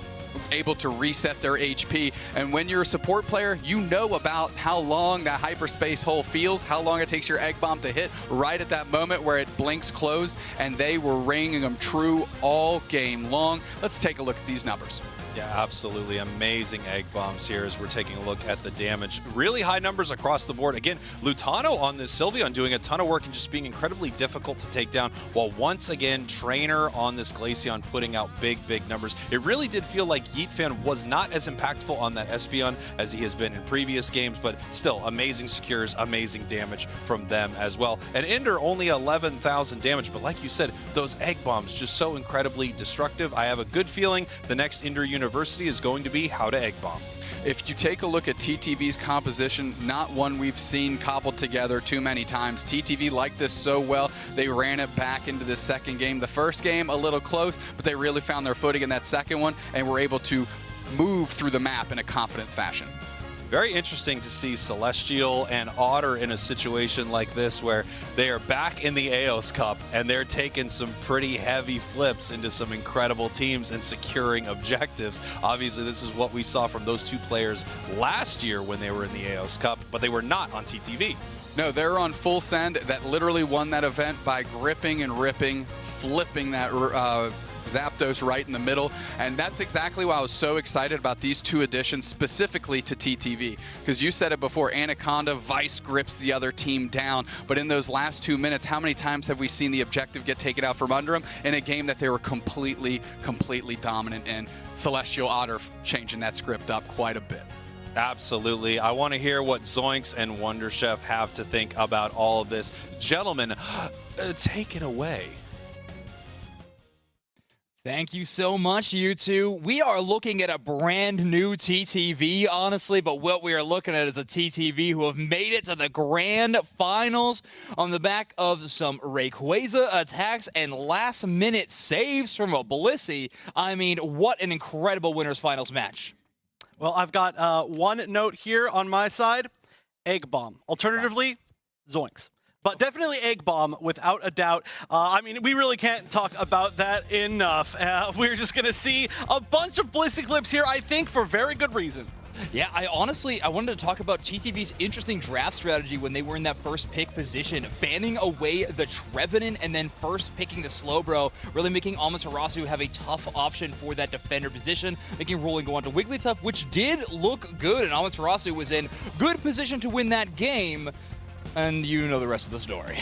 able to reset their HP. And when you're a support player, you know about how long that hyperspace hole feels, how long it takes your Egg Bomb to hit right at that moment where it blinks closed, and they were ringing them true all game long. Let's take a look at these numbers. Yeah, absolutely. Amazing Egg Bombs here as we're taking a look at the damage. Really high numbers across the board. Again, Lutano on this Sylveon doing a ton of work and just being incredibly difficult to take down, while once again, Trainer on this Glaceon putting out big, big numbers. It really did feel like Yeetfan was not as impactful on that Espeon as he has been in previous games, but still, amazing secures, amazing damage from them as well. And Ender only 11,000 damage, but like you said, those Egg Bombs just so incredibly destructive. I have a good feeling the next Ender University is going to be how to Egg Bomb. If you take a look at TTV's composition, not one we've seen cobbled together too many times. TTV liked this so well, they ran it back into the second game. The first game, a little close, but they really found their footing in that second one and were able to move through the map in a confidence fashion. Very interesting to see Celestial and Otter in a situation like this where they are back in the Aeos Cup and they're taking some pretty heavy flips into some incredible teams and securing objectives. Obviously, this is what we saw from those 2 players last year when they were in the Aeos Cup, but they were not on TTV. No, they're on Full Send that literally won that event by gripping and ripping, flipping that Zapdos right in the middle, and that's exactly why I was so excited about these 2 additions specifically to TTV, because you said it before, Anaconda Vice grips the other team down, but in those last 2 minutes, how many times have we seen the objective get taken out from under them in a game that they were completely dominant in? Celestial Otter changing that script up quite a bit. Absolutely. I want to hear what Zoinks and Wonder Chef have to think about all of this. Gentlemen, take it away. Thank you so much, you two. We are looking at a brand new TTV, honestly, but what we are looking at is a TTV who have made it to the grand finals on the back of some Rayquaza attacks and last-minute saves from a Blissey. I mean, what an incredible winners finals match. Well, I've got one note here on my side, Egg Bomb. Alternatively, Zoinks. But definitely Egg Bomb, without a doubt. I mean, we really can't talk about that enough. We're just going to see a bunch of Blissey clips here, I think, for very good reason. Yeah, I wanted to talk about TTV's interesting draft strategy when they were in that first pick position, banning away the Trevenant and then first picking the Slowbro, really making Amaterasu have a tough option for that defender position, making Rolling go on to Wigglytuff, which did look good, and Amaterasu was in good position to win that game. And you know the rest of the story.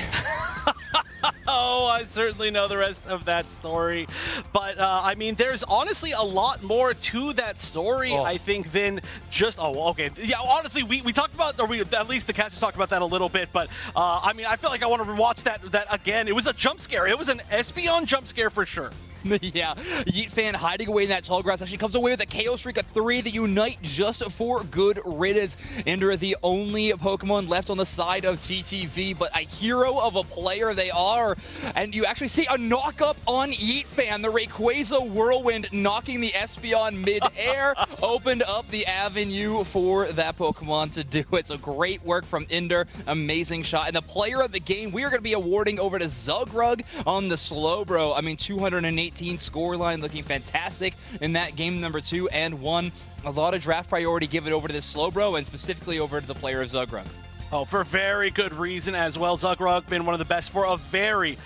Oh, I certainly know the rest of that story. But, I mean, there's honestly a lot more to that story, I think, than just, okay. Yeah, honestly, we talked about, or at least the catchers talked about that a little bit, but, I mean, I feel like I want to rewatch that again. It was a jump scare. It was an Espeon jump scare for sure. Yeah, Yeet fan hiding away in that tall grass actually comes away with a KO streak of 3. The Unite just for good riddance. Ender, the only Pokemon left on the side of TTV, but a hero of a player they are. And you actually see a knock-up on Yeet fan. The Rayquaza Whirlwind knocking the Espeon mid-air opened up the avenue for that Pokemon to do it. So great work from Ender. Amazing shot. And the player of the game, we are going to be awarding over to Zugrug on the Slowbro. I mean, 218 scoreline, looking fantastic in that game number 2 and 1. A lot of draft priority given over to this Slowbro and specifically over to the player of Zugrug. Oh, for very good reason as well. Zugrug been one of the best for a very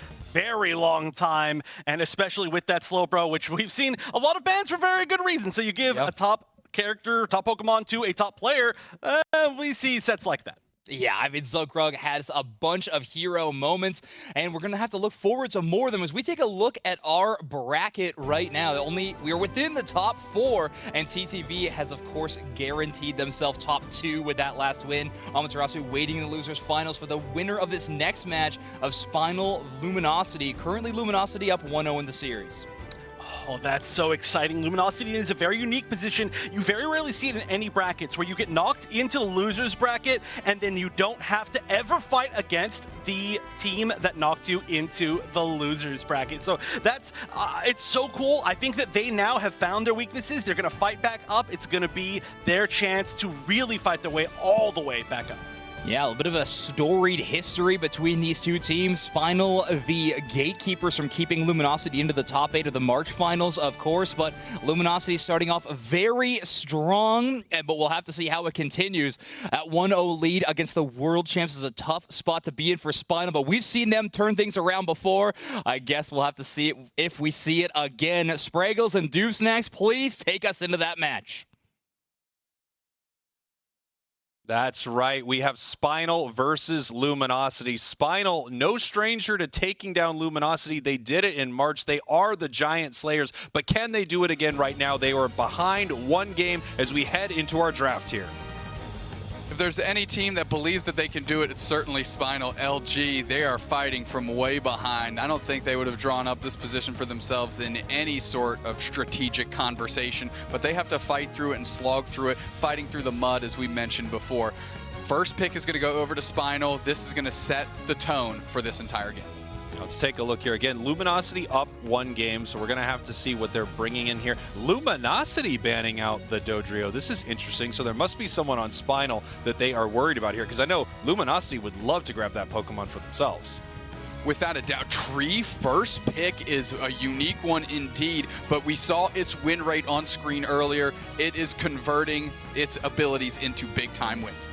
long time, and especially with that Slowbro, which we've seen a lot of bans for very good reason. So you give a top character, top Pokemon to a top player, we see sets like that. Yeah, I mean, Zugrug has a bunch of hero moments, and we're going to have to look forward to more of them as we take a look at our bracket right now. We are within the top 4, and TTV has, of course, guaranteed themselves top 2 with that last win. Amaterasu waiting in the losers finals for the winner of this next match of Spinal Luminosity. Currently, Luminosity up 1-0 in the series. Oh, that's so exciting. Luminosity is a very unique position. You very rarely see it in any brackets where you get knocked into the loser's bracket and then you don't have to ever fight against the team that knocked you into the loser's bracket. So that's, it's so cool. I think that they now have found their weaknesses. They're going to fight back up. It's going to be their chance to really fight their way all the way back up. Yeah, a bit of a storied history between these two teams. Spinal, the gatekeepers from keeping Luminosity into the top 8 of the March finals, of course, but Luminosity starting off very strong, but we'll have to see how it continues. At 1-0 lead against the world champs is a tough spot to be in for Spinal, but we've seen them turn things around before. I guess we'll have to see it if we see it again. Spraggles and Doob Snacks, please take us into that match. That's right. We have Spinal versus Luminosity. Spinal, no stranger to taking down Luminosity. They did it in March. They are the Giant Slayers, but can they do it again right now? They are behind 1 game as we head into our draft here. If there's any team that believes that they can do it, it's certainly Spinal LG. They are fighting from way behind. I don't think they would have drawn up this position for themselves in any sort of strategic conversation, but they have to fight through it and slog through it, fighting through the mud, as we mentioned before. First pick is going to go over to Spinal. This is going to set the tone for this entire game. Let's take a look here. Again, Luminosity up 1 game, so we're going to have to see what they're bringing in here. Luminosity banning out the Dodrio. This is interesting. So there must be someone on Spinal that they are worried about here, because I know Luminosity would love to grab that Pokemon for themselves. Without a doubt, Tree first pick is a unique one indeed, but we saw its win rate on screen earlier. It is converting its abilities into big-time wins.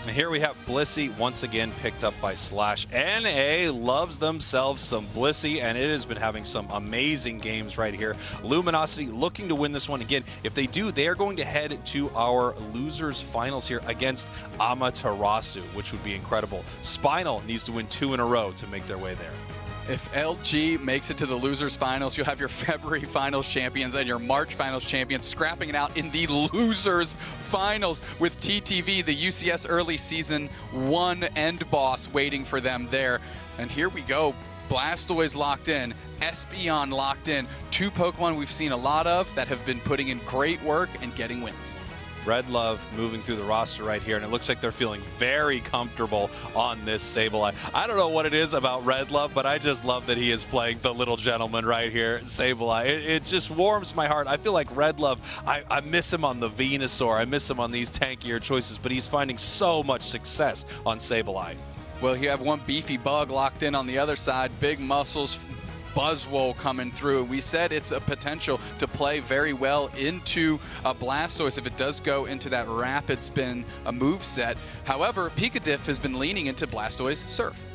And here we have Blissey once again picked up by Slash. NA loves themselves some Blissey, and it has been having some amazing games right here. Luminosity looking to win this one again. If they do, they are going to head to our losers finals here against Amaterasu, which would be incredible. Spinal needs to win 2 in a row to make their way there. If LG makes it to the losers finals, you'll have your February finals champions and your March finals champions scrapping it out in the losers finals with TTV, the UCS early season 1 end boss waiting for them there. And here we go. Blastoise locked in. Espeon locked in. Two Pokemon we've seen a lot of that have been putting in great work and getting wins. Red Love moving through the roster right here, and it looks like they're feeling very comfortable on this Sableye. I don't know what it is about Red Love, but I just love that he is playing the little gentleman right here, Sableye. It just warms my heart. I feel like Red Love, I miss him on the Venusaur. I miss him on these tankier choices, but he's finding so much success on Sableye. Well, you have one beefy bug locked in on the other side, big muscles, Buzzwole coming through. We said it's a potential to play very well into a Blastoise if it does go into that rapid spin move set. However, Pikadiff has been leaning into Blastoise Surf.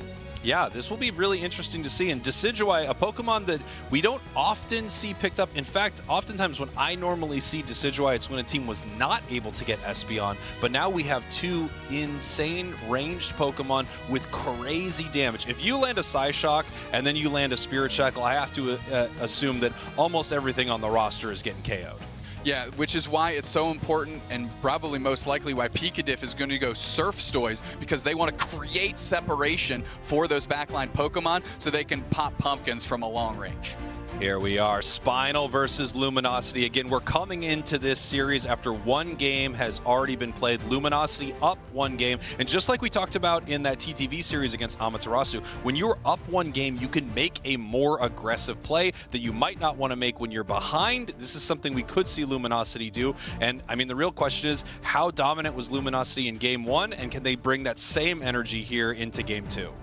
Yeah, this will be really interesting to see. And Decidueye, a Pokemon that we don't often see picked up. In fact, oftentimes when I normally see Decidueye, it's when a team was not able to get Espeon. But now we have two insane ranged Pokemon with crazy damage. If you land a Psyshock and then you land a Spirit Shackle, I have to assume that almost everything on the roster is getting KO'd. Yeah, which is why it's so important and probably most likely why Pikadiff is going to go Surfstoise, because they want to create separation for those backline Pokemon so they can pop pumpkins from a long range. Here we are, Spinal versus Luminosity. Again, we're coming into this series after one game has already been played. Luminosity up one game. And just like we talked about in that TTV series against Amaterasu, when you're up one game, you can make a more aggressive play that you might not want to make when you're behind. This is something we could see Luminosity do. And I mean, the real question is, how dominant was Luminosity in game one? And can they bring that same energy here into game two?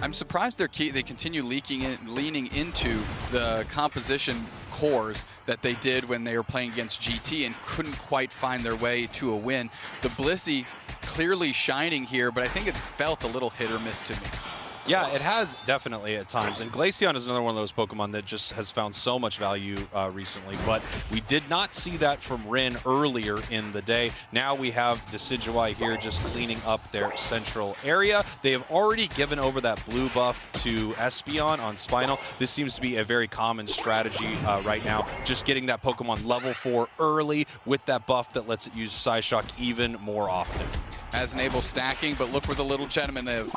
I'm surprised they continue leaning into the composition cores that they did when they were playing against GT and couldn't quite find their way to a win. The Blissey clearly shining here, but I think it's felt a little hit or miss to me. Yeah, it has definitely at times. And Glaceon is another one of those Pokemon that just has found so much value recently. But we did not see that from Rin earlier in the day. Now we have Decidueye here just cleaning up their central area. They have already given over that blue buff to Espeon on Spinal. This seems to be a very common strategy right now. Just getting that Pokemon level 4 early with that buff that lets it use Psyshock even more often. Has enabled stacking, but look where the little gentleman is.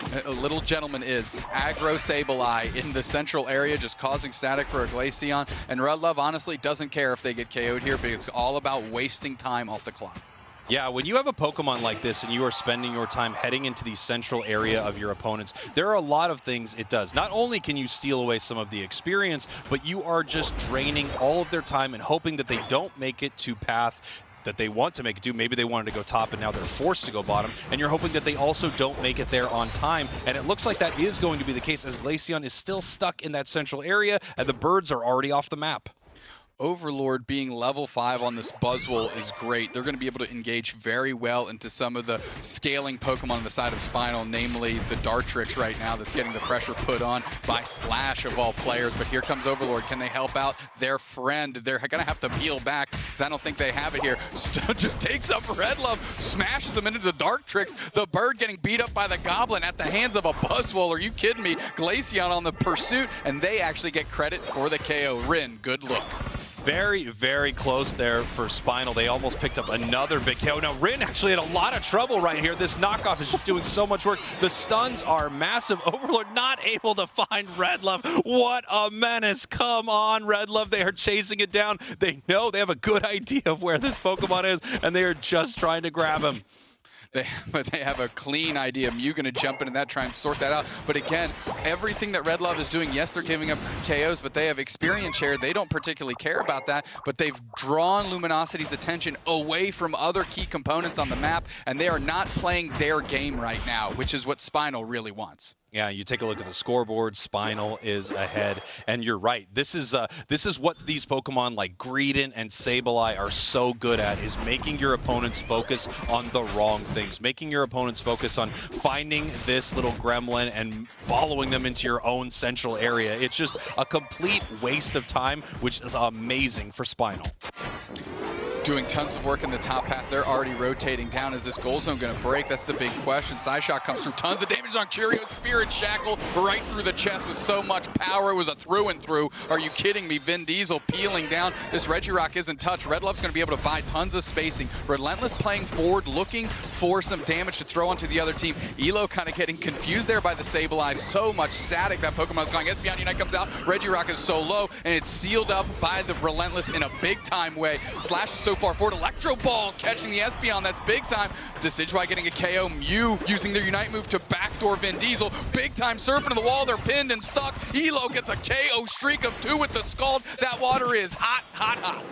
Aggro Sableye in the central area, just causing static for a Glaceon. And Red Love honestly doesn't care if they get KO'd here, because it's all about wasting time off the clock. Yeah, when you have a Pokemon like this and you are spending your time heading into the central area of your opponents, there are a lot of things it does. Not only can you steal away some of the experience, but you are just draining all of their time and hoping that they don't make it to path that they want to make it to. Maybe they wanted to go top and now they're forced to go bottom, and you're hoping that they also don't make it there on time. And it looks like that is going to be the case, as Glaceon is still stuck in that central area and the birds are already off the map. Overlord being level 5 on this Buzzwole is great. They're going to be able to engage very well into some of the scaling Pokemon on the side of Spinal, namely the Dartrix right now that's getting the pressure put on by Slash of all players. But here comes Overlord. Can they help out their friend? They're going to have to peel back because I don't think they have it here. Stone just takes up Red Love, smashes him into the Dartrix. The bird getting beat up by the Goblin at the hands of a Buzzwole. Are you kidding me? Glaceon on the pursuit, and they actually get credit for the KO. Rin, good look. Very, very close there for Spinal. They almost picked up another big KO. Now, Rin actually had a lot of trouble right here. This knockoff is just doing so much work. The stuns are massive. Overlord not able to find Red Love. What a menace. Come on, Red Love. They are chasing it down. They know they have a good idea of where this Pokemon is, and they are just trying to grab him. But they have a clean idea. Mew going to jump into that, try and sort that out. But again, everything that Red Love is doing, yes, they're giving up KOs, but they have experience share. They don't particularly care about that, but they've drawn Luminosity's attention away from other key components on the map, and they are not playing their game right now, which is what Spinal really wants. Yeah, you take a look at the scoreboard, Spinal is ahead, and you're right. This is what these Pokemon like Greedent and Sableye are so good at, is making your opponents focus on the wrong things, making your opponents focus on finding this little gremlin and following them into your own central area. It's just a complete waste of time, which is amazing for Spinal. doing tons of work in the top path. They're already rotating down. Is this goal zone going to break? That's the big question. Side shot comes through. Tons of damage on Curios. Spirit Shackle right through the chest with so much power. It was a through and through. Are you kidding me? Vin Diesel peeling down. This Regirock isn't touched. Red Love's going to be able to buy tons of spacing. Relentless playing forward, looking for some damage to throw onto the other team. Elo kind of getting confused there by the Sableye. So much static that Pokemon's going. Espeon Unite comes out. Regirock is so low, and it's sealed up by the Relentless in a big-time way. Slash is so far forward. Electro Ball catching the Espeon. That's big time. Decidueye getting a KO. Mew using their Unite move to backdoor Vin Diesel. Big-time surf into the wall. They're pinned and stuck. Elo gets a KO streak of 2 with the Scald. That water is hot, hot, hot.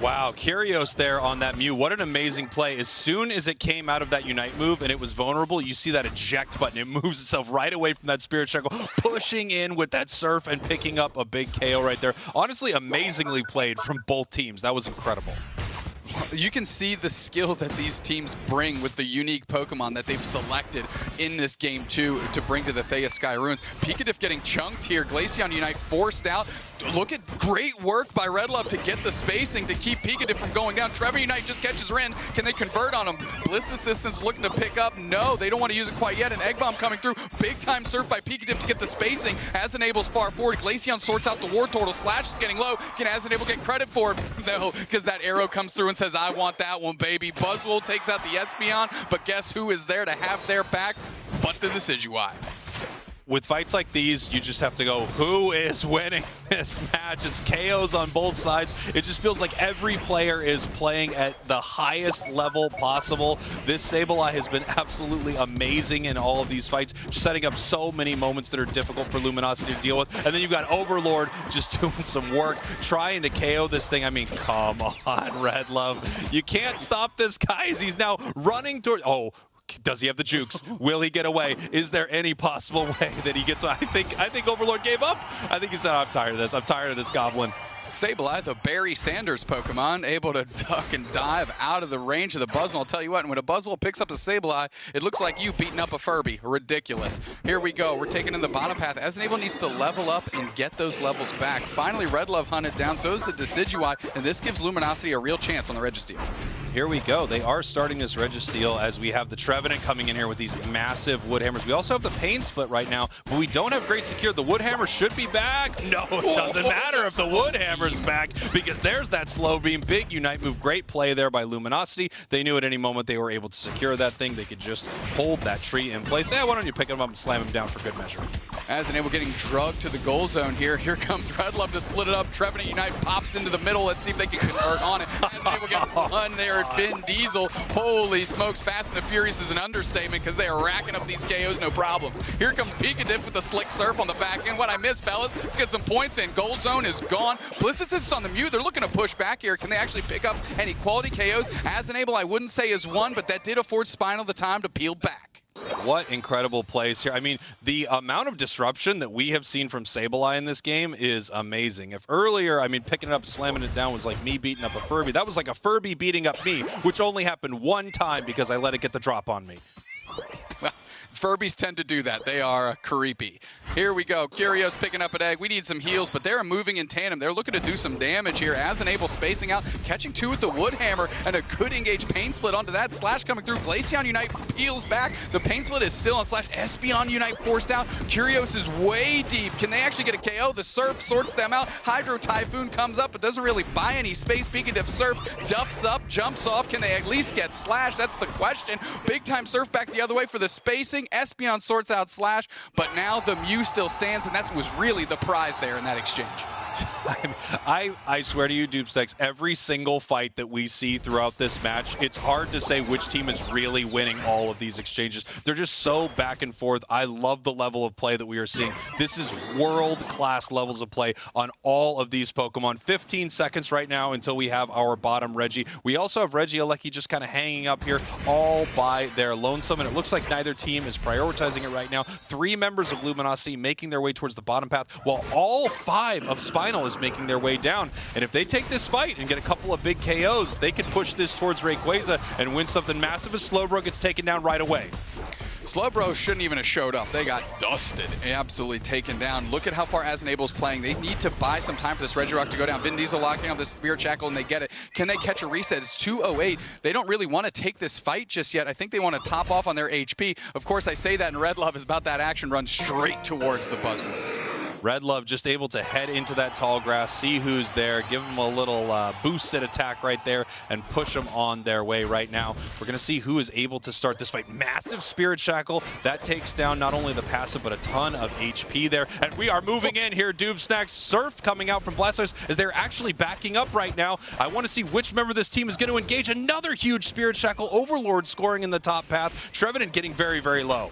Wow, Curios there on that Mew. What an amazing play. As soon as it came out of that Unite move and it was vulnerable, you see that eject button. It moves itself right away from that Spirit Shackle, pushing in with that surf and picking up a big KO right there. Honestly, amazingly played from both teams. That was incredible. You can see the skill that these teams bring with the unique Pokemon that they've selected in this game to bring to the Thea Sky Ruins. Pikatif getting chunked here. Glaceon Unite forced out. Look at great work by Red Love to get the spacing to keep Pikatif from going down. Trevor Unite just catches Rin. Can they convert on him? Bliss Assistance looking to pick up. No, they don't want to use it quite yet. An Egg Bomb coming through. Big time surf by Pikatif to get the spacing. Asenable's far forward. Glaceon sorts out the War Turtle. Slash is getting low. Can Asenable get credit for it? No, because that arrow comes through and says, I want that one, baby. Buzzwole takes out the Espeon, but guess who is there to have their back but the Decidueye? With fights like these, you just have to go, who is winning this match? It's KOs on both sides. It just feels like every player is playing at the highest level possible. This Sableye has been absolutely amazing in all of these fights, setting up so many moments that are difficult for Luminosity to deal with. And then you've got Overlord just doing some work, trying to KO this thing. I mean, come on, Red Love. You can't stop this guy as he's now running toward... Oh, does he have the jukes? Will he get away? Is there any possible way that he gets away? I think Overlord gave up. I think he said, I'm tired of this. I'm tired of this goblin. Sableye, the Barry Sanders Pokemon, able to duck and dive out of the range of the Buzzwole. I'll tell you what, when a Buzzwole picks up a Sableye, it looks like you beating up a Furby. Ridiculous. Here we go. We're taking in the bottom path. Esnable needs to level up and get those levels back. Finally, Red Love hunted down. So is the Decidueye, and this gives Luminosity a real chance on the Registeel. Here we go. They are starting this Registeel as we have the Trevenant coming in here with these massive Wood Hammers. We also have the Pain Split right now, but we don't have Great Secure. The Wood Hammer should be back. No, it doesn't matter if the Wood Hammer's back because there's that Slow Beam. Big Unite move. Great play there by Luminosity. They knew at any moment they were able to secure that thing. They could just hold that tree in place. Why don't you pick him up and slam him down for good measure? Asenable getting drugged to the goal zone here. Here comes Red Love to split it up. Trevenant Unite pops into the middle. Let's see if they can convert on it. Asenable gets one there. Vin Diesel. Holy smokes. Fast and the Furious is an understatement because they are racking up these KOs, no problems. Here comes Pikatif with the slick surf on the back end. What I missed, fellas. Let's get some points in. Goal zone is gone. Bliss Assist on the Mew. They're looking to push back here. Can they actually pick up any quality KOs? Asenable, I wouldn't say is one, but that did afford Spinal the time to peel back. What incredible plays here. I mean, the amount of disruption that we have seen from Sableye in this game is amazing. If earlier, I mean, picking it up, slamming it down was like me beating up a Furby, that was like a Furby beating up me, which only happened one time because I let it get the drop on me. Well, Furbies tend to do that. They are creepy. Here we go. Curios picking up an egg. We need some heals, but they're moving in tandem. They're looking to do some damage here. Asenable spacing out, catching 2 with the Wood Hammer, and a good engage Pain Split onto that. Slash coming through. Glaceon Unite peels back. The Pain Split is still on Slash. Espeon Unite forced out. Curios is way deep. Can they actually get a KO? The Surf sorts them out. Hydro Typhoon comes up, but doesn't really buy any space. Pikatif Surf duffs up, jumps off. Can they at least get Slash? That's the question. Big time Surf back the other way for the spacing. Espeon sorts out Slash, but now the Mew still stands, and that was really the prize there in that exchange. I swear to you, Dupsticks, every single fight that we see throughout this match, it's hard to say which team is really winning all of these exchanges. They're just so back and forth. I love the level of play that we are seeing. This is world-class levels of play on all of these Pokemon. 15 seconds right now until we have our bottom Reggie. We also have Regieleki just kind of hanging up here all by their lonesome, and it looks like neither team is prioritizing it right now. 3 members of Luminosity making their way towards the bottom path, while all 5 of Spinal is making their way down. And if they take this fight and get a couple of big KOs, they could push this towards Rayquaza and win something massive as Slowbro gets taken down right away. Slowbro shouldn't even have showed up. They got dusted, absolutely taken down. Look at how far As NA Aeos playing. They need to buy some time for this Regirock to go down. Vin Diesel locking on this Spirit Shackle, and they get it. Can they catch a reset? It's 2:08. They don't really want to take this fight just yet. I think they want to top off on their HP. Of course, I say that, and Red Love is about that action run straight towards the Buzzword. Red Love just able to head into that tall grass, see who's there, give them a little boosted attack right there, and push them on their way right now. We're going to see who is able to start this fight. Massive Spirit Shackle. That takes down not only the passive, but a ton of HP there. And we are moving in here. Doob Snacks, Surf coming out from Blastoise as they're actually backing up right now. I want to see which member of this team is going to engage. Another huge Spirit Shackle. Overlord scoring in the top path. Trevenant getting very, very low.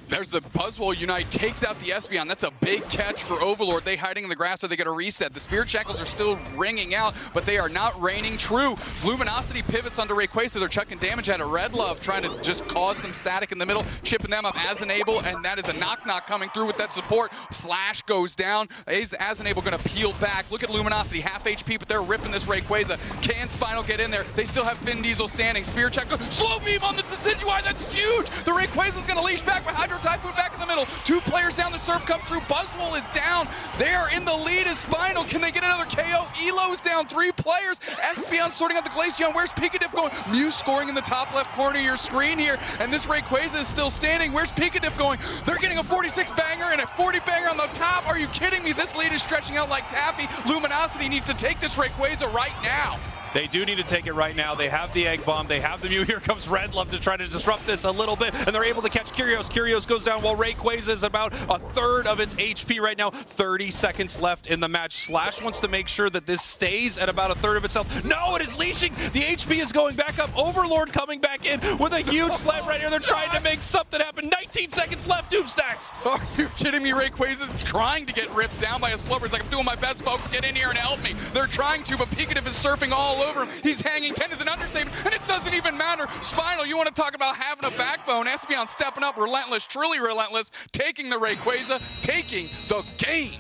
There's the Buzzwole Unite, takes out the Espeon. That's a big catch for Overlord. They hiding in the grass so they get a reset. The Spirit Shackles are still ringing out, but they are not raining true. Luminosity pivots onto Rayquaza. They're chucking damage at a Red Love, trying to just cause some static in the middle, chipping them up as Enable, and that is a knock-knock coming through with that support. Slash goes down. As Enable going to peel back. Look at Luminosity, half HP, but they're ripping this Rayquaza. Can Spinal get in there? They still have Vin Diesel standing. Spirit Shackle, slow beam on the Decidueye. That's huge. The Rayquaza's going to leash back with Hydro Typhoon back in the middle. Two players down. The Surf comes through. Buzzwole is down. They are in the lead as Spinal. Can they get another KO? Elo's down. Three players. Espeon sorting out the Glaceon. Where's Pikadiff going? Mew scoring in the top left corner of your screen here. And this Rayquaza is still standing. Where's Pikadiff going? They're getting a 46 banger and a 40 banger on the top. Are you kidding me? This lead is stretching out like taffy. Luminosity needs to take this Rayquaza right now. They do need to take it right now. They have the Egg Bomb. They have the Mew. Here comes Red Love to try to disrupt this a little bit, and they're able to catch Curios. Curios goes down while Rayquaza is about a third of its HP right now. 30 seconds left in the match. Slash wants to make sure that this stays at about a third of itself. No, it is leashing. The HP is going back up. Overlord coming back in with a huge slam right here. They're trying to make something happen. 19 seconds left, Doom Stacks. Are you kidding me? Rayquaza's trying to get ripped down by a Slowbro. He's like, I'm doing my best, folks. Get in here and help me. They're trying to, but Pikadiff is surfing all over him. He's hanging. 10 is an understatement, and it doesn't even matter. Spinal, you want to talk about having a backbone. Espeon stepping up, relentless, truly relentless, taking the Rayquaza, taking the game.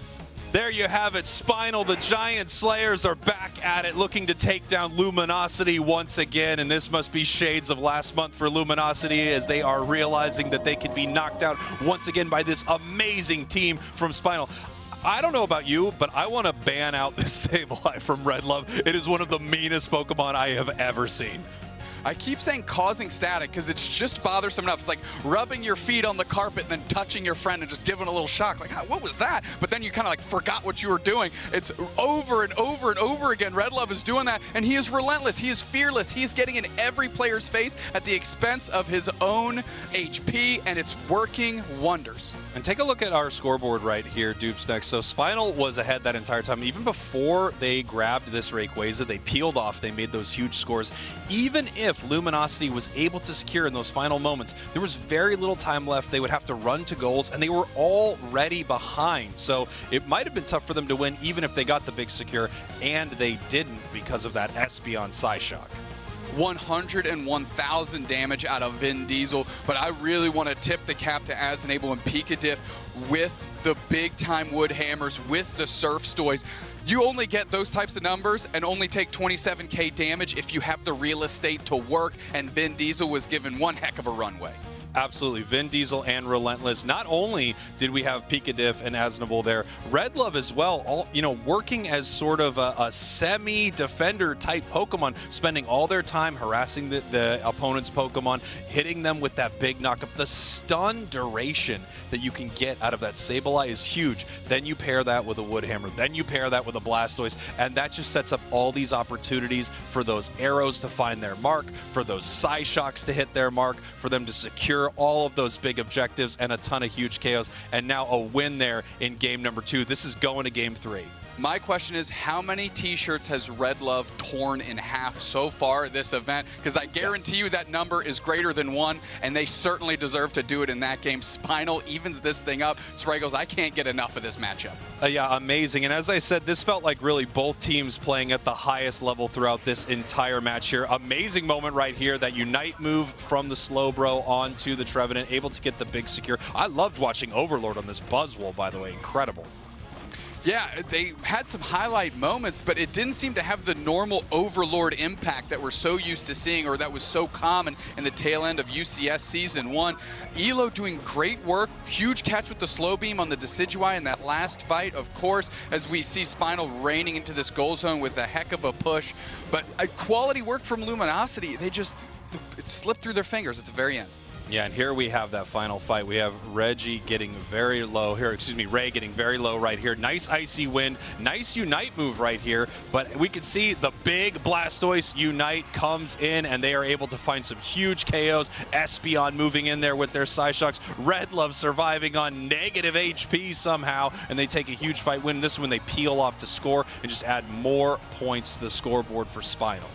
There you have it. Spinal, the Giant Slayers are back at it, looking to take down Luminosity once again, and this must be shades of last month for Luminosity as they are realizing that they could be knocked out once again by this amazing team from Spinal. I don't know about you, but I want to ban out this Sableye from Red Love. It is one of the meanest Pokemon I have ever seen. I keep saying causing static because it's just bothersome enough. It's like rubbing your feet on the carpet and then touching your friend and just giving a little shock. Like, what was that? But then you kind of like forgot what you were doing. It's over and over and over again. Red Love is doing that, and he is relentless. He is fearless. He is getting in every player's face at the expense of his own HP, and it's working wonders. And take a look at our scoreboard right here, Dupes next. So Spinal was ahead that entire time. Even before they grabbed this Rayquaza, they peeled off. They made those huge scores. Even if Luminosity was able to secure in those final moments, there was very little time left. They would have to run to goals, and they were already behind. So it might have been tough for them to win, even if they got the big secure, and they didn't because of that Espeon Psyshock. 101,000 damage out of Vin Diesel, but I really want to tip the cap to As NA and Pikadiff with the big-time wood hammers, with the Surf Stoys. You only get those types of numbers and only take 27k damage if you have the real estate to work, and Vin Diesel was given one heck of a runway. Absolutely. Vin Diesel and Relentless. Not only did we have Pikadiff and Asnable there, Red Love as well, all, working as sort of a semi-defender type Pokemon, spending all their time harassing the opponent's Pokemon, hitting them with that big knockup. The stun duration that you can get out of that Sableye is huge. Then you pair that with a Wood Hammer. Then you pair that with a Blastoise, and that just sets up all these opportunities for those arrows to find their mark, for those Psyshocks to hit their mark, for them to secure all of those big objectives and a ton of huge KOs, and now a win there in game number 2. This is going to game 3. My question is, how many t-shirts has Red Love torn in half so far this event? Because I guarantee you that number is greater than 1, and they certainly deserve to do it in that game. Spinal evens this thing up. Spraggles, I can't get enough of this matchup. Yeah, amazing. And as I said, this felt like really both teams playing at the highest level throughout this entire match here. Amazing moment right here, that Unite move from the Slowbro onto the Trevenant, able to get the big secure. I loved watching Overlord on this Buzzwole, by the way. Incredible. Yeah, they had some highlight moments, but it didn't seem to have the normal Overlord impact that we're so used to seeing, or that was so common in the tail end of UCS Season 1. Elo doing great work, huge catch with the slow beam on the Decidueye in that last fight, of course, as we see Spinal raining into this goal zone with a heck of a push. But quality work from Luminosity, it slipped through their fingers at the very end. Yeah, and here we have that final fight. We have Reggie getting very low here, Ray getting very low right here. Nice icy wind, nice Unite move right here, but we can see the big Blastoise Unite comes in, and they are able to find some huge KOs. Espeon moving in there with their Psyshocks. Red Love surviving on negative HP somehow, and they take a huge fight win. This is when they peel off to score and just add more points to the scoreboard for Spinal.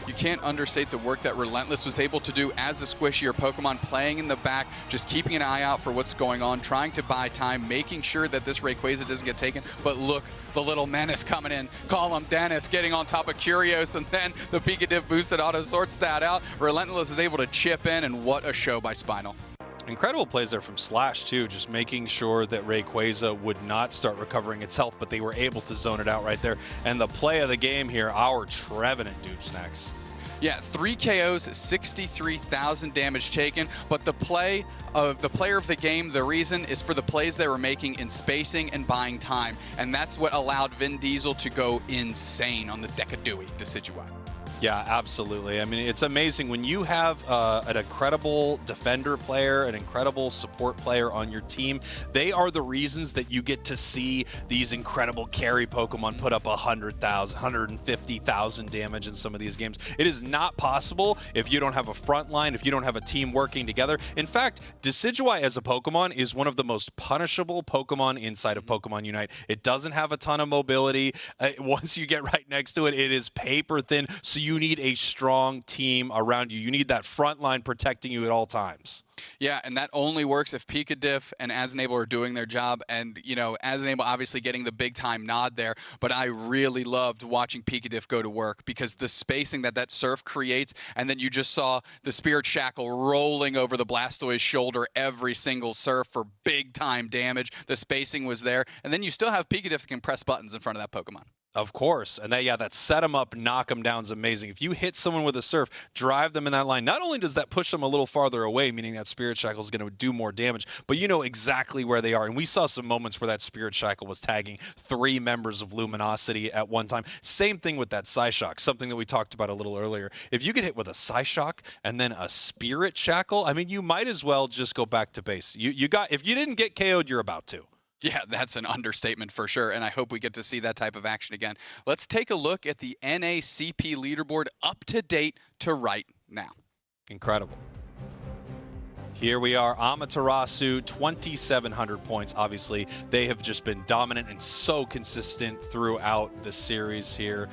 You can't understate the work that Relentless was able to do as a squishier Pokemon, playing in the back, just keeping an eye out for what's going on, trying to buy time, making sure that this Rayquaza doesn't get taken. But look, the little menace coming in. Call him Dennis, getting on top of Curios, and then the Pikachu boosted auto sorts that out. Relentless is able to chip in, and what a show by Spinal. Incredible plays there from Slash, too, just making sure that Rayquaza would not start recovering its health, but they were able to zone it out right there. And the play of the game here, our Trevenant Dupsnacks. Yeah, 3 KOs, 63,000 damage taken, but the player of the game, the reason is for the plays they were making in spacing and buying time, and that's what allowed Vin Diesel to go insane on the Decadui Decidueye. Yeah, absolutely. I mean, it's amazing when you have an incredible defender player, an incredible support player on your team. They are the reasons that you get to see these incredible carry Pokemon put up 100,000, 150,000 damage in some of these games. It is not possible if you don't have a front line, if you don't have a team working together. In fact, Decidueye as a Pokemon is one of the most punishable Pokemon inside of Pokemon Unite. It doesn't have a ton of mobility. Once you get right next to it, it is paper thin. So you need a strong team around you. You need that front line protecting you at all times. Yeah, and that only works if Pikadiff and Aznable are doing their job. And, you know, Aznable obviously getting the big-time nod there, but I really loved watching Pikadiff go to work because the spacing that Surf creates, and then you just saw the Spirit Shackle rolling over the Blastoise shoulder every single Surf for big-time damage. The spacing was there, and then you still have Pikadiff that can press buttons in front of that Pokemon. Of course. And that set them up, knock them down is amazing. If you hit someone with a Surf, drive them in that line, not only does that push them a little farther away, meaning that Spirit Shackle is going to do more damage, but you know exactly where they are. And we saw some moments where that Spirit Shackle was tagging 3 members of Luminosity at one time. Same thing with that Psyshock, something that we talked about a little earlier. If you get hit with a Psyshock and then a Spirit Shackle, I mean, you might as well just go back to base. If you didn't get KO'd, you're about to. Yeah, that's an understatement for sure, and I hope we get to see that type of action again. Let's take a look at the NACP leaderboard up to date to right now. Incredible. Here we are, Amaterasu, 2,700 points. Obviously, they have just been dominant and so consistent throughout the series here.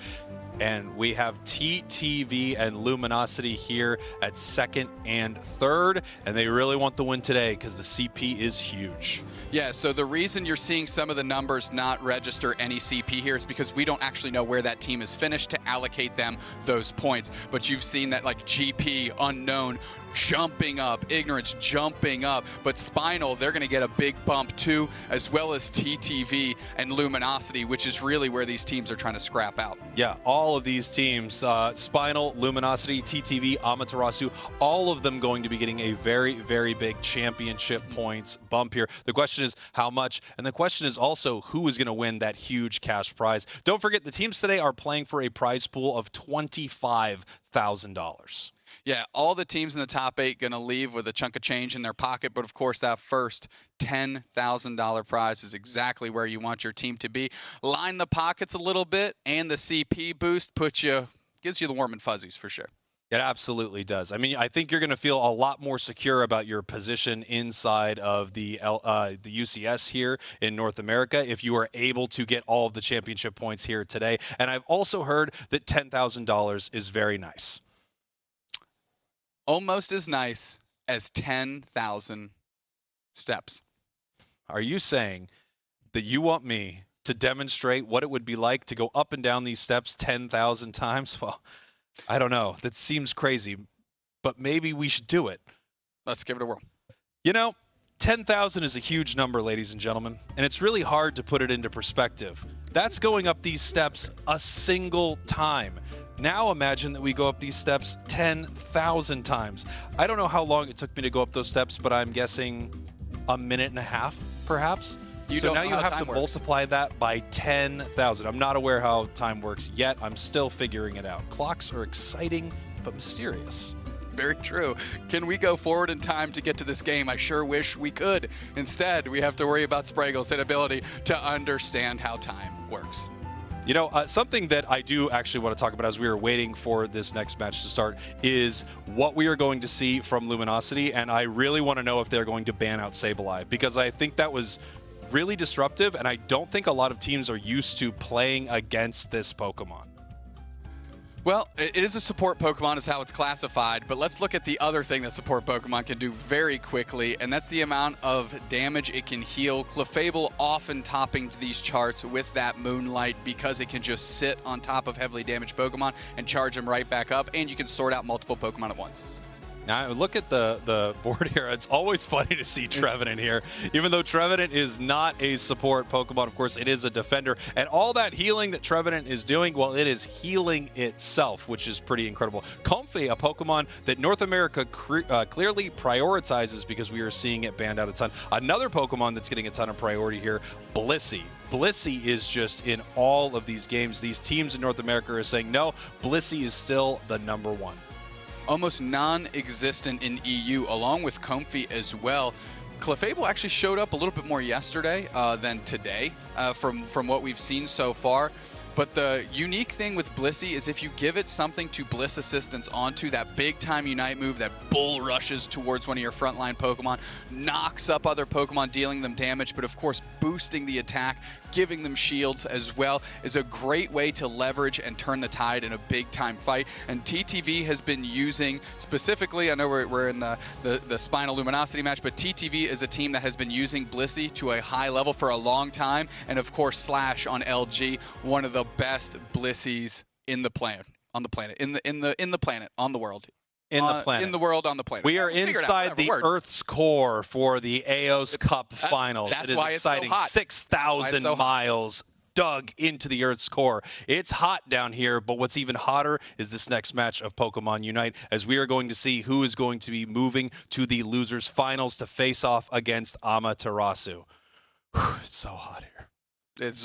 And we have TTV and Luminosity here at 2nd and 3rd, and they really want the win today because the CP is huge. Yeah, so the reason you're seeing some of the numbers not register any CP here is because we don't actually know where that team is finished to allocate them those points. But you've seen that like GP, Unknown, jumping up, Ignorance jumping up, but Spinal, they're going to get a big bump too, as well as TTV and Luminosity, which is really where these teams are trying to scrap out. Yeah, all of these teams, Spinal, Luminosity, TTV, Amaterasu, all of them going to be getting a very, very big championship points bump here. The question is how much, and the question is also who is going to win that huge cash prize. Don't forget, the teams today are playing for a prize pool of $25,000. Yeah, all the teams in the top 8 going to leave with a chunk of change in their pocket, but of course that first $10,000 prize is exactly where you want your team to be. Line the pockets a little bit, and the CP boost gives you the warm and fuzzies for sure. It absolutely does. I mean, I think you're going to feel a lot more secure about your position inside of the UCS here in North America if you are able to get all of the championship points here today. And I've also heard that $10,000 is very nice. Almost as nice as 10,000 steps. Are you saying that you want me to demonstrate what it would be like to go up and down these steps 10,000 times? Well, I don't know. That seems crazy, but maybe we should do it. Let's give it a whirl. You know, 10,000 is a huge number, ladies and gentlemen, and it's really hard to put it into perspective. That's going up these steps a single time. Now imagine that we go up these steps 10,000 times. I don't know how long it took me to go up those steps, but I'm guessing a minute and a half, perhaps. So now you have to multiply that by 10,000. I'm not aware how time works yet. I'm still figuring it out. Clocks are exciting, but mysterious. Very true. Can we go forward in time to get to this game? I sure wish we could. Instead, we have to worry about Spraggle's inability to understand how time works. You know, something that I do actually want to talk about as we are waiting for this next match to start is what we are going to see from Luminosity, and I really want to know if they're going to ban out Sableye, because I think that was really disruptive, and I don't think a lot of teams are used to playing against this Pokemon. Well, it is a support Pokemon is how it's classified, but let's look at the other thing that support Pokemon can do very quickly, and that's the amount of damage it can heal. Clefable often topping these charts with that Moonlight because it can just sit on top of heavily damaged Pokemon and charge them right back up, and you can sort out multiple Pokemon at once. Now, look at the board here. It's always funny to see Trevenant here. Even though Trevenant is not a support Pokemon, of course, it is a defender. And all that healing that Trevenant is doing, well, it is healing itself, which is pretty incredible. Comfey, a Pokemon that North America clearly prioritizes because we are seeing it banned out a ton. Another Pokemon that's getting a ton of priority here, Blissey. Blissey is just in all of these games. These teams in North America are saying, no, Blissey is still the #1. Almost non-existent in EU, along with Comfey as well. Clefable actually showed up a little bit more yesterday than today from what we've seen so far. But the unique thing with Blissey is if you give it something to Bliss Assistance onto, that big-time Unite move that bull rushes towards one of your frontline Pokemon, knocks up other Pokemon, dealing them damage, but of course boosting the attack, giving them shields as well, is a great way to leverage and turn the tide in a big-time fight. And TTV has been using, specifically, I know we're in the Spinal Luminosity match, but TTV is a team that has been using Blissey to a high level for a long time. And of course, Slash on LG, one of the best Blisseys in the planet, on the planet, in the world. We are inside the Earth's core for the Aeos Cup Finals. It is exciting. 6,000 miles dug into the Earth's core. It's hot down here, but what's even hotter is this next match of Pokemon Unite, as we are going to see who is going to be moving to the losers finals to face off against Amaterasu. It's so hot here. It's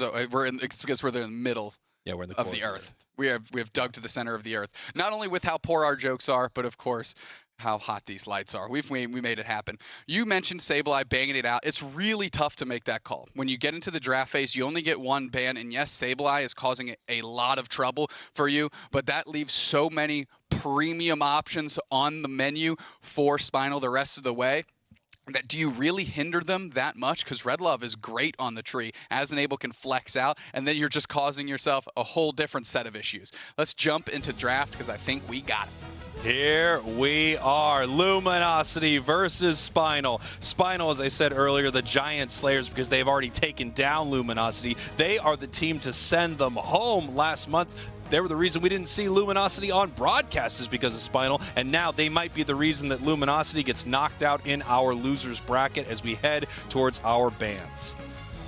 because we're in the middle of the Earth. We have dug to the center of the Earth. Not only with how poor our jokes are, but of course how hot these lights are. We made it happen. You mentioned Sableye banging it out. It's really tough to make that call. When you get into the draft phase, you only get one ban, and yes, Sableye is causing a lot of trouble for you, but that leaves so many premium options on the menu for Spinal the rest of the way. That do you really hinder them that much? Because Red Love is great on the tree. As Enable can flex out, and then you're just causing yourself a whole different set of issues. Let's jump into draft, because I think we got it. Here we are, Luminosity versus Spinal. Spinal, as I said earlier, the Giant Slayers, because they've already taken down Luminosity. They are the team to send them home last month. They were the reason we didn't see Luminosity on broadcast is because of Spinal, and now they might be the reason that Luminosity gets knocked out in our losers bracket as we head towards our bans.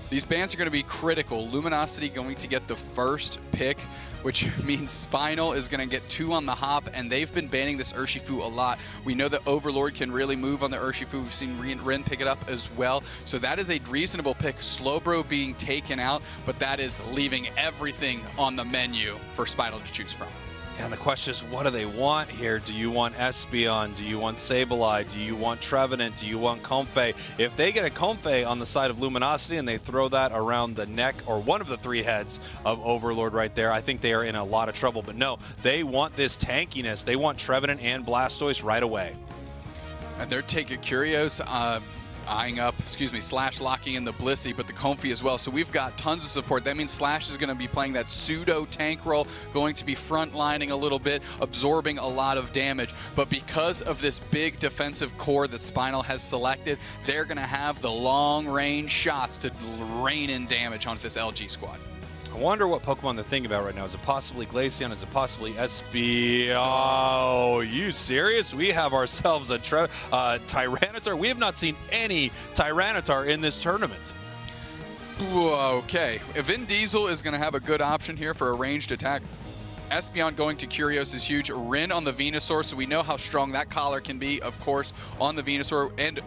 These bans are going to be critical. Luminosity going to get the first pick, which means Spinal is going to get 2 on the hop, and they've been banning this Urshifu a lot. We know that Overlord can really move on the Urshifu. We've seen Rin pick it up as well. So that is a reasonable pick. Slowbro being taken out, but that is leaving everything on the menu for Spinal to choose from. And the question is, what do they want here? Do you want Espeon? Do you want Sableye? Do you want Trevenant? Do you want Comfey? If they get a Comfey on the side of Luminosity and they throw that around the neck or one of the 3 heads of Overlord right there, I think they are in a lot of trouble. But no, they want this tankiness. They want Trevenant and Blastoise right away. And they're taking Curios, Slash locking in the Blissey, but the Comfey as well. So we've got tons of support. That means Slash is going to be playing that pseudo tank role, going to be front-lining a little bit, absorbing a lot of damage. But because of this big defensive core that Spinal has selected, they're going to have the long-range shots to rain in damage onto this LG squad. I wonder what Pokemon they're thinking about right now. Is it possibly Glaceon? Is it possibly SB? Oh, you serious? We have ourselves a Tyranitar. We have not seen any Tyranitar in this tournament. Okay, if Vin Diesel is going to have a good option here for a ranged attack, Espeon going to Curios is huge. Rin on the Venusaur, so we know how strong that collar can be, of course, on the Venusaur and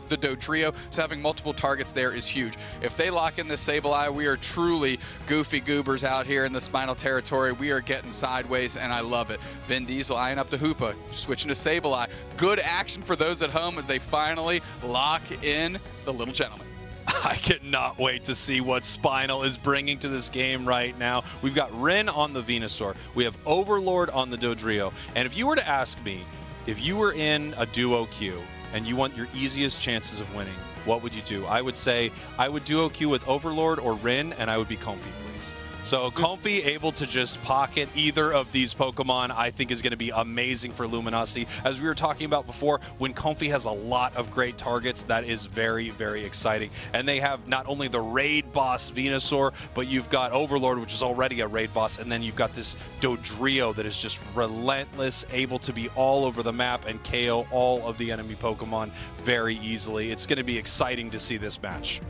the Dodrio. So having multiple targets there is huge. If they lock in the Sableye, we are truly goofy goobers out here in the Spinal territory. We are getting sideways, and I love it. Vin Diesel eyeing up the Hoopa, switching to Sableye. Good action for those at home as they finally lock in the little gentleman. I cannot wait to see what Spinal is bringing to this game right now. We've got Rin on the Venusaur. We have Overlord on the Dodrio. And if you were to ask me, if you were in a duo queue and you want your easiest chances of winning, what would you do? I would say I would duo queue with Overlord or Rin, and I would be Comfy, please. So Comfy able to just pocket either of these Pokemon, I think is going to be amazing for Luminosity. As we were talking about before, when Comfy has a lot of great targets, that is very, very exciting. And they have not only the raid boss Venusaur, but you've got Overlord, which is already a raid boss, and then you've got this Dodrio that is just relentless, able to be all over the map and KO all of the enemy Pokemon very easily. It's going to be exciting to see this match.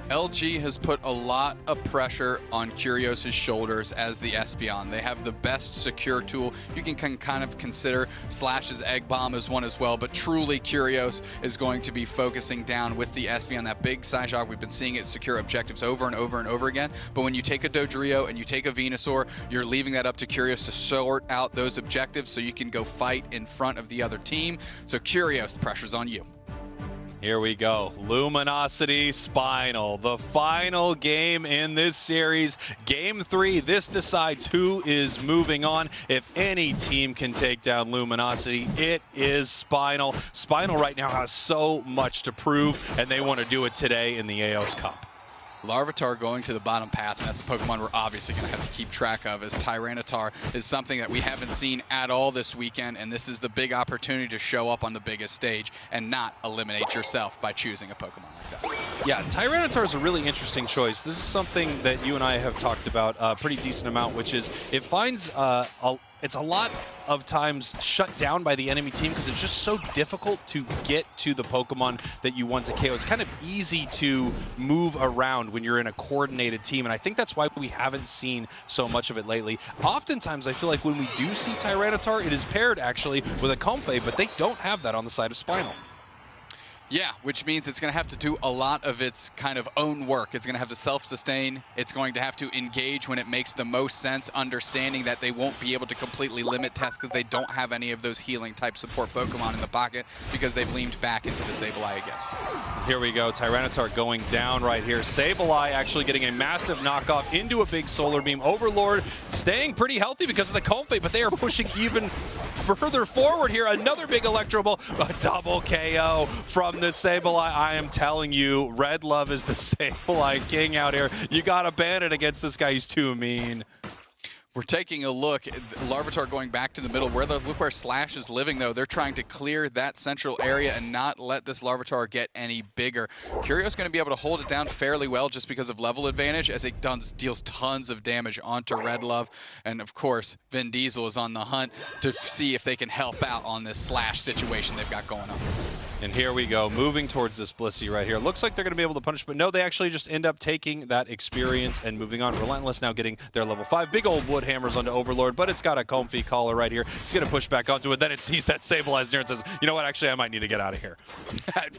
LG has put a lot of pressure on Curios' shoulders as the Espeon. They have the best secure tool. You can kind of consider Slash's Egg Bomb as one as well, but truly Curios is going to be focusing down with the Espeon, that big Psyshock. We've been seeing it secure objectives over and over and over again, but when you take a Dodrio and you take a Venusaur, you're leaving that up to Curios to sort out those objectives so you can go fight in front of the other team. So Curios, pressure's on you. Here we go. Luminosity Spinal, the final game in this series. Game 3, this decides who is moving on. If any team can take down Luminosity, it is Spinal. Spinal right now has so much to prove, and they want to do it today in the Aeos Cup. Larvitar going to the bottom path, and that's a Pokemon we're obviously going to have to keep track of, as Tyranitar is something that we haven't seen at all this weekend, and this is the big opportunity to show up on the biggest stage and not eliminate yourself by choosing a Pokemon like that. Yeah, Tyranitar is a really interesting choice. This is something that you and I have talked about a pretty decent amount, which is it finds it's a lot of times shut down by the enemy team because it's just so difficult to get to the Pokemon that you want to KO. It's kind of easy to move around when you're in a coordinated team, and I think that's why we haven't seen so much of it lately. Oftentimes, I feel like when we do see Tyranitar, it is paired actually with a Comfey, but they don't have that on the side of Spinal. Yeah, which means it's going to have to do a lot of its kind of own work. It's going to have to self-sustain. It's going to have to engage when it makes the most sense, understanding that they won't be able to completely limit tests because they don't have any of those healing type support Pokemon in the pocket because they've leaned back into the Sableye again. Here we go, Tyranitar going down right here. Sableye actually getting a massive knockoff into a big Solar Beam. Overlord staying pretty healthy because of the Comfey, but they are pushing even further forward here. Another big Electro Ball, a double KO from the Sableye. I am telling you, Red Love is the Sableye king out here. You gotta ban it against this guy, he's too mean. We're taking a look at Larvitar going back to the middle. Look where Slash is living, though. They're trying to clear that central area and not let this Larvitar get any bigger. Curios going to be able to hold it down fairly well just because of level advantage, as it deals tons of damage onto Red Love. And, of course, Vin Diesel is on the hunt to see if they can help out on this Slash situation they've got going on. And here we go, moving towards this Blissey right here. Looks like they're going to be able to punish, but no, they actually just end up taking that experience and moving on. Relentless now getting their level 5. Big old wood hammers onto Overlord, but it's got a Comfey collar right here. It's going to push back onto it. Then it sees that Sableye near and says, you know what, actually, I might need to get out of here.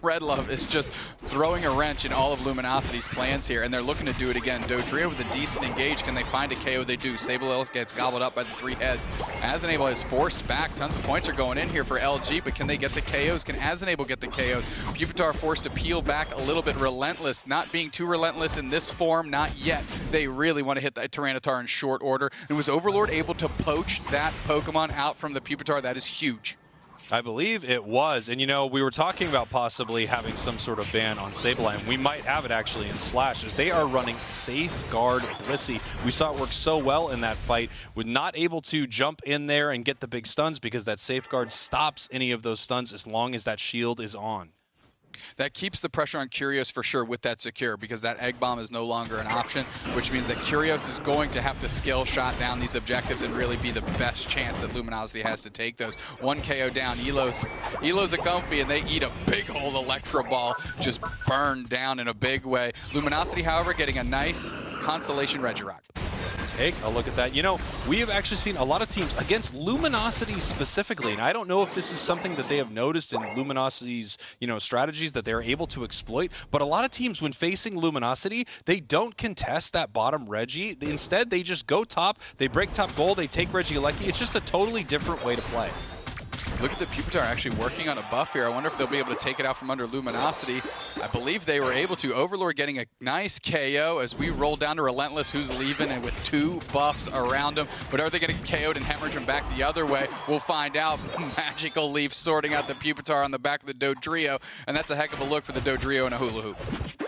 Red Love is just throwing a wrench in all of Luminosity's plans here, and they're looking to do it again. Dodrio with a decent engage. Can they find a KO? They do. Sableye gets gobbled up by the 3 heads. Asenable is forced back. Tons of points are going in here for LG, but can they get the KOs? Can Asenable get the KOs? Pupitar forced to peel back a little bit. Relentless, not being too relentless in this form, not yet. They really want to hit that Tyranitar in short order. And was Overlord able to poach that Pokemon out from the Pupitar? That is huge. I believe it was. And, you know, we were talking about possibly having some sort of ban on Sableye, and we might have it actually in Slash, as they are running Safeguard Blissey. We saw it work so well in that fight, with not able to jump in there and get the big stuns because that Safeguard stops any of those stuns as long as that shield is on. That keeps the pressure on Curios for sure with that secure, because that egg bomb is no longer an option, which means that Curios is going to have to skill shot down these objectives and really be the best chance that Luminosity has to take those. 1 KO down, Elo's a comfy, and they eat a big old Electro Ball, just burned down in a big way. Luminosity, however, getting a nice consolation Regirock. Take a look at that. You know, we have actually seen a lot of teams against Luminosity specifically, and I don't know if this is something that they have noticed in Luminosity's, you know, strategies that they're able to exploit, but a lot of teams, when facing Luminosity, they don't contest that bottom Reggie. Instead, they just go top, they break top goal, they take Regieleki. It's just a totally different way to play. Look at the Pupitar actually working on a buff here. I wonder if they'll be able to take it out from under Luminosity. I believe they were able to. Overlord getting a nice KO as we roll down to Relentless, who's leaving, and with 2 buffs around him. But are they going to get KO'd and hemorrhage him back the other way? We'll find out. Magical Leaf sorting out the Pupitar on the back of the Dodrio, and that's a heck of a look for the Dodrio and a Hula Hoop.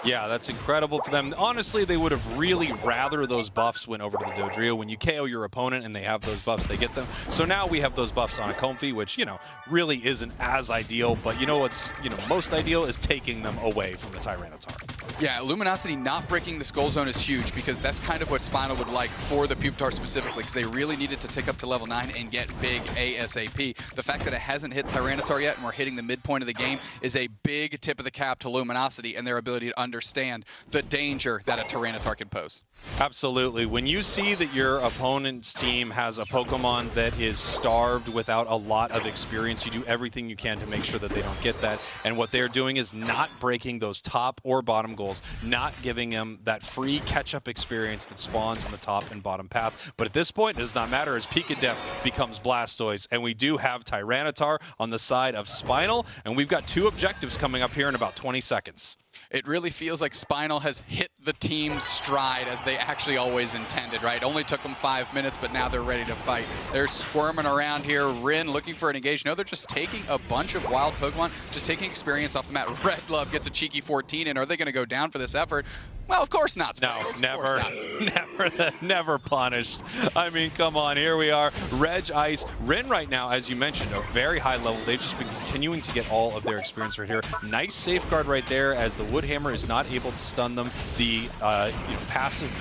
Yeah, that's incredible for them. Honestly, they would have really rather those buffs went over to the Dodrio. When you KO your opponent and they have those buffs, they get them. So now we have those buffs on a Comfy, which, you know, really isn't as ideal. But you know what's, you know, most ideal is taking them away from the Tyranitar. Yeah, Luminosity not breaking the Skull Zone is huge, because that's kind of what Spinal would like for the Pupitar specifically, because they really needed to tick up to level 9 and get big ASAP. The fact that it hasn't hit Tyranitar yet and we're hitting the midpoint of the game is a big tip of the cap to Luminosity and their ability to understand the danger that a Tyranitar can pose. Absolutely. When you see that your opponent's team has a Pokemon that is starved without a lot of experience, you do everything you can to make sure that they don't get that. And what they're doing is not breaking those top or bottom goals, not giving them that free catch-up experience that spawns on the top and bottom path. But at this point, it does not matter as Pikadef becomes Blastoise. And we do have Tyranitar on the side of Spinal, and we've got 2 objectives coming up here in about 20 seconds. It really feels like Spinal has hit the team's stride as they actually always intended, right? Only took them 5 minutes, but now they're ready to fight. They're squirming around here. Rin looking for an engage. No, they're just taking a bunch of wild Pokemon, just taking experience off the mat. Red Glove gets a cheeky 14, and are they going to go down for this effort? Well, of course not. No, never, never punished. I mean, come on, here we are. Reg Ice, Rin right now, as you mentioned, a very high level. They've just been continuing to get all of their experience right here. Nice safeguard right there as the Woodhammer is not able to stun them. The passive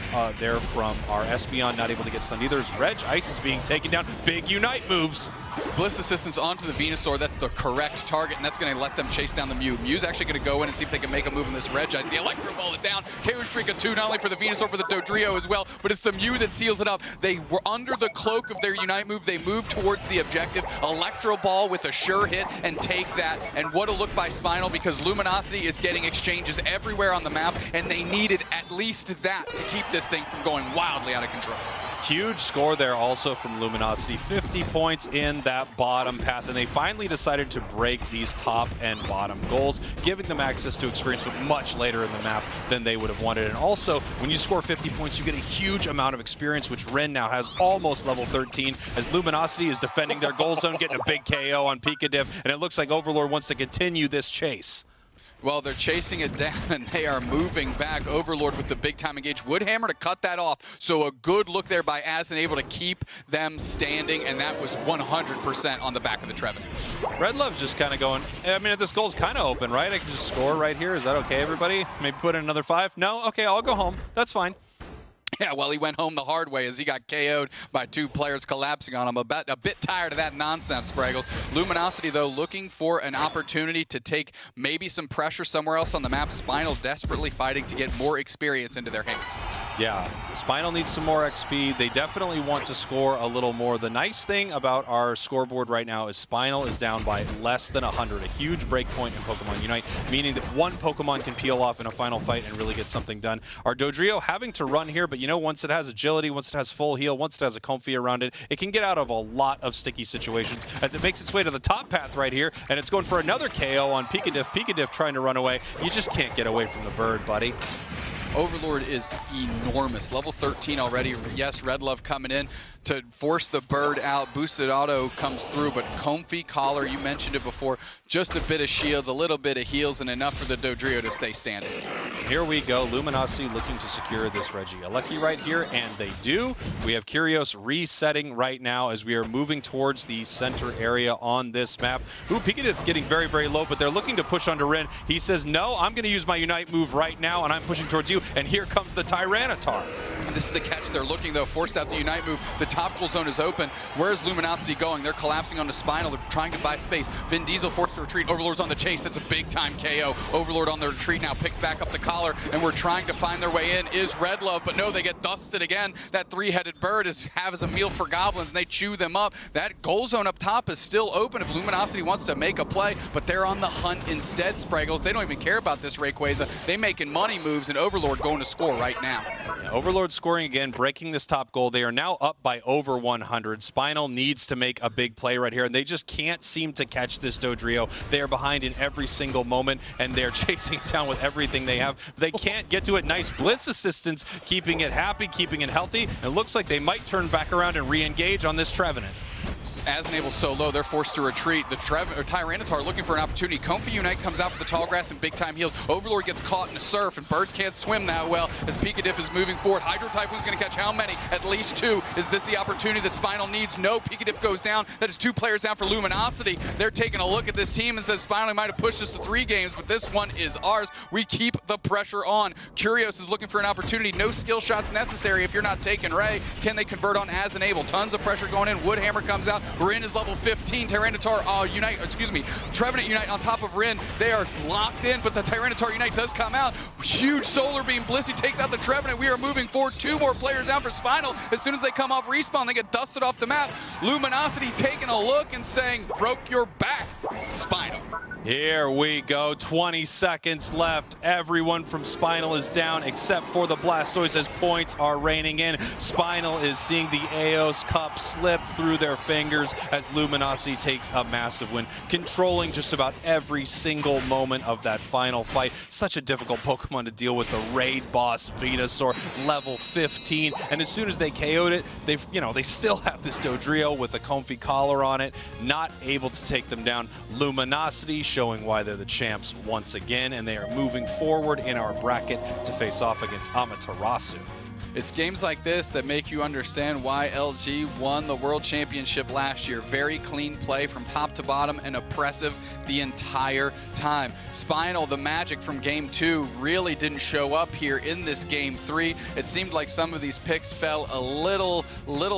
there from our Espeon not able to get stunned either. As Reg Ice is being taken down. Big Unite moves. Bliss Assistance onto the Venusaur. That's the correct target, and that's going to let them chase down the Mew. Mew's actually going to go in and see if they can make a move in this Reg Ice. The Electro Ball it down. KO Streak of 2, not only for the Venusaur, for the Dodrio as well, but it's the Mew that seals it up. They were under the cloak of their Unite move. They moved towards the objective. Electro Ball with a sure hit and take that. And what a look by Spinal, because Luminosity is getting exchanges everywhere on the map, and they needed at least that to keep this thing from going wildly out of control. Huge score there also from Luminosity, 50 points in that bottom path, and they finally decided to break these top and bottom goals, giving them access to experience, but much later in the map than they would have wanted. And also, when you score 50 points, you get a huge amount of experience, which Ren now has almost level 13, as Luminosity is defending their goal zone, getting a big KO on Pikadef, and it looks like Overlord wants to continue this chase. Well, they're chasing it down, and they are moving back. Overlord with the big-time engage. Woodhammer to cut that off. So a good look there by Asin, able to keep them standing, and that was 100% on the back of the Trevenant. Red Love's just kind of going, I mean, this goal's kind of open, right? I can just score right here. Is that okay, everybody? Maybe put in another 5? No? Okay, I'll go home. That's fine. Yeah, well, he went home the hard way as he got KO'd by 2 players collapsing on him. A bit tired of that nonsense, Spraggles. Luminosity, though, looking for an opportunity to take maybe some pressure somewhere else on the map. Spinal desperately fighting to get more experience into their hands. Yeah, Spinal needs some more XP. They definitely want to score a little more. The nice thing about our scoreboard right now is Spinal is down by less than 100, a huge break point in Pokemon Unite, meaning that one Pokemon can peel off in a final fight and really get something done. Our Dodrio having to run here, but you know, once it has agility, once it has full heal, once it has a Comfy around it, it can get out of a lot of sticky situations as it makes its way to the top path right here, and it's going for another KO on Pikadef. Pikadef trying to run away. You just can't get away from the bird, buddy. Overlord is enormous. Level 13 already. Yes, Red Love coming in. to force the bird out. Boosted auto comes through, but Comfy Collar, you mentioned it before, just a bit of shields, a little bit of heals, and enough for the Dodrio to stay standing. Here we go. Luminosity looking to secure this Regieleki right here, and they do. We have Curios resetting right now as we are moving towards the center area on this map. Ooh, Pikachu getting very, very low, but they're looking to push under Rin. He says, no, I'm going to use my Unite move right now, and I'm pushing towards you, and here comes the Tyranitar. And this is the catch. They're looking, though, forced out the Unite move. The topical zone is open. Where's Luminosity going? They're collapsing onto Spinal. They're trying to buy space. Vin Diesel forced to retreat. Overlord's on the chase. That's a big-time KO. Overlord on the retreat now, picks back up the collar, and we're trying to find their way in. Is Red Love, but no, they get dusted again. That three-headed bird is have as a meal for goblins, and they chew them up. That goal zone up top is still open if Luminosity wants to make a play, but they're on the hunt instead, Spraggles. They don't even care about this Rayquaza. They making money moves, and Overlord going to score right now. Yeah, Overlord scoring again, breaking this top goal. They are now up by over 100. Spinal needs to make a big play right here, and they just can't seem to catch this Dodrio. They are behind in every single moment, and they're chasing it down with everything they have. They can't get to it. Nice Bliss assistance, keeping it happy, keeping it healthy. It looks like they might turn back around and re-engage on this Trevenant. As Enable's so low, they're forced to retreat. The Tyranitar looking for an opportunity. Comfy Unite comes out for the tall grass and big-time heals. Overlord gets caught in a surf, and birds can't swim that well as Pikadiff is moving forward. Hydro Typhoon's going to catch how many? At least 2. Is this the opportunity that Spinal needs? No, Pikadiff goes down. That is 2 players down for Luminosity. They're taking a look at this team and says Spinal might have pushed us to 3 games, but this one is ours. We keep the pressure on. Curios is looking for an opportunity. No skill shots necessary if you're not taking Ray. Can they convert on as Enable? Tons of pressure going in. Woodhammer comes out. Rin is level 15. Tyranitar Trevenant Unite on top of Rin. They are locked in, but the Tyranitar Unite does come out. Huge Solar Beam. Blissey takes out the Trevenant. We are moving forward. 2 more players down for Spinal. As soon as they come off respawn, they get dusted off the map. Luminosity taking a look and saying, broke your back, Spinal. Here we go, 20 seconds left. Everyone from Spinal is down except for the Blastoise as points are raining in. Spinal is seeing the Aeos Cup slip through their fingers as Luminosity takes a massive win, controlling just about every single moment of that final fight. Such a difficult Pokemon to deal with, the raid boss Venusaur, level 15, and as soon as they KO'd it, they still have this Dodrio with a Comfy Collar on it, not able to take them down. Luminosity showing why they're the champs once again, and they are moving forward in our bracket to face off against Amaterasu. It's games like this that make you understand why LG won the World Championship last year. Very clean play from top to bottom and oppressive the entire time. Spinal, the magic from Game 2, really didn't show up here in this Game 3. It seemed like some of these picks fell a little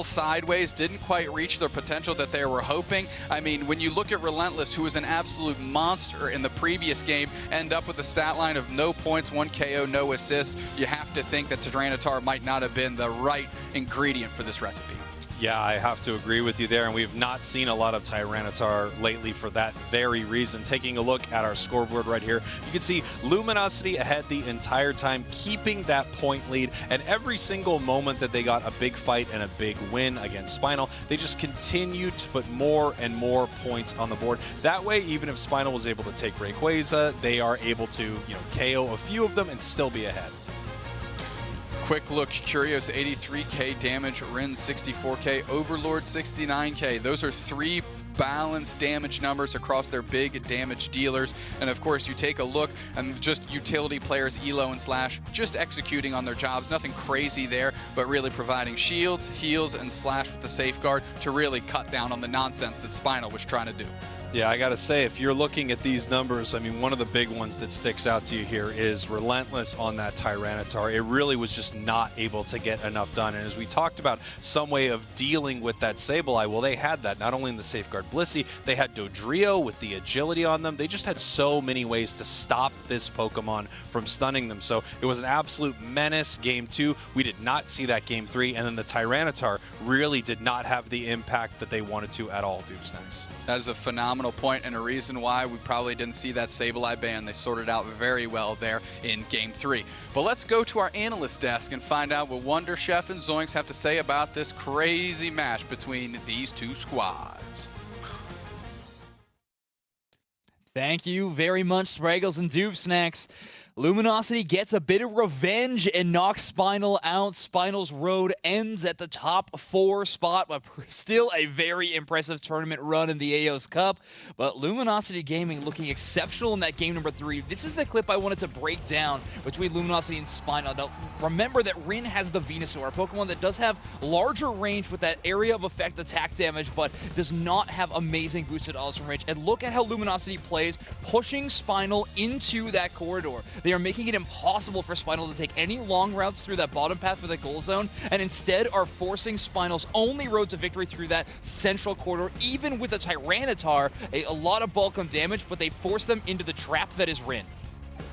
sideways, didn't quite reach their potential that they were hoping. I mean, when you look at Relentless, who was an absolute monster in the previous game, end up with a stat line of no points, 1 KO, no assists, you have to think that Tyranitar might not have been the right ingredient for this recipe. Yeah, I have to agree with you there, and we've not seen a lot of Tyranitar lately for that very reason. Taking a look at our scoreboard right here, you can see Luminosity ahead the entire time, keeping that point lead, and every single moment that they got a big fight and a big win against Spinal, they just continued to put more and more points on the board. That way, even if Spinal was able to take Rayquaza, they are able to, KO a few of them and still be ahead. Quick look, Curios 83k damage, Rin 64k, Overlord 69k. Those are 3 balanced damage numbers across their big damage dealers. And of course, you take a look and just utility players, Elo and Slash, just executing on their jobs. Nothing crazy there, but really providing shields, heals, and Slash with the safeguard to really cut down on the nonsense that Spinal was trying to do. Yeah, I gotta say, if you're looking at these numbers, I mean, one of the big ones that sticks out to you here is Relentless on that Tyranitar. It really was just not able to get enough done. And as we talked about, some way of dealing with that Sableye, well, they had that not only in the Safeguard Blissey, they had Dodrio with the agility on them. They just had so many ways to stop this Pokemon from stunning them. So it was an absolute menace Game 2. We did not see that Game 3. And then the Tyranitar really did not have the impact that they wanted to at all, Doobsnacks. That is a phenomenal point and a reason why we probably didn't see that Sableye ban. They sorted out very well there in Game 3. But let's go to our analyst desk and find out what Wonder Chef and Zoinks have to say about this crazy match between these 2 squads. Thank you very much, Spraggles and Doobsnacks. Luminosity gets a bit of revenge and knocks Spinal out. Spinal's road ends at the top 4 spot, but still a very impressive tournament run in the Aeos Cup. But Luminosity Gaming looking exceptional in that game number 3. This is the clip I wanted to break down between Luminosity and Spinal. Now, remember that Rin has the Venusaur, a Pokemon that does have larger range with that area of effect attack damage, but does not have amazing boosted awesome range. And look at how Luminosity plays, pushing Spinal into that corridor. They are making it impossible for Spinal to take any long routes through that bottom path for the goal zone, and instead are forcing Spinal's only road to victory through that central corridor. Even with a Tyranitar, a lot of bulk on damage, but they force them into the trap that is Rin.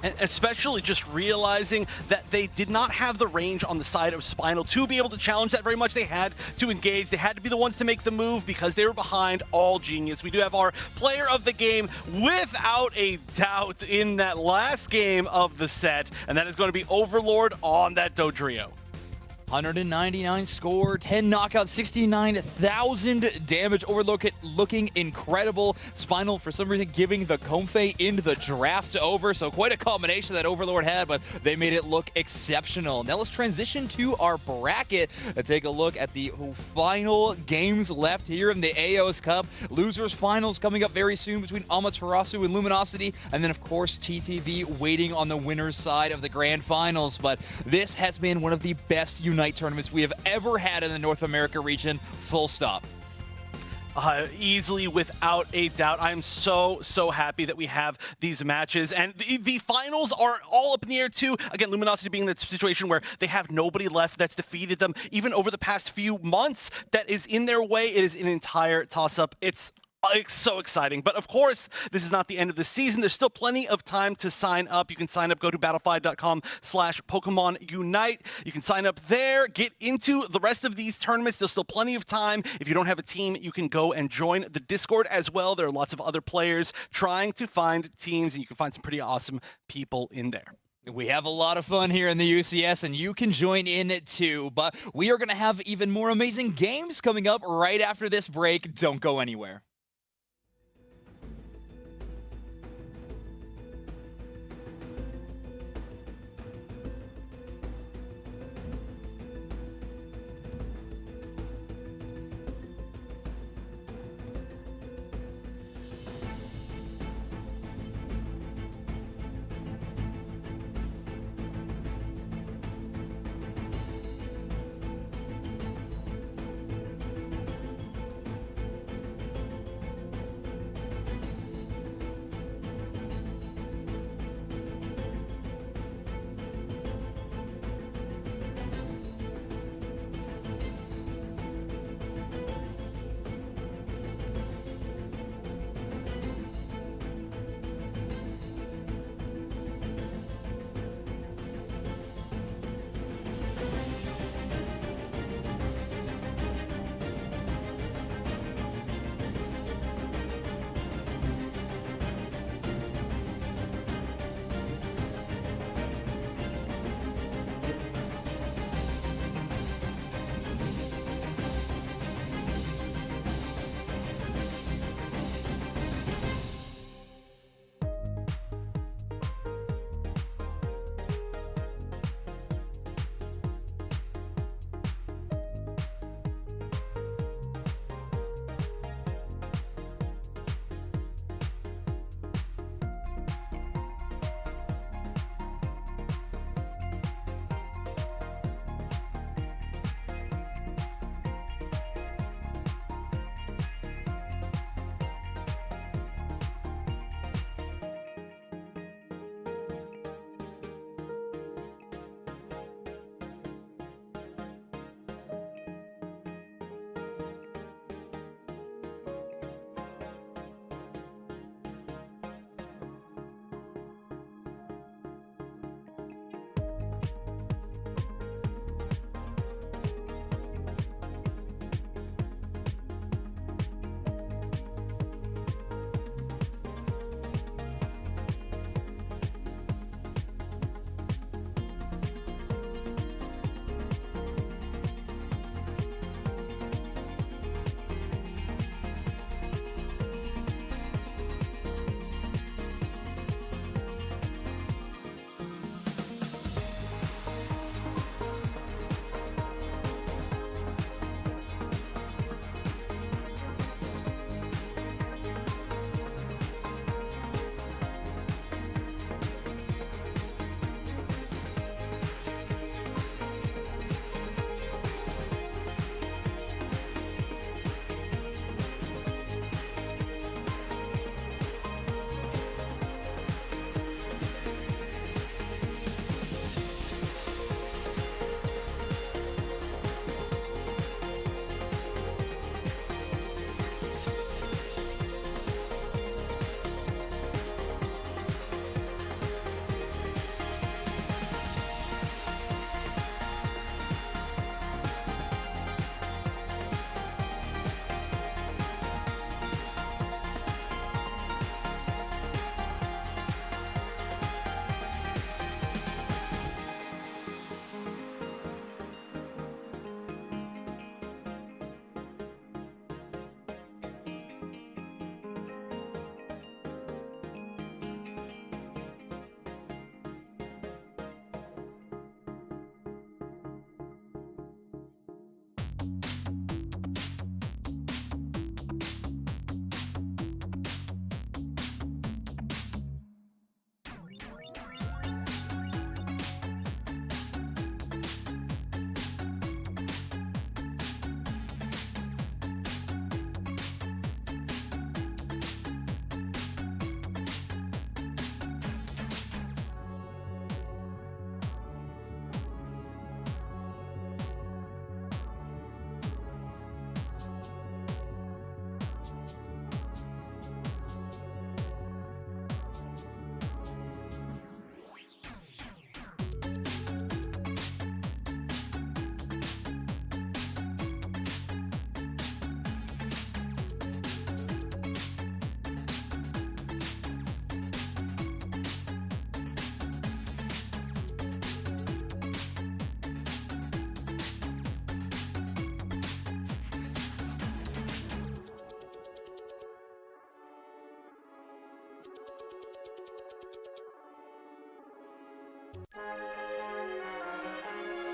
And especially just realizing that they did not have the range on the side of Spinal to be able to challenge that very much. They had to engage. They had to be the ones to make the move because they were behind all Genius. We do have our player of the game without a doubt in that last game of the set, and that is going to be Overlord on that Dodrio. 199 score, 10 knockouts, 69,000 damage. Overlook it looking incredible. Spinal, for some reason, giving the Comfey into the draft over. So quite a combination that Overlord had, but they made it look exceptional. Now let's transition to our bracket and take a look at the final games left here in the Aeos Cup. Losers finals coming up very soon between Amaterasu and Luminosity. And then, of course, TTV waiting on the winner's side of the grand finals. But this has been one of the best Unite tournaments we have ever had in the North America region, full stop. Easily, without a doubt. I'm so happy that we have these matches. And the finals are all up in the air, too. Again, Luminosity being in that situation where they have nobody left that's defeated them, even over the past few months, that is in their way. It is an entire toss-up. It's so exciting. But of course, this is not the end of the season. There's still plenty of time to sign up. You can sign up, go to battlefy.com/Pokemon Unite. You can sign up there, get into the rest of these tournaments. There's still plenty of time. If you don't have a team, you can go and join the Discord as well. There are lots of other players trying to find teams, and you can find some pretty awesome people in there. We have a lot of fun here in the UCS, and you can join in it too. But we are going to have even more amazing games coming up right after this break. Don't go anywhere.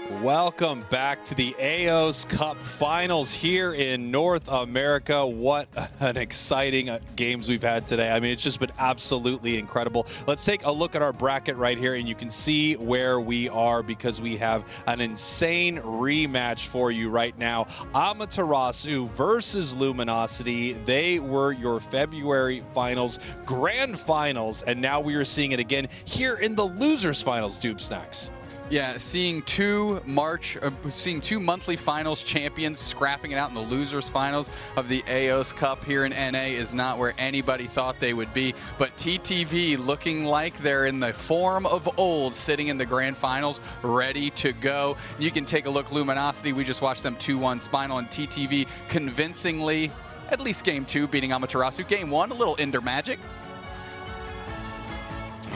Welcome back to the Aeos Cup Finals here in North America. What an exciting games we've had today. I mean, it's just been absolutely incredible. Let's take a look at our bracket right here, and you can see where we are because we have an insane rematch for you right now. Amaterasu versus Luminosity. They were your February finals, grand finals, and now we are seeing it again here in the losers finals, Dube Snacks. Yeah, seeing two monthly finals champions scrapping it out in the losers finals of the Aeos Cup here in NA is not where anybody thought they would be. But TTV looking like they're in the form of old, sitting in the grand finals, ready to go. You can take a look, Luminosity, we just watched them 2-1 Spinal, and TTV convincingly, at least game 2, beating Amaterasu. Game 1, a little Ender Magic.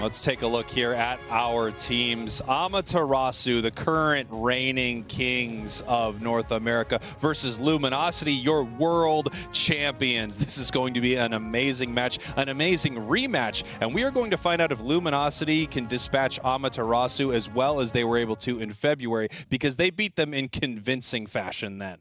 Let's take a look here at our teams. Amaterasu, the current reigning kings of North America, versus Luminosity, your world champions. This is going to be an amazing match, an amazing rematch, and we are going to find out if Luminosity can dispatch Amaterasu as well as they were able to in February, because they beat them in convincing fashion then.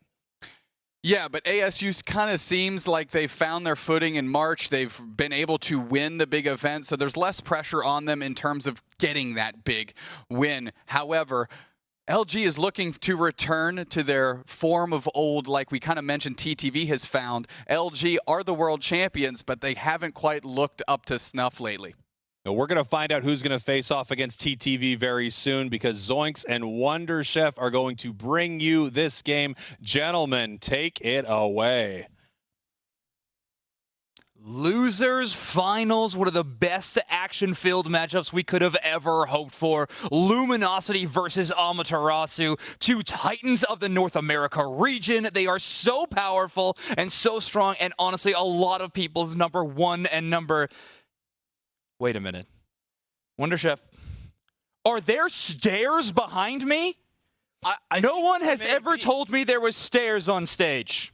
Yeah, but ASU kind of seems like they've found their footing in March. They've been able to win the big event, so there's less pressure on them in terms of getting that big win. However, LG is looking to return to their form of old, like we kind of mentioned TTV has found. LG are the world champions, but they haven't quite looked up to snuff lately. We're going to find out who's going to face off against TTV very soon, because Zoinks and Wonder Chef are going to bring you this game. Gentlemen, take it away. Losers finals, one of the best action-filled matchups we could have ever hoped for. Luminosity versus Amaterasu, two titans of the North America region. They are so powerful and so strong, and honestly, a lot of people's number one and number... Wait a minute. Wonder Chef, are there stairs behind me? No one has ever told me there was stairs on stage.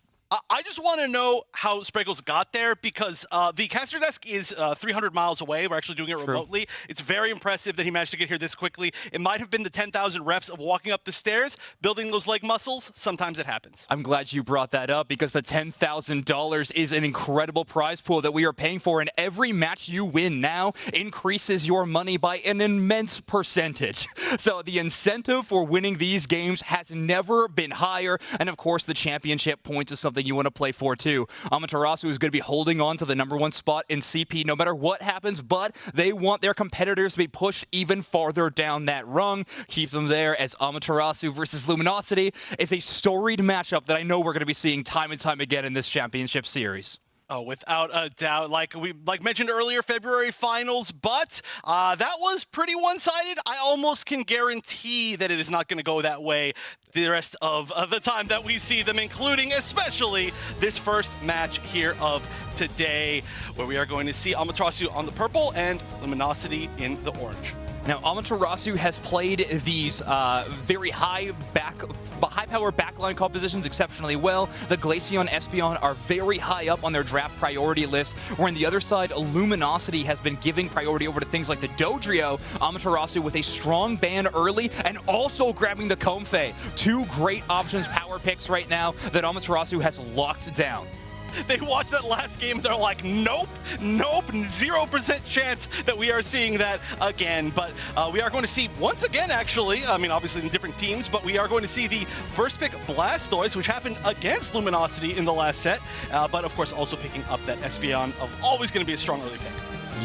I just want to know how Sprinkles got there, because the caster desk is 300 miles away. We're actually doing it remotely. It's very impressive that he managed to get here this quickly. It might have been the 10,000 reps of walking up the stairs, building those leg muscles. Sometimes it happens. I'm glad you brought that up, because the $10,000 is an incredible prize pool that we are paying for, and every match you win now increases your money by an immense percentage. So the incentive for winning these games has never been higher, and of course the championship points is something you want to play for too. Amaterasu is going to be holding on to the #1 spot in CP no matter what happens, but they want their competitors to be pushed even farther down that rung. Keep them there, as Amaterasu versus Luminosity is a storied matchup that I know we're going to be seeing time and time again in this championship series. Oh, without a doubt. Like mentioned earlier, February finals, but that was pretty one-sided. I almost can guarantee that it is not going to go that way the rest of the time that we see them, including especially this first match here of today, where we are going to see Amaterasu on the purple and Luminosity in the orange. Now, Amaterasu has played these very high-power backline compositions exceptionally well. The Glaceon Espeon are very high up on their draft priority list, where on the other side, Luminosity has been giving priority over to things like the Dodrio. Amaterasu with a strong ban early and also grabbing the Comfey. Two great options, power picks right now that Amaterasu has locked down. They watched that last game, they're like, nope, 0% chance that we are seeing that again. But we are going to see, once again, actually, I mean, obviously in different teams, but we are going to see the first pick Blastoise, which happened against Luminosity in the last set, but of course also picking up that Espeon of always going to be a strong early pick.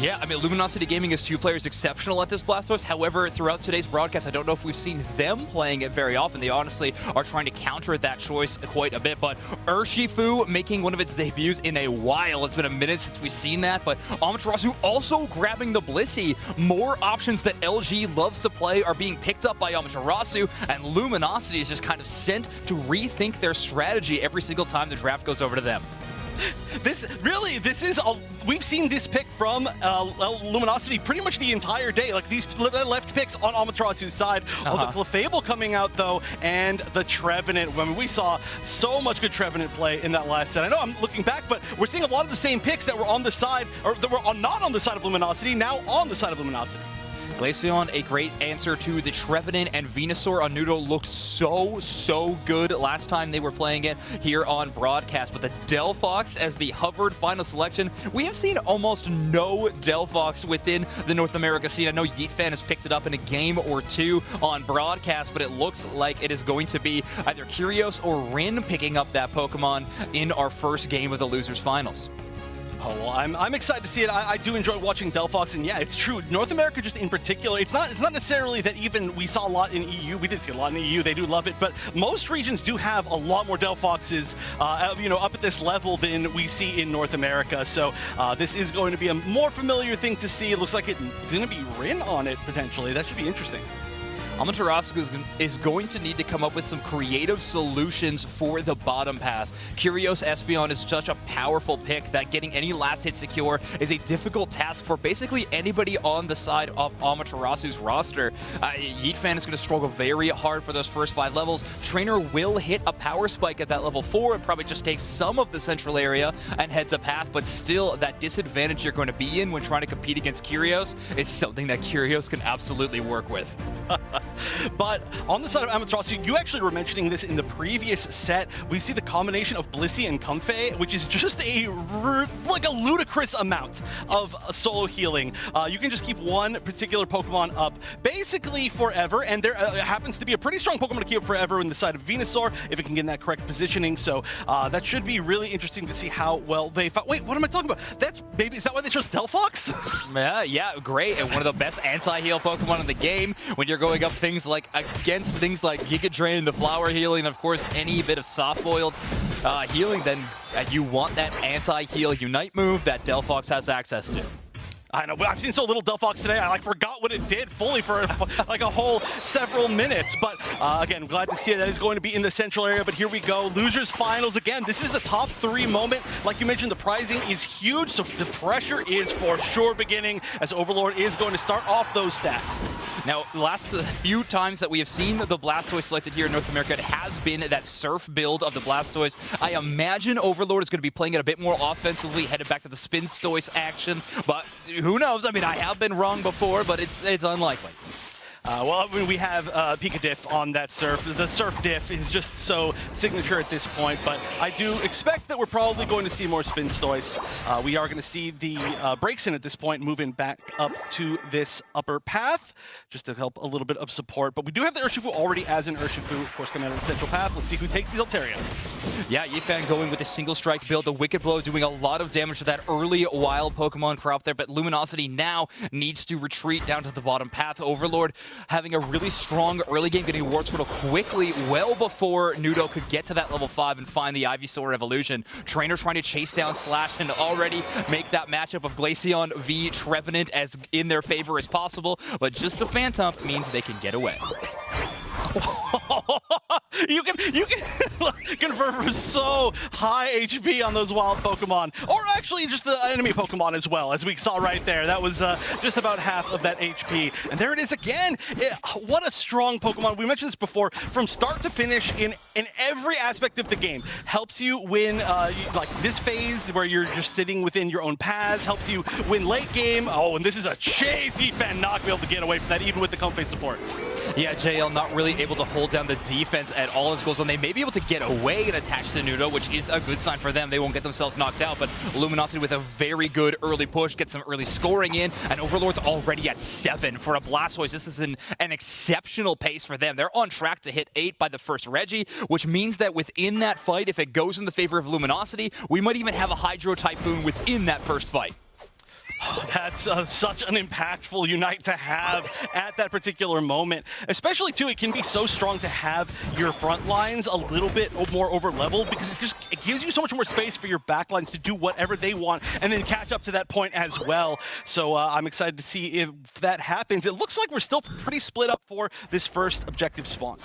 Yeah, I mean, Luminosity Gaming is two players exceptional at this Blastoise. However, throughout today's broadcast, I don't know if we've seen them playing it very often. They honestly are trying to counter that choice quite a bit. But Urshifu making one of its debuts in a while. It's been a minute since we've seen that. But Amaterasu also grabbing the Blissey. More options that LG loves to play are being picked up by Amaterasu. And Luminosity is just kind of sent to rethink their strategy every single time the draft goes over to them. We've seen this pick from Luminosity pretty much the entire day. Like, these left picks on Amaterasu's side. Oh, the Clefable coming out, though, and the Trevenant. I mean, we saw so much good Trevenant play in that last set. I know I'm looking back, but we're seeing a lot of the same picks that were on the side, or that were not on the side of Luminosity, now on the side of Luminosity. Glaceon, a great answer to the Trevenant, and Venusaur on Nudo looked so good last time they were playing it here on broadcast. But the Delphox as the hovered final selection, we have seen almost no Delphox within the North America scene. I know YeetFan has picked it up in a game or two on broadcast, but it looks like it is going to be either Curios or Rin picking up that Pokemon in our first game of the Losers Finals. Oh, well, I'm excited to see it. I do enjoy watching Delphox, and yeah, it's true. North America, just in particular, it's not necessarily that even we saw a lot in EU. We did see a lot in EU. They do love it, but most regions do have a lot more Delphoxes, up at this level than we see in North America. So this is going to be a more familiar thing to see. It looks like it's going to be Rin on it potentially. That should be interesting. Amaterasu is going to need to come up with some creative solutions for the bottom path. Curios Espeon is such a powerful pick that getting any last hit secure is a difficult task for basically anybody on the side of Amaterasu's roster. YeetFan is going to struggle very hard for those first 5 levels. Trainer will hit a power spike at that level 4 and probably just takes some of the central area and heads a path, but still that disadvantage you're going to be in when trying to compete against Curios is something that Curios can absolutely work with. But on the side of Amaterasu, you actually were mentioning this in the previous set. We see the combination of Blissey and Comfey, which is just a ludicrous amount of solo healing. You can just keep one particular Pokemon up basically forever, and there happens to be a pretty strong Pokemon to keep up forever in the side of Venusaur if it can get in that correct positioning. So that should be really interesting to see how well they fight. Wait, what am I talking about? Is that why they chose Delphox? yeah, great. And one of the best anti-heal Pokemon in the game when you're going up against things like Giga Drain, the Flower Healing, of course, any bit of soft-boiled healing, then you want that anti-heal Unite move that Delphox has access to. I know, but I've seen so little Delphox today, I forgot what it did fully for a whole several minutes. But again, glad to see it. That is going to be in the central area, but here we go. Losers Finals again. This is the top 3 moment. Like you mentioned, the prizing is huge, so the pressure is for sure beginning as Overlord is going to start off those stats. Now, the last few times that we have seen the Blastoise selected here in North America, it has been that Surf build of the Blastoise. I imagine Overlord is going to be playing it a bit more offensively, headed back to the Spinstoise action, but who knows? I mean, I have been wrong before, but it's unlikely. Well, I mean, we have Pika Diff on that Surf. The Surf Diff is just so signature at this point, but I do expect that we're probably going to see more Spinstoise. We are going to see the Breaks in at this point moving back up to this upper path, just to help a little bit of support. But we do have the Urshifu already as an Urshifu, of course, coming out of the central path. Let's see who takes the Altaria. Yeah, YeetFan going with a single strike build, the Wicked Blow doing a lot of damage to that early wild Pokemon crop there, but Luminosity now needs to retreat down to the bottom path. Overlord having a really strong early game, getting War Turtle quickly, well before Nudo could get to that level 5 and find the Ivysaur evolution. Trainer trying to chase down Slash and already make that matchup of Glaceon v Trevenant as in their favor as possible, but just a Phantom means they can get away. You can convert from so high HP on those wild Pokemon, or actually just the enemy Pokemon as well, as we saw right there. That was just about half of that HP. And there it is again. What a strong Pokemon. We mentioned this before. From start to finish in every aspect of the game. Helps you win like this phase where you're just sitting within your own paths. Helps you win late game. Oh, and this is a chase. YeetFan not be able to get away from that, even with the Comfey support. Yeah, JL not really able to hold down the defense at all as goes on. They may be able to get away and attach to Nudo, which is a good sign for them. They won't get themselves knocked out, but Luminosity with a very good early push, gets some early scoring in, and Overlord's already at 7 for a Blastoise. This is an exceptional pace for them. They're on track to hit 8 by the first Reggie, which means that within that fight, if it goes in the favor of Luminosity, we might even have a Hydro Typhoon within that first fight. That's such an impactful Unite to have at that particular moment. Especially, too, it can be so strong to have your front lines a little bit more over-leveled because it gives you so much more space for your back lines to do whatever they want and then catch up to that point as well. So I'm excited to see if that happens. It looks like we're still pretty split up for this first objective spawn.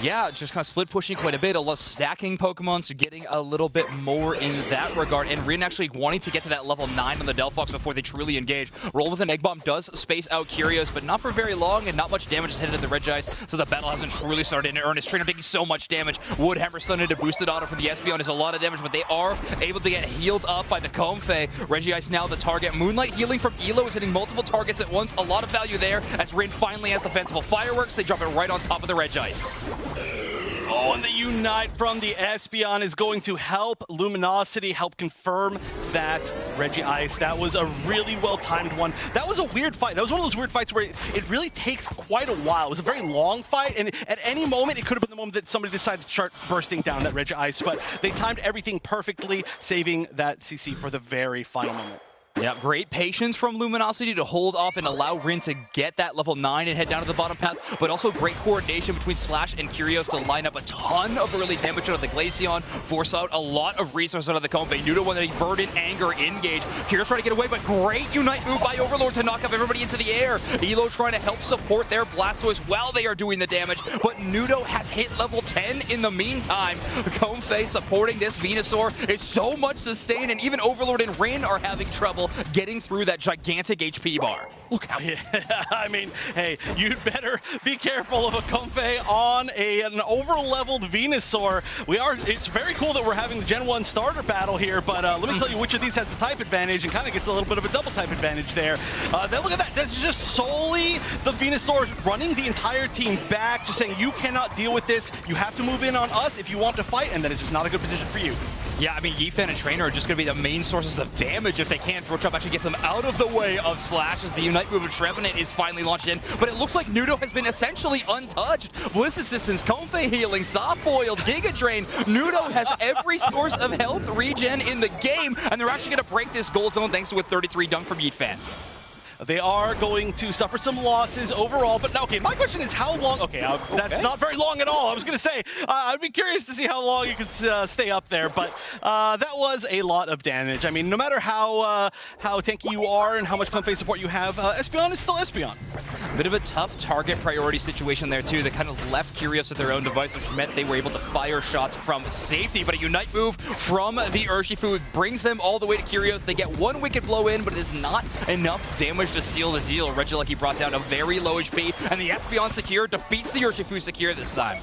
Yeah, just kind of split pushing quite a bit. A lot of stacking Pokemon, so getting a little bit more in that regard. And Rin actually wanting to get to that level 9 on the Delphox before before they truly engage. Roll with an Egg Bomb does space out Curios, but not for very long, and not much damage is hit at the Regice, so the battle hasn't truly started in earnest. Trainer taking so much damage. Woodhammer Stun into boosted auto from the Espeon is a lot of damage, but they are able to get healed up by the Comfey. Regice now the target. Moonlight healing from Elo is hitting multiple targets at once. A lot of value there, as Rin finally has defensible fireworks. They drop it right on top of the Regice. Oh, and the Unite from the Espeon is going to help Luminosity help confirm that Regice. That was a really well-timed one. That was a weird fight. That was one of those weird fights where it really takes quite a while. It was a very long fight, and at any moment, it could have been the moment that somebody decided to start bursting down that Regice, but they timed everything perfectly, saving that CC for the very final moment. Yeah, great patience from Luminosity to hold off and allow Rin to get that level 9 and head down to the bottom path, but also great coordination between Slash and Curios to line up a ton of early damage out of the Glaceon, force out a lot of resources out of the Comfey. Nudo with a Verdant Anger engage. Curios trying to get away, but great Unite move by Overlord to knock up everybody into the air. Elo trying to help support their Blastoise while they are doing the damage, but Nudo has hit level 10 in the meantime. Comfey supporting this Venusaur is so much sustain, and even Overlord and Rin are having trouble getting through that gigantic HP bar. Look out. Yeah, I mean, hey, you'd better be careful of a Comfey on an over-leveled Venusaur. It's very cool that we're having the Gen 1 starter battle here, but let me tell you which of these has the type advantage and kind of gets a little bit of a double type advantage there. Then look at that. That's just solely the Venusaur running the entire team back, just saying you cannot deal with this. You have to move in on us if you want to fight, and that is just not a good position for you. Yeah, I mean, Yifan and Trainer are just going to be the main sources of damage if they can. Throw Chop actually gets them out of the way of Slash as the Unite move of Trevenant is finally launched in. But it looks like Nudo has been essentially untouched. Bliss Assistance, Comfey healing, Soft Boiled, Giga Drain. Nudo has every source of health regen in the game, and they're actually going to break this goal zone thanks to a 33 dunk from Yifan. They are going to suffer some losses overall, but okay, my question is how long? Okay, that's not very long at all. I was going to say, I'd be curious to see how long you could stay up there, but that was a lot of damage. I mean, no matter how tanky you are and how much Comfey support you have, Espeon is still Espeon. Bit of a tough target priority situation there too, that kind of left Curios at their own device, which meant they were able to fire shots from safety, but a Unite move from the Urshifu brings them all the way to Curios. They get one wicked blow in, but it is not enough damage to seal the deal. Regieleki brought down a very low HP, and the Espeon Secure defeats the Urshifu Secure this time.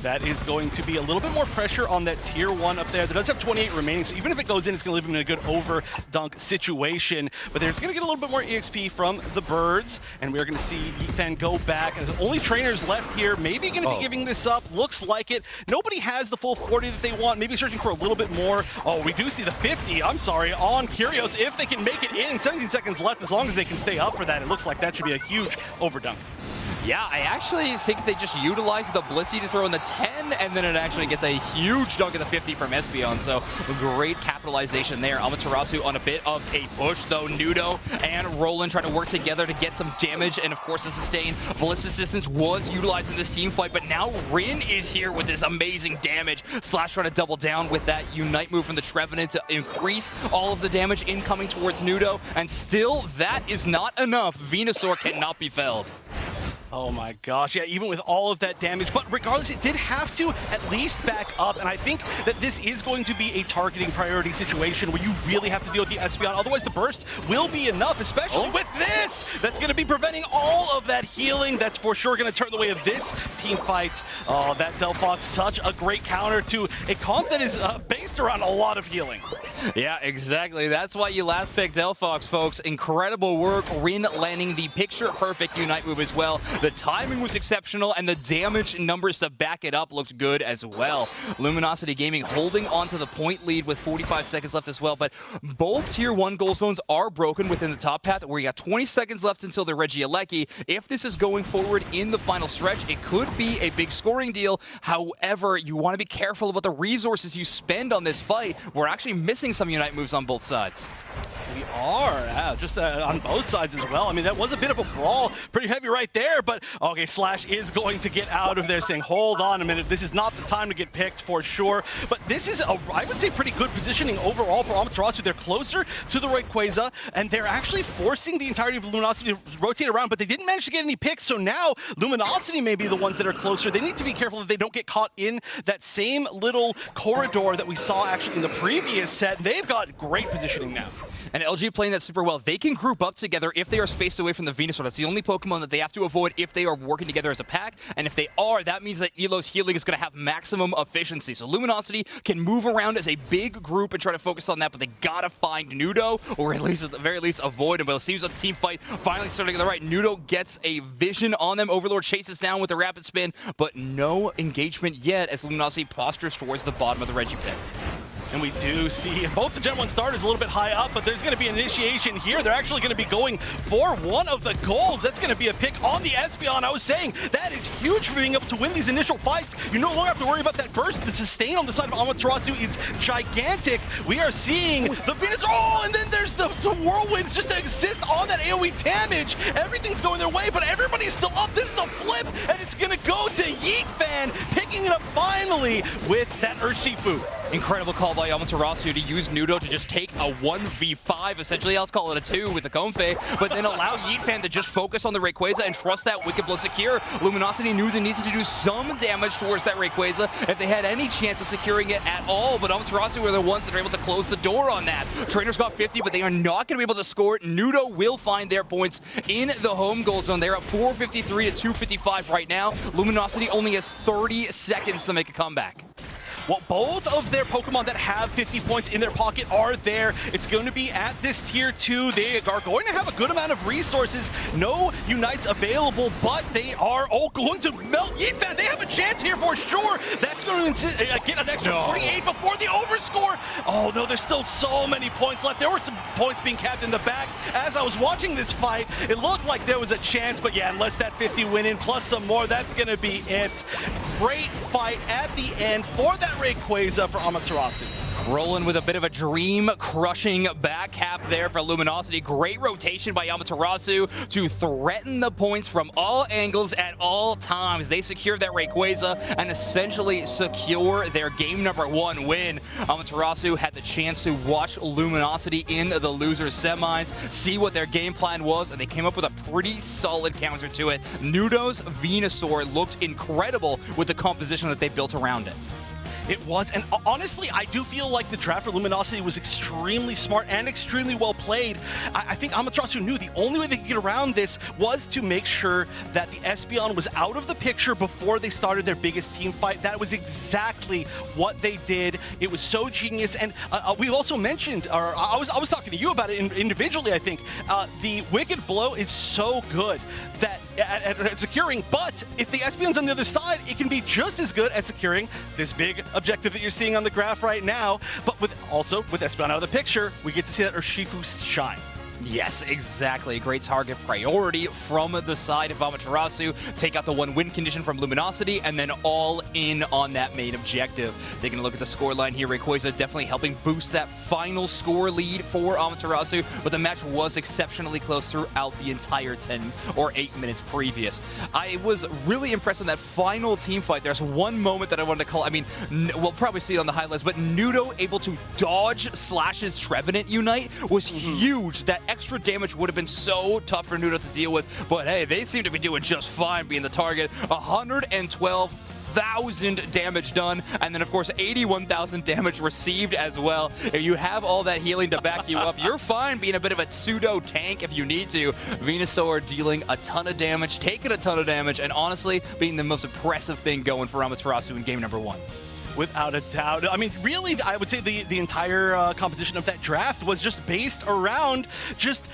That is going to be a little bit more pressure on that tier 1 up there. That does have 28 remaining, so even if it goes in, it's going to leave him in a good over-dunk situation. But there's going to get a little bit more EXP from the Birds, and we're going to see Yifan go back. And there's only trainers left here. Maybe going to be giving this up. Looks like it. Nobody has the full 40 that they want. Maybe searching for a little bit more. Oh, we do see the 50, on Curios. If they can make it in, 17 seconds left, as long as they can stay up for that, it looks like that should be a huge overdunk. Yeah, I actually think they just utilized the Blissey to throw in the 10, and then it actually gets a huge dunk at the 50 from Espeon, so great capitalization there. Amaterasu on a bit of a push, though. Nudo and Roland trying to work together to get some damage, and of course the sustain. Bliss Assistance was utilized in this team fight, but now Rin is here with this amazing damage. Slash trying to double down with that Unite move from the Trevenant to increase all of the damage incoming towards Nudo, and still that is not enough. Venusaur cannot be felled. Oh my gosh, yeah, even with all of that damage, but regardless, it did have to at least back up, and I think that this is going to be a targeting priority situation where you really have to deal with the Espeon, otherwise the burst will be enough, especially with this! That's going to be preventing all of that healing. That's for sure going to turn the way of this team fight. Oh, that Delphox, such a great counter to a comp that is based around a lot of healing. Yeah, exactly. That's why you last picked Delphox, folks. Incredible work. Rin landing the picture-perfect Unite move as well. The timing was exceptional, and the damage numbers to back it up looked good as well. Luminosity Gaming holding on to the point lead with 45 seconds left as well, but both Tier 1 goal zones are broken within the top path, where you got 20 seconds left until the Regieleki. If this is going forward in the final stretch, it could be a big scoring deal. However, you want to be careful about the resources you spend on this fight. We're actually missing some Unite moves on both sides. We are, just on both sides as well. I mean, that was a bit of a brawl, pretty heavy right there, but okay, Slash is going to get out of there saying, hold on a minute, this is not the time to get picked for sure. But this is, I would say, pretty good positioning overall for Amaterasu. They're closer to the Rayquaza, and they're actually forcing the entirety of Luminosity to rotate around, but they didn't manage to get any picks, so now Luminosity may be the ones that are closer. They need to be careful that they don't get caught in that same little corridor that we saw actually in the previous set. They've got great positioning now. And LG playing that super well. They can group up together if they are spaced away from the Venusaur. That's the only Pokemon that they have to avoid if they are working together as a pack. And if they are, that means that Elo's healing is going to have maximum efficiency. So Luminosity can move around as a big group and try to focus on that, but they gotta find Nudo, or at least at the very least avoid him. But it seems like the team fight finally starting on the right. Nudo gets a vision on them. Overlord chases down with the rapid spin, but no engagement yet as Luminosity postures towards the bottom of the Reggie pit. And we do see both the Gen 1 starters a little bit high up, but there's going to be an initiation here. They're actually going to be going for one of the goals. That's going to be a pick on the Espeon. I was saying that is huge for being able to win these initial fights. You no longer have to worry about that burst. The sustain on the side of Amaterasu is gigantic. We are seeing the Venus. Oh, and then there's the Whirlwinds just to assist on that AoE damage. Everything's going their way, but everybody's still up. This is a flip, and it's going to go to Yeet Fan, picking it up finally with that Urshifu. Incredible call by Amaterasu to use Nudo to just take a 1v5, essentially. I'll call it a 2 with the Comfey, but then allow Yeetfan to just focus on the Rayquaza and trust that Wicked Blow secure. Luminosity knew they needed to do some damage towards that Rayquaza if they had any chance of securing it at all, but Amaterasu were the ones that are able to close the door on that. Trainers got 50, but they are not going to be able to score it. Nudo will find their points in the home goal zone. They're at 453 to 255 right now. Luminosity only has 30 seconds to make a comeback. Well, both of their Pokemon that have 50 points in their pocket are there. It's going to be at this tier 2. They are going to have a good amount of resources. No Unites available, but they are all going to melt Yeetfan. They have a chance here for sure. That's going to get an extra 48 before the overscore. Oh, no, there's still so many points left. There were some points being capped in the back. As I was watching this fight, it looked like there was a chance, but yeah, unless that 50 win in plus some more, that's going to be it. Great fight at the end for that Rayquaza for Amaterasu. Rolling with a bit of a dream-crushing back cap there for Luminosity. Great rotation by Amaterasu to threaten the points from all angles at all times. They secure that Rayquaza and essentially secure their game number 1 win. Amaterasu had the chance to watch Luminosity in the losers semis, see what their game plan was, and they came up with a pretty solid counter to it. Nudo's Venusaur looked incredible with the composition that they built around it. It was, and honestly, I do feel like the draft for Luminosity was extremely smart and extremely well played. I think Amaterasu knew the only way they could get around this was to make sure that the Espeon was out of the picture before they started their biggest team fight. That was exactly what they did. It was so genius, and we've also mentioned, or I was talking to you about it individually, I think. The Wicked Blow is so good that at securing, but if the Espeon's on the other side, it can be just as good at securing this big objective that you're seeing on the graph right now. But with Espeon out of the picture, we get to see that Urshifu shine. Yes, exactly. Great target priority from the side of Amaterasu. Take out the 1-win condition from Luminosity, and then all in on that main objective. Taking a look at the scoreline here, Rayquaza definitely helping boost that final score lead for Amaterasu, but the match was exceptionally close throughout the entire 10 or 8 minutes previous. I was really impressed in that final team fight. There's one moment that I wanted to call, we'll probably see it on the highlights, but Nudo able to dodge Slash's Trevenant Unite was huge. That extra damage would have been so tough for Nudo to deal with, but hey, they seem to be doing just fine being the target. 112,000 damage done, and then of course 81,000 damage received as well. If you have all that healing to back you up, you're fine being a bit of a pseudo tank if you need to. Venusaur dealing a ton of damage, taking a ton of damage, and honestly being the most impressive thing going for Amaterasu in game number 1. Without a doubt. I mean, really, I would say the entire composition of that draft was just based around just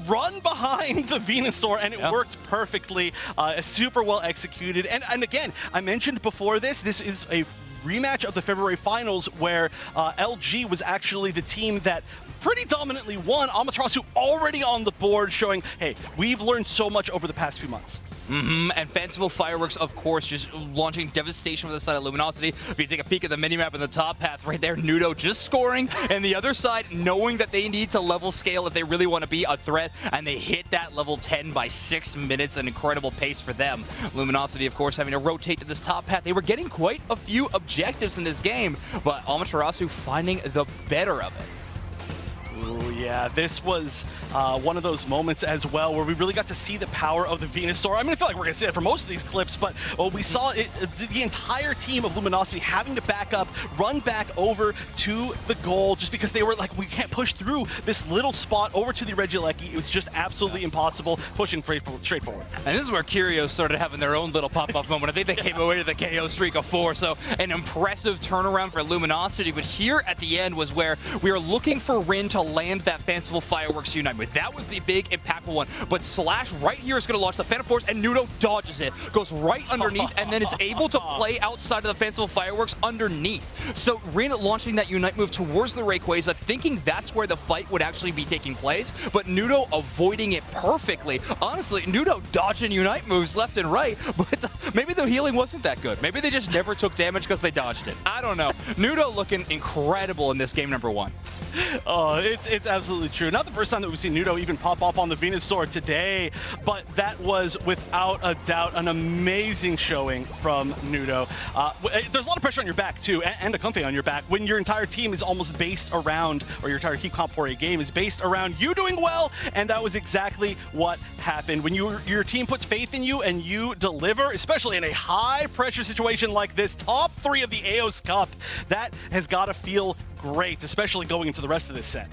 run behind the Venusaur, and it worked perfectly. Super well executed. And again, I mentioned before this is a rematch of the February finals where LG was actually the team that pretty dominantly won. Amaterasu already on the board, showing, hey, we've learned so much over the past few months. And Fanciful Fireworks, of course, just launching devastation from the side of Luminosity. If you take a peek at the minimap in the top path right there, Nudo just scoring, and the other side knowing that they need to level scale if they really want to be a threat, and they hit that level 10 by 6 minutes, an incredible pace for them. Luminosity, of course, having to rotate to this top path. They were getting quite a few objectives in this game, but Amaterasu finding the better of it. Ooh, yeah, this was one of those moments as well where we really got to see the power of the Venusaur. I mean, I feel like we're going to see that for most of these clips, but we saw it, the entire team of Luminosity having to back up, run back over to the goal just because they were like, we can't push through this little spot over to the Regieleki. It was just absolutely impossible pushing straight forward. And this is where Curios started having their own little pop-up moment. I think they came away with a KO streak of 4, so an impressive turnaround for Luminosity. But here at the end was where we were looking for Rin to land that fanciful fireworks unite move. That was the big impactful one. But Slash right here is going to launch the Phantom Force, and Nudo dodges it, goes right underneath, and then is able to play outside of the fanciful fireworks underneath. So Rin launching that unite move towards the Rayquaza, thinking that's where the fight would actually be taking place, but Nudo avoiding it perfectly. Honestly, Nudo dodging unite moves left and right, but maybe the healing wasn't that good. Maybe they just never took damage because they dodged it. I don't know. Nudo looking incredible in this game number 1. Oh, it's absolutely true. Not the first time that we've seen Nudo even pop off on the Venusaur today, but that was without a doubt an amazing showing from Nudo. There's a lot of pressure on your back too, and a comfy on your back when your entire team is almost based around, or your entire keep comp for a game is based around you doing well, and that was exactly what happened. When your team puts faith in you and you deliver, especially in a high pressure situation like this, top 3 of the Aeos Cup, that has got to feel great, especially going into the rest of this set.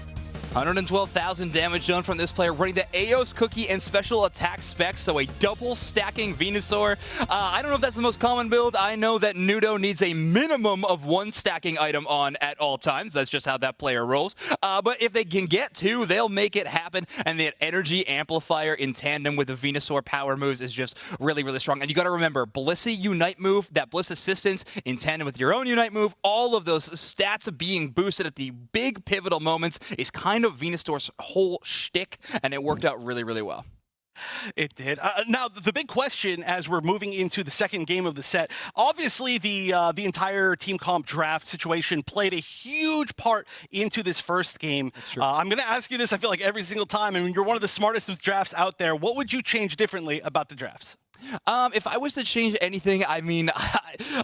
112,000 damage done from this player, running the Aeos Cookie and special attack specs, so a double stacking Venusaur. I don't know if that's the most common build. I know that Nudo needs a minimum of 1 stacking item on at all times. That's just how that player rolls. But if they can get 2, they'll make it happen. And the energy amplifier in tandem with the Venusaur power moves is just really, really strong. And you got to remember, Blissey Unite move, that Bliss assistance in tandem with your own Unite move, all of those stats being boosted at the big pivotal moments is kind of Venusaur's whole shtick, and it worked out really, really well. It did. Now, the big question as we're moving into the second game of the set, obviously the entire team comp draft situation played a huge part into this first game. That's true. I'm going to ask you this, I feel like every single time. I mean, you're one of the smartest of drafts out there. What would you change differently about the drafts? If I was to change anything, I mean,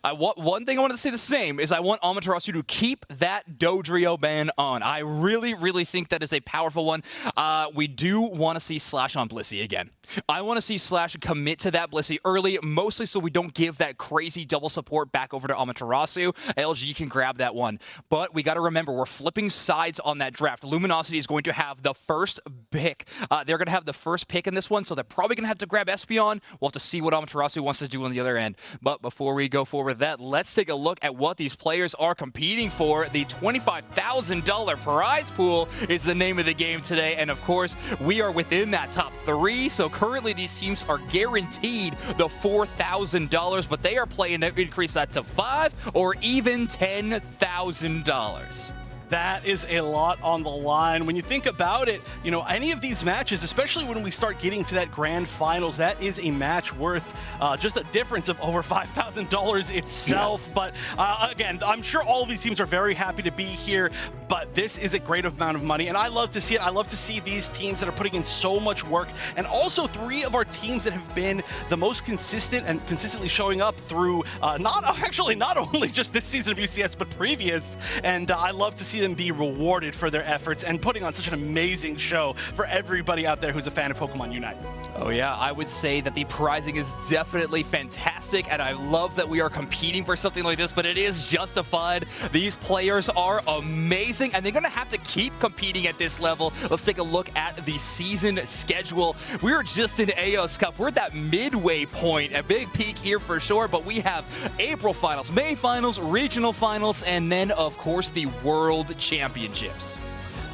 one thing I wanted to say the same is I want Amaterasu to keep that Dodrio ban on. I really, really think that is a powerful one. We do want to see Slash on Blissey again. I want to see Slash commit to that Blissey early, mostly so we don't give that crazy double support back over to Amaterasu. LG can grab that one. But we got to remember, we're flipping sides on that draft. Luminosity is going to have the first pick. They're going to have the first pick in this one, so they're probably going to have to grab Espeon. We'll have to see what Amaterasu wants to do on the other end. But before we go forward with that, let's take a look at what these players are competing for. The $25,000 prize pool is the name of the game today. And of course, we are within that top 3. So currently these teams are guaranteed the $4,000, but they are playing to increase that to $5,000 or even $10,000. That is a lot on the line. When you think about it, you know, any of these matches, especially when we start getting to that grand finals, that is a match worth just a difference of over $5,000 itself. Yeah. But again, I'm sure all of these teams are very happy to be here, but this is a great amount of money, and I love to see it. I love to see these teams that are putting in so much work, and also 3 of our teams that have been the most consistent and consistently showing up through not only just this season of UCS, but previous, and I love to see them be rewarded for their efforts and putting on such an amazing show for everybody out there who's a fan of Pokemon Unite. Oh yeah, I would say that the prizing is definitely fantastic, and I love that we are competing for something like this, but it is justified. These players are amazing, and they're going to have to keep competing at this level. Let's take a look at the season schedule. We're just in Aeos Cup. We're at that midway point, a big peak here for sure, but we have April finals, May finals, regional finals, and then, of course, the World Championships.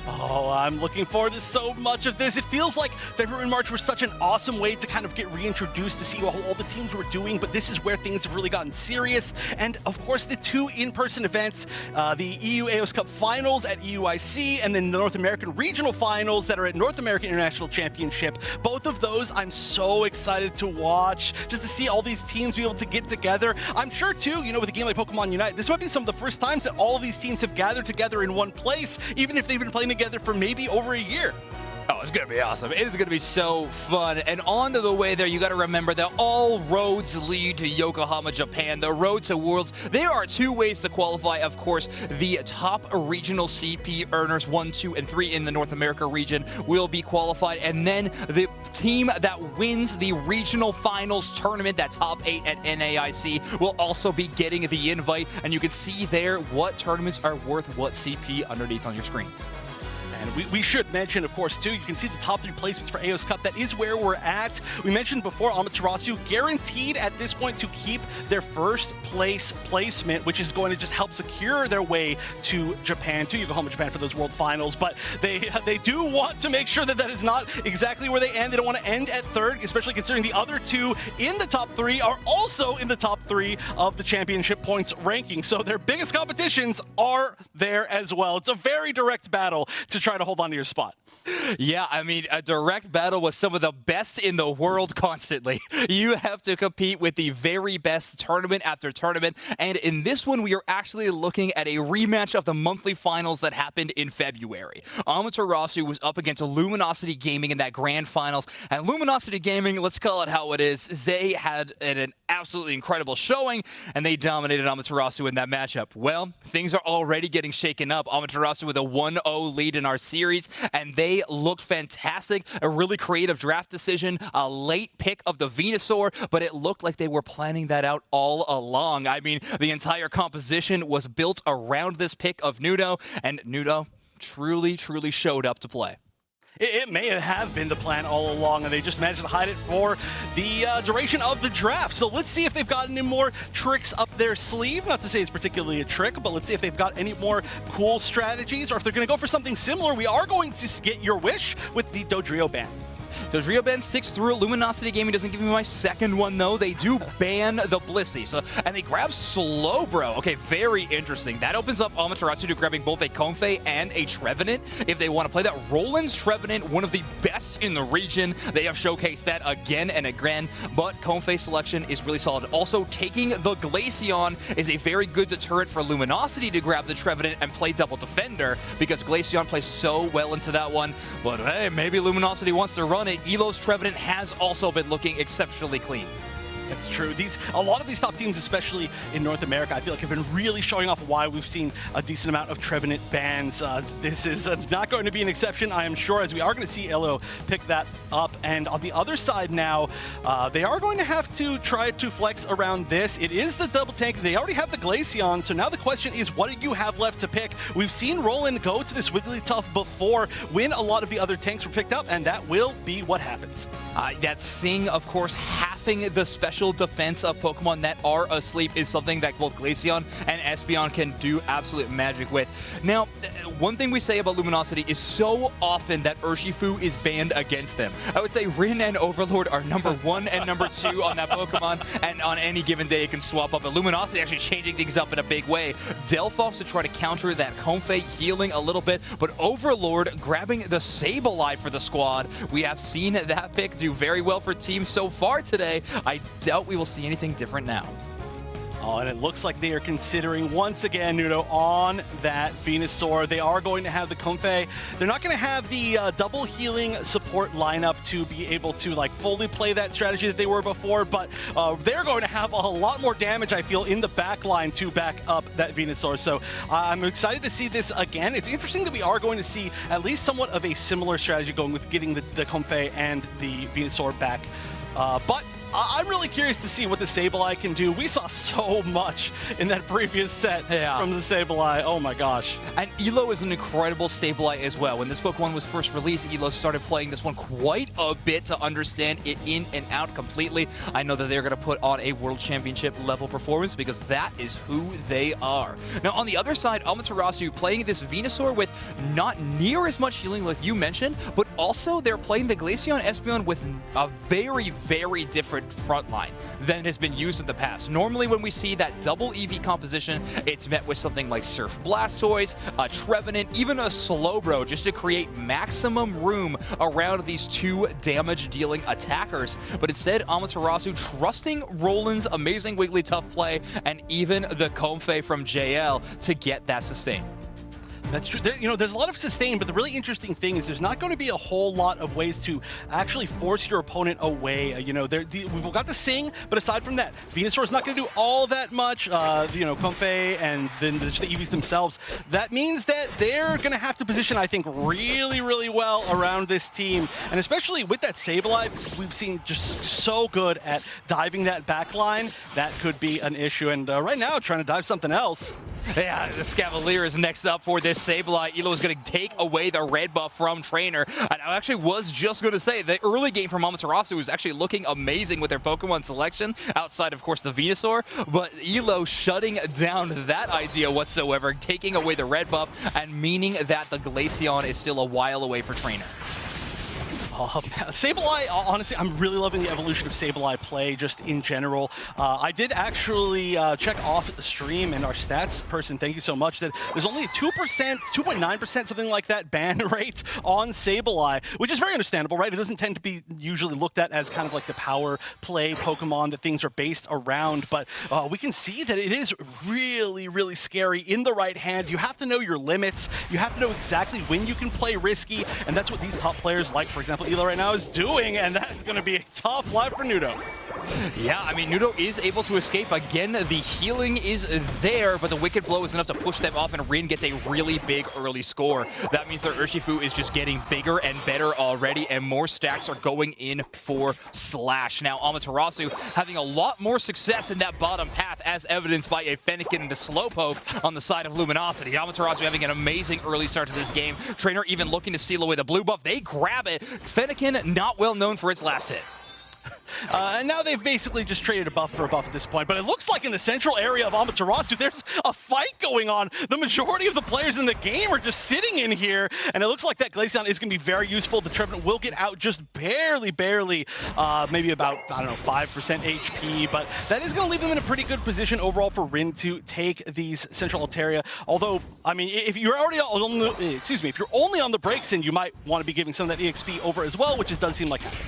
Oh, I'm looking forward to so much of this. It feels like February and March were such an awesome way to kind of get reintroduced to see what all the teams were doing, but this is where things have really gotten serious. And of course, the 2 in-person events, the EU Aeos Cup Finals at EUIC, and then the North American Regional Finals that are at North American International Championship. Both of those I'm so excited to watch, just to see all these teams be able to get together. I'm sure too, you know, with a game like Pokemon Unite, this might be some of the first times that all of these teams have gathered together in one place, even if they've been playing together for maybe over a year. Oh, it's going to be awesome. It is going to be so fun. And on to the way there, you got to remember that all roads lead to Yokohama, Japan. The road to Worlds. There are 2 ways to qualify. Of course, the top regional CP earners, 1, 2, and 3 in the North America region will be qualified. And then the team that wins the regional finals tournament, that top 8 at NAIC, will also be getting the invite. And you can see there what tournaments are worth what CP underneath on your screen. And we should mention, of course, too, you can see the top 3 placements for Aeos Cup. That is where we're at. We mentioned before, Amaterasu guaranteed at this point to keep their first place placement, which is going to just help secure their way to Japan, to Yokohama, Japan for those World Finals. But they do want to make sure that that is not exactly where they end. They don't want to end at 3rd, especially considering the other 2 in the top 3 are also in the top 3 of the championship points ranking. So their biggest competitions are there as well. It's a very direct battle to try to hold on to your spot. Yeah, I mean, a direct battle with some of the best in the world constantly. You have to compete with the very best tournament after tournament. And in this one, we are actually looking at a rematch of the monthly finals that happened in February. Amaterasu was up against Luminosity Gaming in that grand finals. And Luminosity Gaming, let's call it how it is, they had an absolutely incredible showing, and they dominated Amaterasu in that matchup. Well, things are already getting shaken up. Amaterasu with a 1-0 lead in our series, and they looked fantastic. A really creative draft decision, a late pick of the Venusaur, but it looked like they were planning that out all along. I mean, the entire composition was built around this pick of Nudo, and Nudo truly showed up to play. It may have been the plan all along, and they just managed to hide it for the duration of the draft. So let's see if they've got any more tricks up their sleeve. Not to say it's particularly a trick, but let's see if they've got any more cool strategies, or if they're going to go for something similar. We are going to get your wish with the Dodrio ban. Dodrio ban sticks through. Luminosity Gaming doesn't give me my second one, though. They do ban the Blissey. And they grab Slowbro. Okay, very interesting. That opens up Amaterasu to grabbing both a Comfey and a Trevenant if they want to play that. Roland's Trevenant, one of the best in the region. They have showcased that again and again, but Comfey selection is really solid. Also, taking the Glaceon is a very good deterrent for Luminosity to grab the Trevenant and play double defender, because Glaceon plays so well into that one. But hey, maybe Luminosity wants to run it. Elo's Trevenant has also been looking exceptionally clean. It's true. A lot of these top teams, especially in North America, I feel like have been really showing off why we've seen a decent amount of Trevenant bans. This is not going to be an exception, I am sure, as we are going to see Elo pick that up. And on the other side now, they are going to have to try to flex around this. It is the double tank. They already have the Glaceon, so now the question is, what do you have left to pick? We've seen Roland go to this Wigglytuff before when a lot of the other tanks were picked up, and that will be what happens. That Sing, of course, halving the special defense of Pokemon that are asleep is something that both Glaceon and Espeon can do absolute magic with. Now, one thing we say about Luminosity is so often that Urshifu is banned against them. I would say Rin and Overlord are number 1 and number 2 on that Pokemon, and on any given day it can swap up. But Luminosity actually changing things up in a big way. Delphox to try to counter that Comfey, healing a little bit, but Overlord grabbing the Sableye for the squad. We have seen that pick do very well for teams so far today. I doubt we will see anything different now. Oh, and it looks like they are considering, once again, Nudo, on that Venusaur. They are going to have the Comfey. They're not going to have the double healing support lineup to be able to fully play that strategy that they were before, but they're going to have a lot more damage, I feel, in the back line to back up that Venusaur. So I'm excited to see this again. It's interesting that we are going to see at least somewhat of a similar strategy going with getting the Comfey and the Venusaur back. But I'm really curious to see what the Sableye can do. We saw so much in that previous set from the Sableye. Oh my gosh. And Elo is an incredible Sableye as well. When this Pokemon was first released, Elo started playing this one quite a bit to understand it in and out completely. I know that they're going to put on a World Championship level performance because that is who they are. Now, on the other side, Amaterasu playing this Venusaur with not near as much healing like you mentioned, but also they're playing the Glaceon Espeon with a very different front line than has been used in the past. Normally when we see that double EV composition, it's met with something like Surf Blastoise, a Trevenant, even a Slowbro, just to create maximum room around these 2 damage-dealing attackers. But instead, Amaterasu trusting Roland's amazing Wigglytuff play and even the Comfey from JL to get that sustain. That's true. There's a lot of sustain, but the really interesting thing is there's not going to be a whole lot of ways to actually force your opponent away. We've got the Sing, but aside from that, Venusaur is not going to do all that much. Comfey and then just the EVs themselves. That means that they're going to have to position, I think, really, really well around this team. And especially with that Sableye, we've seen just so good at diving that back line. That could be an issue. And right now, trying to dive something else. Yeah, the Scavalier is next up for this Sableye. Elo is going to take away the red buff from Trainer. And I actually was just going to say, the early game from Amaterasu was actually looking amazing with their Pokemon selection, outside, of course, the Venusaur. But Elo shutting down that idea whatsoever, taking away the red buff, and meaning that the Glaceon is still a while away for Trainer. Sableye, honestly, I'm really loving the evolution of Sableye play just in general. I did actually check off the stream, and our stats person, thank you so much, that there's only a 2%, 2.9%, something like that, ban rate on Sableye, which is very understandable, right? It doesn't tend to be usually looked at as kind of like the power play Pokemon that things are based around, but we can see that it is really, really scary in the right hands. You have to know your limits. You have to know exactly when you can play risky, and that's what these top players, like, for example, Elo right now, is doing, and that's going to be a tough life for Nudo. Yeah, I mean, Nudo is able to escape. Again, the healing is there, but the Wicked Blow is enough to push them off, and Rin gets a really big early score. That means their Urshifu is just getting bigger and better already, and more stacks are going in for Slash. Now, Amaterasu having a lot more success in that bottom path, as evidenced by a Fennekin and a Slowpoke on the side of Luminosity. Amaterasu having an amazing early start to this game. Trainer even looking to steal away the blue buff. They grab it. Fennekin, not well known for its last hit. And now they've basically just traded a buff for a buff at this point, but it looks like in the central area of Amaterasu, there's a fight going on. The majority of the players in the game are just sitting in here, and it looks like that Glaceon is going to be very useful. The Trevenant will get out just barely, maybe about, I don't know, 5% HP, but that is going to leave them in a pretty good position overall for Rin to take these central Altaria. Although, I mean, if you're already on the, if you're only on the breaks in, you might want to be giving some of that EXP over as well, which does seem like happening.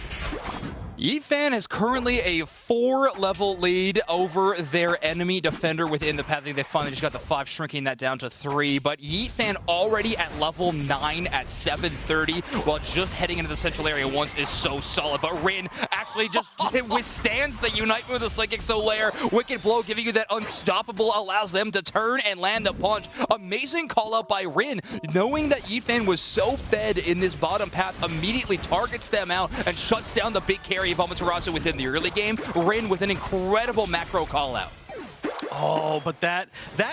Yifan has currently a 4-level lead over their enemy defender within the path. I think they finally just got the 5, shrinking that down to 3. But Yifan already at level 9 at 730, while just heading into the central area once is so solid. But Rin actually just withstands the Unite with the Psychic Solaire. Wicked Blow giving you that unstoppable, allows them to turn and land the punch. Amazing call out by Rin, knowing that Yifan was so fed in this bottom path, immediately targets them out and shuts down the big carry of Amaterasu within the early game. Rin with an incredible macro call out. Oh, but that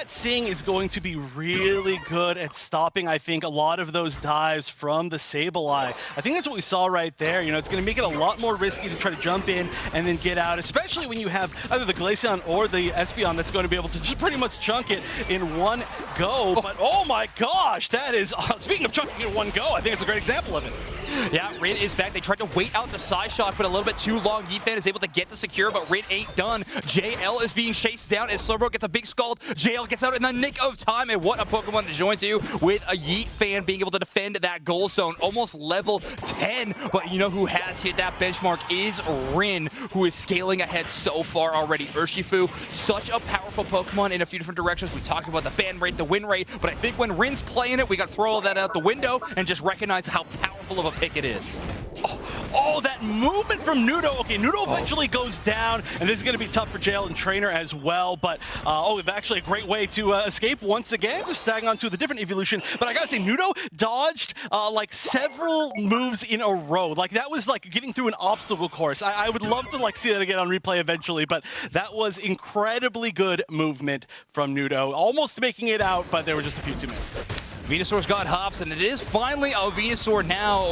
Sing is going to be really good at stopping, I think, a lot of those dives from the Sableye. I think that's what we saw right there. It's going to make it a lot more risky to try to jump in and then get out, especially when you have either the Glaceon or the Espeon that's going to be able to just pretty much chunk it in one go. But oh my gosh, that is, speaking of chunking in one go, I think it's a great example of it. Yeah, Rin is back. They tried to wait out the side shot, but a little bit too long. Yifan is able to get the secure, but Rin ain't done. JL is being chased down as Slowbro gets a big scald. JL gets out in the nick of time, and what a Pokemon to join to, with a Yifan being able to defend that goal zone. Almost level 10, but you know who has hit that benchmark is Rin, who is scaling ahead so far already. Urshifu, such a powerful Pokemon in a few different directions. We talked about the ban rate, the win rate, but I think when Rin's playing it, we got to throw all that out the window and just recognize how powerful of a pick it is. Oh, that movement from Nudo. Okay, Nudo eventually goes down, and this is going to be tough for JL and Trainer as well, but actually a great way to escape once again, just tagging on to the different evolution. But I gotta say, Nudo dodged like several moves in a row. Like, that was like getting through an obstacle course. I would love to like see that again on replay eventually, but that was incredibly good movement from Nudo. Almost making it out, but there were just a few too many. Venusaur's got hops, and it is finally a Venusaur now.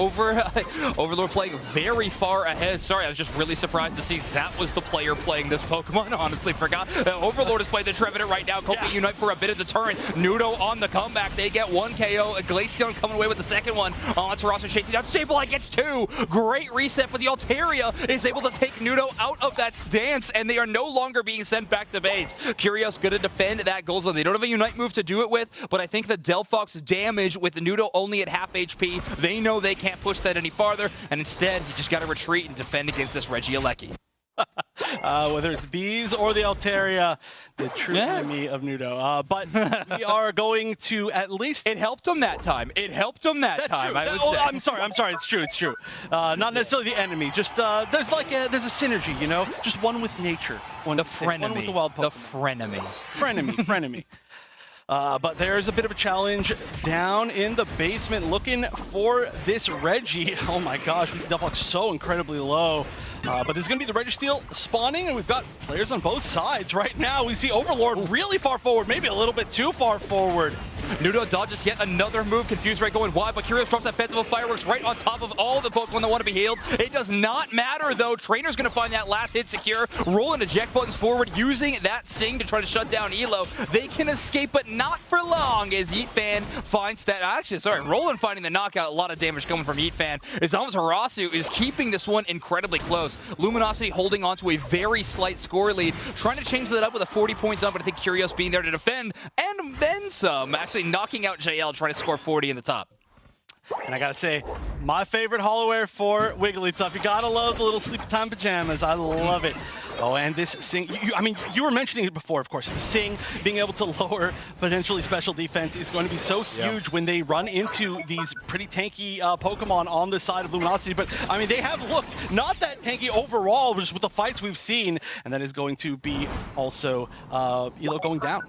Overlord playing very far ahead. Sorry, I was just really surprised to see that was the player playing this Pokemon. Honestly, forgot. Overlord is playing the Trevenant right now. Kofi Unite for a bit of deterrent. Nudo on the comeback. They get 1 KO. Glaceon coming away with the second one. Amaterasu chasing down. Sableye gets 2. Great reset, but the Altaria is able to take Nudo out of that stance, and they are no longer being sent back to base. Curious going to defend that goal zone. They don't have a Unite move to do it with, but I think the Delphox damage with the Nudo only at half HP. They know they can't push that any farther, and instead, you just got to retreat and defend against this Regieleki. Whether it's bees or the Altaria, the true enemy of Nudo. But we are going to at least... It helped him that time. It helped him that That's time. true. I'm sorry. It's true. Not necessarily the enemy. Just there's a synergy, you know. Just one with nature. One with the wild Pokemon. The frenemy. Frenemy. But there's a bit of a challenge down in the basement looking for this Reggie. Oh my gosh, we see Delphox so incredibly low. But there's going to be the Registeel spawning, and we've got players on both sides. Right now, we see Overlord really far forward, maybe a little bit too far forward. Nudo dodges yet another move. Confused Ray going wide, but Curious drops that Festival Fireworks right on top of all the Pokemon that want to be healed. It does not matter, though. Trainer's going to find that last hit secure, rolling eject buttons forward, using that Sing to try to shut down Elo. They can escape, but not for long, as Yeetfan finds that... Actually, sorry, Roland finding the knockout. A lot of damage coming from Yeetfan. As Amaterasu is keeping this one incredibly close. Luminosity holding on to a very slight score lead, trying to change that up with a 40 points up, but I think Curious being there to defend, and then some. Actually knocking out JL, trying to score 40 in the top. And I gotta say, my favorite Hollowware for Wigglytuff. You gotta love the little sleepy time pajamas. I love it. Oh, and this Sing, you were mentioning it before, of course. The Sing being able to lower potentially special defense is going to be so huge when they run into these pretty tanky Pokemon on the side of Luminosity. But, I mean, they have looked not that tanky overall, just with the fights we've seen. And that is going to be also Elo going down.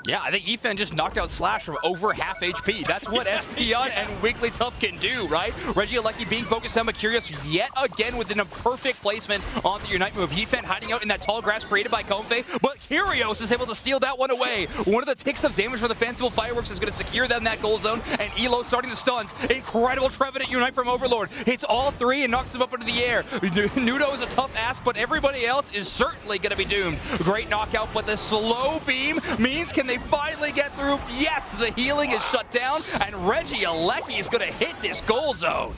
Yeah, I think Yeetfan just knocked out Slash from over half HP. That's what Espeon and Wigglytuff can do, right? Regieleki being focused on Curious yet again within a perfect placement on the Unite move. Yeetfan hiding out in that tall grass created by Comfey, but Curious is able to steal that one away. One of the ticks of damage for the Fanciful Fireworks is going to secure them that goal zone, and Elo starting the stuns. Incredible Trevenant Unite from Overlord. Hits all three and knocks them up into the air. Nudo is a tough ask, but everybody else is certainly going to be doomed. Great knockout, but the slow beam means can they finally get through? Yes, the healing is shut down, and Regieleki is going to hit this goal zone.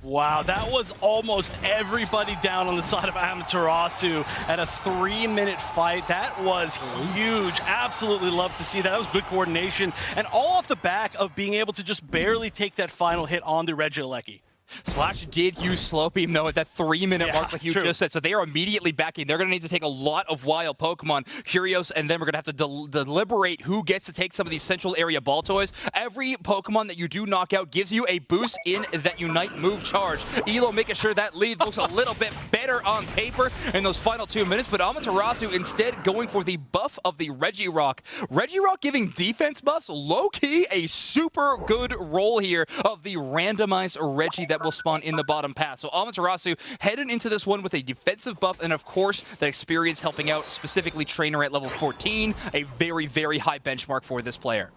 Wow, that was almost everybody down on the side of Amaterasu at a 3-minute fight. That was huge. Absolutely love to see that. That was good coordination. And all off the back of being able to just barely take that final hit on the Regieleki. Slash did use Slow Beam, though, at that 3-minute mark, like you just said. So they are immediately backing. They're going to need to take a lot of wild Pokemon. Curious, and then we're going to have to deliberate who gets to take some of these central area ball toys. Every Pokemon that you do knock out gives you a boost in that Unite move charge. Elo making sure that lead looks a little bit better on paper in those final 2 minutes, but Amaterasu instead going for the buff of the Regirock. Regirock giving defense buffs, low-key a super good roll here of the randomized Regi that will spawn in the bottom path. So Amaterasu headed into this one with a defensive buff, and of course that experience helping out, specifically Trainer at level 14, a very, very high benchmark for this player.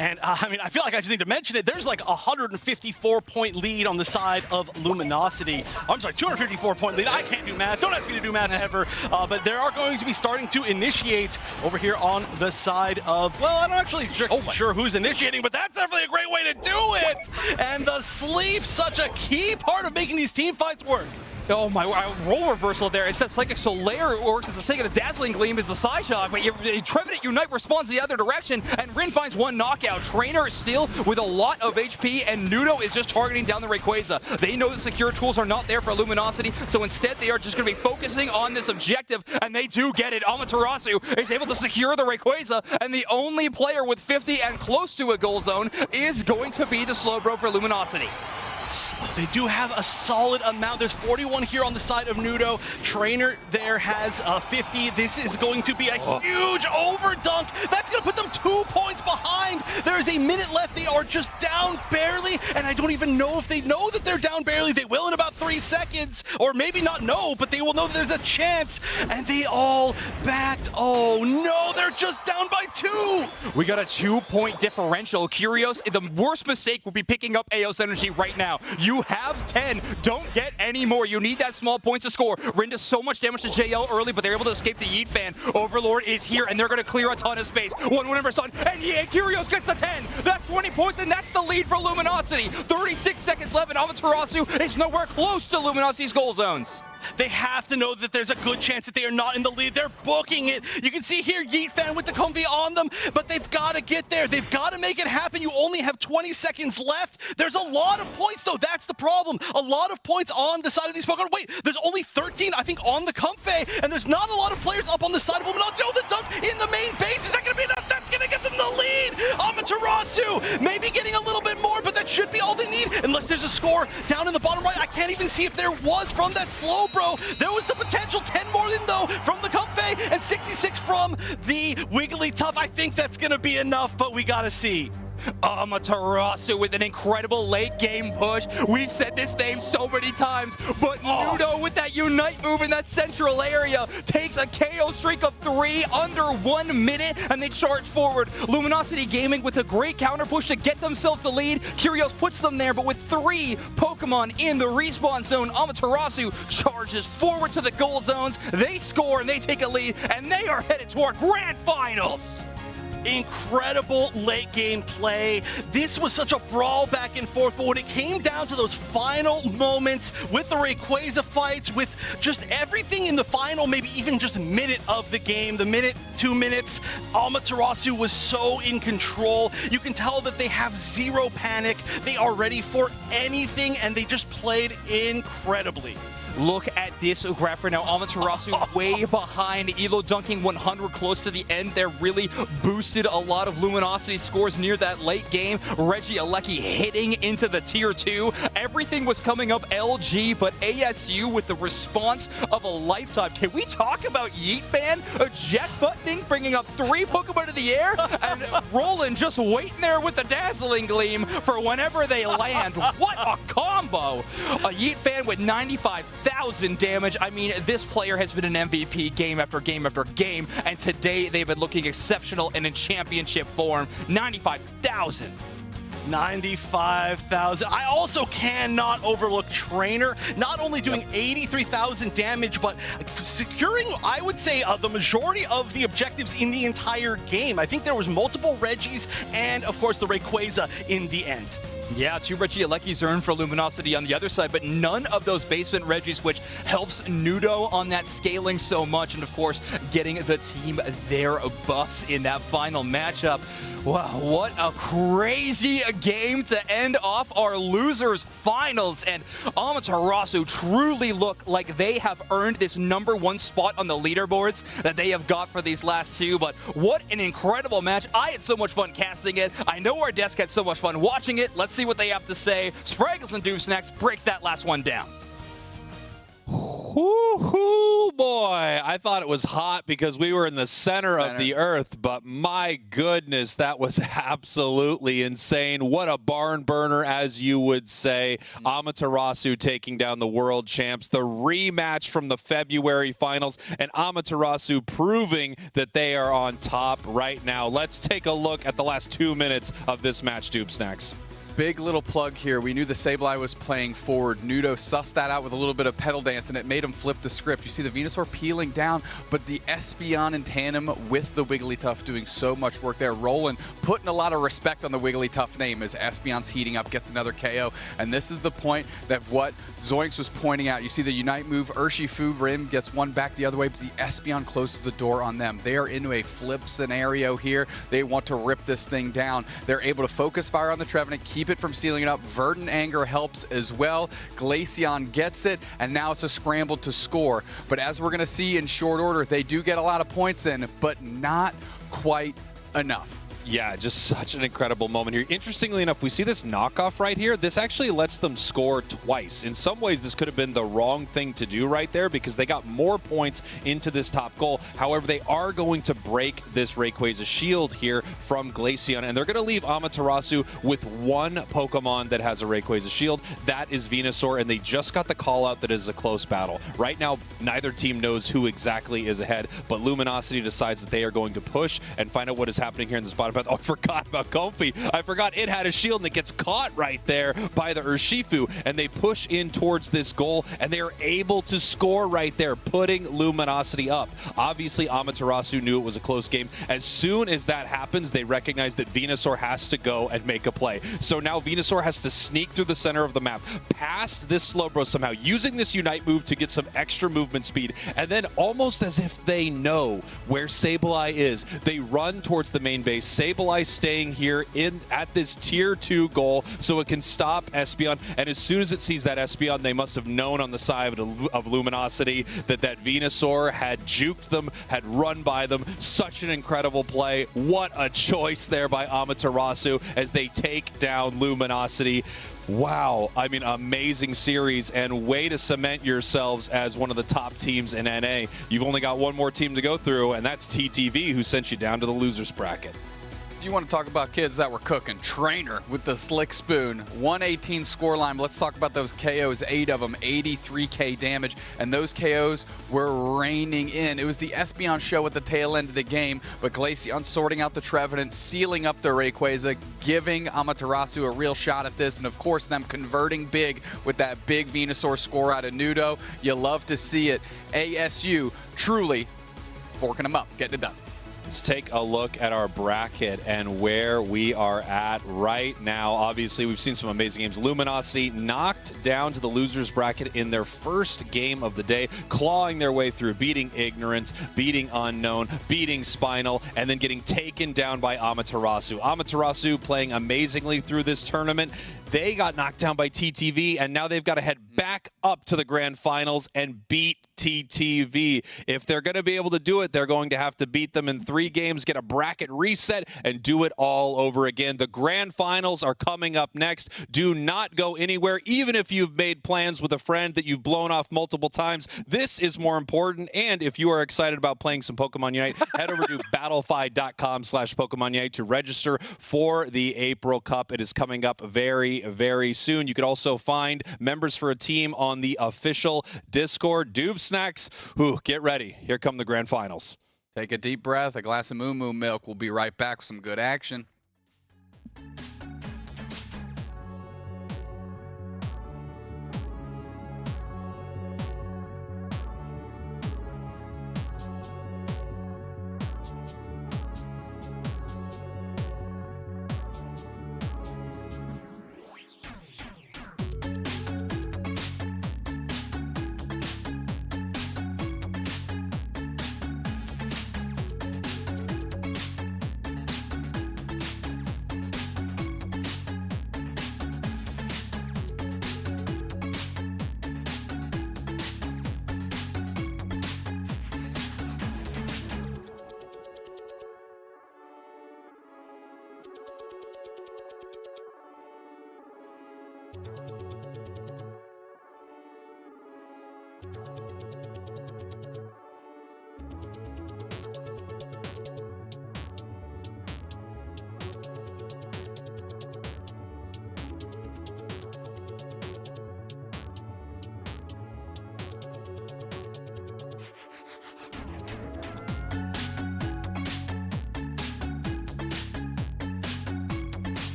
And I mean, I feel like I just need to mention it. There's like a 154-point lead on the side of Luminosity. I'm sorry, 254-point lead. I can't do math. Don't ask me to do math ever. But they are going to be starting to initiate over here on the side of, well, I'm not actually sure who's initiating, but that's definitely a great way to do it. And the sleep, such a key part of making these team fights work. Oh my, roll reversal there. It's that Psychic Solaire works as the sake of the Dazzling Gleam is the side shot, but Trevenant Unite responds the other direction, and Rin finds one knockout. Trainer is still with a lot of HP, and Nudo is just targeting down the Rayquaza. They know the secure tools are not there for Luminosity, so instead they are just going to be focusing on this objective, and they do get it. Amaterasu is able to secure the Rayquaza, and the only player with 50 and close to a goal zone is going to be the Slowbro for Luminosity. They do have a solid amount. There's 41 here on the side of Nudo. Trainer there has 50. This is going to be a huge overdunk. That's going to put them 2 points behind. There is a minute left. They are just down barely, and I don't even know if they know that they're down barely. They will in about 3 seconds, or maybe not know, but they will know that there's a chance, and they all backed. Oh no, they're just down by 2. We got a 2-point differential. Curious, the worst mistake would be picking up Aeos Energy right now. You have 10. Don't get any more. You need that small point to score. Rin does so much damage to JL early, but they're able to escape to Yeetfan. Overlord is here, and they're going to clear a ton of space. One whenever stun, and Curious gets the 10. That's 20 points, and that's the lead for Luminosity. 36 seconds left, and Amaterasu is nowhere close to Luminosity's goal zones. They have to know that there's a good chance that they are not in the lead. They're booking it. You can see here Yeet Fan with the Comfy on them, but they've got to get there. They've got to make it happen. You only have 20 seconds left. There's a lot of points, though. That's the problem. A lot of points on the side of these Pokemon. Wait, there's only 13, I think, on the Comfy, and there's not a lot of players up on the side of Luminosity. Oh, the dunk in the main base. Is that going to be enough? That's going to get them the lead. Amaterasu maybe getting a little bit more, but that should be all they need, unless there's a score down in the bottom right. I can't even see if there was from that slow, bro. There was the potential. 10 more in, though, from the Comfey, and 66 from the Wigglytuff. I think that's going to be enough, but we got to see. Amaterasu with an incredible late game push. We've said this name so many times, but Nudo with that Unite move in that central area takes a KO streak of 3 under 1 minute, and they charge forward. Luminosity Gaming with a great counter push to get themselves the lead. Curios puts them there, but with 3 Pokemon in the respawn zone, Amaterasu charges forward to the goal zones. They score and they take a lead, and they are headed to our grand finals. Incredible late game play. This was such a brawl back and forth, but when it came down to those final moments with the Rayquaza fights, with just everything in the final, maybe even just minute of the game, the minute, 2 minutes, Amaterasu was so in control. You can tell that they have zero panic. They are ready for anything, and they just played incredibly. Look at this graph right now. Amaterasu way behind. Elo dunking 100 close to the end there. Really boosted a lot of Luminosity scores near that late game. Regieleki hitting into the tier 2. Everything was coming up LG, but ASU with the response of a lifetime. Can we talk about Yeet Fan? A jet buttoning, bringing up 3 Pokemon to the air, and Roland just waiting there with the Dazzling Gleam for whenever they land. What a combo! A Yeet Fan with 95,000 damage. I mean, this player has been an MVP game after game after game, and today they've been looking exceptional and in championship form. 95,000. 95,000. I also cannot overlook Trainer, not only doing 83,000 damage, but securing, I would say, the majority of the objectives in the entire game. I think there was multiple Regis and, of course, the Rayquaza in the end. Yeah, 2 Regielekis earned for Luminosity on the other side, but none of those basement Regis, which helps Nudo on that scaling so much, and of course, getting the team their buffs in that final matchup. Wow, what a crazy game to end off our losers finals, and Amaterasu truly look like they have earned this #1 spot on the leaderboards that they have got for these last 2, but what an incredible match. I had so much fun casting it. I know our desk had so much fun watching it. Let's see what they have to say. Spraggles and Deuce next. Break that last one down. Whoo, boy. I thought it was hot because we were in the center of the earth, but my goodness, that was absolutely insane. What a barn burner, as you would say. Amaterasu taking down the world champs, the rematch from the February finals, and Amaterasu proving that they are on top right now. Let's take a look at the last 2 minutes of this match, Doob Snacks. Big little plug here. We knew the Sableye was playing forward. Nudo sussed that out with a little bit of pedal dance, and it made him flip the script. You see the Venusaur peeling down, but the Espeon in tandem with the Wigglytuff doing so much work there. Roland putting a lot of respect on the Wigglytuff name as Espeon's heating up, gets another KO. And this is the point that what Zoinks was pointing out. You see the Unite move. Urshifu Rim gets one back the other way, but the Espeon closes the door on them. They are into a flip scenario here. They want to rip this thing down. They're able to focus fire on the Trevenant, keep it from sealing it up. Verdant Anger helps as well. Glaceon gets it, and now it's a scramble to score. But as we're going to see in short order, they do get a lot of points in, but not quite enough. Yeah, just such an incredible moment here. Interestingly enough, we see this knockoff right here. This actually lets them score twice. In some ways, this could have been the wrong thing to do right there because they got more points into this top goal. However, they are going to break this Rayquaza shield here from Glaceon, and they're going to leave Amaterasu with 1 Pokemon that has a Rayquaza shield. That is Venusaur, and they just got the call out that it is a close battle. Right now, neither team knows who exactly is ahead, but Luminosity decides that they are going to push and find out what is happening here in this bottom. about. Oh, I forgot about Comfy. I forgot it had a shield, and it gets caught right there by the Urshifu, and they push in towards this goal, and they are able to score right there, putting Luminosity up. Obviously, Amaterasu knew it was a close game. As soon as that happens, they recognize that Venusaur has to go and make a play. So now Venusaur has to sneak through the center of the map, past this Slowbro somehow, using this Unite move to get some extra movement speed, and then almost as if they know where Sableye is, they run towards the main base. Sableye staying here at this tier 2 goal so it can stop Espeon, and as soon as it sees that Espeon, they must have known on the side of Luminosity that Venusaur had juked them, had run by them. Such an incredible play. What a choice there by Amaterasu as they take down Luminosity. Wow, I mean, amazing series, and way to cement yourselves as one of the top teams in NA. You've only got one more team to go through, and that's TTV, who sent you down to the losers bracket. You want to talk about kids that were cooking. Trainer with the slick spoon. 118 scoreline. Let's talk about those KOs, 8 of them, 83k damage, and those KOs were raining in. It was the Espeon show at the tail end of the game, but Glaceon sorting out the Trevenant, sealing up the Rayquaza, giving Amaterasu a real shot at this, and of course them converting big with that big Venusaur score out of Nudo. You love to see it. ASU truly forking them up, getting it done. Let's take a look at our bracket and where we are at right now. Obviously, we've seen some amazing games. Luminosity knocked down to the losers bracket in their first game of the day, clawing their way through, beating Ignorance, beating Unknown, beating Spinal, and then getting taken down by Amaterasu. Amaterasu playing amazingly through this tournament. They got knocked down by TTV, and now they've got to head back up to the grand finals and beat TTV. If they're going to be able to do it, they're going to have to beat them in 3 games, get a bracket reset, and do it all over again. The grand finals are coming up next. Do not go anywhere, even if you've made plans with a friend that you've blown off multiple times. This is more important, and if you are excited about playing some Pokemon Unite, head over to battlefy.com/Pokemon Unite to register for the April Cup. It is coming up very, very soon. You could also find members for a team on the official Discord. Doob Snacks, get ready. Here come the grand finals. Take a deep breath, a glass of Moo Moo milk. We'll be right back with some good action.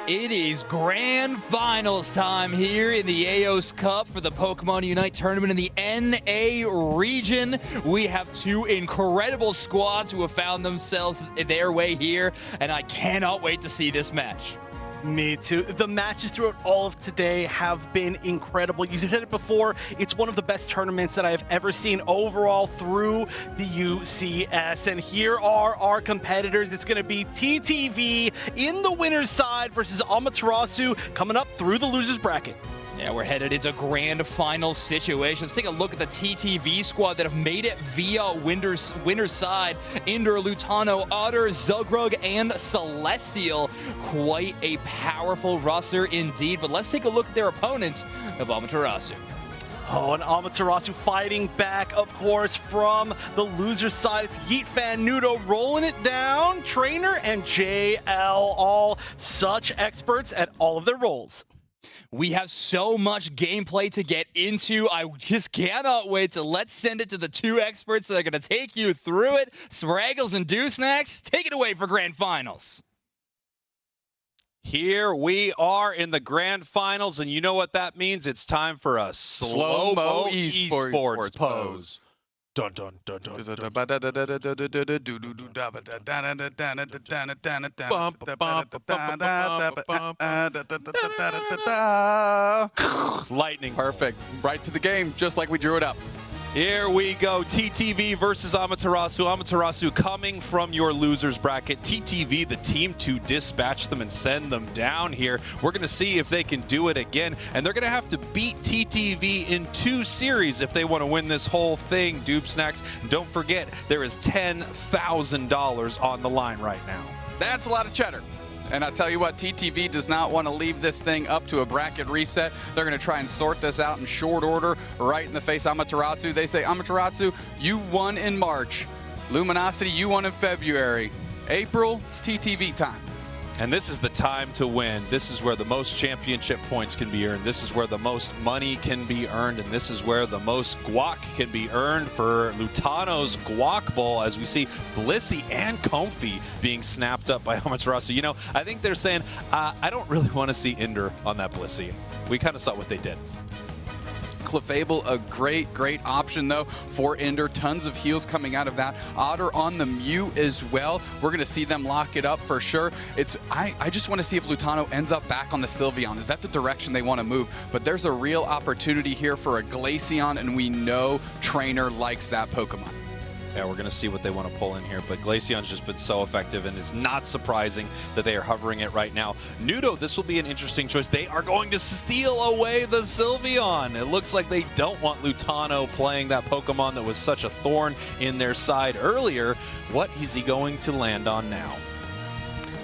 It is grand finals time here in the Aeos Cup for the Pokemon UNITE tournament in the NA region. We have two incredible squads who have found themselves their way here, and I cannot wait to see this match. Me too. The matches throughout all of today have been incredible. You said it before, it's one of the best tournaments that I have ever seen overall through the UCS. And here are our competitors. It's going to be TTV in the winner's side versus Amaterasu coming up through the loser's bracket. Yeah, we're headed into grand final situation. Let's take a look at the TTV squad that have made it via winner's side. Inder, Lutano, Otter, Zugrug, and Celestial. Quite a powerful roster indeed. But let's take a look at their opponents of Amaterasu. Oh, and Amaterasu fighting back, of course, from the loser side. It's Yeet Fan Nudo rolling it down. Trainer and JL, all such experts at all of their roles. We have so much gameplay to get into. I just cannot wait let's send it to the two experts that are going to take you through it. Spraggles and Dewsnacks, take it away for grand finals. Here we are in the grand finals, and you know what that means? It's time for a slow-mo esports pose. Dun dun dun dun. Lightning. Perfect. Right to the game, just like we drew it up. Here we go. TTV versus Amaterasu. Amaterasu coming from your losers bracket. TTV, the team to dispatch them and send them down here. We're going to see if they can do it again. And they're going to have to beat TTV in 2 series if they want to win this whole thing, Doob Snacks. And don't forget, there is $10,000 on the line right now. That's a lot of cheddar. And I'll tell you what, TTV does not want to leave this thing up to a bracket reset. They're going to try and sort this out in short order, right in the face of Amaterasu. They say, Amaterasu, you won in March. Luminosity, you won in February. April, it's TTV time. And this is the time to win. This is where the most championship points can be earned. This is where the most money can be earned. And this is where the most guac can be earned for Lutano's Guac Bowl, as we see Blissey and Comfy being snapped up by Amaterasu. You know, I think they're saying, I don't really want to see Inder on that Blissey. We kind of saw what they did. Clefable, a great option, though, for Inder. Tons of heals coming out of that. Otter on the Mew as well. We're going to see them lock it up for sure. I just want to see if Lutano ends up back on the Sylveon. Is that the direction they want to move? But there's a real opportunity here for a Glaceon, and we know Trainer likes that Pokemon. Yeah, we're going to see what they want to pull in here, but Glaceon's just been so effective, and it's not surprising that they are hovering it right now. Nudo, this will be an interesting choice. They are going to steal away the Sylveon. It looks like they don't want Lutano playing that Pokemon that was such a thorn in their side earlier. What is he going to land on now?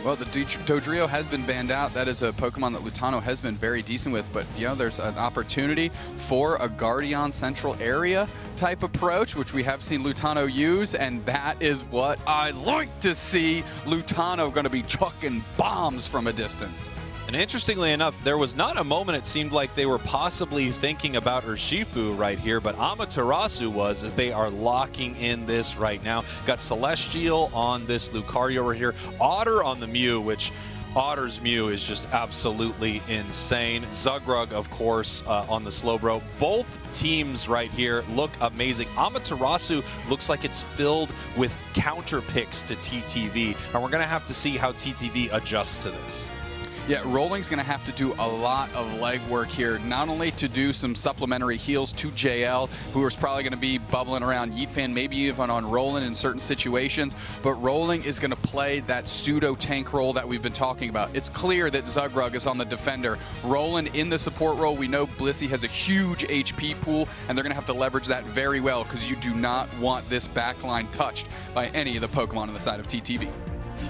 Well, the Dodrio has been banned out. That is a Pokemon that Lutano has been very decent with, but you know, there's an opportunity for a Guardian Central Area type approach, which we have seen Lutano use, and that is what I like to see. Lutano going to be chucking bombs from a distance. And interestingly enough, there was not a moment it seemed like they were possibly thinking about Urshifu right here, but Amaterasu was, as they are locking in this right now. Got Celestial on this Lucario right here. Otter on the Mew, which Otter's Mew is just absolutely insane. Zugrug, of course, on the Slowbro. Both teams right here look amazing. Amaterasu looks like it's filled with counter picks to TTV, and we're going to have to see how TTV adjusts to this. Yeah, Rolling's going to have to do a lot of legwork here, not only to do some supplementary heals to JL, who is probably going to be bubbling around Yeet Fan, maybe even on Roland in certain situations, but Rolling is going to play that pseudo-tank role that we've been talking about. It's clear that Zugrug is on the defender. Roland in the support role. We know Blissey has a huge HP pool, and they're going to have to leverage that very well because you do not want this backline touched by any of the Pokemon on the side of TTV.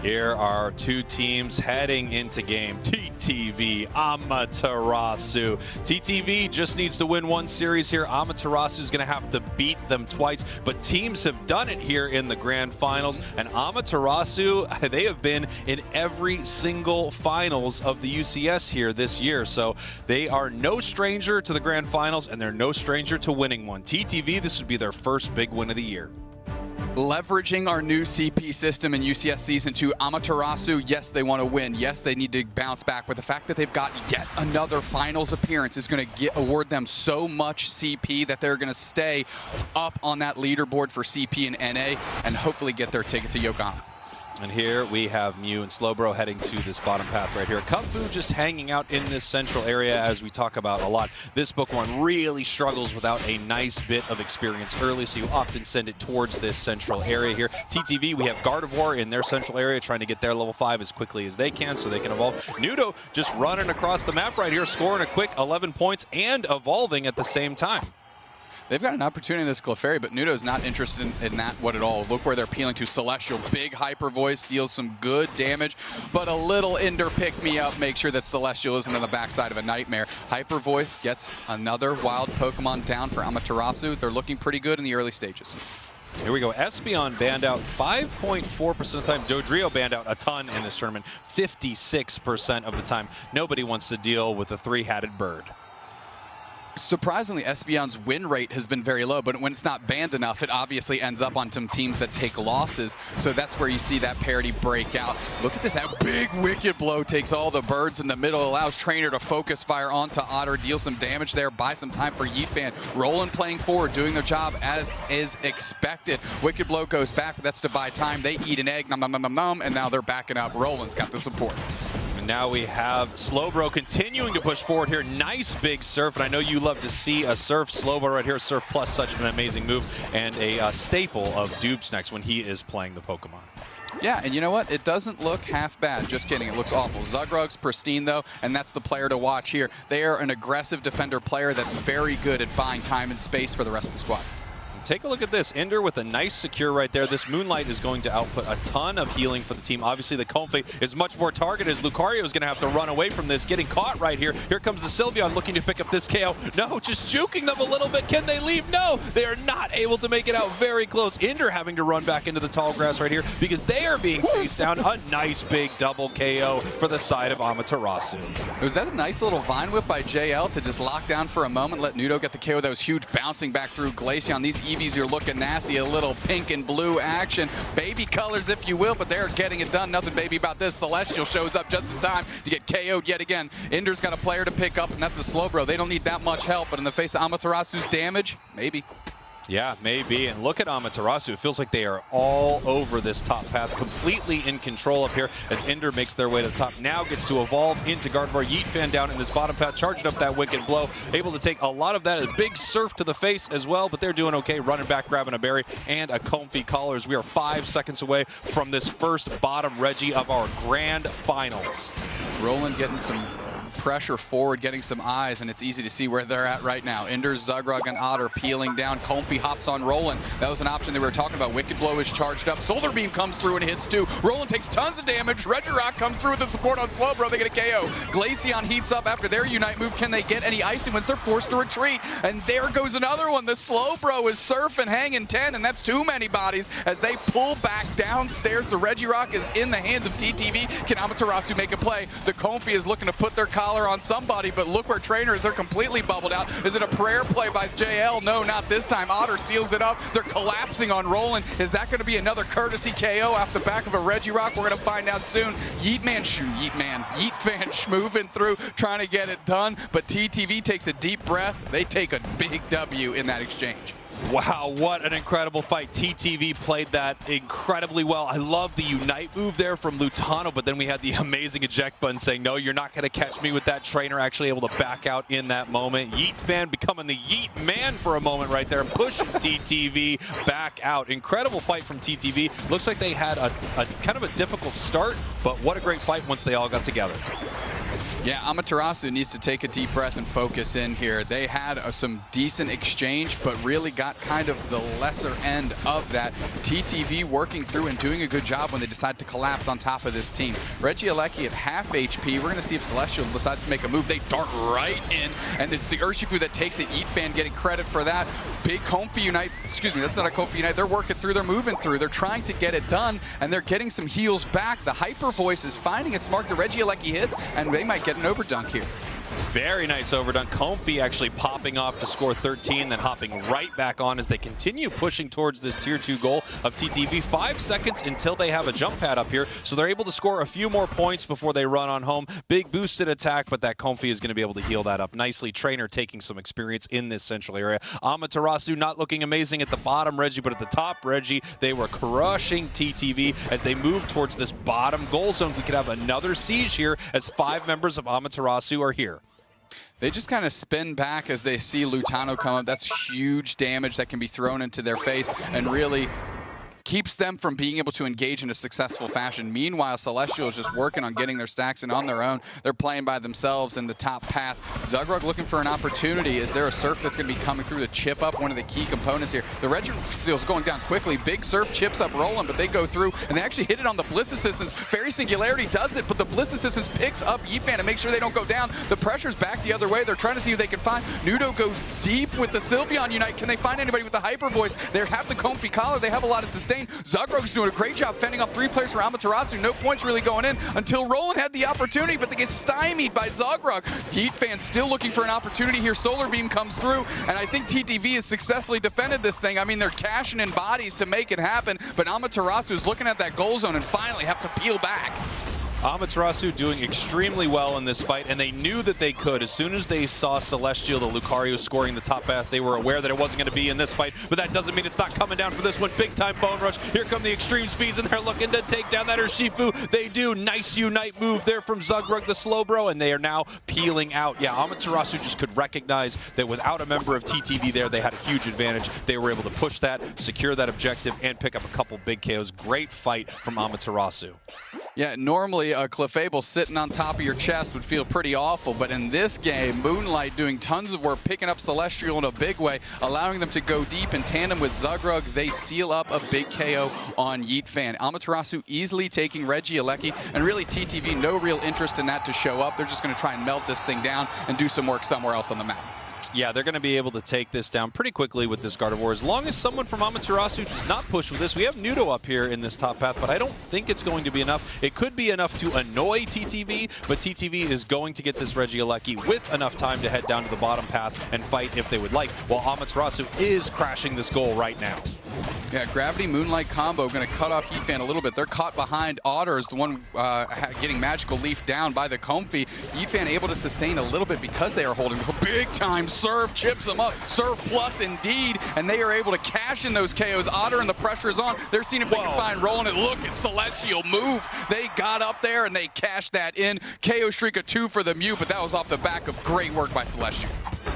Here are two teams heading into game. TTV, Amaterasu. TTV just needs to win one series here. Amaterasu is going to have to beat them twice, but teams have done it here in the grand finals, and Amaterasu, they have been in every single finals of the UCS here this year, so they are no stranger to the grand finals, and they're no stranger to winning one. TTV, this would be their first big win of the year. Leveraging our new CP system in UCS Season 2, Amaterasu, yes, they want to win. Yes, they need to bounce back. But the fact that they've got yet another finals appearance is going to award them so much CP that they're going to stay up on that leaderboard for CP and NA and hopefully get their ticket to Yokohama. And here we have Mew and Slowbro heading to this bottom path right here. Kung Fu just hanging out in this central area, as we talk about a lot. This Pokemon really struggles without a nice bit of experience early, so you often send it towards this central area here. TTV, we have Gardevoir in their central area trying to get their level 5 as quickly as they can so they can evolve. Nudo just running across the map right here, scoring a quick 11 points and evolving at the same time. They've got an opportunity in this Clefairy, but Nudo's not interested in that what at all. Look where they're peeling to. Celestial, big Hyper Voice, deals some good damage, but a little Ender pick-me-up makes sure that Celestial isn't on the backside of a Nightmare. Hyper Voice gets another wild Pokemon down for Amaterasu. They're looking pretty good in the early stages. Here we go. Espeon banned out 5.4% of the time. Dodrio banned out a ton in this tournament, 56% of the time. Nobody wants to deal with a three-hatted bird. Surprisingly, Espeon's win rate has been very low, but when it's not banned enough, it obviously ends up on some teams that take losses. So that's where you see that parity break out. Look at this, that big Wicked Blow takes all the birds in the middle, allows Trainer to focus fire onto Otter, deal some damage there, buy some time for Yeet Fan. Roland playing forward, doing their job as is expected. Wicked Blow goes back, but that's to buy time. They eat an egg, nom nom nom nom nom, and now they're backing up. Roland's got the support. And now we have Slowbro continuing to push forward here. Nice big Surf, and I know you love to see a Surf. Slowbro right here, Surf Plus, such an amazing move, and a staple of Dubsnex when he is playing the Pokemon. Yeah, and you know what? It doesn't look half bad. Just kidding. It looks awful. Zugrug's pristine, though, and that's the player to watch here. They are an aggressive defender player that's very good at buying time and space for the rest of the squad. Take a look at this. Ender with a nice secure right there. This Moonlight is going to output a ton of healing for the team. Obviously, the Comfey is much more targeted as Lucario is going to have to run away from this, getting caught right here. Here comes the Sylveon looking to pick up this KO. No, just juking them a little bit. Can they leave? No, they are not able to make it out. Very close. Ender having to run back into the tall grass right here because they are being chased down. A nice big double KO for the side of Amaterasu. Was that a nice little Vine Whip by JL to just lock down for a moment, let Nudo get the KO? That was huge, bouncing back through Glaceon. These Eevees are looking nasty. A little pink and blue action. Baby colors, if you will, but they're getting it done. Nothing baby about this. Celestial shows up just in time to get KO'd yet again. Ender's got a player to pick up, and that's a Slowbro. They don't need that much help, but in the face of Amaterasu's damage, maybe. Yeah, maybe. And look at Amaterasu. It feels like they are all over this top path, completely in control up here as Ender makes their way to the top. Now gets to evolve into Gardevoir. Yeet Fan down in this bottom path, charging up that Wicked Blow. Able to take a lot of that. A big Surf to the face as well, but they're doing okay. Running back, grabbing a berry, and a Comfey Collars. We are 5 seconds away from this first bottom Reggie of our grand finals. Roland getting some pressure forward, getting some eyes, and it's easy to see where they're at right now. Ender, Zugrug, and Otter peeling down. Comfey hops on Roland. That was an option that we were talking about. Wicked Blow is charged up. Solar Beam comes through and hits too. Roland takes tons of damage. Regirock comes through with the support on Slowbro. They get a KO. Glaceon heats up after their Unite move. Can they get any Icy Winds? They're forced to retreat. And there goes another one. The Slowbro is surfing, hanging 10, and that's too many bodies as they pull back downstairs. The Regirock is in the hands of TTV. Can Amaterasu make a play? The Comfey is looking to put their collar on somebody, but look where Trainer is. They're completely bubbled out. Is it a prayer play by JL? No, not this time. Otter seals it up. They're collapsing on Roland. Is that going to be another courtesy KO off the back of a Regirock? We're going to find out soon. Yeet Man, Yeet Fan moving through, trying to get it done, but TTV takes a deep breath. They take a big W in that exchange. Wow, what an incredible fight. TTV played that incredibly well. I love the Unite move there from Lutano, but then we had the amazing eject button saying, no, you're not going to catch me with that. Trainer actually able to back out in that moment. Yeet Fan becoming the Yeet Man for a moment right there, pushing TTV back out. Incredible fight from TTV. Looks like they had a kind of a difficult start, but what a great fight once they all got together. Yeah, Amaterasu needs to take a deep breath and focus in here. They had some decent exchange, but really got kind of the lesser end of that. TTV working through and doing a good job when they decide to collapse on top of this team. Regieleki at half HP. We're going to see if Celestial decides to make a move. They dart right in, and it's the Urshifu that takes it. Yeet Fan getting credit for that. Big Comfey Unite. Excuse me, that's not a Comfey Unite. They're working through. They're moving through. They're trying to get it done, and they're getting some heals back. The Hyper Voice is finding its mark. The Regieleki hits, and they might get an overdunk here. Very nice overdone. Comfy actually popping off to score 13, then hopping right back on as they continue pushing towards this tier 2 goal of TTV. 5 seconds until they have a jump pad up here, so they're able to score a few more points before they run on home. Big boosted attack, but that Comfy is going to be able to heal that up nicely. Trainer taking some experience in this central area. Amaterasu not looking amazing at the bottom, Reggie, but at the top, Reggie, they were crushing TTV as they move towards this bottom goal zone. We could have another siege here as 5 members of Amaterasu are here. They just kind of spin back as they see Lutano come up. That's huge damage that can be thrown into their face and really keeps them from being able to engage in a successful fashion. Meanwhile, Celestial is just working on getting their stacks in on their own. They're playing by themselves in the top path. Zugrug looking for an opportunity. Is there a Surf that's going to be coming through to chip up one of the key components here? The Red Steel's going down quickly. Big Surf chips up Roland, but they go through, and they actually hit it on the Bliss Assistance. Fairy Singularity does it, but the Bliss Assistance picks up Yifan to make sure they don't go down. The pressure's back the other way. They're trying to see who they can find. Nudo goes deep with the Sylveon Unite. Can they find anybody with the Hyper Voice? They have the Comfy Collar. They have a lot of sustain. Zugrug's doing a great job fending off 3 players for Amaterasu. No points really going in until Roland had the opportunity, but they get stymied by Zugrug. Heat fans still looking for an opportunity here. Solar Beam comes through, and I think TTV has successfully defended this thing. I mean, they're cashing in bodies to make it happen, but Amaterasu is looking at that goal zone and finally have to peel back. Amaterasu doing extremely well in this fight, and they knew that they could. As soon as they saw Celestial, the Lucario, scoring the top path, they were aware that it wasn't going to be in this fight, but that doesn't mean it's not coming down for this one. Big time Bone Rush. Here come the extreme speeds, and they're looking to take down that Urshifu. They do. Nice Unite move there from Zugrug, the slow bro, and they are now peeling out. Yeah, Amaterasu just could recognize that without a member of TTV there, they had a huge advantage. They were able to push that, secure that objective, and pick up a couple big KOs. Great fight from Amaterasu. Yeah, normally a Clefable sitting on top of your chest would feel pretty awful, but in this game, Moonlight doing tons of work, picking up Celestial in a big way, allowing them to go deep in tandem with Zugrug. They seal up a big KO on Yeetfan. Amaterasu easily taking Regieleki, and really TTV, no real interest in that to show up. They're just going to try and melt this thing down and do some work somewhere else on the map. Yeah, they're going to be able to take this down pretty quickly with this Gardevoir. As long as someone from Amaterasu does not push with this. We have Nudo up here in this top path, but I don't think it's going to be enough. It could be enough to annoy TTV, but TTV is going to get this Regieleki with enough time to head down to the bottom path and fight if they would like, while Amaterasu is crashing this goal right now. Yeah, Gravity Moonlight combo going to cut off Heatfan a little bit. They're caught behind. Otter is the one getting Magical Leaf down by the Comfy. Heatfan able to sustain a little bit because they are holding a big time Surf, chips them up. Surf plus indeed, and they are able to cash in those KOs. Otter and the pressure is on. They're seeing if they can find Roland. And look at Celestial move. They got up there and they cashed that in. KO streak of 2 for the Mew, but that was off the back of great work by Celestial.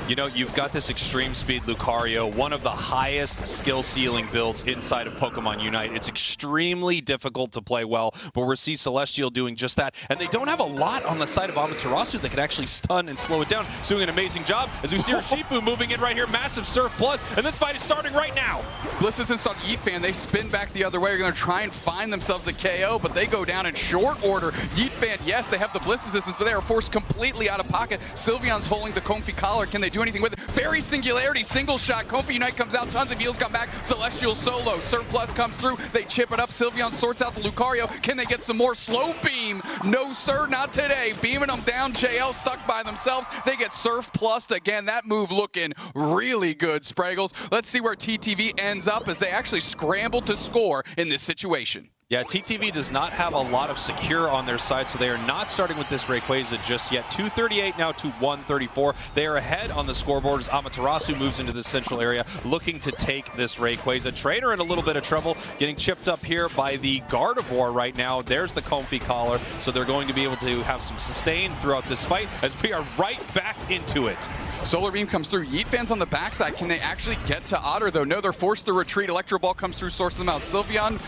You know, you've got this extreme speed Lucario, one of the highest skill ceiling builds inside of Pokemon Unite. It's extremely difficult to play well, but we're seeing Celestial doing just that. And they don't have a lot on the side of Amaterasu that can actually stun and slow it down. It's doing an amazing job as we see Urshifu moving in right here. Massive Surf Plus, and this fight is starting right now. Bliss is installed Yeetfan. They spin back the other way. They're going to try and find themselves a KO, but they go down in short order. Yeetfan, yes, they have the Bliss Assistance, but they are forced completely out of pocket. Sylveon's holding the Comfy Collar. Can they do anything with it? Fairy Singularity, single shot. Comfy Unite comes out, tons of heals come back. Celestial solo. Surf Plus comes through. They chip it up. Sylveon sorts out the Lucario. Can they get some more? Slow Beam. No, sir, not today. Beaming them down. JL stuck by themselves. They get Surf Plus again. That move looking really good, Spraggles. Let's see where TTV ends up as they actually scramble to score in this situation. Yeah, TTV does not have a lot of secure on their side, so they are not starting with this Rayquaza just yet. 238 now to 134. They are ahead on the scoreboard as Amaterasu moves into the central area, looking to take this Rayquaza. Trainer in a little bit of trouble, getting chipped up here by the Gardevoir right now. There's the Comfy Collar, so they're going to be able to have some sustain throughout this fight as we are right back into it. Solar Beam comes through. Yeetfan's on the backside. Can they actually get to Otter, though? No, they're forced to retreat. Electro Ball comes through, sorts them out. Sylveon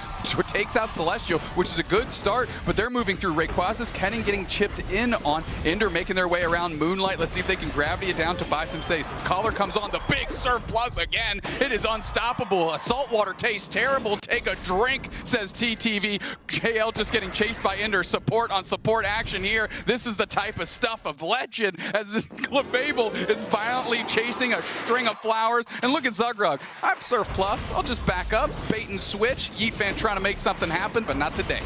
takes out Celestial, which is a good start, but they're moving through. Rayquaza's Kennen getting chipped in on. Ender making their way around Moonlight. Let's see if they can Gravity it down to buy some space. Collar comes on. The big Surf Plus again. It is unstoppable. A saltwater tastes terrible. Take a drink, says TTV. JL just getting chased by Ender. Support on support action here. This is the type of stuff of legend as this Clefable is violently chasing a string of flowers. And look at Zugrug. I have Surf Plus. I'll just back up, bait and switch. Yeetfan trying to make something happen, but not today.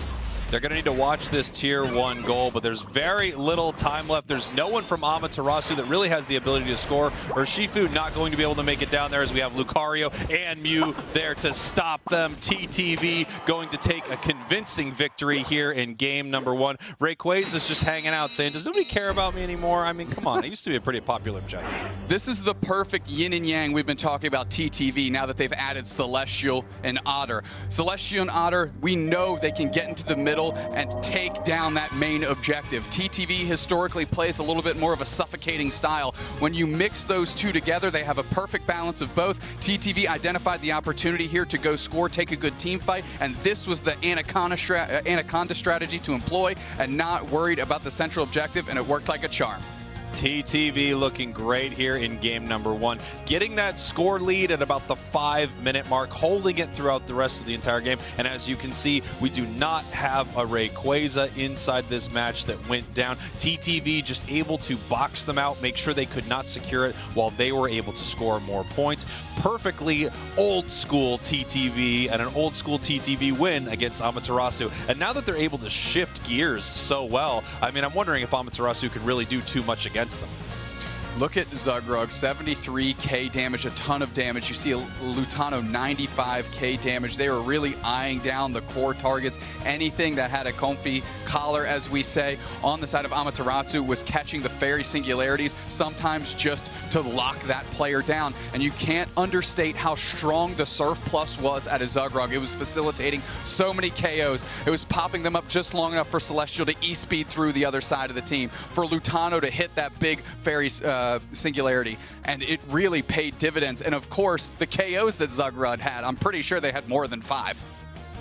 They're going to need to watch this Tier 1 goal, but there's very little time left. There's no one from Amaterasu that really has the ability to score. Urshifu not going to be able to make it down there as we have Lucario and Mew there to stop them. TTV going to take a convincing victory here in game number 1. Rayquaza's just hanging out saying, does nobody care about me anymore? I mean, come on. It used to be a pretty popular objective. This is the perfect yin and yang we've been talking about TTV now that they've added Celestial and Otter. Celestial and Otter, we know they can get into the middle and take down that main objective. TTV historically plays a little bit more of a suffocating style. When you mix those two together, they have a perfect balance of both. TTV identified the opportunity here to go score, take a good team fight, and this was the Anaconda strategy to employ and not worried about the central objective, and it worked like a charm. TTV looking great here in game number 1, getting that score lead at about the 5-minute mark, holding it throughout the rest of the entire game. And as you can see, we do not have a Rayquaza inside this match that went down. TTV just able to box them out, make sure they could not secure it while they were able to score more points. Perfectly old school TTV and an old school TTV win against Amaterasu. And now that they're able to shift gears so well, I mean, I'm wondering if Amaterasu could really do too much against them. Look at Zugrug, 73k damage, a ton of damage. You see Lutano, 95k damage. They were really eyeing down the core targets. Anything that had a comfy collar, as we say, on the side of Amaterasu was catching the fairy singularities, sometimes just to lock that player down. And you can't understate how strong the Surf Plus was at a Zugrug. It was facilitating so many KOs. It was popping them up just long enough for Celestial to E-speed through the other side of the team, for Lutano to hit that big fairy singularity, and it really paid dividends. And of course, the KOs that Zugrud had, I'm pretty sure they had more than 5.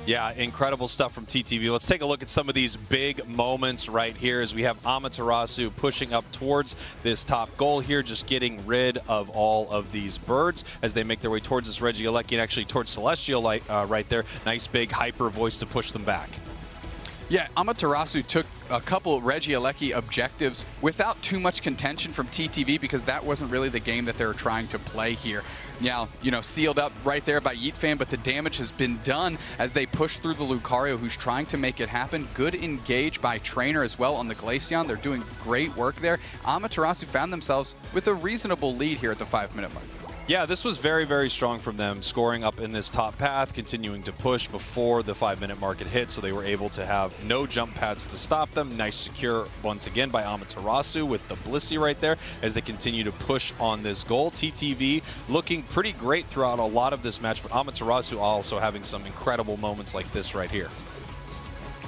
Yeah, incredible stuff from TTV. Let's take a look at some of these big moments right here as we have Amaterasu pushing up towards this top goal here, just getting rid of all of these birds as they make their way towards this Regieleki and actually towards Celestial right there. Nice big hyper voice to push them back. Yeah, Amaterasu took a couple Regieleki objectives without too much contention from TTV because that wasn't really the game that they were trying to play here. Now, you know, sealed up right there by Yeetfan, but the damage has been done as they push through the Lucario, who's trying to make it happen. Good engage by Trainer as well on the Glaceon. They're doing great work there. Amaterasu found themselves with a reasonable lead here at the 5-minute mark. Yeah, this was very, very strong from them, scoring up in this top path, continuing to push before the 5-minute mark had hit, so they were able to have no jump pads to stop them. Nice secure once again by Amaterasu with the Blissey right there as they continue to push on this goal. TTV looking pretty great throughout a lot of this match, but Amaterasu also having some incredible moments like this right here.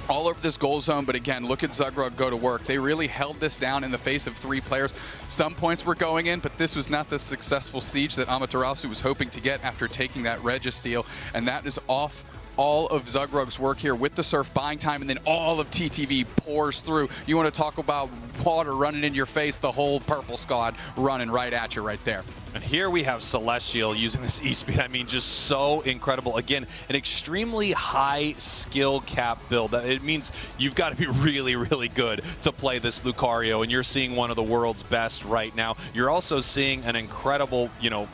All over this goal zone, but again, look at Zugrug go to work. They really held this down in the face of 3 players. Some points were going in, but this was not the successful siege that Amaterasu was hoping to get after taking that Registeel, and that is off all of Zugrug's work here with the Surf buying time, and then all of TTV pours through. You want to talk about water running in your face, the whole purple squad running right at you right there. And here we have Celestial using this E-Speed. I mean, just so incredible. Again, an extremely high skill cap build. It means you've got to be really, really good to play this Lucario, and you're seeing one of the world's best right now. You're also seeing an incredible, you know,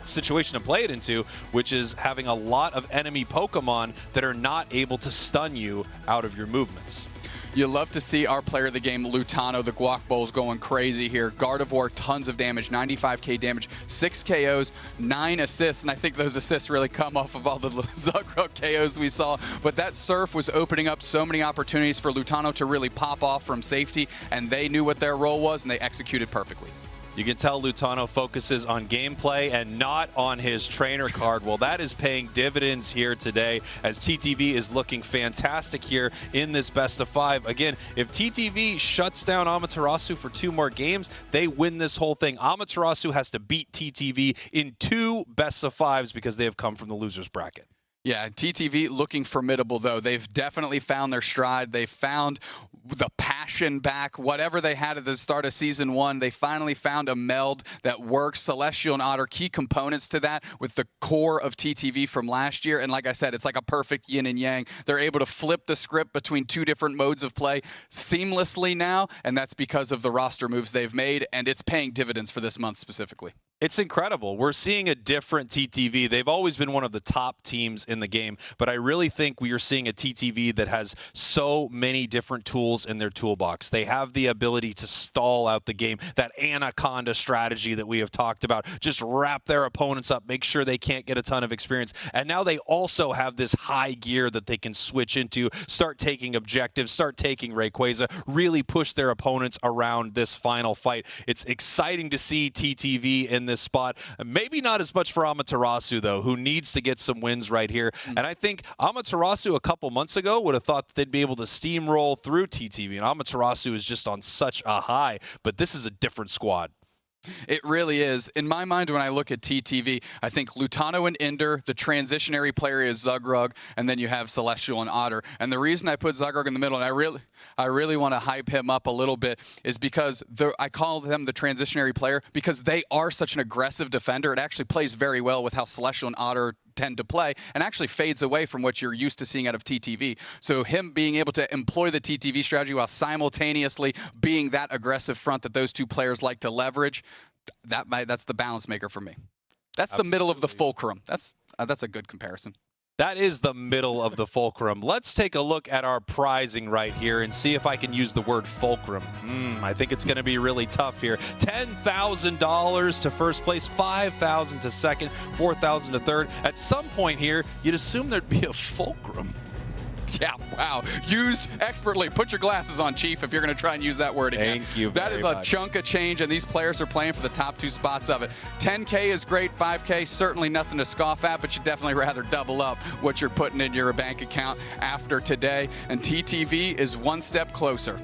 situation to play it into, which is having a lot of enemy Pokemon that are not able to stun you out of your movements. You love to see our player of the game, Lutano, the Guac Bowls, going crazy here. Gardevoir, tons of damage, 95k damage, 6 KOs, 9 assists, and I think those assists really come off of all the Zugrug KOs we saw. But that Surf was opening up so many opportunities for Lutano to really pop off from safety, and they knew what their role was, and they executed perfectly. You can tell Lutano focuses on gameplay and not on his trainer card. Well, that is paying dividends here today as TTV is looking fantastic here in this best of 5. Again, if TTV shuts down Amaterasu for 2 more games, they win this whole thing. Amaterasu has to beat TTV in 2 best of 5s because they have come from the losers bracket. Yeah, TTV looking formidable, though. They've definitely found their stride. They found the passion back. Whatever they had at the start of Season 1, they finally found a meld that works. Celestial and Otter, key components to that with the core of TTV from last year. And like I said, it's like a perfect yin and yang. They're able to flip the script between 2 different modes of play seamlessly now, and that's because of the roster moves they've made, and it's paying dividends for this month specifically. It's incredible. We're seeing a different TTV. They've always been one of the top teams in the game, but I really think we are seeing a TTV that has so many different tools in their toolbox. They have the ability to stall out the game, that anaconda strategy that we have talked about, just wrap their opponents up, make sure they can't get a ton of experience. And now they also have this high gear that they can switch into, start taking objectives, start taking Rayquaza, really push their opponents around this final fight. It's exciting to see TTV in this spot. Maybe not as much for Amaterasu, though, who needs to get some wins right here. And I think Amaterasu a couple months ago would have thought that they'd be able to steamroll through TTV, and Amaterasu is just on such a high, but this is a different squad. It really is. In my mind, when I look at TTV, I think Lutano and Ender, the transitionary player is Zugrug, and then you have Celestial and Otter. And the reason I put Zugrug in the middle, and I really want to hype him up a little bit, is because I call them the transitionary player because they are such an aggressive defender. It actually plays very well with how Celestial and Otter tend to play, and actually fades away from what you're used to seeing out of TTV. So him being able to employ the TTV strategy while simultaneously being that aggressive front that those two players like to leverage, that's the balance maker for me. That's the middle of the fulcrum. That's a good comparison. That is the middle of the fulcrum. Let's take a look at our prizing right here and see if I can use the word fulcrum. I think it's going to be really tough here. $10,000 to first place, $5,000 to second, $4,000 to third. At some point here, you'd assume there'd be a fulcrum. Yeah, wow. Used expertly. Put your glasses on, Chief, if you're going to try and use that word again. Thank you That is a chunk of change, and these players are playing for the top two spots of it. 10K is great. 5K, certainly nothing to scoff at, but you'd definitely rather double up what you're putting in your bank account after today. And TTV is one step closer.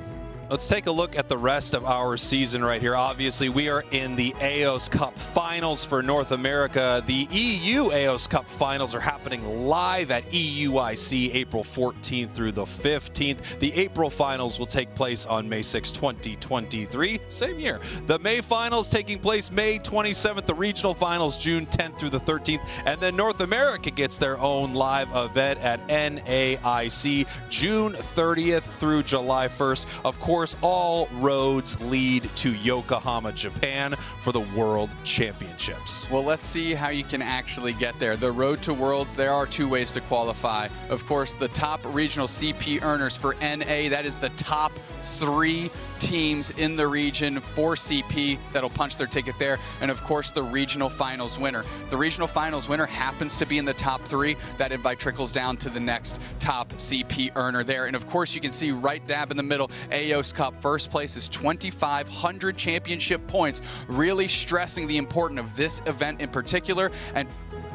Let's take a look at the rest of our season right here. Obviously, we are in the Aeos Cup Finals for North America. The EU Aeos Cup Finals are happening live at EUIC April 14th through the 15th. The April Finals will take place on May 6, 2023, same year. The May Finals taking place May 27th, the Regional Finals June 10th through the 13th, and then North America gets their own live event at NAIC June 30th through July 1st. Of course, all roads lead to Yokohama, Japan for the World Championships. Well, let's see how you can actually get there. The road to Worlds, there are two ways to qualify. Of course, the top regional CP earners for NA, that is the top 3 teams in the region for CP that'll punch their ticket there. And of course, the regional finals winner. The regional finals winner happens to be in the top 3. That invite trickles down to the next top CP earner there. And of course, you can see right dab in the middle, Aeos Cup first place is 2,500 championship points, really stressing the importance of this event in particular and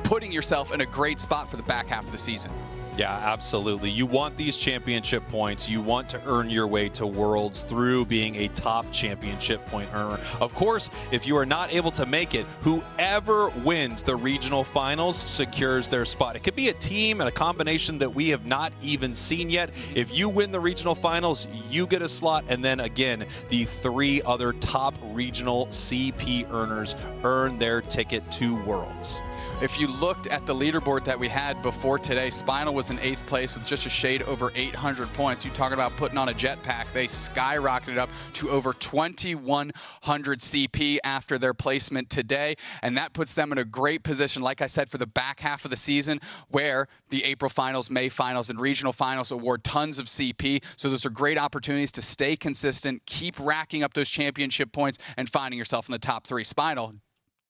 putting yourself in a great spot for the back half of the season. Yeah, absolutely. You want these championship points. You want to earn your way to Worlds through being a top championship point earner. Of course, if you are not able to make it, whoever wins the regional finals secures their spot. It could be a team and a combination that we have not even seen yet. If you win the regional finals, you get a slot, and then again, the 3 other top regional CP earners earn their ticket to Worlds. If you looked at the leaderboard that we had before today, Spinal was in 8th place with just a shade over 800 points. You talking about putting on a jetpack. They skyrocketed up to over 2,100 CP after their placement today, and that puts them in a great position, like I said, for the back half of the season, where the April finals, May finals, and regional finals award tons of CP. So those are great opportunities to stay consistent, keep racking up those championship points, and finding yourself in the top 3. Spinal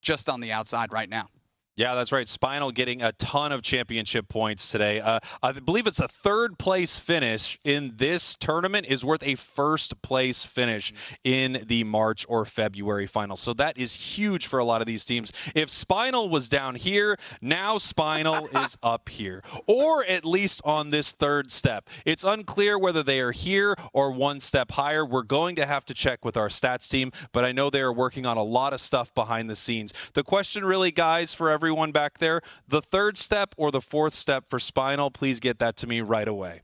just on the outside right now. Yeah, that's right. Spinal getting a ton of championship points today. I believe it's a 3rd place finish in this tournament is worth a 1st place finish in the March or February finals. So that is huge for a lot of these teams. If Spinal was down here, now Spinal is up here, or at least on this 3rd step. It's unclear whether they are here or 1 step higher. We're going to have to check with our stats team, but I know they are working on a lot of stuff behind the scenes. The question really, guys, for everyone back there, the 3rd step or the 4th step for Spinal, please get that to me right away.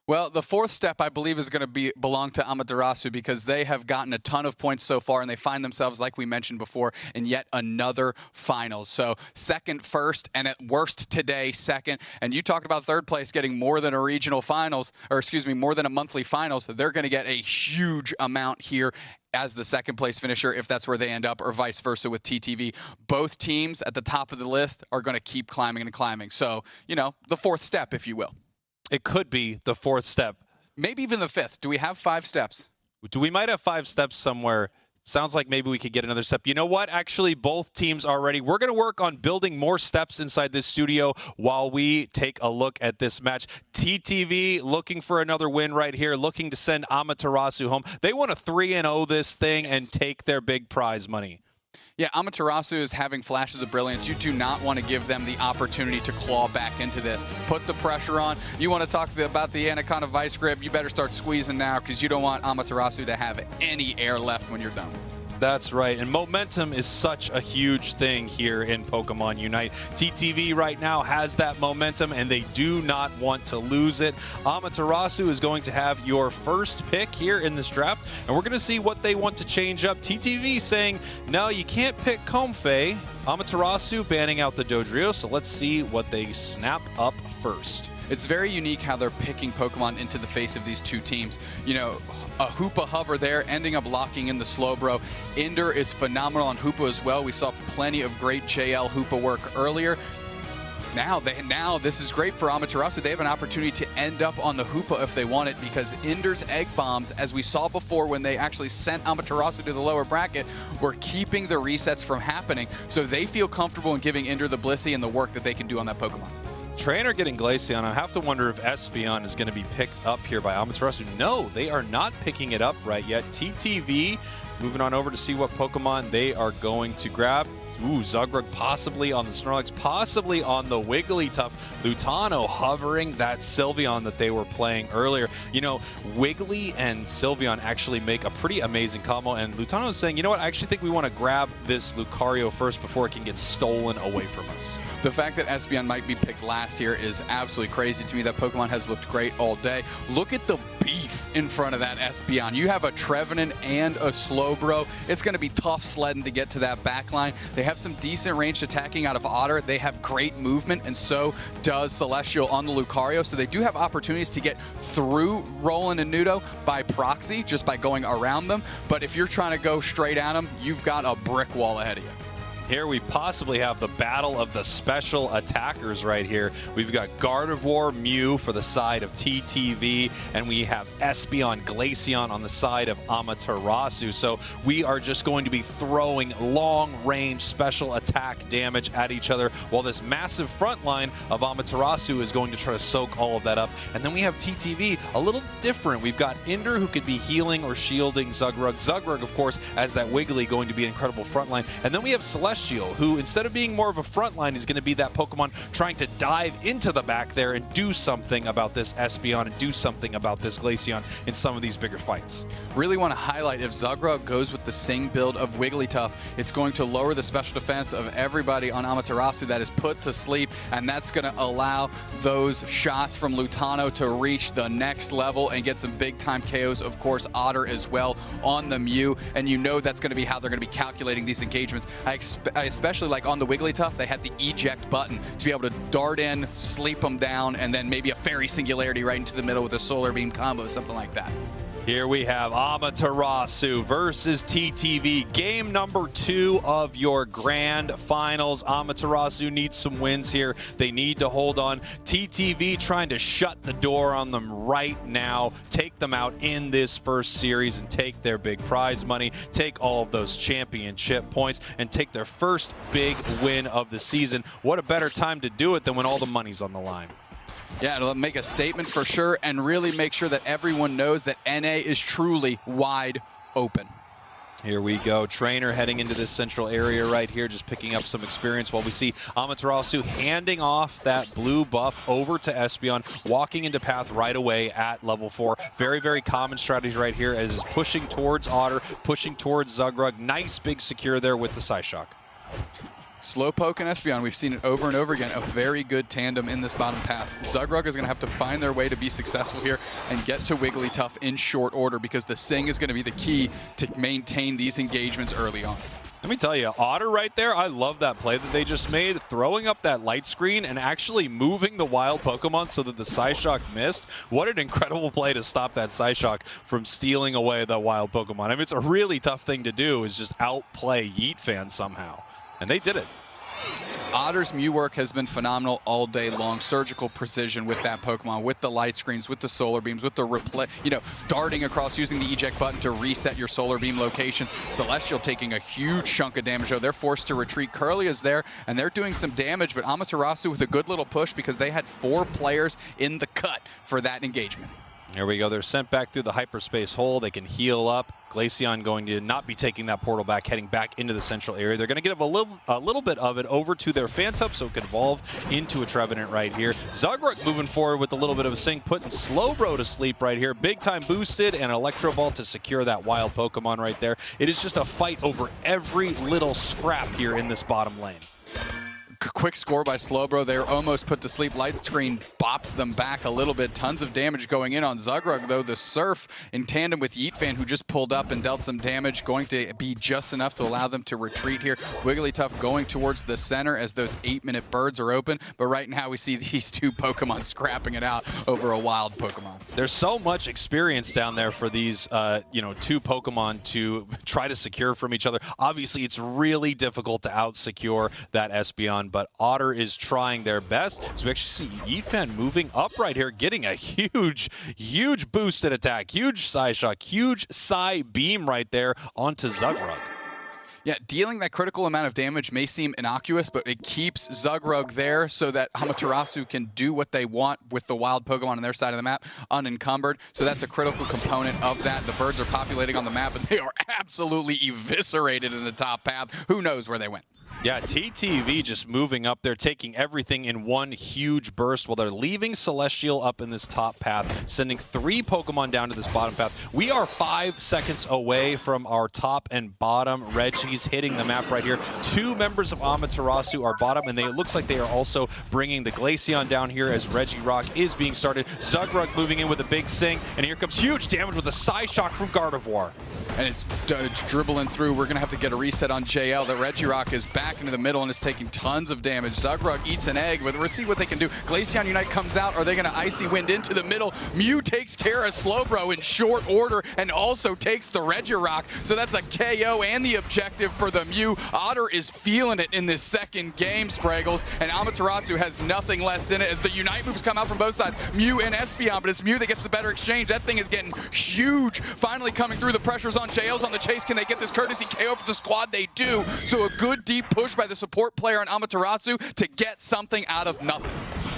Well, the 4th step, I believe, is going to belong to Amaterasu because they have gotten a ton of points so far, and they find themselves, like we mentioned before, in yet another finals. So 2nd, 1st, and at worst today, 2nd. And you talked about 3rd place getting more than a regional finals, or excuse me, more than a monthly finals. They're going to get a huge amount here as the second place finisher if that's where they end up, or vice versa with TTV. Both teams at the top of the list are going to keep climbing and climbing. So, you know, the fourth step, if you will. It could be the fourth step. Maybe even the fifth. Do we have 5 steps? We might have 5 steps somewhere. Sounds like maybe we could get another step. You know what? Actually, both teams are ready. We're going to work on building more steps inside this studio while we take a look at this match. TTV looking for another win right here, looking to send Amaterasu home. They want to 3-0 this thing and take their big prize money. Yeah, Amaterasu is having flashes of brilliance. You do not want to give them the opportunity to claw back into this. Put the pressure on. You want to talk about the Anaconda Vice Grip, you better start squeezing now because you don't want Amaterasu to have any air left when you're done. That's right, and momentum is such a huge thing here in Pokemon Unite. TTV right now has that momentum, and they do not want to lose it. Amaterasu is going to have your first pick here in this draft, and we're going to see what they want to change up. TTV saying, no, you can't pick Comfey. Amaterasu banning out the Dodrio, so let's see what they snap up first. It's very unique how they're picking Pokemon into the face of these two teams. You know, a Hoopa hover there, ending up locking in the Slowbro. Ender is phenomenal on Hoopa as well. We saw plenty of great JL Hoopa work earlier. Now this is great for Amaterasu. They have an opportunity to end up on the Hoopa if they want it, because Ender's Egg Bombs, as we saw before when they actually sent Amaterasu to the lower bracket, were keeping the resets from happening. So they feel comfortable in giving Ender the Blissey and the work that they can do on that Pokemon. Trainer getting Glaceon. I have to wonder if Espeon is going to be picked up here by Amaterasu. No, they are not picking it up right yet. TTV moving on over to see what Pokemon they are going to grab. Ooh, Zugrug possibly on the Snorlax, possibly on the Wigglytuff. Lutano hovering that Sylveon that they were playing earlier. You know, Wiggly and Sylveon actually make a pretty amazing combo, and Lutano is saying, you know what, I actually think we want to grab this Lucario first before it can get stolen away from us. The fact that Espeon might be picked last here is absolutely crazy to me. That Pokemon has looked great all day. Look at the beef in front of that Espeon. You have a Trevenant and a Slowbro. It's going to be tough sledding to get to that back line. They have some decent ranged attacking out of Otter. They have great movement, and so does Celestial on the Lucario. So they do have opportunities to get through Roland and Nudo by proxy, just by going around them. But if you're trying to go straight at them, you've got a brick wall ahead of you. Here we possibly have the battle of the special attackers right here. We've got Gardevoir, Mew for the side of TTV, and we have Espeon, Glaceon on the side of Amaterasu. So we are just going to be throwing long-range special attack damage at each other, while this massive front line of Amaterasu is going to try to soak all of that up. And then we have TTV, a little different. We've got Ender, who could be healing or shielding Zugrug. Zugrug, of course, as that Wiggly, going to be an incredible front line. And then we have Celestial, who instead of being more of a front line is going to be that Pokemon trying to dive into the back there and do something about this Espeon and do something about this Glaceon in some of these bigger fights. Really want to highlight, if Zugrug goes with the Sing build of Wigglytuff, it's going to lower the special defense of everybody on Amaterasu that is put to sleep, and that's going to allow those shots from Lutano to reach the next level and get some big-time KOs. Of course, Otter as well on the Mew, and you know that's going to be how they're going to be calculating these engagements. I especially like on the Wigglytuff, they had the eject button to be able to dart in, sleep them down, and then maybe a Fairy Singularity right into the middle with a Solar Beam combo, something like that. Here we have Amaterasu versus TTV. Game number 2 of your grand finals. Amaterasu needs some wins here. They need to hold on. TTV trying to shut the door on them right now. Take them out in this first series and take their big prize money. Take all of those championship points and take their first big win of the season. What a better time to do it than when all the money's on the line. Yeah, it'll make a statement for sure, and really make sure that everyone knows that NA is truly wide open. Here we go. Trainer heading into this central area right here, just picking up some experience while we see Amaterasu handing off that blue buff over to Espeon, walking into path right away at level 4. Very, very common strategy right here, as is pushing towards Otter, pushing towards Zugrug. Nice big secure there with the Psyshock. Slowpoke and Espeon, we've seen it over and over again, a very good tandem in this bottom path. Zugrug is going to have to find their way to be successful here and get to Wigglytuff in short order, because the Sing is going to be the key to maintain these engagements early on. Let me tell you, Otter right there, I love that play that they just made, throwing up that light screen and actually moving the wild Pokemon so that the Psyshock missed. What an incredible play to stop that Psyshock from stealing away the wild Pokemon. I mean, it's a really tough thing to do, is just outplay Yeet Fan somehow. And they did it. Otter's Mew work has been phenomenal all day long. Surgical precision with that Pokemon, with the light screens, with the solar beams, with the replay, darting across using the eject button to reset your solar beam location. Celestial taking a huge chunk of damage, though. They're forced to retreat. Curly is there, and they're doing some damage, but Amaterasu with a good little push because they had 4 players in the cut for that engagement. Here we go. They're sent back through the hyperspace hole. They can heal up. Glaceon going to not be taking that portal back, heading back into the central area. They're going to give a little bit of it over to their Phantom so it can evolve into a Trevenant right here. Zugrug moving forward with a little bit of a sink, putting Slowbro to sleep right here. Big time boosted and Electro Ball to secure that wild Pokemon right there. It is just a fight over every little scrap here in this bottom lane. Quick score by Slowbro. They're almost put to sleep. Light screen bops them back a little bit. Tons of damage going in on Zugrug, though. The Surf in tandem with Yeet Fan, who just pulled up and dealt some damage, going to be just enough to allow them to retreat here. Wigglytuff going towards the center as those 8-minute birds are open. But right now we see these 2 Pokemon scrapping it out over a wild Pokemon. There's so much experience down there for these, 2 Pokemon to try to secure from each other. Obviously, it's really difficult to out-secure that Espeon, but Otter is trying their best. So we actually see Yeet Fan moving up right here, getting a huge boosted attack. Huge Psyshock, huge Psy Beam right there onto Zugrug. Yeah, dealing that critical amount of damage may seem innocuous, but it keeps Zugrug there so that Amaterasu can do what they want with the wild Pokemon on their side of the map unencumbered. So that's a critical component of that. The birds are populating on the map, and they are absolutely eviscerated in the top path. Who knows where they went? Yeah, TTV just moving up there, taking everything in one huge burst while they're leaving Celestial up in this top path, sending 3 Pokemon down to this bottom path. We are 5 seconds away from our top and bottom. Reggie's hitting the map right here. 2 members of Amaterasu are bottom, and it looks like they are also bringing the Glaceon down here as Regirock is being started. Zugrug moving in with a big sing, and here comes huge damage with a Psyshock from Gardevoir. And it's dribbling through. We're going to have to get a reset on JL. The Regirock is back into the middle and is taking tons of damage. Zugrug eats an egg, but let's see what they can do. Glaceon Unite comes out. Are they going to Icy Wind into the middle? Mew takes care of Slowbro in short order and also takes the Regirock. So that's a KO and the objective for the Mew. Otter is feeling it in this second game, Spraggles, and Amaterasu has nothing less in it as the Unite moves come out from both sides. Mew and Espeon, but it's Mew that gets the better exchange. That thing is getting huge. Finally coming through. The pressure's on. JL's on the chase. Can they get this courtesy KO for the squad? They do. So a good deep push by the support player on Amaterasu to get something out of nothing.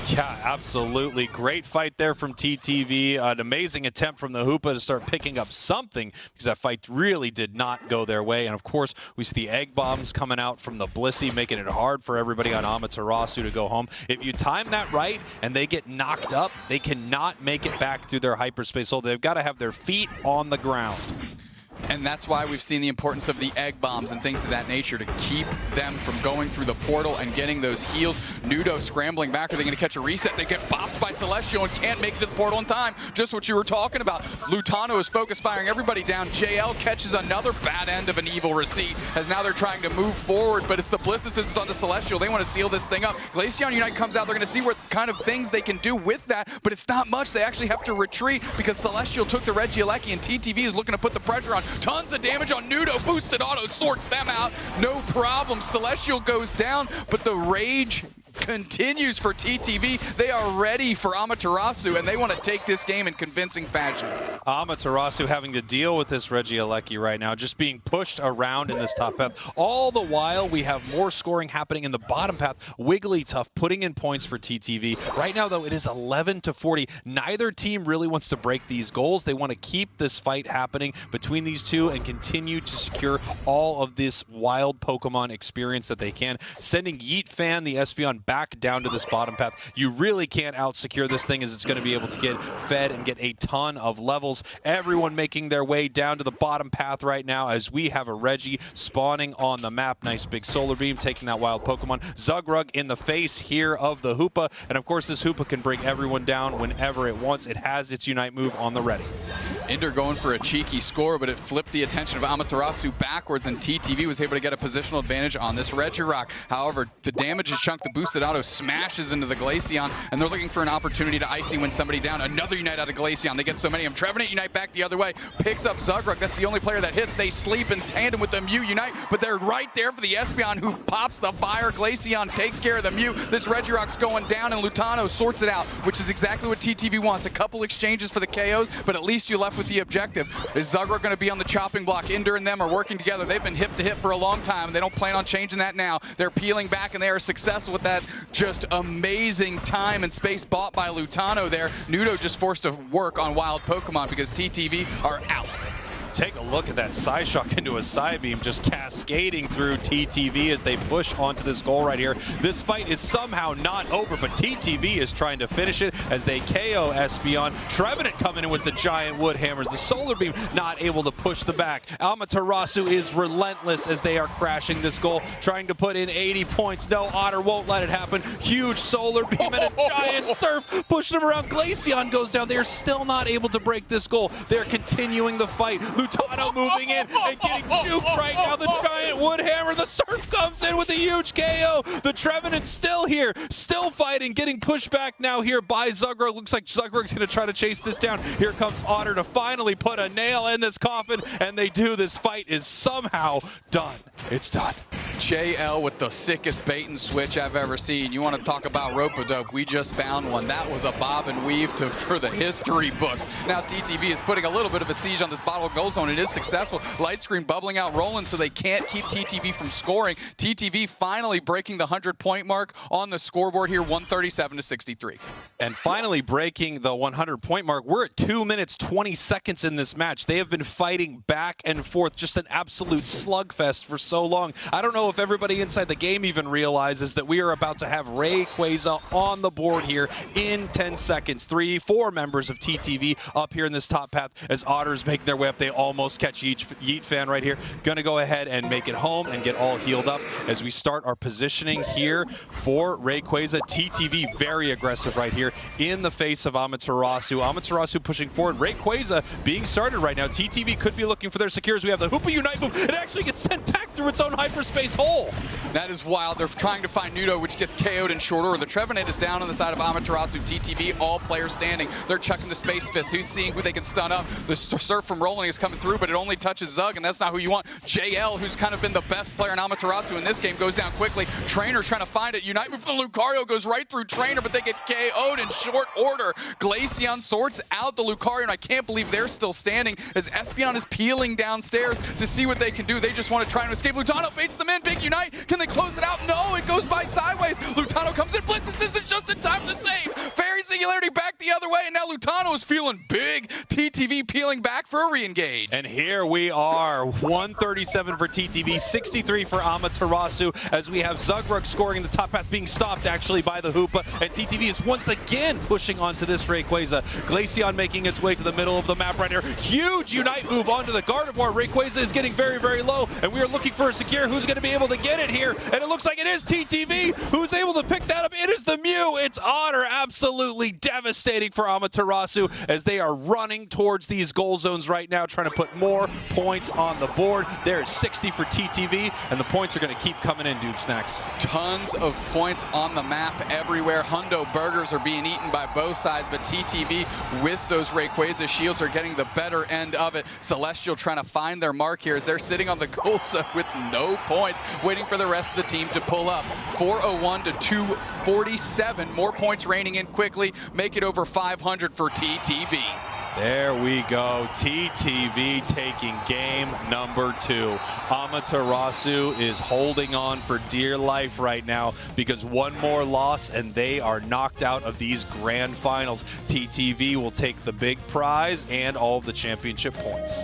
Yeah, absolutely. Great fight there from TTV. An amazing attempt from the Hoopa to start picking up something because that fight really did not go their way. And of course, we see the egg bombs coming out from the Blissey, making it hard for everybody on Amaterasu to go home. If you time that right and they get knocked up, they cannot make it back through their hyperspace hole. They've got to have their feet on the ground. And that's why we've seen the importance of the egg bombs and things of that nature to keep them from going through the portal and getting those heals. Nudo scrambling back. Are they going to catch a reset? They get bopped by Celestial and can't make it to the portal in time. Just what you were talking about. Lutano is focus firing everybody down. JL catches another bad end of an evil receipt as now they're trying to move forward, but it's the Bliss Assist onto Celestial. They want to seal this thing up. Glaceon Unite comes out. They're going to see what kind of things they can do with that, but it's not much. They actually have to retreat because Celestial took the Regieleki and TTV is looking to put the pressure on. Tons of damage on Nudo. Boosted Auto sorts them out. No problem. Celestial goes down, but the rage continues for TTV. They are ready for Amaterasu, and they want to take this game in convincing fashion. Amaterasu having to deal with this Regieleki right now, just being pushed around in this top path. All the while, we have more scoring happening in the bottom path. Wigglytuff putting in points for TTV. Right now, though, it is 11-40. Neither team really wants to break these goals. They want to keep this fight happening between these two and continue to secure all of this wild Pokemon experience that they can. Sending Yeet Fan, the Espeon, back down to this bottom path. You really can't out-secure this thing as it's going to be able to get fed and get a ton of levels. Everyone making their way down to the bottom path right now as we have a Reggie spawning on the map. Nice big solar beam taking that wild Pokemon. Zugrug in the face here of the Hoopa, and of course this Hoopa can bring everyone down whenever it wants. It has its Unite move on the ready. Inder going for a cheeky score, but it flipped the attention of Amaterasu backwards, and TTV was able to get a positional advantage on this Regirock. However, the damage is chunked. The boosted auto smashes into the Glaceon, and they're looking for an opportunity to icy win somebody down. Another Unite out of Glaceon. They get so many of them. Trevenant Unite back the other way. Picks up Zugrug. That's the only player that hits. They sleep in tandem with the Mew Unite, but they're right there for the Espeon, who pops the fire. Glaceon takes care of the Mew. This Regirock's going down, and Lutano sorts it out, which is exactly what TTV wants. A couple exchanges for the KOs, but at least you left with the objective. Is Zugrug going to be on the chopping block? Inder and them are working together. They've been hip to hip for a long time, and they don't plan on changing that now. They're peeling back, and they are successful with that just amazing time and space bought by Lutano there. Nudo just forced to work on wild Pokemon because TTV are out. Take a look at that Psyshock into a side beam just cascading through TTV as they push onto this goal right here. This fight is somehow not over, but TTV is trying to finish it as they KO Espeon. Trevenant coming in with the giant wood hammers. The solar beam not able to push the back. Amaterasu is relentless as they are crashing this goal, trying to put in 80 points. No, Otter won't let it happen. Huge solar beam and a giant surf pushing them around. Glaceon goes down. They are still not able to break this goal. They're continuing the fight. Lutano moving in and getting juked right now. The giant wood hammer. The surf comes in with a huge KO. The Trevenant's still here, still fighting, getting pushed back now here by Zugrug. Looks like Zugrug's going to try to chase this down. Here comes Otter to finally put a nail in this coffin, and they do. This fight is somehow done. It's done. JL with the sickest bait and switch I've ever seen. You want to talk about rope-a-dope? We just found one. That was a bob and weave for the history books. Now TTV is putting a little bit of a siege on this bottle of goal zone. It is successful. Light screen bubbling out, rolling, so they can't keep TTV from scoring. TTV finally breaking the 100-point mark on the scoreboard here, 137-63. And finally breaking the 100-point mark. We're at 2 minutes, 20 seconds in this match. They have been fighting back and forth, just an absolute slugfest for so long. I don't know if everybody inside the game even realizes that we are about to have Rayquaza on the board here in 10 seconds. 4 members of TTV up here in this top path as Otters making their way up. They almost catch Yeet Fan right here. Gonna go ahead and make it home and get all healed up as we start our positioning here for Rayquaza. TTV very aggressive right here in the face of Amaterasu. Amaterasu pushing forward. Rayquaza being started right now. TTV could be looking for their secures. We have the Hoopa Unite move. It actually gets sent back through its own hyperspace hole. That is wild. They're trying to find Nudo, which gets KO'd in short order. The Trevenant is down on the side of Amaterasu. TTV, all players standing. They're chucking the Space Fist. Who's seeing who they can stun up? The surf from rolling is coming through, but it only touches Zug, and that's not who you want. JL, who's kind of been the best player in Amaterasu in this game, goes down quickly. Trainer's trying to find it. Unite move for the Lucario goes right through Trainer, but they get KO'd in short order. Glaceon sorts out the Lucario, and I can't believe they're still standing as Espeon is peeling downstairs to see what they can do. They just want to try and escape. Lutano baits them in. Big Unite. Can they close it out? No, it goes by sideways. Lutano comes in. Blitzes is just in time to save. Fairy Singularity back the other way, and now Lutano is feeling big. TTV peeling back for a re-engage. And here we are, 137 for TTV, 63 for Amaterasu, as we have Zugrug scoring in the top path, being stopped actually by the Hoopa, and TTV is once again pushing onto this Rayquaza. Glaceon making its way to the middle of the map right here. Huge Unite move onto the Gardevoir. Rayquaza is getting very, very low, and we are looking for a secure. Who's going to be able to get it here? And it looks like it is TTV who's able to pick that up. It is the Mew. It's Otter. Absolutely devastating for Amaterasu as they are running towards these goal zones right now, trying to put more points on the board. There's 60 for TTV, and the points are going to keep coming in, Dude Snacks. Tons of points on the map everywhere. Hundo burgers are being eaten by both sides, but TTV with those Rayquaza shields are getting the better end of it. Celestial trying to find their mark here as they're sitting on the goal zone with no points, waiting for the rest of the team to pull up. 401 to 247. More points raining in quickly. Make it over 500 for TTV. There we go. TTV taking game number 2. Amaterasu is holding on for dear life right now because one more loss and they are knocked out of these grand finals. TTV will take the big prize and all of the championship points.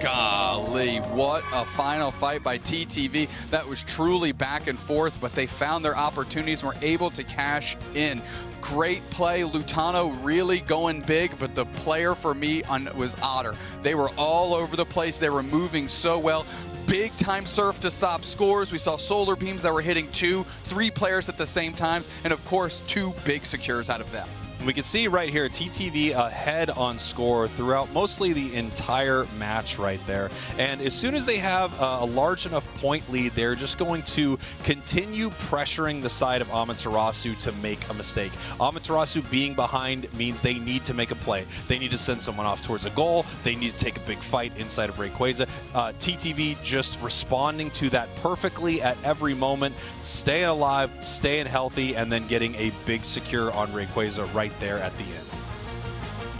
Golly, what a final fight by TTV. That was truly back and forth, but they found their opportunities and were able to cash in. Great play. Lutano really going big, but the player for me was Otter. They were all over the place. They were moving so well. Big time surf to stop scores. We saw solar beams that were hitting 2, 3 players at the same time, and of course 2 big secures out of them. We can see right here, TTV ahead on score throughout mostly the entire match right there. And as soon as they have a large enough point lead, they're just going to continue pressuring the side of Amaterasu to make a mistake. Amaterasu being behind means they need to make a play. They need to send someone off towards a goal. They need to take a big fight inside of Rayquaza. TTV just responding to that perfectly at every moment, staying alive, staying healthy, and then getting a big secure on Rayquaza right there at the end.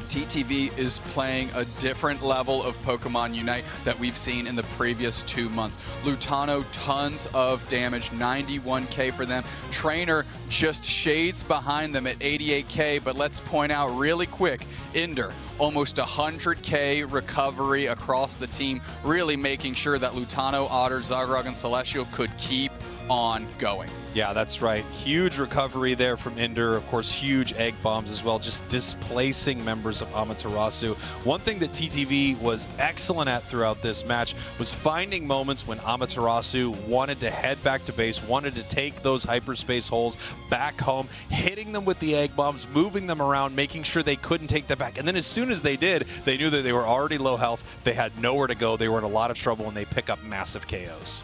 TTV is playing a different level of Pokemon Unite that we've seen in the previous 2 months. Lutano, tons of damage, 91k for them. Trainer just shades behind them at 88k, but let's point out really quick, Ender, almost 100k recovery across the team, really making sure that Lutano, Otter, Zagrog, and Celestial could keep on going. Yeah, that's right. Huge recovery there from Ender. Of course, huge egg bombs as well, just displacing members of Amaterasu. One thing that TTV was excellent at throughout this match was finding moments when Amaterasu wanted to head back to base, wanted to take those hyperspace holes back home, hitting them with the egg bombs, moving them around, making sure they couldn't take that back. And then as soon as they did, they knew that they were already low health, they had nowhere to go, they were in a lot of trouble, and they pick up massive KOs.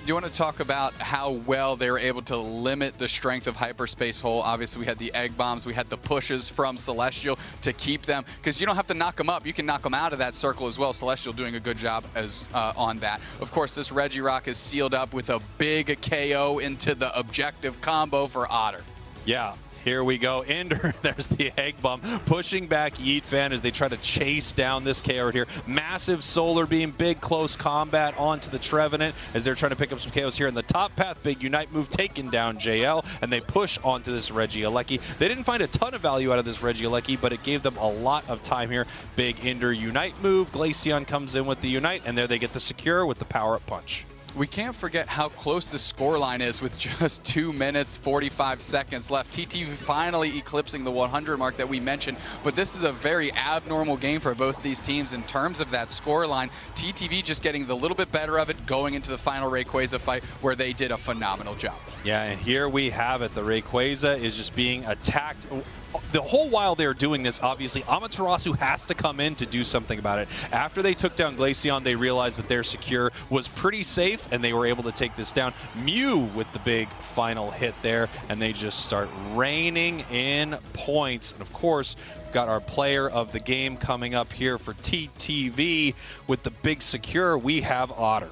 Do you want to talk about how well they were able to limit the strength of Hyperspace Hole? Obviously, we had the egg bombs. We had the pushes from Celestial to keep them, because you don't have to knock them up. You can knock them out of that circle as well. Celestial doing a good job as on that. Of course, this Regirock is sealed up with a big KO into the objective combo for Otter. Yeah. Here we go. Ender, there's the egg bomb, pushing back Yeet Fan as they try to chase down this KO right here. Massive solar beam, big close combat onto the Trevenant as they're trying to pick up some KOs here in the top path. Big Unite move taking down JL, and they push onto this Regieleki. They didn't find a ton of value out of this Regieleki, but it gave them a lot of time here. Big Ender Unite move. Glaceon comes in with the Unite, and there they get the secure with the power-up punch. We can't forget how close the scoreline is with just 2 minutes, 45 seconds left. TTV finally eclipsing the 100 mark that we mentioned, but this is a very abnormal game for both these teams in terms of that scoreline. TTV just getting the little bit better of it going into the final Rayquaza fight where they did a phenomenal job. Yeah, and here we have it. The Rayquaza is just being attacked. The whole while they're doing this, obviously, Amaterasu has to come in to do something about it. After they took down Glaceon, they realized that their secure was pretty safe, and they were able to take this down. Mew with the big final hit there, and they just start raining in points. And of course, we've got our player of the game coming up here for TTV with the big secure. We have Otter.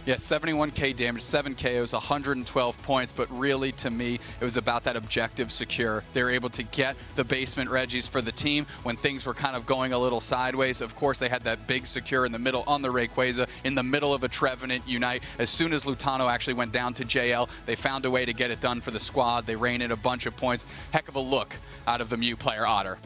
Yeah, 71k damage, 7 KOs, 112 points, but really, to me, it was about that objective secure. They were able to get the basement Regis for the team when things were kind of going a little sideways. Of course, they had that big secure in the middle on the Rayquaza, in the middle of a Trevenant Unite. As soon as Lutano actually went down to JL, they found a way to get it done for the squad. They rained in a bunch of points. Heck of a look out of the Mew player, Otter.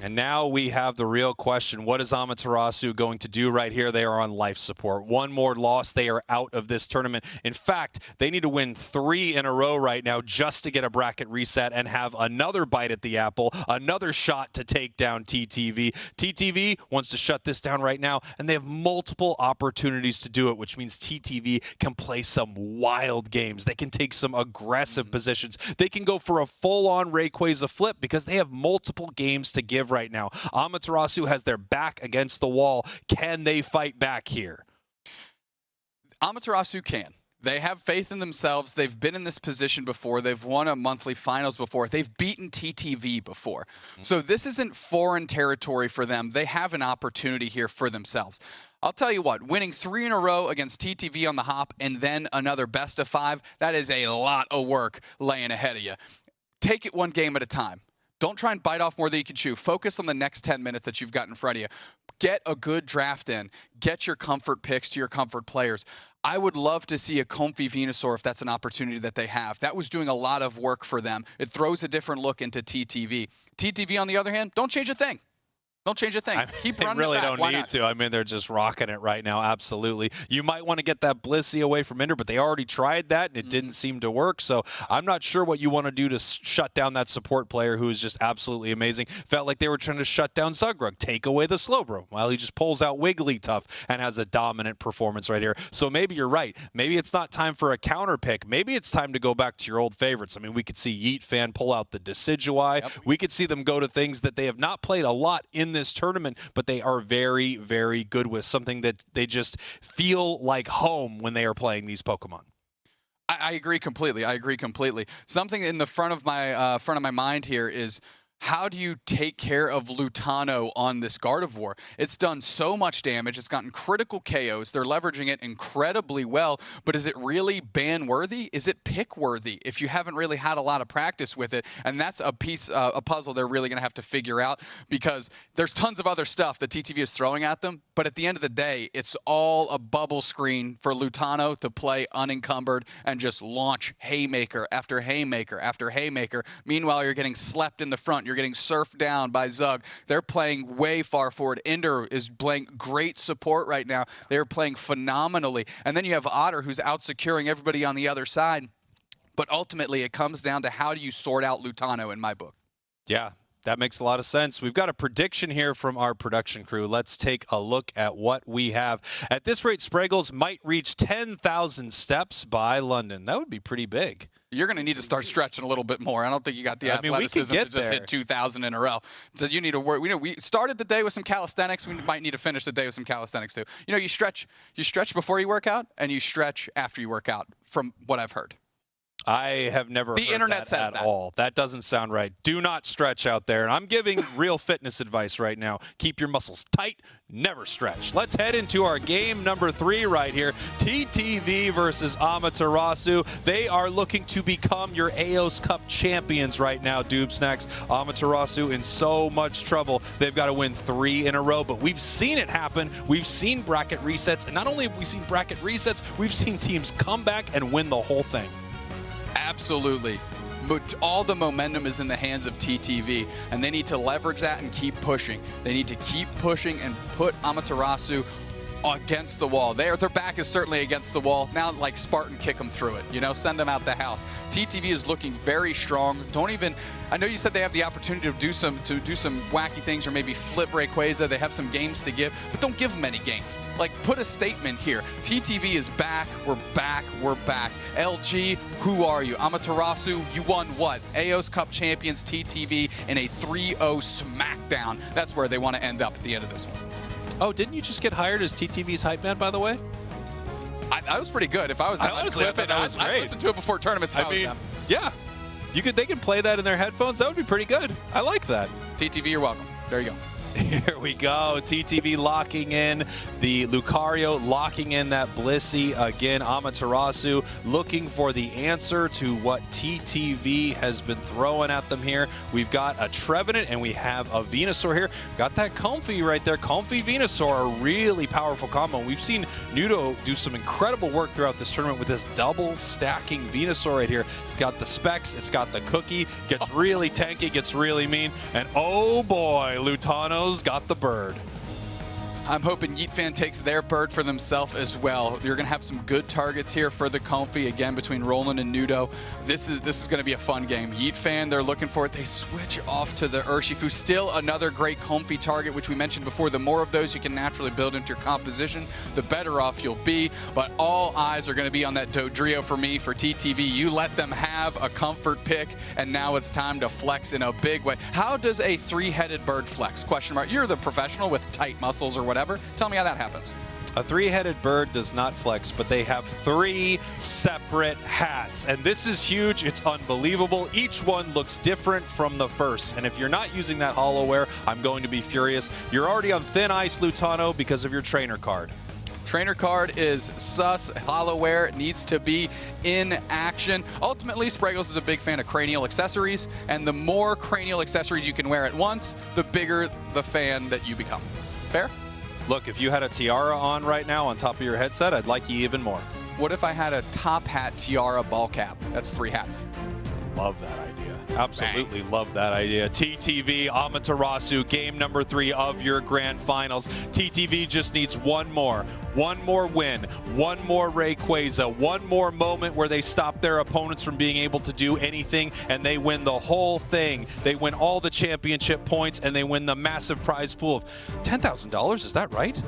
And now we have the real question. What is Amaterasu going to do right here? They are on life support. One more loss, they are out of this tournament. In fact, they need to win 3 in a row right now just to get a bracket reset and have another bite at the apple, another shot to take down TTV. TTV wants to shut this down right now, and they have multiple opportunities to do it, which means TTV can play some wild games. They can take some aggressive positions. They can go for a full-on Rayquaza flip because they have multiple games to give right now. Amaterasu has their back against the wall. Can they fight back here? Amaterasu can. They have faith in themselves. They've been in this position before. They've won a monthly finals before. They've beaten TTV before. So this isn't foreign territory for them. They have an opportunity here for themselves. I'll tell you what, winning 3 in a row against TTV on the hop and then another best of 5, that is a lot of work laying ahead of you. Take it one game at a time. Don't try and bite off more than you can chew. Focus on the next 10 minutes that you've got in front of you. Get a good draft in. Get your comfort picks to your comfort players. I would love to see a Comfy Venusaur if that's an opportunity that they have. That was doing a lot of work for them. It throws a different look into TTV. TTV, on the other hand, don't change a thing. Don't change a thing. Keep running They really it back. don't Why need not? to. I mean, they're just rocking it right now. Absolutely. You might want to get that Blissey away from Ender, but they already tried that, and it didn't seem to work. So I'm not sure what you want to do to shut down that support player who is just absolutely amazing. Felt like they were trying to shut down Zugrug, take away the Slowbro. Well, he just pulls out Wigglytuff and has a dominant performance right here. So maybe you're right. Maybe it's not time for a counter pick. Maybe it's time to go back to your old favorites. I mean, we could see Yeet Fan pull out the Decidueye. Yep. We could see them go to things that they have not played a lot in this tournament, but they are very, very good with, something that they just feel like home when they are playing these Pokemon. I agree completely. I agree completely. Something in the front of my mind here is, how do you take care of Lutano on this Gardevoir? It's done so much damage. It's gotten critical KOs. They're leveraging it incredibly well, but is it really ban-worthy? Is it pick-worthy if you haven't really had a lot of practice with it? And that's a piece, a puzzle they're really going to have to figure out, because there's tons of other stuff that TTV is throwing at them, but at the end of the day, it's all a bubble screen for Lutano to play unencumbered and just launch haymaker after haymaker after haymaker. Meanwhile, you're getting slept in the front. You're getting surfed down by Zug. They're playing way far forward. Ender is playing great support right now. They're playing phenomenally. And then you have Otter, who's out securing everybody on the other side. But ultimately, it comes down to, how do you sort out Lutano in my book? Yeah. That makes a lot of sense. We've got a prediction here from our production crew. Let's take a look at what we have. At this rate, Spraggles might reach 10,000 steps by London. That would be pretty big. You're going to need to start stretching a little bit more. I don't think you got the athleticism to just hit 2,000 in a row. So you need to work. We started the day with some calisthenics. We might need to finish the day with some calisthenics too. You know, you stretch before you work out, and you stretch after you work out, from what I've heard. I have never heard internet that says at that. all. That doesn't sound right. Do not stretch out there. And I'm giving real fitness advice right now. Keep your muscles tight. Never stretch. Let's head into our game number 3 right here. TTV versus Amaterasu. They are looking to become your Aeos Cup champions right now, Doob Snacks. Amaterasu in so much trouble. They've got to win 3 in a row, but we've seen it happen. We've seen bracket resets, and not only have we seen bracket resets, we've seen teams come back and win the whole thing. Absolutely. But all the momentum is in the hands of TTV, and they need to leverage that and keep pushing. They need to keep pushing and put Amaterasu against the wall. Their back is certainly against the wall. Now, like Spartan, kick them through it. You know, send them out the house. TTV is looking very strong. I know you said they have the opportunity to do some wacky things, or maybe flip Rayquaza. They have some games to give, but don't give them any games. Like, put a statement here. TTV is back. We're back. We're back. LG, who are you? Amaterasu, you won what? Aeos Cup Champions, TTV in a 3-0 smackdown. That's where they want to end up at the end of this one. Oh, didn't you just get hired as TTV's hype man, by the way? I was pretty good. If I was that Honestly, I thought that was great. I listened to it before tournaments. I mean, yeah. They can play that in their headphones. That would be pretty good. I like that. TTV, you're welcome. There you go. Here we go. TTV locking in the Lucario, locking in that Blissey. Again, Amaterasu looking for the answer to what TTV has been throwing at them here. We've got a Trevenant and we have a Venusaur here. Got that Comfey right there. Comfey Venusaur, a really powerful combo. We've seen Nudo do some incredible work throughout this tournament with this double stacking Venusaur right here. Got the specs, it's got the cookie, gets really tanky, gets really mean, and oh boy, Lutano's got the bird. I'm hoping Yeet Fan takes their bird for themselves as well. You're going to have some good targets here for the Comfey, again, between Roland and Nudo. This is going to be a fun game. Yeet Fan, they're looking for it. They switch off to the Urshifu. Still another great Comfey target, which we mentioned before. The more of those you can naturally build into your composition, the better off you'll be. But all eyes are going to be on that Dodrio for me, for TTV. You let them have a comfort pick, and now it's time to flex in a big way. How does a 3-headed bird flex? Question mark. You're the professional with tight muscles or whatever. Tell me how that happens. A 3-headed bird does not flex, but they have 3 separate hats. And this is huge. It's unbelievable. Each one looks different from the first. And if you're not using that HoloWare, I'm going to be furious. You're already on thin ice, Lutano, because of your trainer card. Trainer card is sus. HoloWare needs to be in action. Ultimately, Spraggles is a big fan of cranial accessories, and the more cranial accessories you can wear at once, the bigger the fan that you become. Fair? Look, if you had a tiara on right now on top of your headset, I'd like you even more. What if I had a top hat, tiara, ball cap? That's 3 hats. Love that idea. Absolutely love that idea. TTV, Amaterasu, game number 3 of your grand finals. TTV just needs one more win, one more Rayquaza, one more moment where they stop their opponents from being able to do anything, and they win the whole thing. They win all the championship points, and they win the massive prize pool of $10,000. Is that right?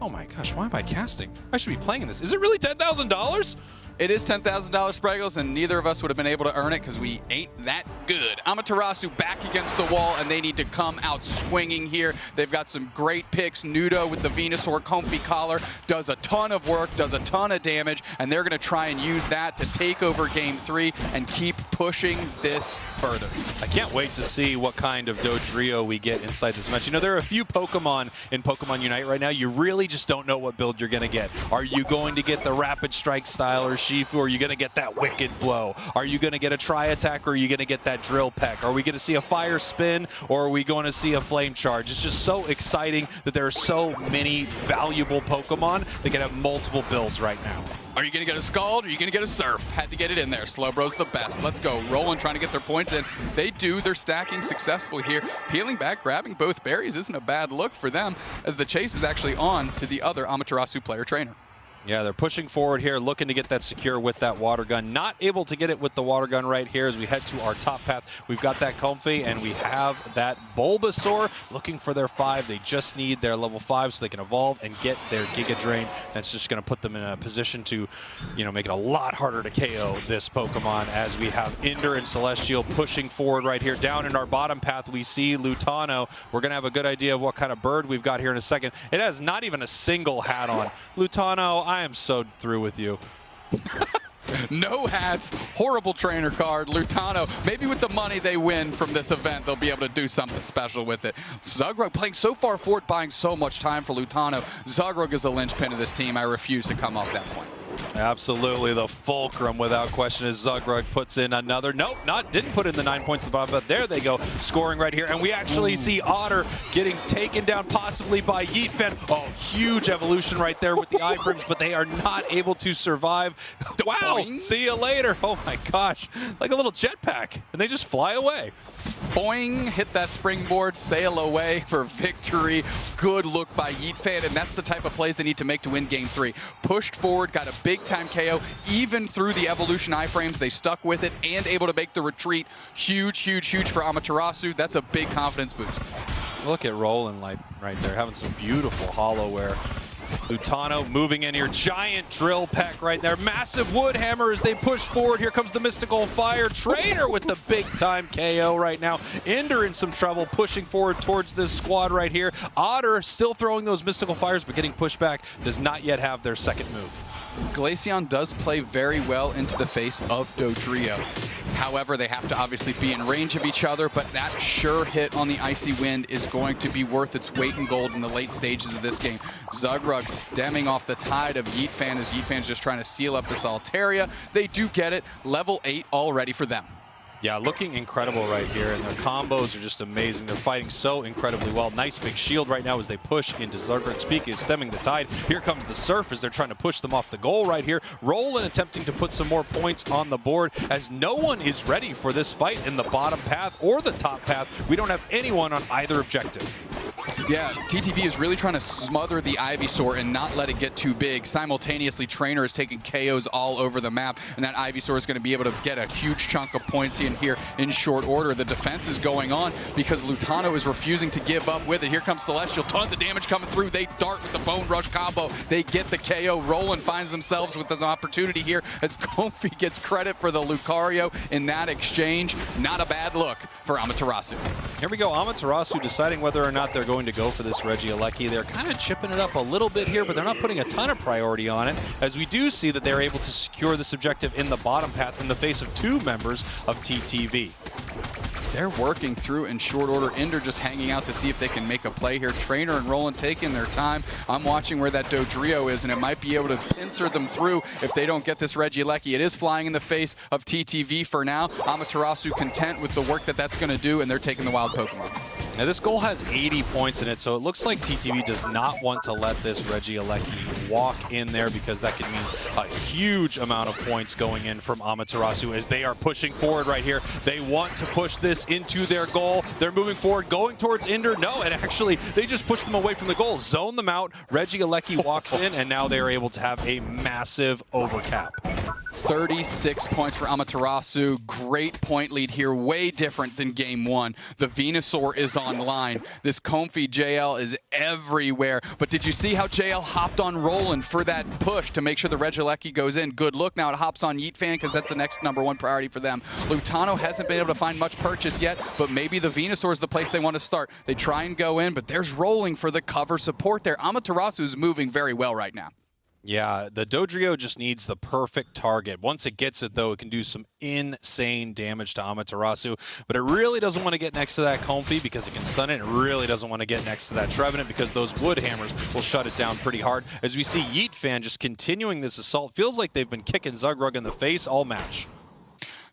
Oh my gosh, why am I casting? I should be playing in this. Is it really $10,000? It is $10,000, Spraggles, and neither of us would have been able to earn it because we ain't that good. Amaterasu back against the wall, and they need to come out swinging here. They've got some great picks. Nudo with the Venusaur Comfy Collar does a ton of work, does a ton of damage, and they're going to try and use that to take over Game 3 and keep pushing this further. I can't wait to see what kind of Dodrio we get inside this match. You know, there are a few Pokemon in Pokemon Unite right now. You really just don't know what build you're going to get. Are you going to get the Rapid Strike style or Shifu? Or are you going to get that Wicked Blow? Are you going to get a Tri-Attack, or are you going to get that Drill Peck? Are we going to see a Fire Spin, or are we going to see a Flame Charge? It's just so exciting that there are so many valuable Pokemon that can have multiple builds right now. Are you going to get a Scald, or are you going to get a Surf? Had to get it in there. Slowbro's the best. Let's go. Roland trying to get their points in. They do. They're stacking successfully here. Peeling back, grabbing both berries isn't a bad look for them, as the chase is actually on to the other Amaterasu player trainer. Yeah, they're pushing forward here, looking to get that secure with that water gun. Not able to get it with the water gun right here as we head to our top path. We've got that Comfy, and we have that Bulbasaur looking for their 5. They just need their level 5 so they can evolve and get their Giga Drain. That's just going to put them in a position to, you know, make it a lot harder to KO this Pokemon, as we have Ender and Celestial pushing forward right here. Down in our bottom path, we see Lutano. We're going to have a good idea of what kind of bird we've got here in a second. It has not even a single hat on. Lutano, I am so through with you. No hats, horrible trainer card. Lutano, maybe with the money they win from this event, they'll be able to do something special with it. Zugrug playing so far forward, buying so much time for Lutano. Zugrug is a linchpin of this team. I refuse to come off that point. Absolutely, the fulcrum without question as Zugrug puts in another. Nope, didn't put in the 9 points at the bottom, but there they go, scoring right here. And we actually see Otter getting taken down possibly by Yeetfen. Oh, huge evolution right there with the iframes, but they are not able to survive. Wow, Boing. See you later. Oh my gosh, like a little jetpack, and they just fly away. Boing, hit that springboard, sail away for victory. Good look by Yeetfan, and that's the type of plays they need to make to win Game 3. Pushed forward, got a big-time KO, even through the evolution iframes. They stuck with it and able to make the retreat. Huge, huge, huge for Amaterasu. That's a big confidence boost. Look at Roland right there, having some beautiful hollow wear. Lutano moving in here, giant drill peck right there, massive wood hammer as they push forward. Here comes the mystical fire trainer with the big time KO right now. Ender in some trouble, pushing forward towards this squad right here. Otter still throwing those mystical fires, but getting pushed back, does not yet have their second move. Glaceon does play very well into the face of Dodrio. However, they have to obviously be in range of each other, but that sure hit on the Icy Wind is going to be worth its weight in gold in the late stages of this game. Zugrug stemming off the tide of Yeetfan as Yeetfan's just trying to seal up this Altaria. They do get it. Level 8 already for them. Yeah, looking incredible right here, and their combos are just amazing. They're fighting so incredibly well. Nice big shield right now as they push into Zugrug's peak, is stemming the tide. Here comes the Surf as they're trying to push them off the goal right here. Roland attempting to put some more points on the board as no one is ready for this fight in the bottom path or the top path. We don't have anyone on either objective. Yeah, TTV is really trying to smother the Ivysaur and not let it get too big. Simultaneously, Trainer is taking KOs all over the map, and that Ivysaur is going to be able to get a huge chunk of points in here in short order. The defense is going on because Lutano is refusing to give up with it. Here comes Celestial, tons of damage coming through. They dart with the Bone Rush combo. They get the KO. Roland finds themselves with an opportunity here as Comfy gets credit for the Lucario in that exchange. Not a bad look for Amaterasu. Here we go, Amaterasu deciding whether or not they're going to go for this Regieleki. They're kind of chipping it up a little bit here, but they're not putting a ton of priority on it, as we do see that they're able to secure this objective in the bottom path in the face of 2 members of TTV. They're working through in short order. Ender just hanging out to see if they can make a play here. Trainer and Roland taking their time. I'm watching where that Dodrio is, and it might be able to pincer them through if they don't get this Regieleki. It is flying in the face of TTV for now. Amaterasu content with the work that that's going to do, and they're taking the wild Pokemon. Now this goal has 80 points in it, so it looks like TTV does not want to let this Regieleki walk in there because that could mean a huge amount of points going in from Amaterasu as they are pushing forward right here. They want to push this into their goal. They're moving forward, going towards Inder. No, and actually they just push them away from the goal. Zone them out. Regieleki walks in, and now they are able to have a massive overcap. 36 points for Amaterasu. Great point lead here. Way different than game one. The Venusaur is online. This Comfy JL is everywhere. But did you see how JL hopped on Roland for that push to make sure the Regieleki goes in? Good look. Now it hops on Yeet Fan because that's the next #1 priority for them. Lutano hasn't been able to find much purchase yet, but maybe the Venusaur is the place they want to start. They try and go in, but there's Rolling for the cover support there. Amaterasu is moving very well right now. Yeah, the Dodrio just needs the perfect target. Once it gets it, though, it can do some insane damage to Amaterasu. But it really doesn't want to get next to that Comfy because it can stun it. It really doesn't want to get next to that Trevenant because those Wood Hammers will shut it down pretty hard. As we see Yeet Fan just continuing this assault. Feels like they've been kicking Zugrug in the face all match.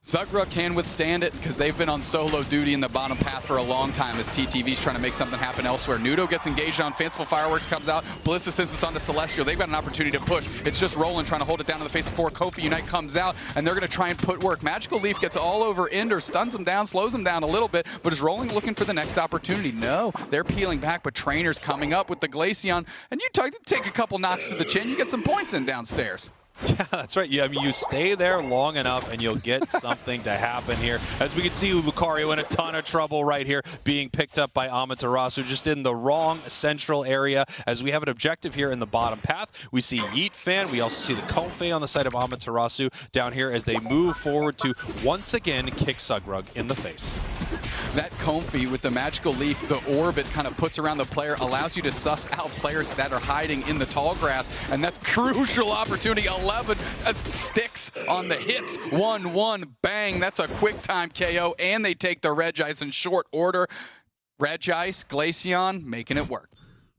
Zugrug can withstand it because they've been on solo duty in the bottom path for a long time as TTV's trying to make something happen elsewhere. Nudo gets engaged on, Fanciful Fireworks comes out, Bliss since it's on to Celestial. They've got an opportunity to push. It's just Roland trying to hold it down in the face of 4. Kofi Unite comes out, and they're going to try and put work. Magical Leaf gets all over Ender, stuns him down, slows him down a little bit, but is Roland looking for the next opportunity? No, they're peeling back, but Trainer's coming up with the Glaceon, and you take a couple knocks to the chin, you get some points in downstairs. Yeah, that's right. Yeah, I mean, you stay there long enough and you'll get something to happen here. As we can see, Lucario in a ton of trouble right here, being picked up by Amaterasu, just in the wrong central area. As we have an objective here in the bottom path, we see Yeet Fan. We also see the Konfei on the side of Amaterasu down here as they move forward to once again kick Zugrug in the face. That Comfy with the Magical Leaf, the orb it kind of puts around the player, allows you to suss out players that are hiding in the tall grass, and that's crucial opportunity. 11 sticks on the hits. 1-1, bang. That's a quick time KO, and they take the Regice in short order. Regice, Glaceon, making it work.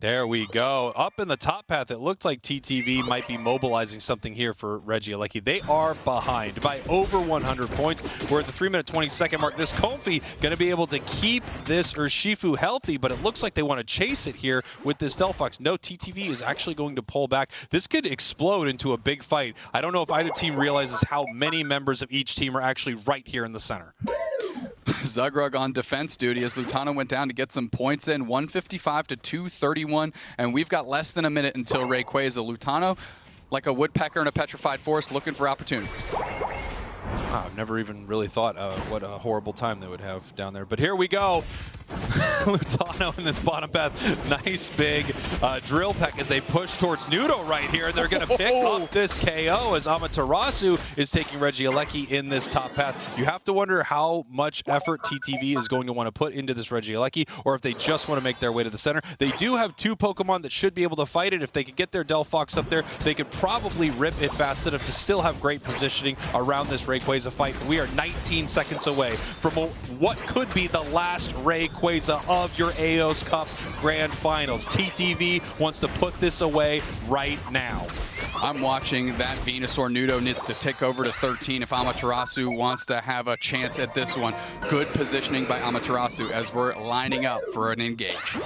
There we go. Up in the top path, it looked like TTV might be mobilizing something here for Regieleki. They are behind by over 100 points. We're at the 3-minute 20-second mark. This Comfy going to be able to keep this Urshifu healthy, but it looks like they want to chase it here with this Delphox. No, TTV is actually going to pull back. This could explode into a big fight. I don't know if either team realizes how many members of each team are actually right here in the center. Zugrug on defense duty as Lutano went down to get some points in, 155 to 231, and we've got less than a minute until Rayquaza. Lutano, like a woodpecker in a petrified forest, looking for opportunities. Wow, I've never even really thought what a horrible time they would have down there. But here we go. Lutano in this bottom path. Nice big drill peck as they push towards Nudo right here. And they're going to pick up this KO as Amaterasu is taking Regieleki in this top path. You have to wonder how much effort TTV is going to want to put into this Regieleki, or if they just want to make their way to the center. They do have 2 Pokemon that should be able to fight it. If they could get their Delphox up there, they could probably rip it fast enough to still have great positioning around this Rayquaza fight. We are 19 seconds away from what could be the last Rayquaza of your Aeos Cup Grand Finals. TTV wants to put this away right now. I'm watching that Venusaur. Nudo needs to tick over to 13 if Amaterasu wants to have a chance at this one. Good positioning by Amaterasu as we're lining up for an engage.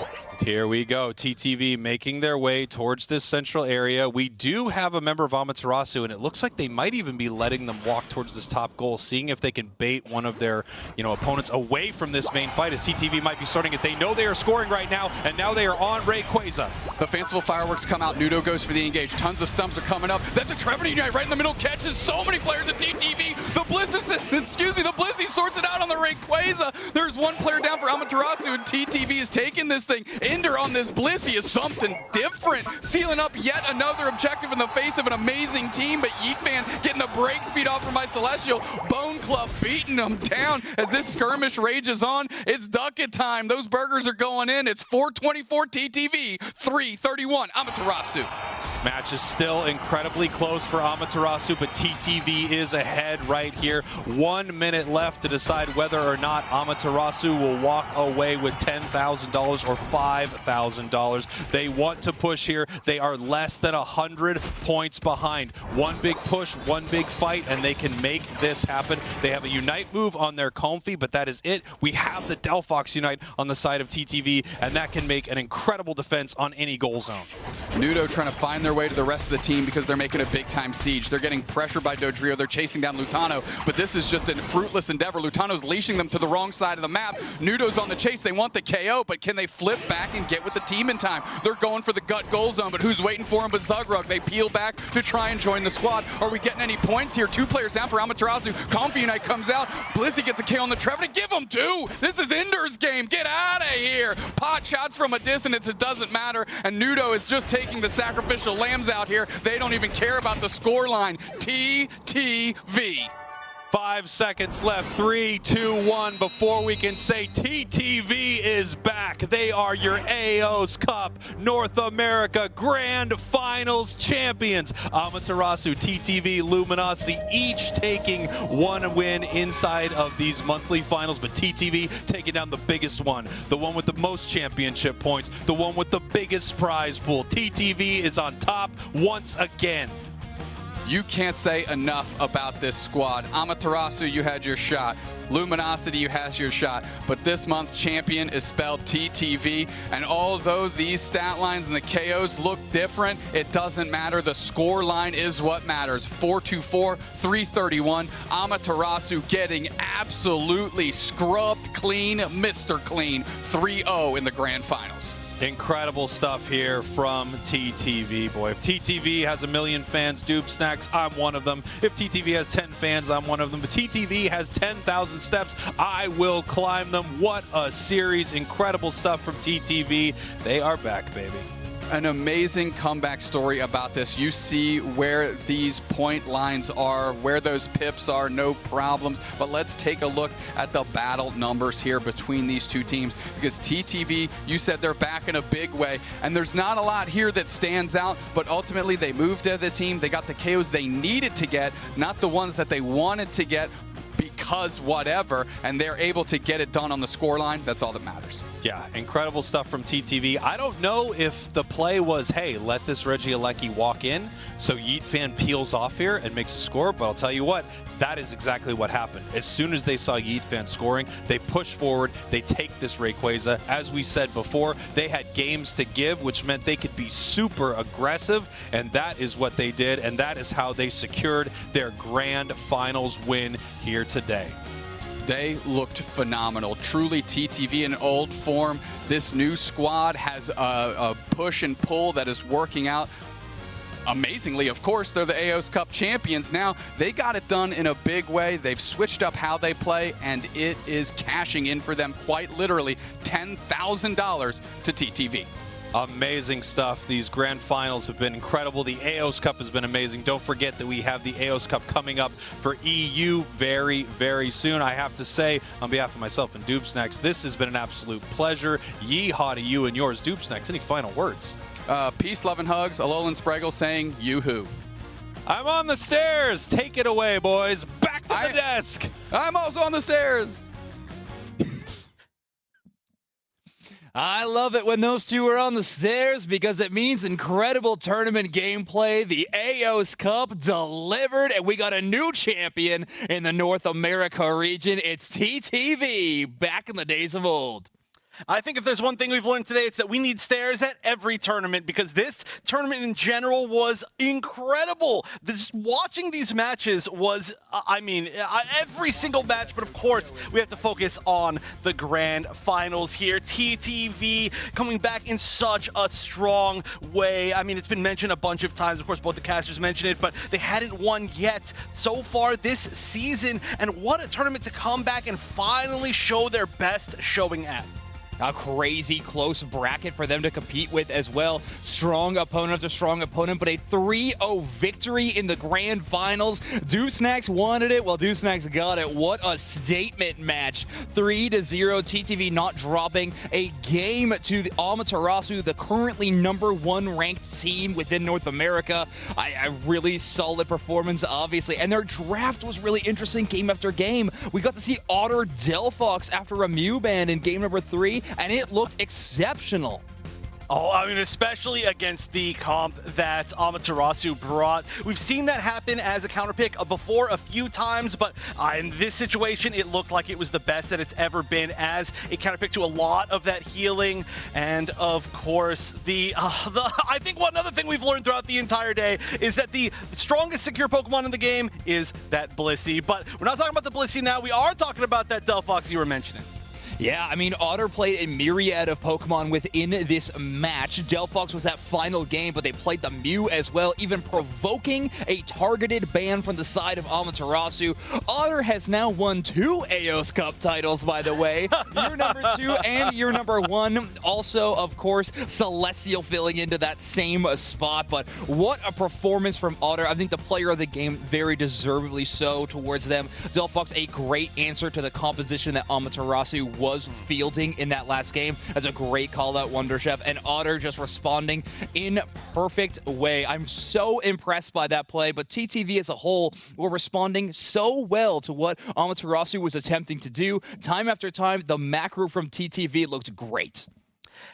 Here we go. TTV making their way towards this central area. We do have a member of Amaterasu, and it looks like they might even be letting them walk towards this top goal, seeing if they can bait one of their opponents away from this main fight, as TTV might be starting it. They know they are scoring right now, and now they are on Rayquaza. The Fanciful Fireworks come out. Nudo goes for the engage. Tons of stumps are coming up. That's a Trevenant Unite right in the middle. Catches so many players at TTV. The Blissey sorts it out on the Rayquaza. There's one player down for Amaterasu, and TTV is taking this thing. Ender on this Blissey is something different. Sealing up yet another objective in the face of an amazing team, but Yeet Fan getting the break speed off from my Celestial. Bone Club beating them down as this skirmish rages on. It's ducket time. Those burgers are going in. It's 4:24 TTV, 3:31 Amaterasu. This match is still incredibly close for Amaterasu, but TTV is ahead right here. 1 minute left to decide whether or not Amaterasu will walk away with $10,000 or $5,000. They want to push here. They are less than 100 points behind. One big push, one big fight, and they can make this happen. They have a Unite move on their Comfy, but that is it. We have the Delphox Unite on the side of TTV, and that can make an incredible defense on any goal zone. Nudo trying to find their way to the rest of the team because they're making a big-time siege. They're getting pressured by Dodrio. They're chasing down Lutano, but this is just a fruitless endeavor. Lutano's leashing them to the wrong side of the map. Nudo's on the chase. They want the KO, but can they flip back and get with the team in time? They're going for the gut goal zone, but who's waiting for them but Zugrug? They peel back to try and join the squad. Are we getting any points here? 2 players down for Amaterasu. Comfy Unite comes out. Blizzy gets a KO on the Trevenant. Give them 2. This is Ender's game. Get out of here. Pot shots from a distance. It doesn't matter. And Nudo is just taking the sacrificial lambs out here. They don't even care about the score line. TTV. 5 seconds left, 3, 2, 1, before we can say TTV is back. They are your Aeos Cup North America Grand Finals champions. Amaterasu, TTV, Luminosity, each taking 1 win inside of these monthly finals, but TTV taking down the biggest one, the one with the most championship points, the one with the biggest prize pool. TTV is on top once again. You can't say enough about this squad. Amaterasu, you had your shot. Luminosity, you had your shot. But this month, champion is spelled TTV. And although these stat lines and the KOs look different, it doesn't matter. The score line is what matters. 424, 331. Amaterasu getting absolutely scrubbed clean, Mr. Clean, 3-0 in the grand finals. Incredible stuff here from TTV, boy. If TTV has 1 million fans, Doob Snacks, I'm one of them. If TTV has 10 fans, I'm one of them. But TTV has 10,000 steps, I will climb them. What a series. Incredible stuff from TTV. They are back, baby. An amazing comeback story about this. You see where these point lines are, where those pips are, no problems. But let's take a look at the battle numbers here between these two teams, because TTV, you said they're back in a big way, and there's not a lot here that stands out, but ultimately they moved as a team. They got the KOs they needed to get, not the ones that they wanted to get because whatever, and they're able to get it done on the scoreline. That's all that matters. Yeah, incredible stuff from TTV. I don't know if the play was, hey, let this Regieleki walk in so Yeet Fan peels off here and makes a score, but I'll tell you what, that is exactly what happened. As soon as they saw Yeet Fan scoring, they push forward, they take this Rayquaza. As we said before, they had games to give, which meant they could be super aggressive, and that is what they did, and that is how they secured their grand finals win here today. They looked phenomenal. Truly TTV in old form. This new squad has a push and pull that is working out. Amazingly, of course, they're the Aeos Cup champions now. They got it done in a big way. They've switched up how they play, and it is cashing in for them quite literally $10,000 to TTV. Amazing stuff. These grand finals have been incredible. The Aeos Cup has been amazing. Don't forget that we have the Aeos Cup coming up for EU very, very soon. I have to say, on behalf of myself and Doob Snacks, this has been an absolute pleasure. Yeehaw to you and yours. Doob Snacks, any final words? Peace, love, and hugs. Alolan Spragle saying, yoo-hoo. I'm on the stairs. Take it away, boys. Back to the desk. I'm also on the stairs. I love it when those two are on the stairs because it means incredible tournament gameplay. The Aeos Cup delivered, and we got a new champion in the North America region. It's TTV, back in the days of old. I think if there's one thing we've learned today, it's that we need stairs at every tournament, because this tournament in general was incredible. Just watching these matches was, every single match, but of course, we have to focus on the grand finals here. TTV coming back in such a strong way. I mean, it's been mentioned a bunch of times. Of course, both the casters mentioned it, but they hadn't won yet so far this season. And what a tournament to come back and finally show their best showing at. A crazy close bracket for them to compete with as well. Strong opponent after strong opponent, but a 3-0 victory in the grand finals. Deucenacks wanted it. Well, Deucenacks got it. What a statement match. 3-0. TTV not dropping a game to the Amaterasu, the currently #1 ranked team within North America. A really solid performance, obviously. And their draft was really interesting game after game. We got to see Otter Delphox after a Mew ban in game number 3. And it looked exceptional. Oh, I mean, especially against the comp that Amaterasu brought. We've seen that happen as a counterpick before a few times, but in this situation, it looked like it was the best that it's ever been as a counterpick to a lot of that healing. And of course, I think one other thing we've learned throughout the entire day is that the strongest secure Pokemon in the game is that Blissey. But we're not talking about the Blissey now. We are talking about that Delphox you were mentioning. Yeah, I mean, Otter played a myriad of Pokemon within this match. Delphox was that final game, but they played the Mew as well, even provoking a targeted ban from the side of Amaterasu. Otter has now won 2 Aeos Cup titles, by the way. Year number 2 and year number 1. Also, of course, Celestial filling into that same spot, but what a performance from Otter. I think the player of the game, very deservedly so towards them. Delphox, a great answer to the composition that Amaterasu was fielding in that last game. That's a great call out, Wonder Chef. And Otter just responding in perfect way. I'm so impressed by that play, but TTV as a whole were responding so well to what Amaterasu was attempting to do. Time after time, the macro from TTV looked great.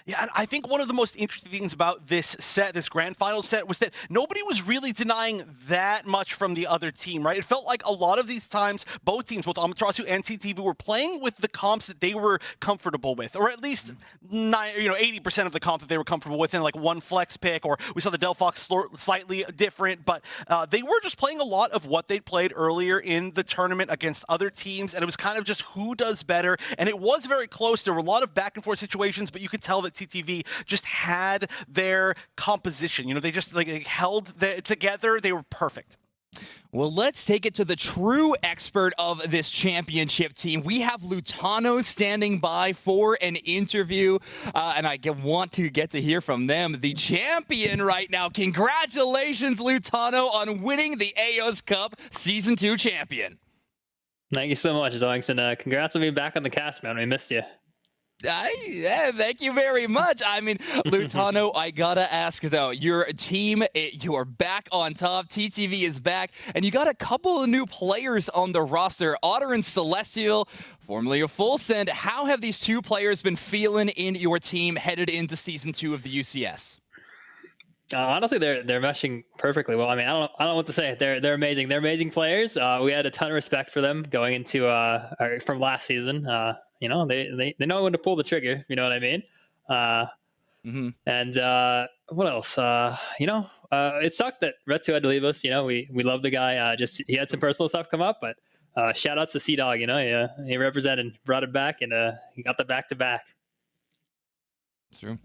Yeah, and I think one of the most interesting things about this set, this grand final set, was that nobody was really denying that much from the other team, right? It felt like a lot of these times, both teams, both Amaterasu and TTV, were playing with the comps that they were comfortable with, or at least 80% of the comp that they were comfortable with in like one flex pick, or we saw the Delphox slightly different, but they were just playing a lot of what they'd played earlier in the tournament against other teams, and it was kind of just who does better, and it was very close. There were a lot of back and forth situations, but you could tell that TTV just had their composition. You know, they just held together. They were perfect. Well, let's take it to the true expert of this championship team. We have Lutano standing by for an interview, and I want to get to hear from them. The champion right now. Congratulations, Lutano, on winning the Aeos Cup Season 2 champion. Thank you so much, Zoinks, and congrats on being back on the cast, man. We missed you. Thank you very much. I mean, Lutano, I gotta ask though, your team, you are back on top. TTV is back, and you got a couple of new players on the roster. Otter and Celestial, formerly of Full Send. How have these two players been feeling in your team headed into Season 2 of the UCS? Honestly, they're meshing perfectly well. I mean, I don't know what to say. They're amazing. They're amazing players. We had a ton of respect for them going into from last season. You know, they know when to pull the trigger. You know what I mean? And what else? You know, it sucked that Retsu had to leave us. You know, we love the guy. Just he had some personal stuff come up, but shout outs to Sea Dog. You know, he represented, brought it back, and he got the back-to-back. True.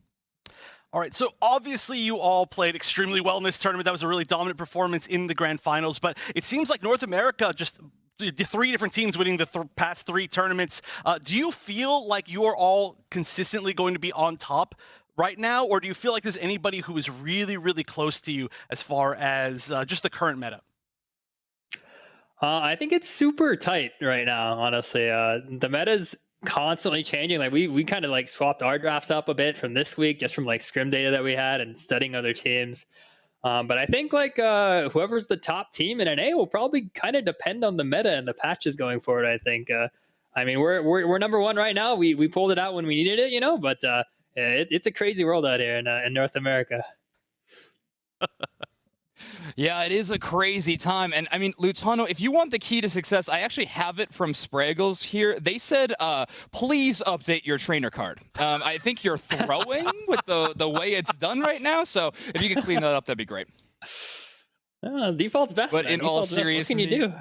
All right, so obviously you all played extremely well in this tournament. That was a really dominant performance in the grand finals, but it seems like North America just the 3 different teams winning the past 3 tournaments. Do you feel like you are all consistently going to be on top right now, or do you feel like there's anybody who is really, really close to you as far as just the current meta? I think it's super tight right now, honestly. The meta's constantly changing. Like we kind of like swapped our drafts up a bit from this week, just from like scrim data that we had and studying other teams. But I think like whoever's the top team in NA will probably kind of depend on the meta and the patches going forward. I think. I mean, we're #1 right now. We pulled it out when we needed it, you know. But it's a crazy world out here in North America. Yeah, it is a crazy time. And I mean, Lutano, if you want the key to success, I actually have it from Spraggles here. They said, please update your trainer card. I think you're throwing with the way it's done right now. So if you could clean that up, that'd be great. Default's best. But man. in all Default's best. seriousness, what can you do?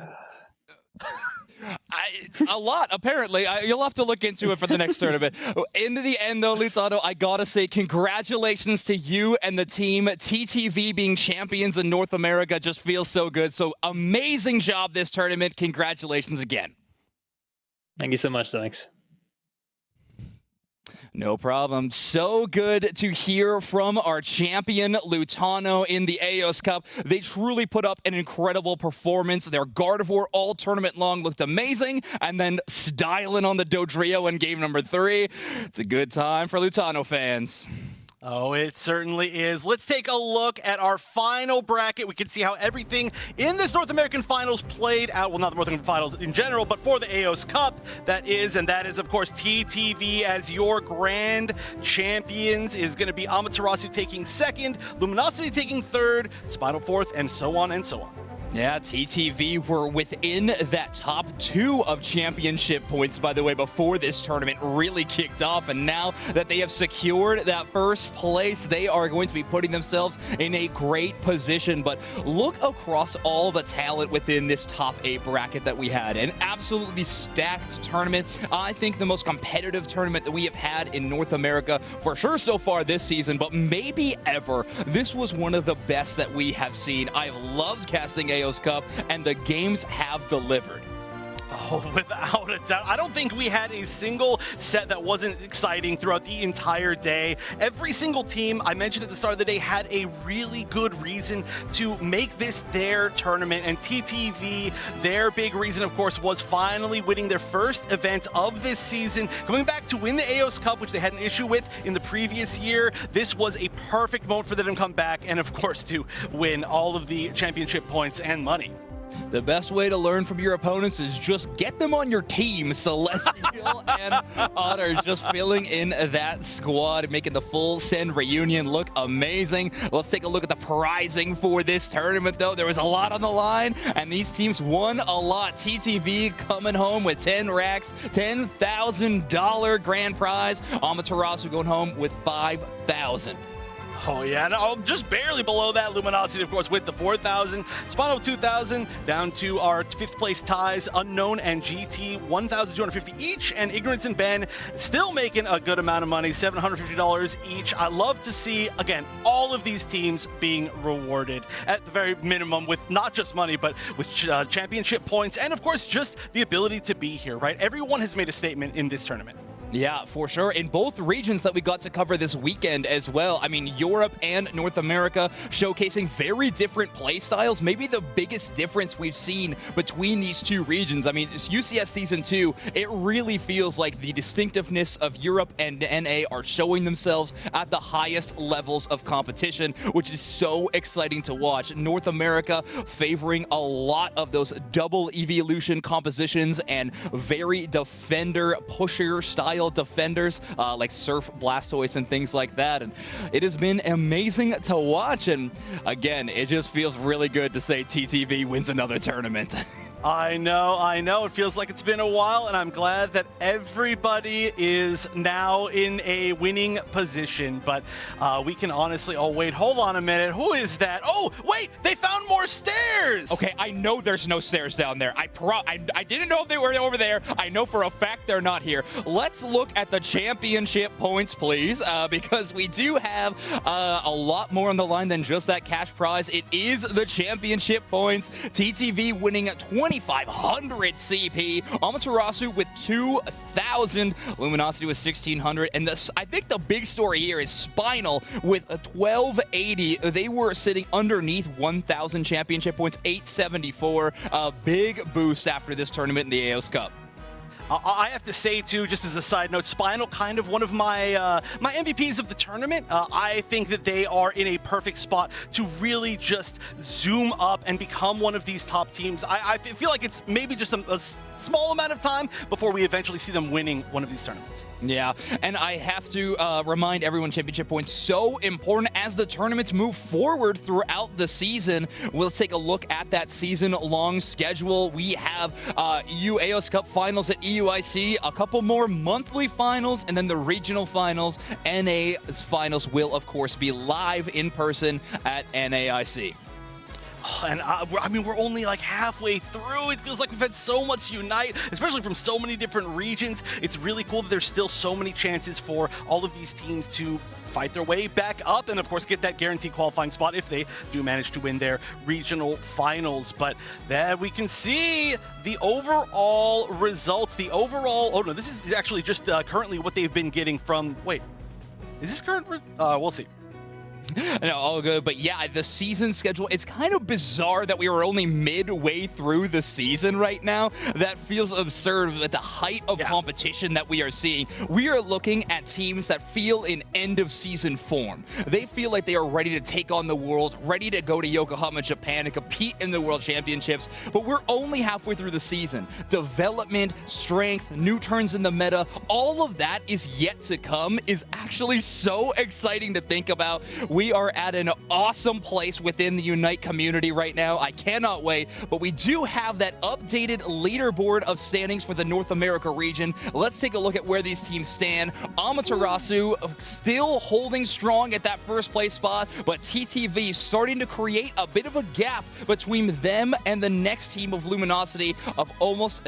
A lot, apparently. You'll have to look into it for the next tournament. In the end, though, Lutano, I gotta say congratulations to you and the team. TTV being champions in North America just feels so good. So amazing job this tournament. Congratulations again. Thank you so much, thanks. No problem. So good to hear from our champion, Lutano, in the Aeos Cup. They truly put up an incredible performance. Their Gardevoir all tournament long looked amazing, and then styling on the Dodrio in game number 3. It's a good time for Lutano fans. Oh, it certainly is. Let's take a look at our final bracket. We can see how everything in this North American Finals played out. Well, not the North American Finals in general, but for the Aeos Cup, that is, of course, TTV as your grand champions is going to be Amaterasu taking 2nd, Luminosity taking 3rd, Spinal 4th, and so on and so on. Yeah, TTV were within that top 2 of championship points, by the way, before this tournament really kicked off. And now that they have secured that first place, they are going to be putting themselves in a great position. But look across all the talent within this top 8 bracket that we had. An absolutely stacked tournament. I think the most competitive tournament that we have had in North America for sure so far this season, but maybe ever. This was one of the best that we have seen. I've loved casting Aeos Cup, and the games have delivered. Oh, without a doubt. I don't think we had a single set that wasn't exciting throughout the entire day. Every single team, I mentioned at the start of the day, had a really good reason to make this their tournament. And TTV, their big reason, of course, was finally winning their first event of this season. Coming back to win the Aeos Cup, which they had an issue with in the previous year. This was a perfect moment for them to come back and, of course, to win all of the championship points and money. The best way to learn from your opponents is just get them on your team. Celestial and Otter just filling in that squad, making the full send reunion look amazing. Let's take a look at the prizing for this tournament, though. There was a lot on the line, and these teams won a lot. TTV coming home with 10 racks, $10,000 grand prize. Amaterasu going home with $5,000. Oh, yeah, and just barely below that, Luminosity, of course, with the 4,000. Spinal 2,000, down to our 5th place ties, Unknown and GT, 1,250 each, and Ignorance and Ben still making a good amount of money, $750 each. I love to see, again, all of these teams being rewarded at the very minimum with not just money, but with championship points, and, of course, just the ability to be here, right? Everyone has made a statement in this tournament. Yeah, for sure. In both regions that we got to cover this weekend as well. I mean, Europe and North America showcasing very different play styles. Maybe the biggest difference we've seen between these two regions. I mean, it's UCS Season 2, it really feels like the distinctiveness of Europe and NA are showing themselves at the highest levels of competition, which is so exciting to watch. North America favoring a lot of those double evolution compositions and very defender pusher style defenders like Surf Blastoise and things like that, and it has been amazing to watch. And again, it just feels really good to say TTV wins another tournament. I know. It feels like it's been a while, and I'm glad that everybody is now in a winning position. But we can honestly... Oh, wait, hold on a minute. Who is that? Oh, wait, they found more stairs! Okay, I know there's no stairs down there. I didn't know if they were over there. I know for a fact they're not here. Let's look at the championship points, please, because we do have a lot more on the line than just that cash prize. It is the championship points. TTV winning 2,500 CP, Amaterasu with 2,000, Luminosity with 1,600, and I think the big story here is Spinal with a 1,280. They were sitting underneath 1,000 championship points, 874. A big boost after this tournament in the Aeos Cup. I have to say, too, just as a side note, Spinal, kind of one of my my MVPs of the tournament. I think that they are in a perfect spot to really just zoom up and become one of these top teams. I feel like it's maybe just a small amount of time before we eventually see them winning one of these tournaments. Yeah, and I have to remind everyone, championship points so important as the tournaments move forward throughout the season. We'll take a look at that season-long schedule. We have NA Aeos Cup Finals at EUIC, a couple more monthly finals, and then the regional finals. NA's finals will, of course, be live in person at NAIC. And I mean, we're only like halfway through. It feels like we've had so much Unite, especially from so many different regions. It's really cool that there's still so many chances for all of these teams to fight their way back up and, of course, get that guaranteed qualifying spot if they do manage to win their regional finals. But there we can see the overall results. The overall... Oh, no, this is actually just currently what they've been getting from... Wait, is this current... we'll see. No, all good. But yeah, the season schedule, it's kind of bizarre that we were only midway through the season right now. That feels absurd at the height of competition that we are seeing. We are looking at teams that feel in end of season form. They feel like they are ready to take on the world, ready to go to Yokohama, Japan and compete in the World Championships. But we're only halfway through the season. Development, strength, new turns in the meta, all of that is yet to come, is actually so exciting to think about. We are at an awesome place within the Unite community right now. I cannot wait, but we do have that updated leaderboard of standings for the North America region. Let's take a look at where these teams stand. Amaterasu still holding strong at that first place spot, but TTV starting to create a bit of a gap between them and the next team of Luminosity of almost,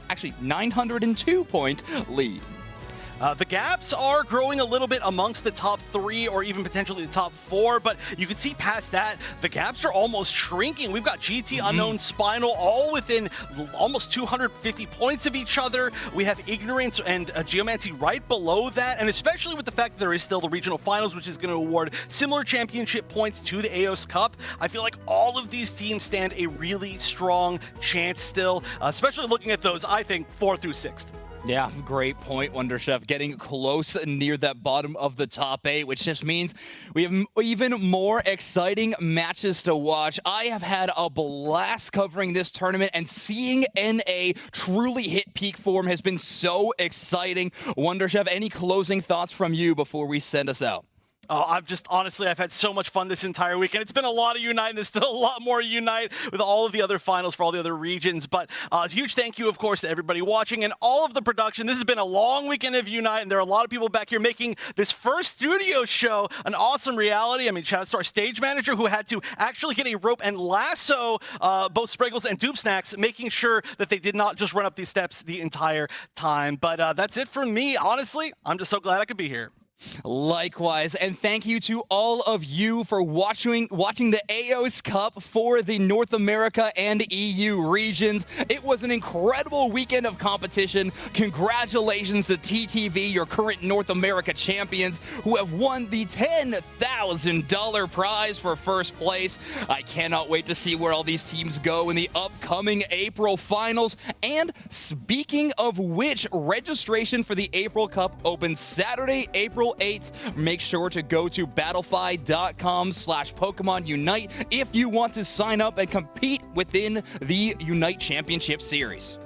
actually 902-point lead. The gaps are growing a little bit amongst the top 3 or even potentially the top 4, but you can see past that, the gaps are almost shrinking. We've got GT, Unknown, Spinal all within almost 250 points of each other. We have Ignorance and Geomancy right below that, and especially with the fact that there is still the regional finals, which is going to award similar championship points to the Aeos Cup. I feel like all of these teams stand a really strong chance still, especially looking at those, I think, 4th through 6th. Yeah, great point, Wonder Chef. Getting close near that bottom of the top 8, which just means we have even more exciting matches to watch. I have had a blast covering this tournament, and seeing NA truly hit peak form has been so exciting. Wonder Chef, any closing thoughts from you before we send us out? Honestly, I've had so much fun this entire weekend. It's been a lot of Unite, and there's still a lot more Unite with all of the other finals for all the other regions. But a huge thank you, of course, to everybody watching and all of the production. This has been a long weekend of Unite, and there are a lot of people back here making this first studio show an awesome reality. I mean, shout out to our stage manager who had to actually get a rope and lasso both Spriggles and Dupe Snacks, making sure that they did not just run up these steps the entire time. But that's it from me. Honestly, I'm just so glad I could be here. Likewise, and thank you to all of you for watching the Aeos Cup for the North America and EU regions. It was an incredible weekend of competition. Congratulations to TTV, your current North America champions, who have won the $10,000 prize for first place. I cannot wait to see where all these teams go in the upcoming April finals. And speaking of which, registration for the April Cup opens Saturday, April 8th. Make sure to go to battlefy.com/Pokemon Unite if you want to sign up and compete within the Unite Championship Series.